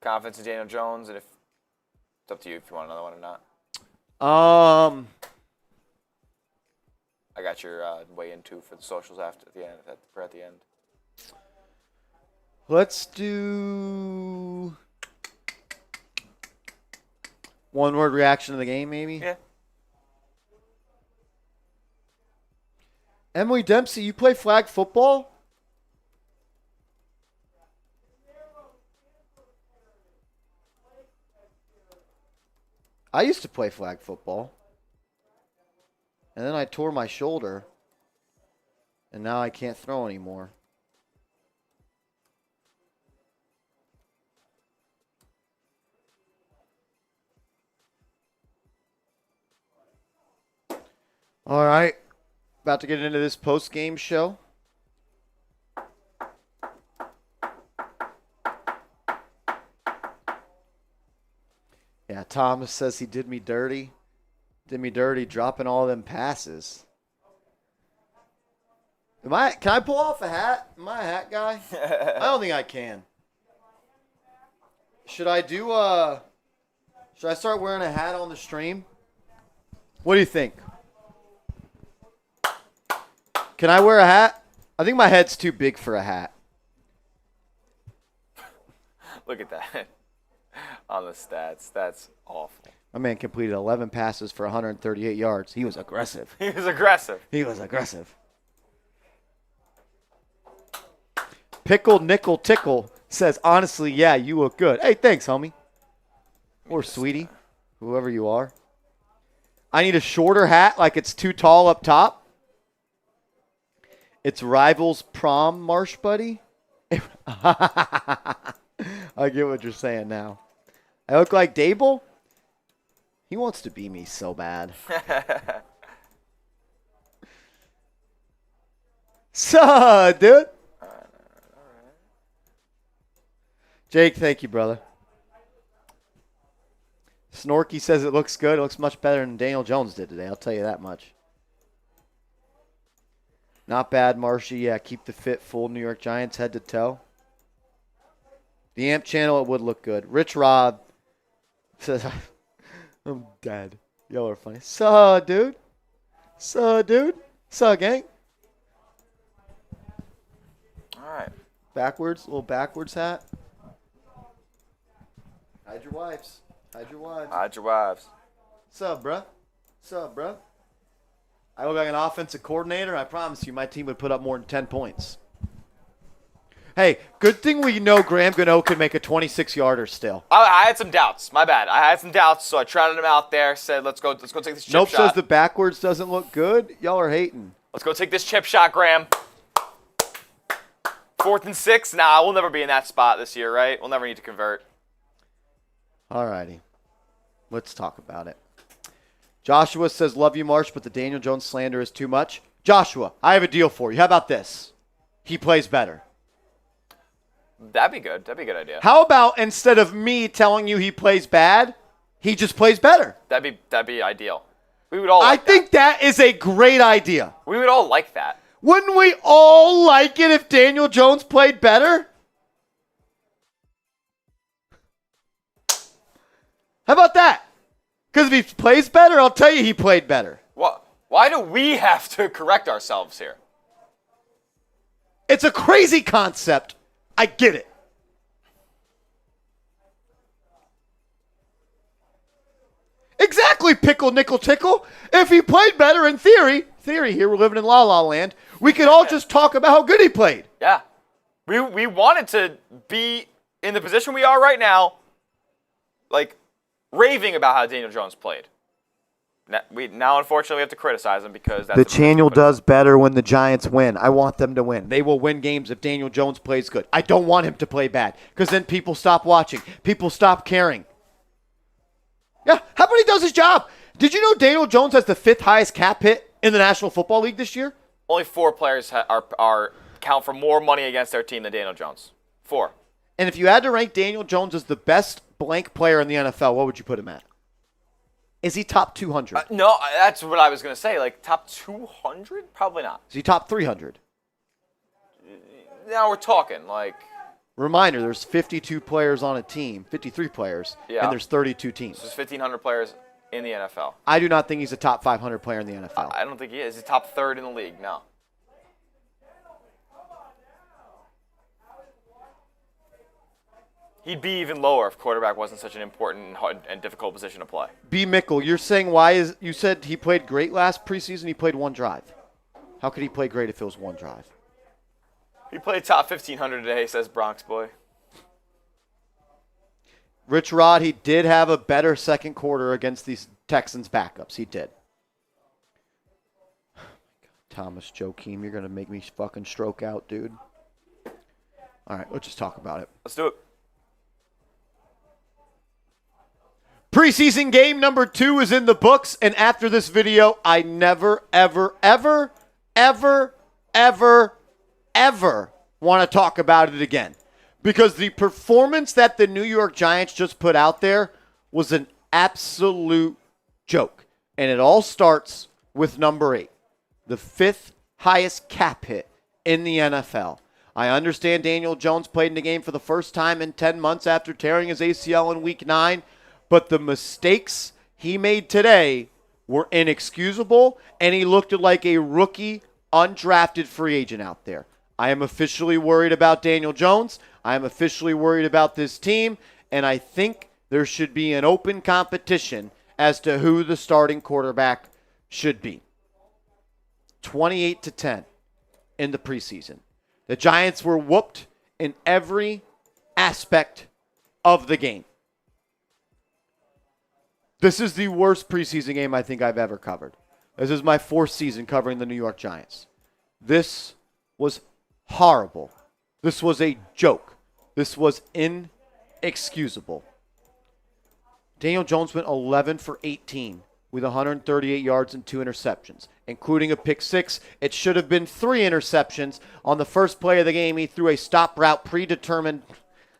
Confidence in Daniel Jones, and if it's up to you if you want another one or not. I got your weigh-in too for the socials at the end. At the end. Let's do one-word reaction to the game, maybe? Yeah. Emily Dempsey, you play flag football? I used to play flag football. And then I tore my shoulder. And now I can't throw anymore. All right. About to get into this post-game show. Yeah, Thomas says he did me dirty. Did me dirty dropping all them passes. Can I pull off a hat? Am I a hat guy? I don't think I can. Should I start wearing a hat on the stream? What do you think? Can I wear a hat? I think my head's too big for a hat. Look at that. On the stats. That's awful. My man completed 11 passes for 138 yards. He was aggressive. He was aggressive. He was aggressive. Pickle Nickel Tickle says, honestly, yeah, you look good. Hey, thanks, homie. Or sweetie, whoever you are. I need a shorter hat like it's too tall up top. It's Rivals Prom, Marsh Buddy. I get what you're saying now. I look like Daboll? He wants to be me so bad. So, dude. Jake, thank you, brother. Snorky says it looks good. It looks much better than Daniel Jones did today. I'll tell you that much. Not bad, Marshy. Yeah, keep the fit full New York Giants head to toe. The AMP channel, it would look good. Rich Rob says, I'm dead. Y'all are funny. So, dude. So, dude. So, gang. All right. Little backwards hat. Hide your wives. Hide your wives. What's up, bruh? I look like an offensive coordinator. I promise you my team would put up more than 10 points. Hey, good thing we know Graham Gano can make a 26-yarder still. I had some doubts. My bad. I had some doubts, so I trotted him out there. Said, let's go take this chip Nope shot. says the backwards doesn't look good. Y'all are hating. Let's go take this chip shot, Graham. 4th and 6. Nah, we'll never be in that spot this year, right? We'll never need to convert. All righty. Let's talk about it. Joshua says, love you, Marsh, but the Daniel Jones slander is too much. Joshua, I have a deal for you. How about this? He plays better. That'd be good. That'd be a good idea. How about instead of me telling you he plays bad, he just plays better? That'd be ideal. We would all like I think that is a great idea. We would all like that. Wouldn't we all like it if Daniel Jones played better? How about that? Because if he plays better, I'll tell you he played better. Why do we have to correct ourselves here? It's a crazy concept. I get it. Exactly, pickle, nickel, tickle. If he played better in theory here, we're living in La La Land, we could all just talk about how good he played. Yeah. We wanted to be in the position we are right now, like, raving about how Daniel Jones played. Now, unfortunately, we have to criticize him because that's the channel does better when the Giants win. I want them to win. They will win games if Daniel Jones plays good. I don't want him to play bad because then people stop watching. People stop caring. Yeah, how about he does his job? Did you know Daniel Jones has the 5th highest cap hit in the National Football League this year? Only 4 players are count for more money against their team than Daniel Jones. 4. And if you had to rank Daniel Jones as the best blank player in the NFL, what would you put him at? Is he top 200? No, that's what I was going to say. Like, top 200? Probably not. Is he top 300? Now we're talking, like... Reminder, there's 52 players on a team, 53 players, and there's 32 teams. So there's 1,500 players in the NFL. I do not think he's a top 500 player in the NFL. I don't think he is. He's top 3rd in the league, no. He'd be even lower if quarterback wasn't such an important and difficult position to play. B. Mickle, you're saying you said he played great last preseason, he played one drive. How could he play great if it was one drive? He played top 1,500 today, says Bronx Boy. Rich Rod, he did have a better second quarter against these Texans backups. He did. Oh my God, Thomas Joakim, you're going to make me fucking stroke out, dude. All right, let's just talk about it. Let's do it. Preseason game number 2 is in the books, and after this video, I never, ever, ever, ever, ever, ever want to talk about it again. Because the performance that the New York Giants just put out there was an absolute joke. And it all starts with number 8, the 5th highest cap hit in the NFL. I understand Daniel Jones played in the game for the first time in 10 months after tearing his ACL in Week 9. But the mistakes he made today were inexcusable, and he looked like a rookie, undrafted free agent out there. I am officially worried about Daniel Jones. I am officially worried about this team, and I think there should be an open competition as to who the starting quarterback should be. 28-10 in the preseason. The Giants were whooped in every aspect of the game. This is the worst preseason game I think I've ever covered. This is my 4th season covering the New York Giants. This was horrible. This was a joke. This was inexcusable. Daniel Jones went 11 for 18 with 138 yards and 2 interceptions, including a pick 6. It should have been 3 interceptions. On the first play of the game, he threw a stop route predetermined.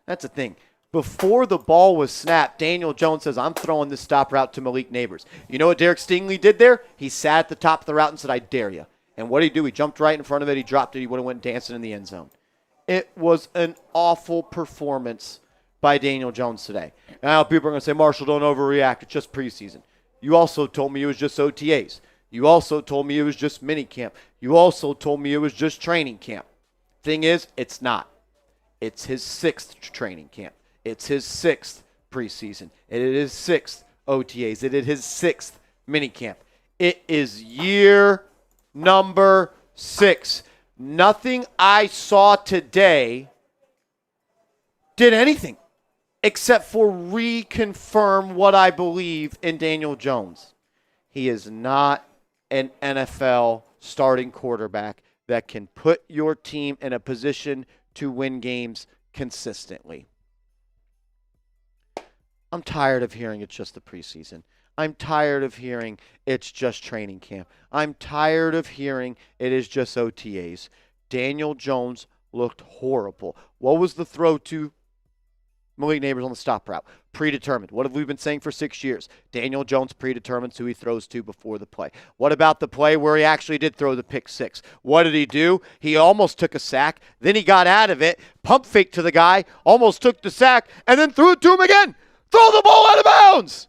That's the thing. Before the ball was snapped, Daniel Jones says, I'm throwing this stop route to Malik Neighbors. You know what Derek Stingley did there? He sat at the top of the route and said, I dare you. And what did he do? He jumped right in front of it. He dropped it. He would have went dancing in the end zone. It was an awful performance by Daniel Jones today. Now people are going to say, Marshall, don't overreact. It's just preseason. You also told me it was just OTAs. You also told me it was just mini camp. You also told me it was just training camp. Thing is, it's not. It's his 6th training camp. It's his 6th preseason. It is 6th OTAs. It is his 6th minicamp. It is year number 6. Nothing I saw today did anything except for reconfirm what I believe in Daniel Jones. He is not an NFL starting quarterback that can put your team in a position to win games consistently. I'm tired of hearing it's just the preseason. I'm tired of hearing it's just training camp. I'm tired of hearing it is just OTAs. Daniel Jones looked horrible. What was the throw to Malik Neighbors on the stop route? Predetermined. What have we been saying for 6 years? Daniel Jones predetermines who he throws to before the play. What about the play where he actually did throw the pick 6? What did he do? He almost took a sack. Then he got out of it, pump fake to the guy, almost took the sack, and then threw it to him again. Throw the ball out of bounds.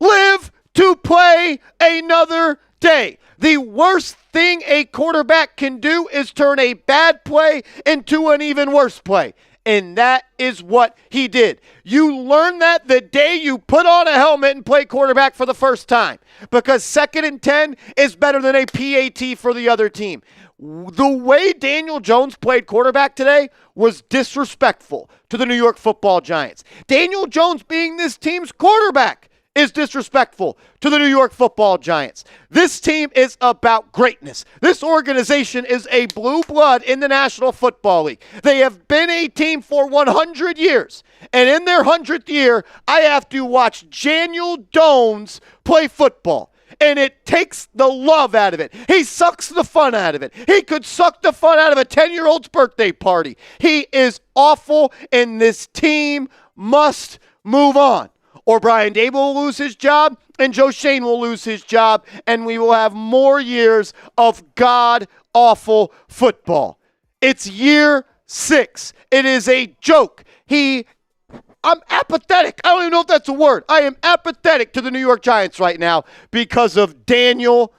Live to play another day. The worst thing a quarterback can do is turn a bad play into an even worse play. And that is what he did. You learn that the day you put on a helmet and play quarterback for the first time. Because 2nd and 10 is better than a PAT for the other team. The way Daniel Jones played quarterback today was disrespectful to the New York Football Giants. Daniel Jones being this team's quarterback is disrespectful to the New York Football Giants. This team is about greatness. This organization is a blue blood in the National Football League. They have been a team for 100 years. And in their 100th year, I have to watch Daniel Jones play football. And it takes the love out of it. He sucks the fun out of it. He could suck the fun out of a 10-year-old's birthday party. He is awful, and this team must move on. Or Brian Daboll will lose his job, and Joe Shane will lose his job, and we will have more years of god-awful football. It's year 6. It is a joke. I'm apathetic. I don't even know if that's a word. I am apathetic to the New York Giants right now because of Daniel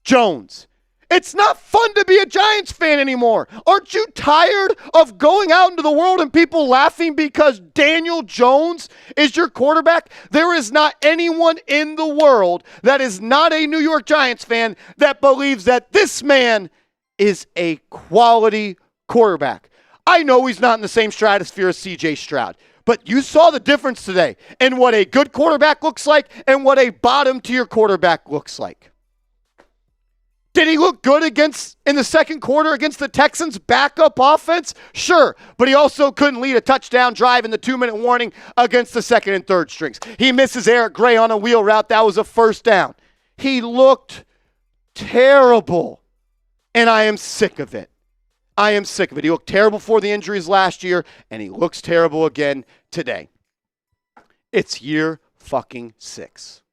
Jones. It's not fun to be a Giants fan anymore. Aren't you tired of going out into the world and people laughing because Daniel Jones is your quarterback? There is not anyone in the world that is not a New York Giants fan that believes that this man is a quality quarterback. I know he's not in the same stratosphere as C.J. Stroud, but you saw the difference today in what a good quarterback looks like and what a bottom-tier quarterback looks like. Did he look good in the second quarter against the Texans' backup offense? Sure, but he also couldn't lead a touchdown drive in the 2-minute warning against the second and third strings. He misses Eric Gray on a wheel route. That was a first down. He looked terrible, and I am sick of it. I am sick of it. He looked terrible before the injuries last year, and he looks terrible again today. It's year fucking 6.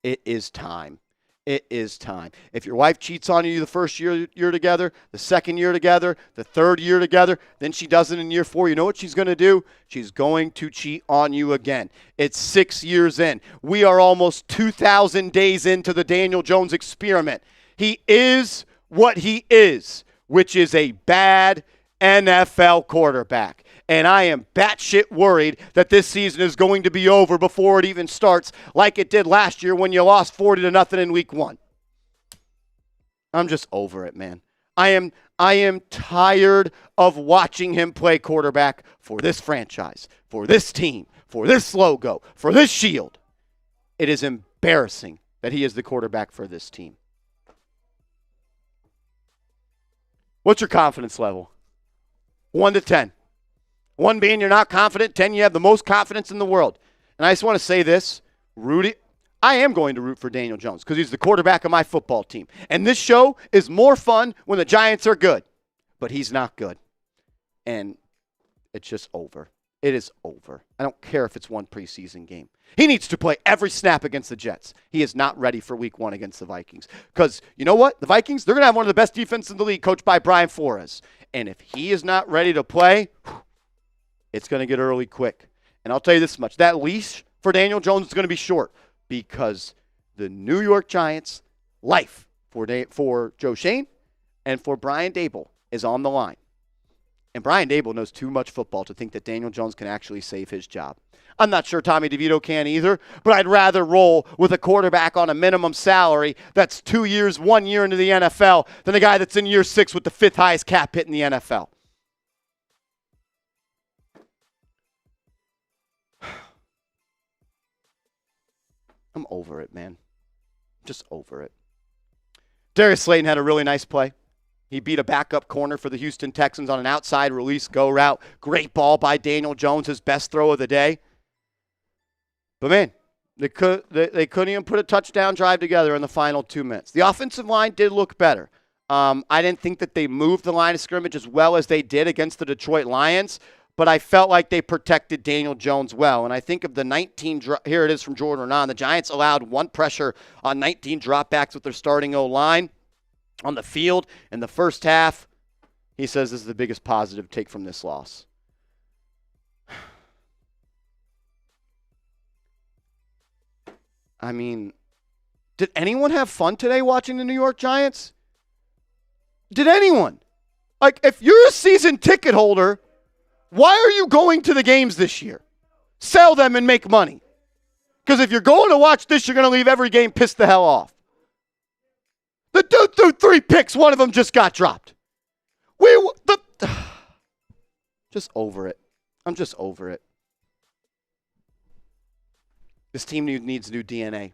It is time. It is time. If your wife cheats on you the first year you're together, the second year together, the third year together, then she does it in year 4, you know what she's going to do? She's going to cheat on you again. It's 6 years in. We are almost 2,000 days into the Daniel Jones experiment. He is what he is, which is a bad NFL quarterback. And I am batshit worried that this season is going to be over before it even starts, like it did last year when you lost 40-0 in week 1. I'm just over it, man. I am tired of watching him play quarterback for this franchise, for this team, for this logo, for this shield. It is embarrassing that he is the quarterback for this team. What's your confidence level? 1 to 10. 1 being you're not confident, 10 you have the most confidence in the world. And I just want to say this, I am going to root for Daniel Jones because he's the quarterback of my football team. And this show is more fun when the Giants are good. But he's not good. And it's just over. It is over. I don't care if it's one preseason game. He needs to play every snap against the Jets. He is not ready for week 1 against the Vikings. Because you know what? The Vikings, they're going to have one of the best defenses in the league coached by Brian Flores. And if he is not ready to play, it's going to get early quick. And I'll tell you this much. That leash for Daniel Jones is going to be short because the New York Giants' life for Joe Shane and for Brian Daboll is on the line. And Brian Daboll knows too much football to think that Daniel Jones can actually save his job. I'm not sure Tommy DeVito can either, but I'd rather roll with a quarterback on a minimum salary that's 2 years, 1 year into the NFL than a guy that's in year 6 with the 5th highest cap hit in the NFL. I'm over it, man. Just over it. Darius Slayton had a really nice play. He beat a backup corner for the Houston Texans on an outside release go route. Great ball by Daniel Jones, his best throw of the day. But, man, they couldn't even put a touchdown drive together in the final 2 minutes. The offensive line did look better. I didn't think that they moved the line of scrimmage as well as they did against the Detroit Lions, but I felt like they protected Daniel Jones well. And I think of the 19 – here it is from Jordan Renan. The Giants allowed 1 pressure on 19 dropbacks with their starting O-line on the field in the first half. He says this is the biggest positive take from this loss. I mean, did anyone have fun today watching the New York Giants? Did anyone? Like, if you're a season ticket holder, why are you going to the games this year? Sell them and make money. Because if you're going to watch this, you're going to leave every game pissed the hell off. The dude threw 3 picks. One of them just got dropped. Just over it. I'm just over it. This team needs new DNA.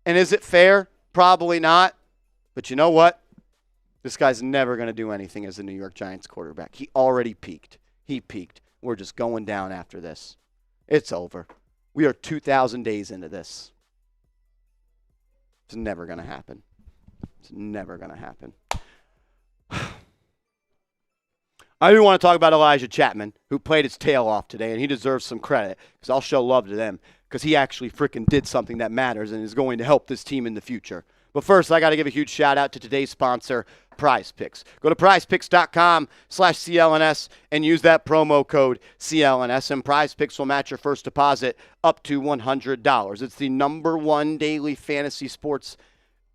And is it fair? Probably not. But you know what? This guy's never going to do anything as the New York Giants quarterback. He already peaked. He peaked. We're just going down after this. It's over. We are 2,000 days into this. It's never going to happen. It's never going to happen. I do want to talk about Elijah Chapman, who played his tail off today, and he deserves some credit because I'll show love to them because he actually freaking did something that matters and is going to help this team in the future. But first, I got to give a huge shout-out to today's sponsor, Prize Picks. Go to prizepicks.com/CLNS and use that promo code CLNS, and Prize Picks will match your first deposit up to $100. It's the #1 daily fantasy sports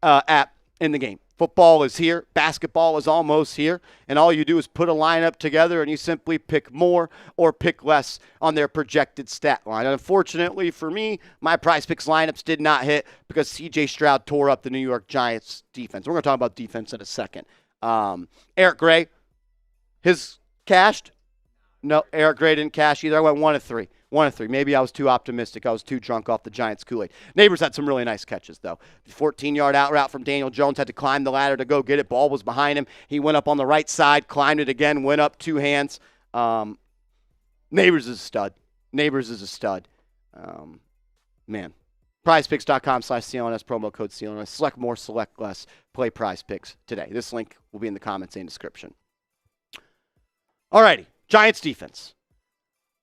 app in the game. Football is here. Basketball is almost here. And all you do is put a lineup together and you simply pick more or pick less on their projected stat line. And unfortunately for me, my Prize Picks lineups did not hit because C.J. Stroud tore up the New York Giants defense. We're going to talk about defense in a second. Eric Gray, his cashed? No, Eric Gray didn't cash either. I went 1 of 3. 1 of 3. Maybe I was too optimistic. I was too drunk off the Giants Kool-Aid. Neighbors had some really nice catches, though. The 14-yard out route from Daniel Jones, had to climb the ladder to go get it. Ball was behind him. He went up on the right side, climbed it again, went up 2 hands. Neighbors is a stud. Neighbors is a stud. Man. PrizePicks.com/CLNS, promo code CLNS. Select more, select less. Play Prize Picks today. This link will be in the comments and description. All righty. Giants defense.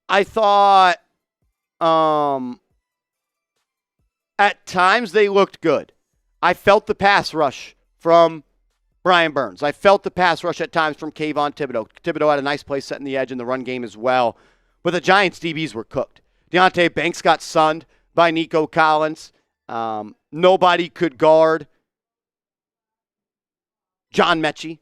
I thought at times they looked good. I felt the pass rush from Brian Burns. I felt the pass rush at times from Kayvon Thibodeau. Thibodeau had a nice play setting the edge in the run game as well. But the Giants DBs were cooked. Deonte Banks got sunned by Nico Collins. Nobody could guard John Mechie.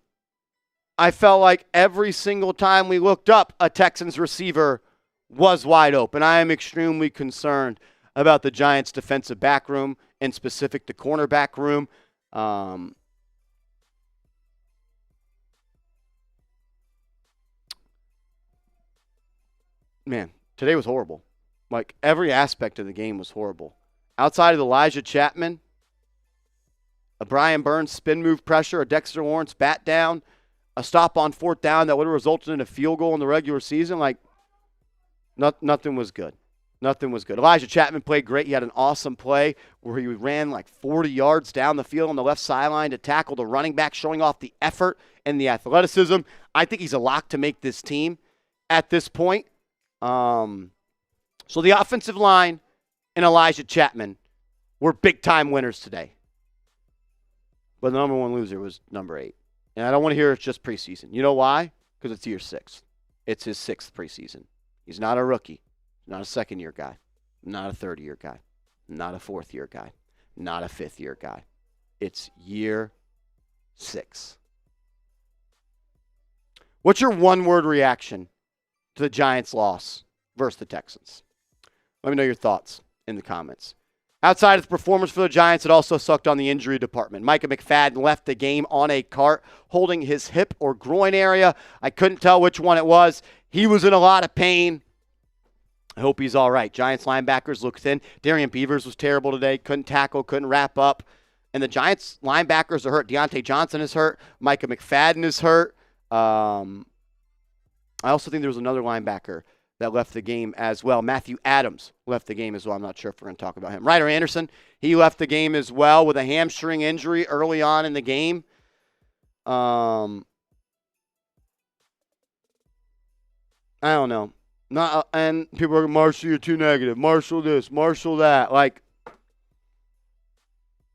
I felt like every single time we looked up, a Texans receiver was wide open. I am extremely concerned about the Giants' defensive back room, and specific the cornerback room. Man, today was horrible. Like, every aspect of the game was horrible. Outside of Elijah Chapman, a Brian Burns spin move pressure, a Dexter Lawrence bat down, a stop on 4th down that would have resulted in a field goal in the regular season, like, nothing was good. Nothing was good. Elijah Chapman played great. He had an awesome play where he ran like 40 yards down the field on the left sideline to tackle the running back, showing off the effort and the athleticism. I think he's a lock to make this team at this point. So the offensive line and Elijah Chapman were big-time winners today. But the #1 loser was number 8. And I don't want to hear it's just preseason. You know why? Because it's year 6. It's his 6th preseason. He's not a rookie. Not a second-year guy. Not a third-year guy. Not a fourth-year guy. Not a fifth-year guy. It's year 6. What's your one-word reaction to the Giants' loss versus the Texans? Let me know your thoughts in the comments. Outside of the performance for the Giants, it also sucked on the injury department. Micah McFadden left the game on a cart holding his hip or groin area. I couldn't tell which one it was. He was in a lot of pain. I hope he's all right. Giants linebackers look thin. Darian Beavers was terrible today. Couldn't tackle, couldn't wrap up. And the Giants linebackers are hurt. Deontay Johnson is hurt. Micah McFadden is hurt. I also think there was another linebacker that left the game as well. Matthew Adams left the game as well. I'm not sure if we're going to talk about him. Ryder Anderson, he left the game as well with a hamstring injury early on in the game. I don't know. And people are, Marshall, you're too negative. Marshall this, Marshall that. Like,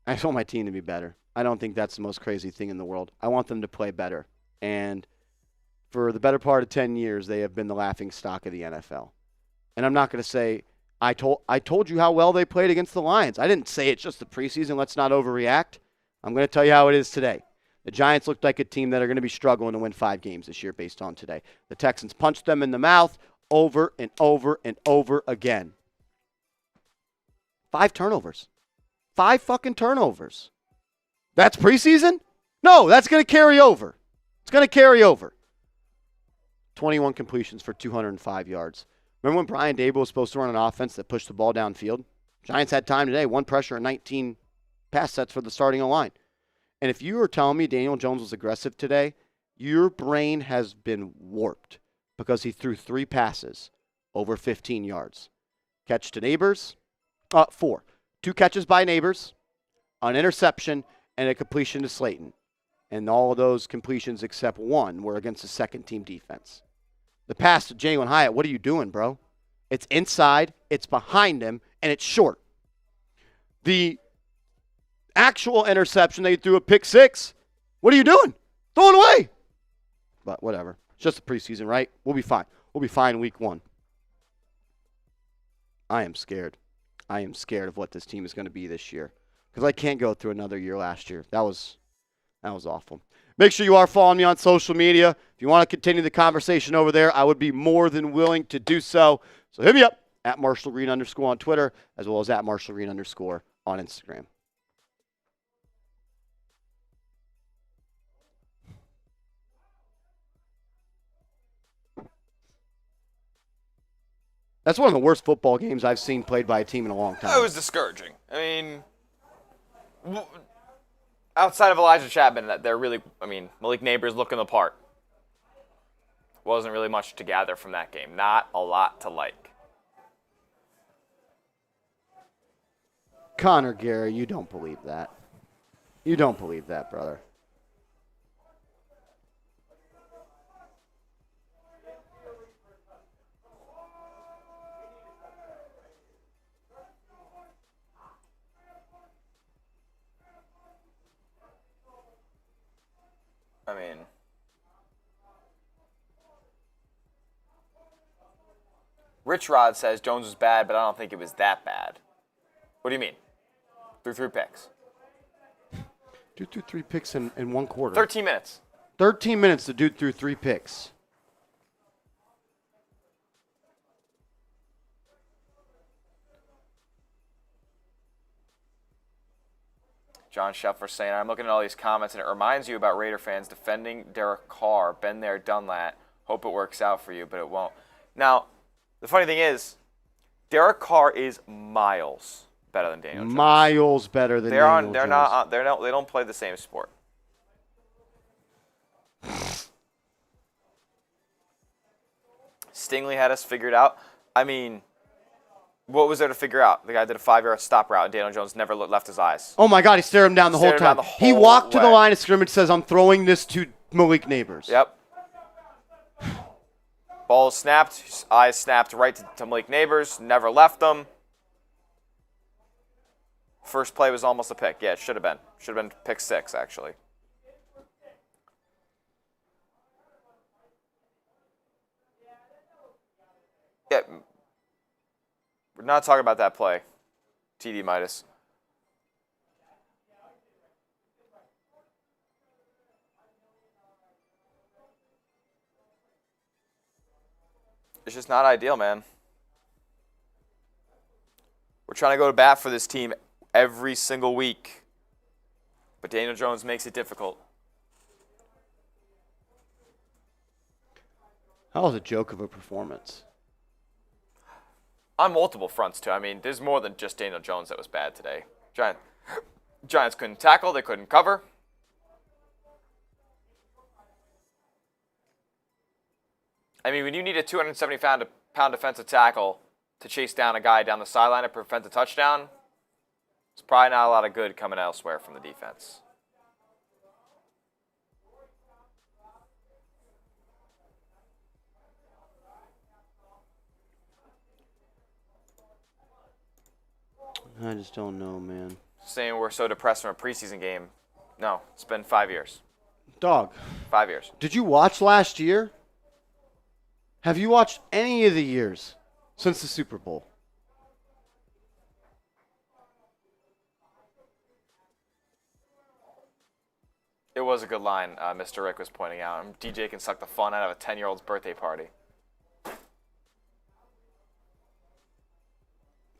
I just want my team to be better. I don't think that's the most crazy thing in the world. I want them to play better. And for the better part of 10 years, they have been the laughing stock of the NFL. And I'm not going to say, I told you how well they played against the Lions. I didn't say it's just the preseason. Let's not overreact. I'm going to tell you how it is today. The Giants looked like a team that are going to be struggling to win 5 games this year based on today. The Texans punched them in the mouth over and over and over again. 5 turnovers. 5 fucking turnovers. That's preseason? No, that's going to carry over. It's going to carry over. 21 completions for 205 yards. Remember when Brian Daboll was supposed to run an offense that pushed the ball downfield? Giants had time today. 1 pressure and 19 pass sets for the starting line. And if you were telling me Daniel Jones was aggressive today, your brain has been warped because he threw 3 passes over 15 yards. Catch to Neighbors, 4. 2 catches by Neighbors, an interception, and a completion to Slayton. And all of those completions except one were against the second-team defense. The pass to Jalen Hyatt, what are you doing, bro? It's inside, it's behind him, and it's short. The actual interception, they threw a pick 6. What are you doing? Throw it away. But whatever. It's just a preseason, right? We'll be fine. We'll be fine week 1. I am scared. I am scared of what this team is going to be this year because I can't go through another year last year. That was awful. Make sure you are following me on social media. If you want to continue the conversation over there, I would be more than willing to do so. So hit me up at @MarshallGreen_ on Twitter as well as at @MarshallGreen_ on Instagram. That's one of the worst football games I've seen played by a team in a long time. It was discouraging. I mean, outside of Elijah Chapman, Malik Neighbors looking the part. Wasn't really much to gather from that game. Not a lot to like. Connor Gary, you don't believe that. You don't believe that, brother. I mean, Rich Rod says Jones was bad, but I don't think it was that bad. What do you mean? Threw 3 picks. Dude threw 3 picks in 1 quarter. 13 minutes. 13 minutes, the dude threw 3 picks. John Scheffler saying, I'm looking at all these comments, and it reminds you about Raider fans defending Derek Carr. Been there, done that. Hope it works out for you, but it won't. Now, the funny thing is, Derek Carr is miles better than Daniel Jones. Miles better than Daniel Jones. They don't play the same sport. Stingley had us figured out. I mean, what was there to figure out? The guy did a 5-yard stop route, and Daniel Jones never left his eyes. Oh, my God. He stared him down the whole time. He walked to the line of scrimmage, says, I'm throwing this to Malik Neighbors. Yep. Ball snapped. Eyes snapped right to Malik Neighbors. Never left them. First play was almost a pick. Yeah, it should have been. Should have been pick 6, actually. Yeah. We're not talking about that play. TD Midas. It's just not ideal, man. We're trying to go to bat for this team every single week, but Daniel Jones makes it difficult. That was a joke of a performance. On multiple fronts, too. I mean, there's more than just Daniel Jones that was bad today. Giants couldn't tackle. They couldn't cover. I mean, when you need a 270-pound defensive tackle to chase down a guy down the sideline to prevent a touchdown, it's probably not a lot of good coming elsewhere from the defense. I just don't know, man. Saying we're so depressed from a preseason game. No, it's been 5 years. Dog. 5 years. Did you watch last year? Have you watched any of the years since the Super Bowl? It was a good line Mr. Rick was pointing out. DJ can suck the fun out of a 10-year-old's birthday party.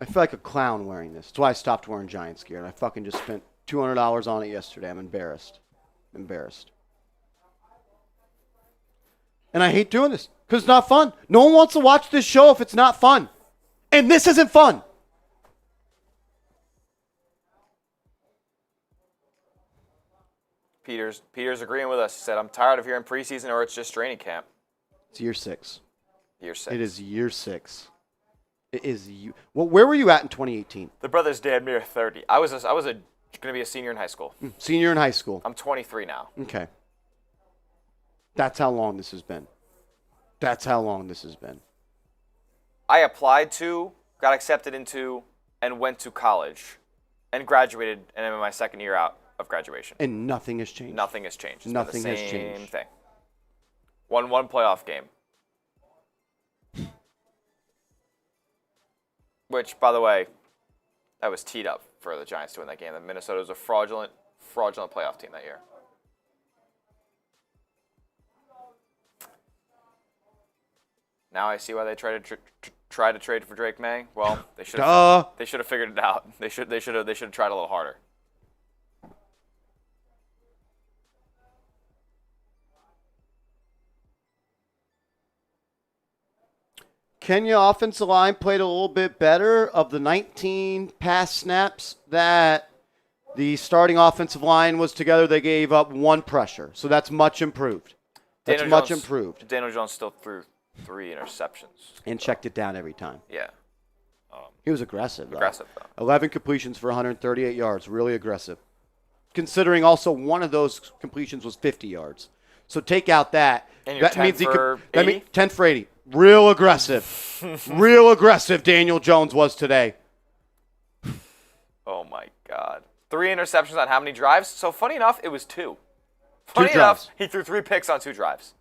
I feel like a clown wearing this. That's why I stopped wearing Giants gear. And I fucking just spent $200 on it yesterday. I'm embarrassed. And I hate doing this because it's not fun. No one wants to watch this show if it's not fun. And this isn't fun. Peter's agreeing with us. He said, I'm tired of hearing preseason or it's just training camp. It's year 6. Year 6. It is year 6. It is you. Well, where were you at in 2018? The brother's damn near 30. I was going to be a senior in high school. Senior in high school. I'm 23 now. Okay. That's how long this has been. I applied to, got accepted into, and went to college, and graduated, and I'm in my second year out of graduation. And nothing has changed. Nothing has changed. It's Nothing been the has same changed. thing. Won one playoff game. Which, by the way, that was teed up for the Giants to win that game. That Minnesota was a fraudulent playoff team that year. Now I see why they tried to trade for Drake May. Well, they should have figured it out. They should have tried a little harder. Kenya offensive line played a little bit better. Of the 19 pass snaps that the starting offensive line was together, they gave up 1 pressure. So that's much improved. Daniel Jones still threw 3 interceptions. And checked it down every time. Yeah. He was aggressive, though. 11 completions for 138 yards. Really aggressive. Considering also one of those completions was 50 yards. So take out that. And you're 10 for 80? That means 10 for 80. Real aggressive. Real aggressive Daniel Jones was today. Oh, my God. 3 interceptions on how many drives? So, funny enough, it was 2. He threw 3 picks on 2 drives.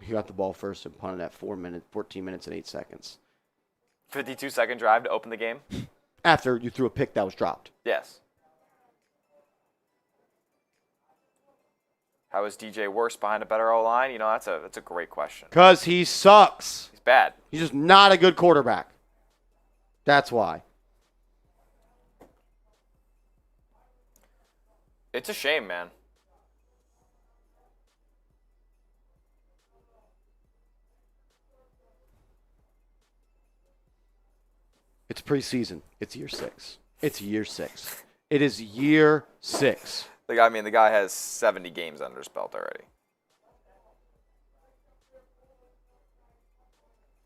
He got the ball first and punted at 14 minutes and 8 seconds. 52-second drive to open the game? After you threw a pick that was dropped. Yes. How is DJ worse behind a better O-line? You know, that's a great question. Because he sucks. He's bad. He's just not a good quarterback. That's why. It's a shame, man. It's preseason. It's year 6. It is year 6. The guy has 70 games under his belt already.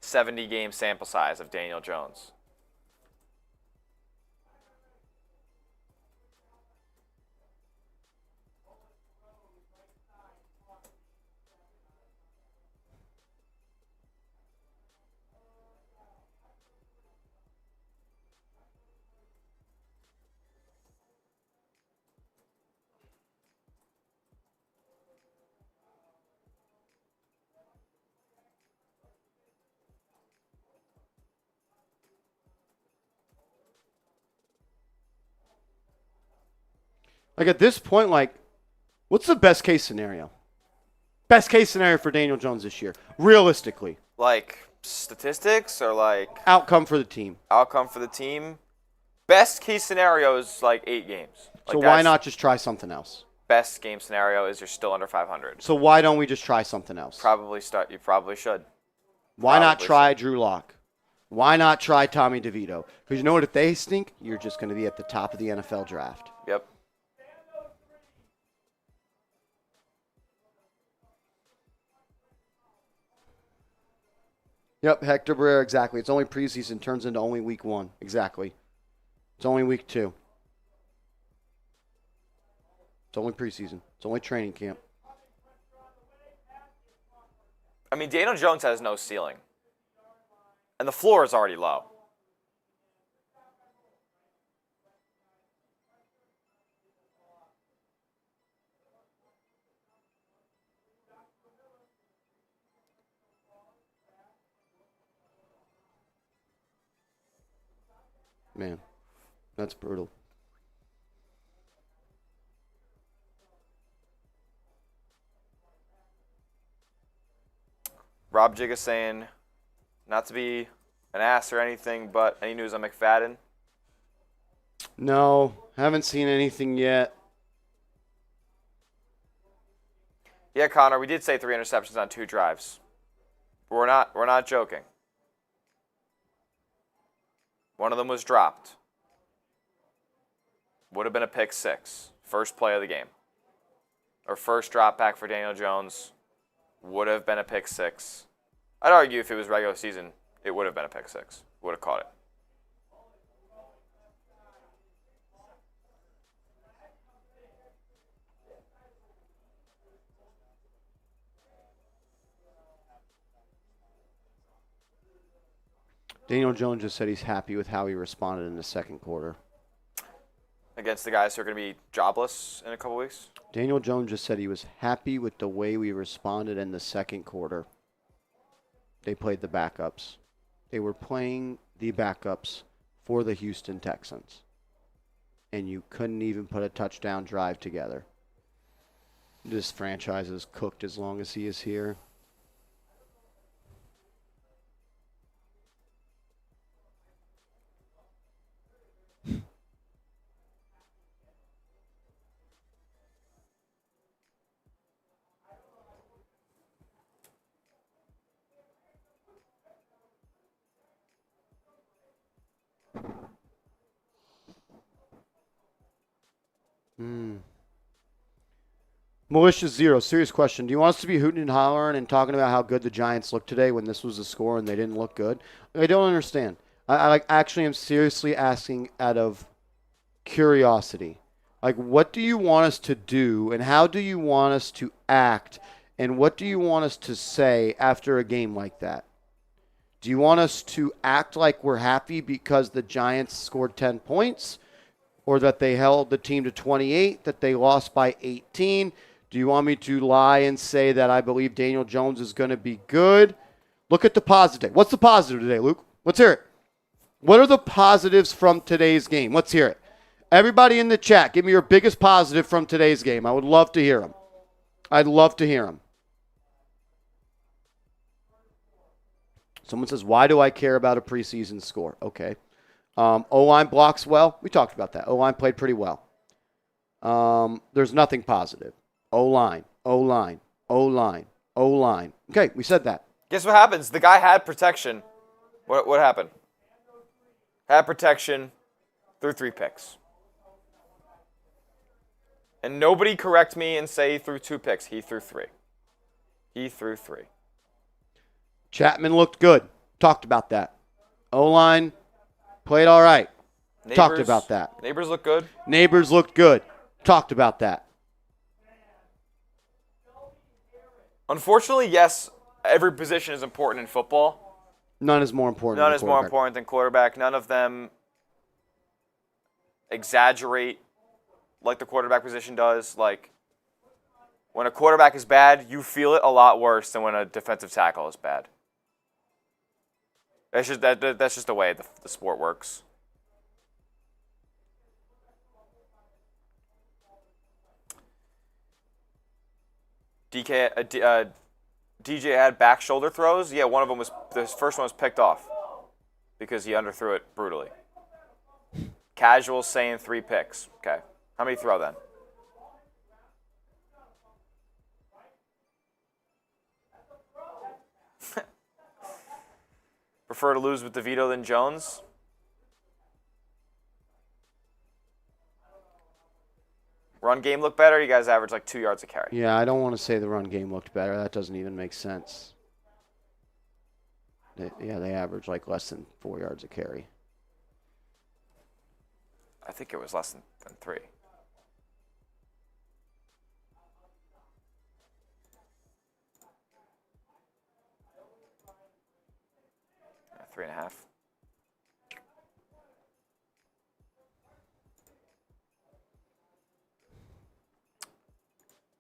70-game sample size of Daniel Jones. Like at this point, like, what's the best case scenario? Best case scenario for Daniel Jones this year, realistically. Like statistics or like Outcome for the team. outcome for the team? Best case scenario is like 8 games. Like So why that's not just try something else? Best game scenario is you're still under 500. So why don't we just try something else? You probably should. Why not probably try Drew Lock? Why not try Tommy DeVito? Because you know what? If they stink, you're just going to be at the top of the NFL draft. Yep. Yep, Hector Barrera, exactly. It's only preseason, turns into only week 1. Exactly. It's only week 2. It's only preseason. It's only training camp. I mean, Daniel Jones has no ceiling. And the floor is already low. Man, that's brutal. Rob Jig is saying, not to be an ass or anything, but any news on McFadden? No, haven't seen anything yet. Yeah, Connor, we did say 3 interceptions on 2 drives. We're not joking. One of them was dropped. Would have been a pick 6. First play of the game. Or first drop back for Daniel Jones. Would have been a pick 6. I'd argue if it was regular season, it would have been a pick 6. Would have caught it. Daniel Jones just said he's happy with how he responded in the second quarter. Against the guys who are going to be jobless in a couple weeks? Daniel Jones just said he was happy with the way we responded in the second quarter. They played the backups. They were playing the backups for the Houston Texans. And you couldn't even put a touchdown drive together. This franchise is cooked as long as he is here. Malicious Zero, serious question. Do you want us to be hooting and hollering and talking about how good the Giants look today when this was the score and they didn't look good? I don't understand. I actually am seriously asking out of curiosity. Like, what do you want us to do and how do you want us to act and what do you want us to say after a game like that? Do you want us to act like we're happy because the Giants scored 10 points or that they held the team to 28, that they lost by 18? Do you want me to lie and say that I believe Daniel Jones is going to be good? Look at the positive. What's the positive today, Luke? Let's hear it. What are the positives from today's game? Let's hear it. Everybody in the chat, give me your biggest positive from today's game. I would love to hear them. I'd love to hear them. Someone says, why do I care about a preseason score? Okay. O-line blocks well. We talked about that. O-line played pretty well. There's nothing positive. O-line, O-line, O-line, O-line. Okay, we said that. Guess what happens? The guy had protection. What happened? Had protection, threw 3 picks. And nobody correct me and say he threw 2 picks. He threw 3. He threw 3. Chapman looked good. Talked about that. O-line played all right. Talked about that. Neighbors look good. Neighbors looked good. Talked about that. Unfortunately, yes, every position is important in football. None is more important None is more important than quarterback. None of them exaggerate like the quarterback position does. Like, when a quarterback is bad, you feel it a lot worse than when a defensive tackle is bad. That's just the way the sport works. DJ had back shoulder throws. Yeah, one of them was the first one was picked off because he underthrew it brutally. Casual saying 3 picks. Okay, how many throw then? Prefer to lose with DeVito than Jones? Run game look better? You guys average like 2 yards a carry. Yeah, I don't want to say the run game looked better. That doesn't even make sense. They average like less than 4 yards a carry. I think it was less than 3. Yeah, 3.5.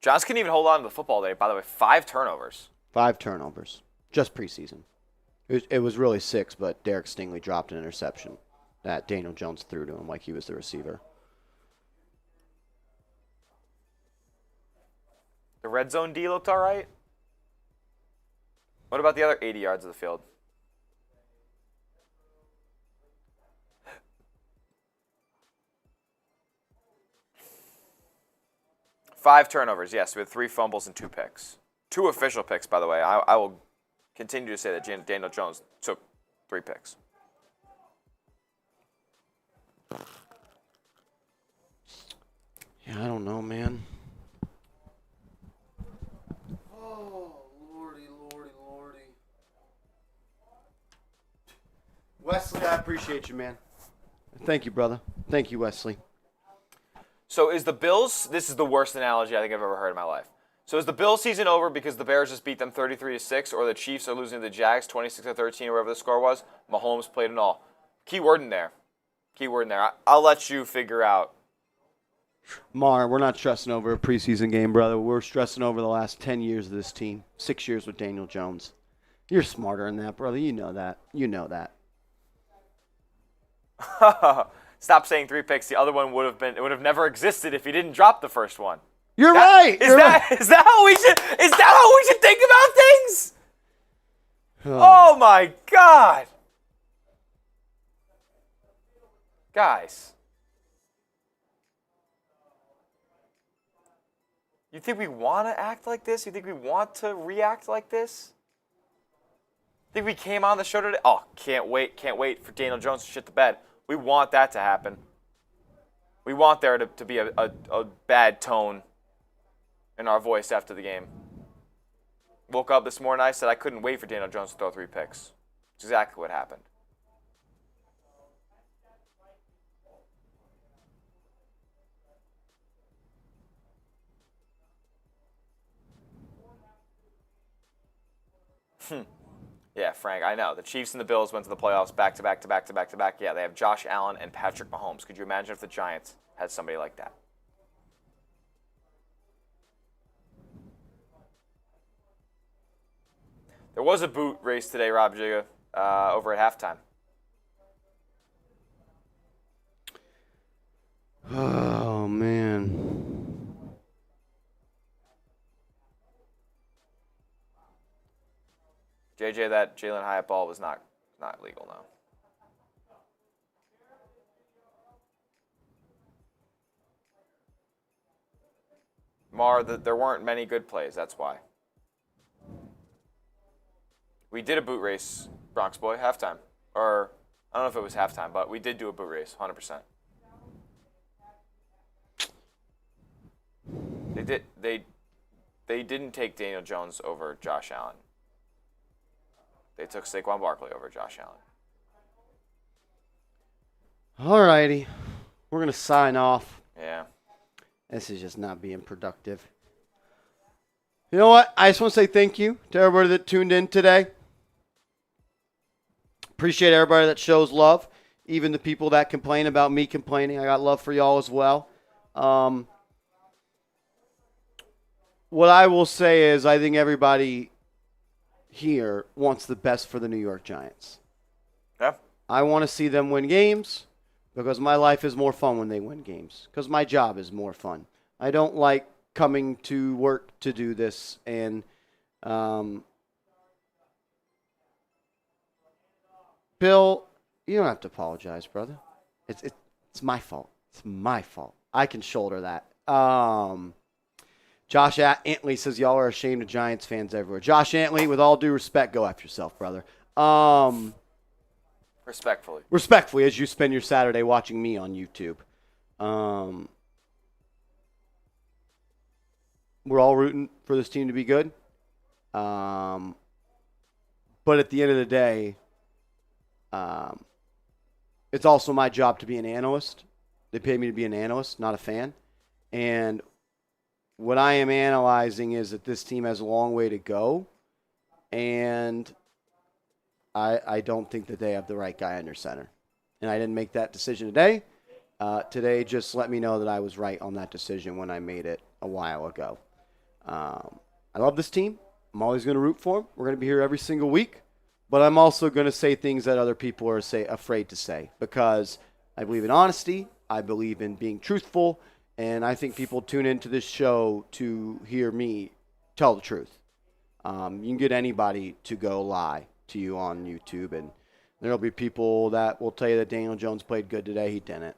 Johns couldn't even hold on to the football today. By the way, 5 turnovers. 5 turnovers. Just preseason. It was really 6, but Derek Stingley dropped an interception that Daniel Jones threw to him like he was the receiver. The red zone D looked all right. What about the other 80 yards of the field? Five turnovers, yes. We had 3 fumbles and 2 picks. 2 official picks, by the way. I will continue to say that Daniel Jones took 3 picks. Yeah, I don't know, man. Oh, lordy. Wesley, I appreciate you, man. Thank you, brother. Thank you, Wesley. So is the Bills, this is the worst analogy I think I've ever heard in my life. So is the Bills season over because the Bears just beat them 33-6, or the Chiefs are losing to the Jags 26-13, or whatever the score was? Mahomes played it all. Key word in there. I'll let you figure out. Mar, we're not stressing over a preseason game, brother. We're stressing over the last 10 years of this team. 6 years with Daniel Jones. You're smarter than that, brother. You know that. Stop saying 3 picks. The other one would have never existed if he didn't drop the first one. You're right. Is that how we should think about things? Oh my God. Guys. You think we want to act like this? You think we want to react like this? Think we came on the show today? Oh, can't wait for Daniel Jones to shit the bed. We want that to happen. We want there to be a bad tone in our voice after the game. Woke up this morning, I said I couldn't wait for Daniel Jones to throw 3 picks. That's exactly what happened. Yeah, Frank, I know. The Chiefs and the Bills went to the playoffs back to back. Yeah, they have Josh Allen and Patrick Mahomes. Could you imagine if the Giants had somebody like that? There was a boot race today, Rob Jigga, over at halftime. Oh, man. JJ, that Jalen Hyatt ball was not legal, no. Mar, there weren't many good plays, that's why. We did a boot race, Bronx Boy, halftime. Or, I don't know if it was halftime, but we did do a boot race, 100%. They didn't take Daniel Jones over Josh Allen. They took Saquon Barkley over Josh Allen. All righty. We're going to sign off. Yeah. This is just not being productive. You know what? I just want to say thank you to everybody that tuned in today. Appreciate everybody that shows love. Even the people that complain about me complaining. I got love for y'all as well. What I will say is I think everybody here wants the best for the New York Giants. Yeah. I want to see them win games because my life is more fun when they win games because my job is more fun. I don't like coming to work to do this. And Bill, you don't have to apologize, brother. It's my fault. It's my fault. I can shoulder that. Josh Antley says y'all are ashamed of Giants fans everywhere. Josh Antley, with all due respect, go after yourself, brother. Respectfully, as you spend your Saturday watching me on YouTube. We're all rooting for this team to be good. But at the end of the day, it's also my job to be an analyst. They pay me to be an analyst, not a fan. And what I am analyzing is that this team has a long way to go. And I don't think that they have the right guy under center. And I didn't make that decision today. Today just let me know that I was right on that decision when I made it a while ago. I love this team. I'm always going to root for them. We're going to be here every single week. But I'm also going to say things that other people are afraid to say, because I believe in honesty. I believe in being truthful. And I think people tune into this show to hear me tell the truth. You can get anybody to go lie to you on YouTube, and there will be people that will tell you that Daniel Jones played good today. He didn't.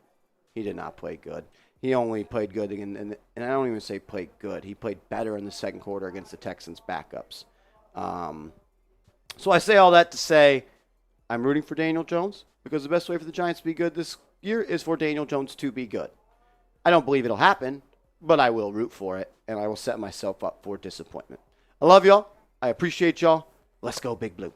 He did not play good. He only played good, and I don't even say played good. He played better in the second quarter against the Texans' backups. So I say all that to say I'm rooting for Daniel Jones, because the best way for the Giants to be good this year is for Daniel Jones to be good. I don't believe it'll happen, but I will root for it, and I will set myself up for disappointment. I love y'all. I appreciate y'all. Let's go, Big Blue.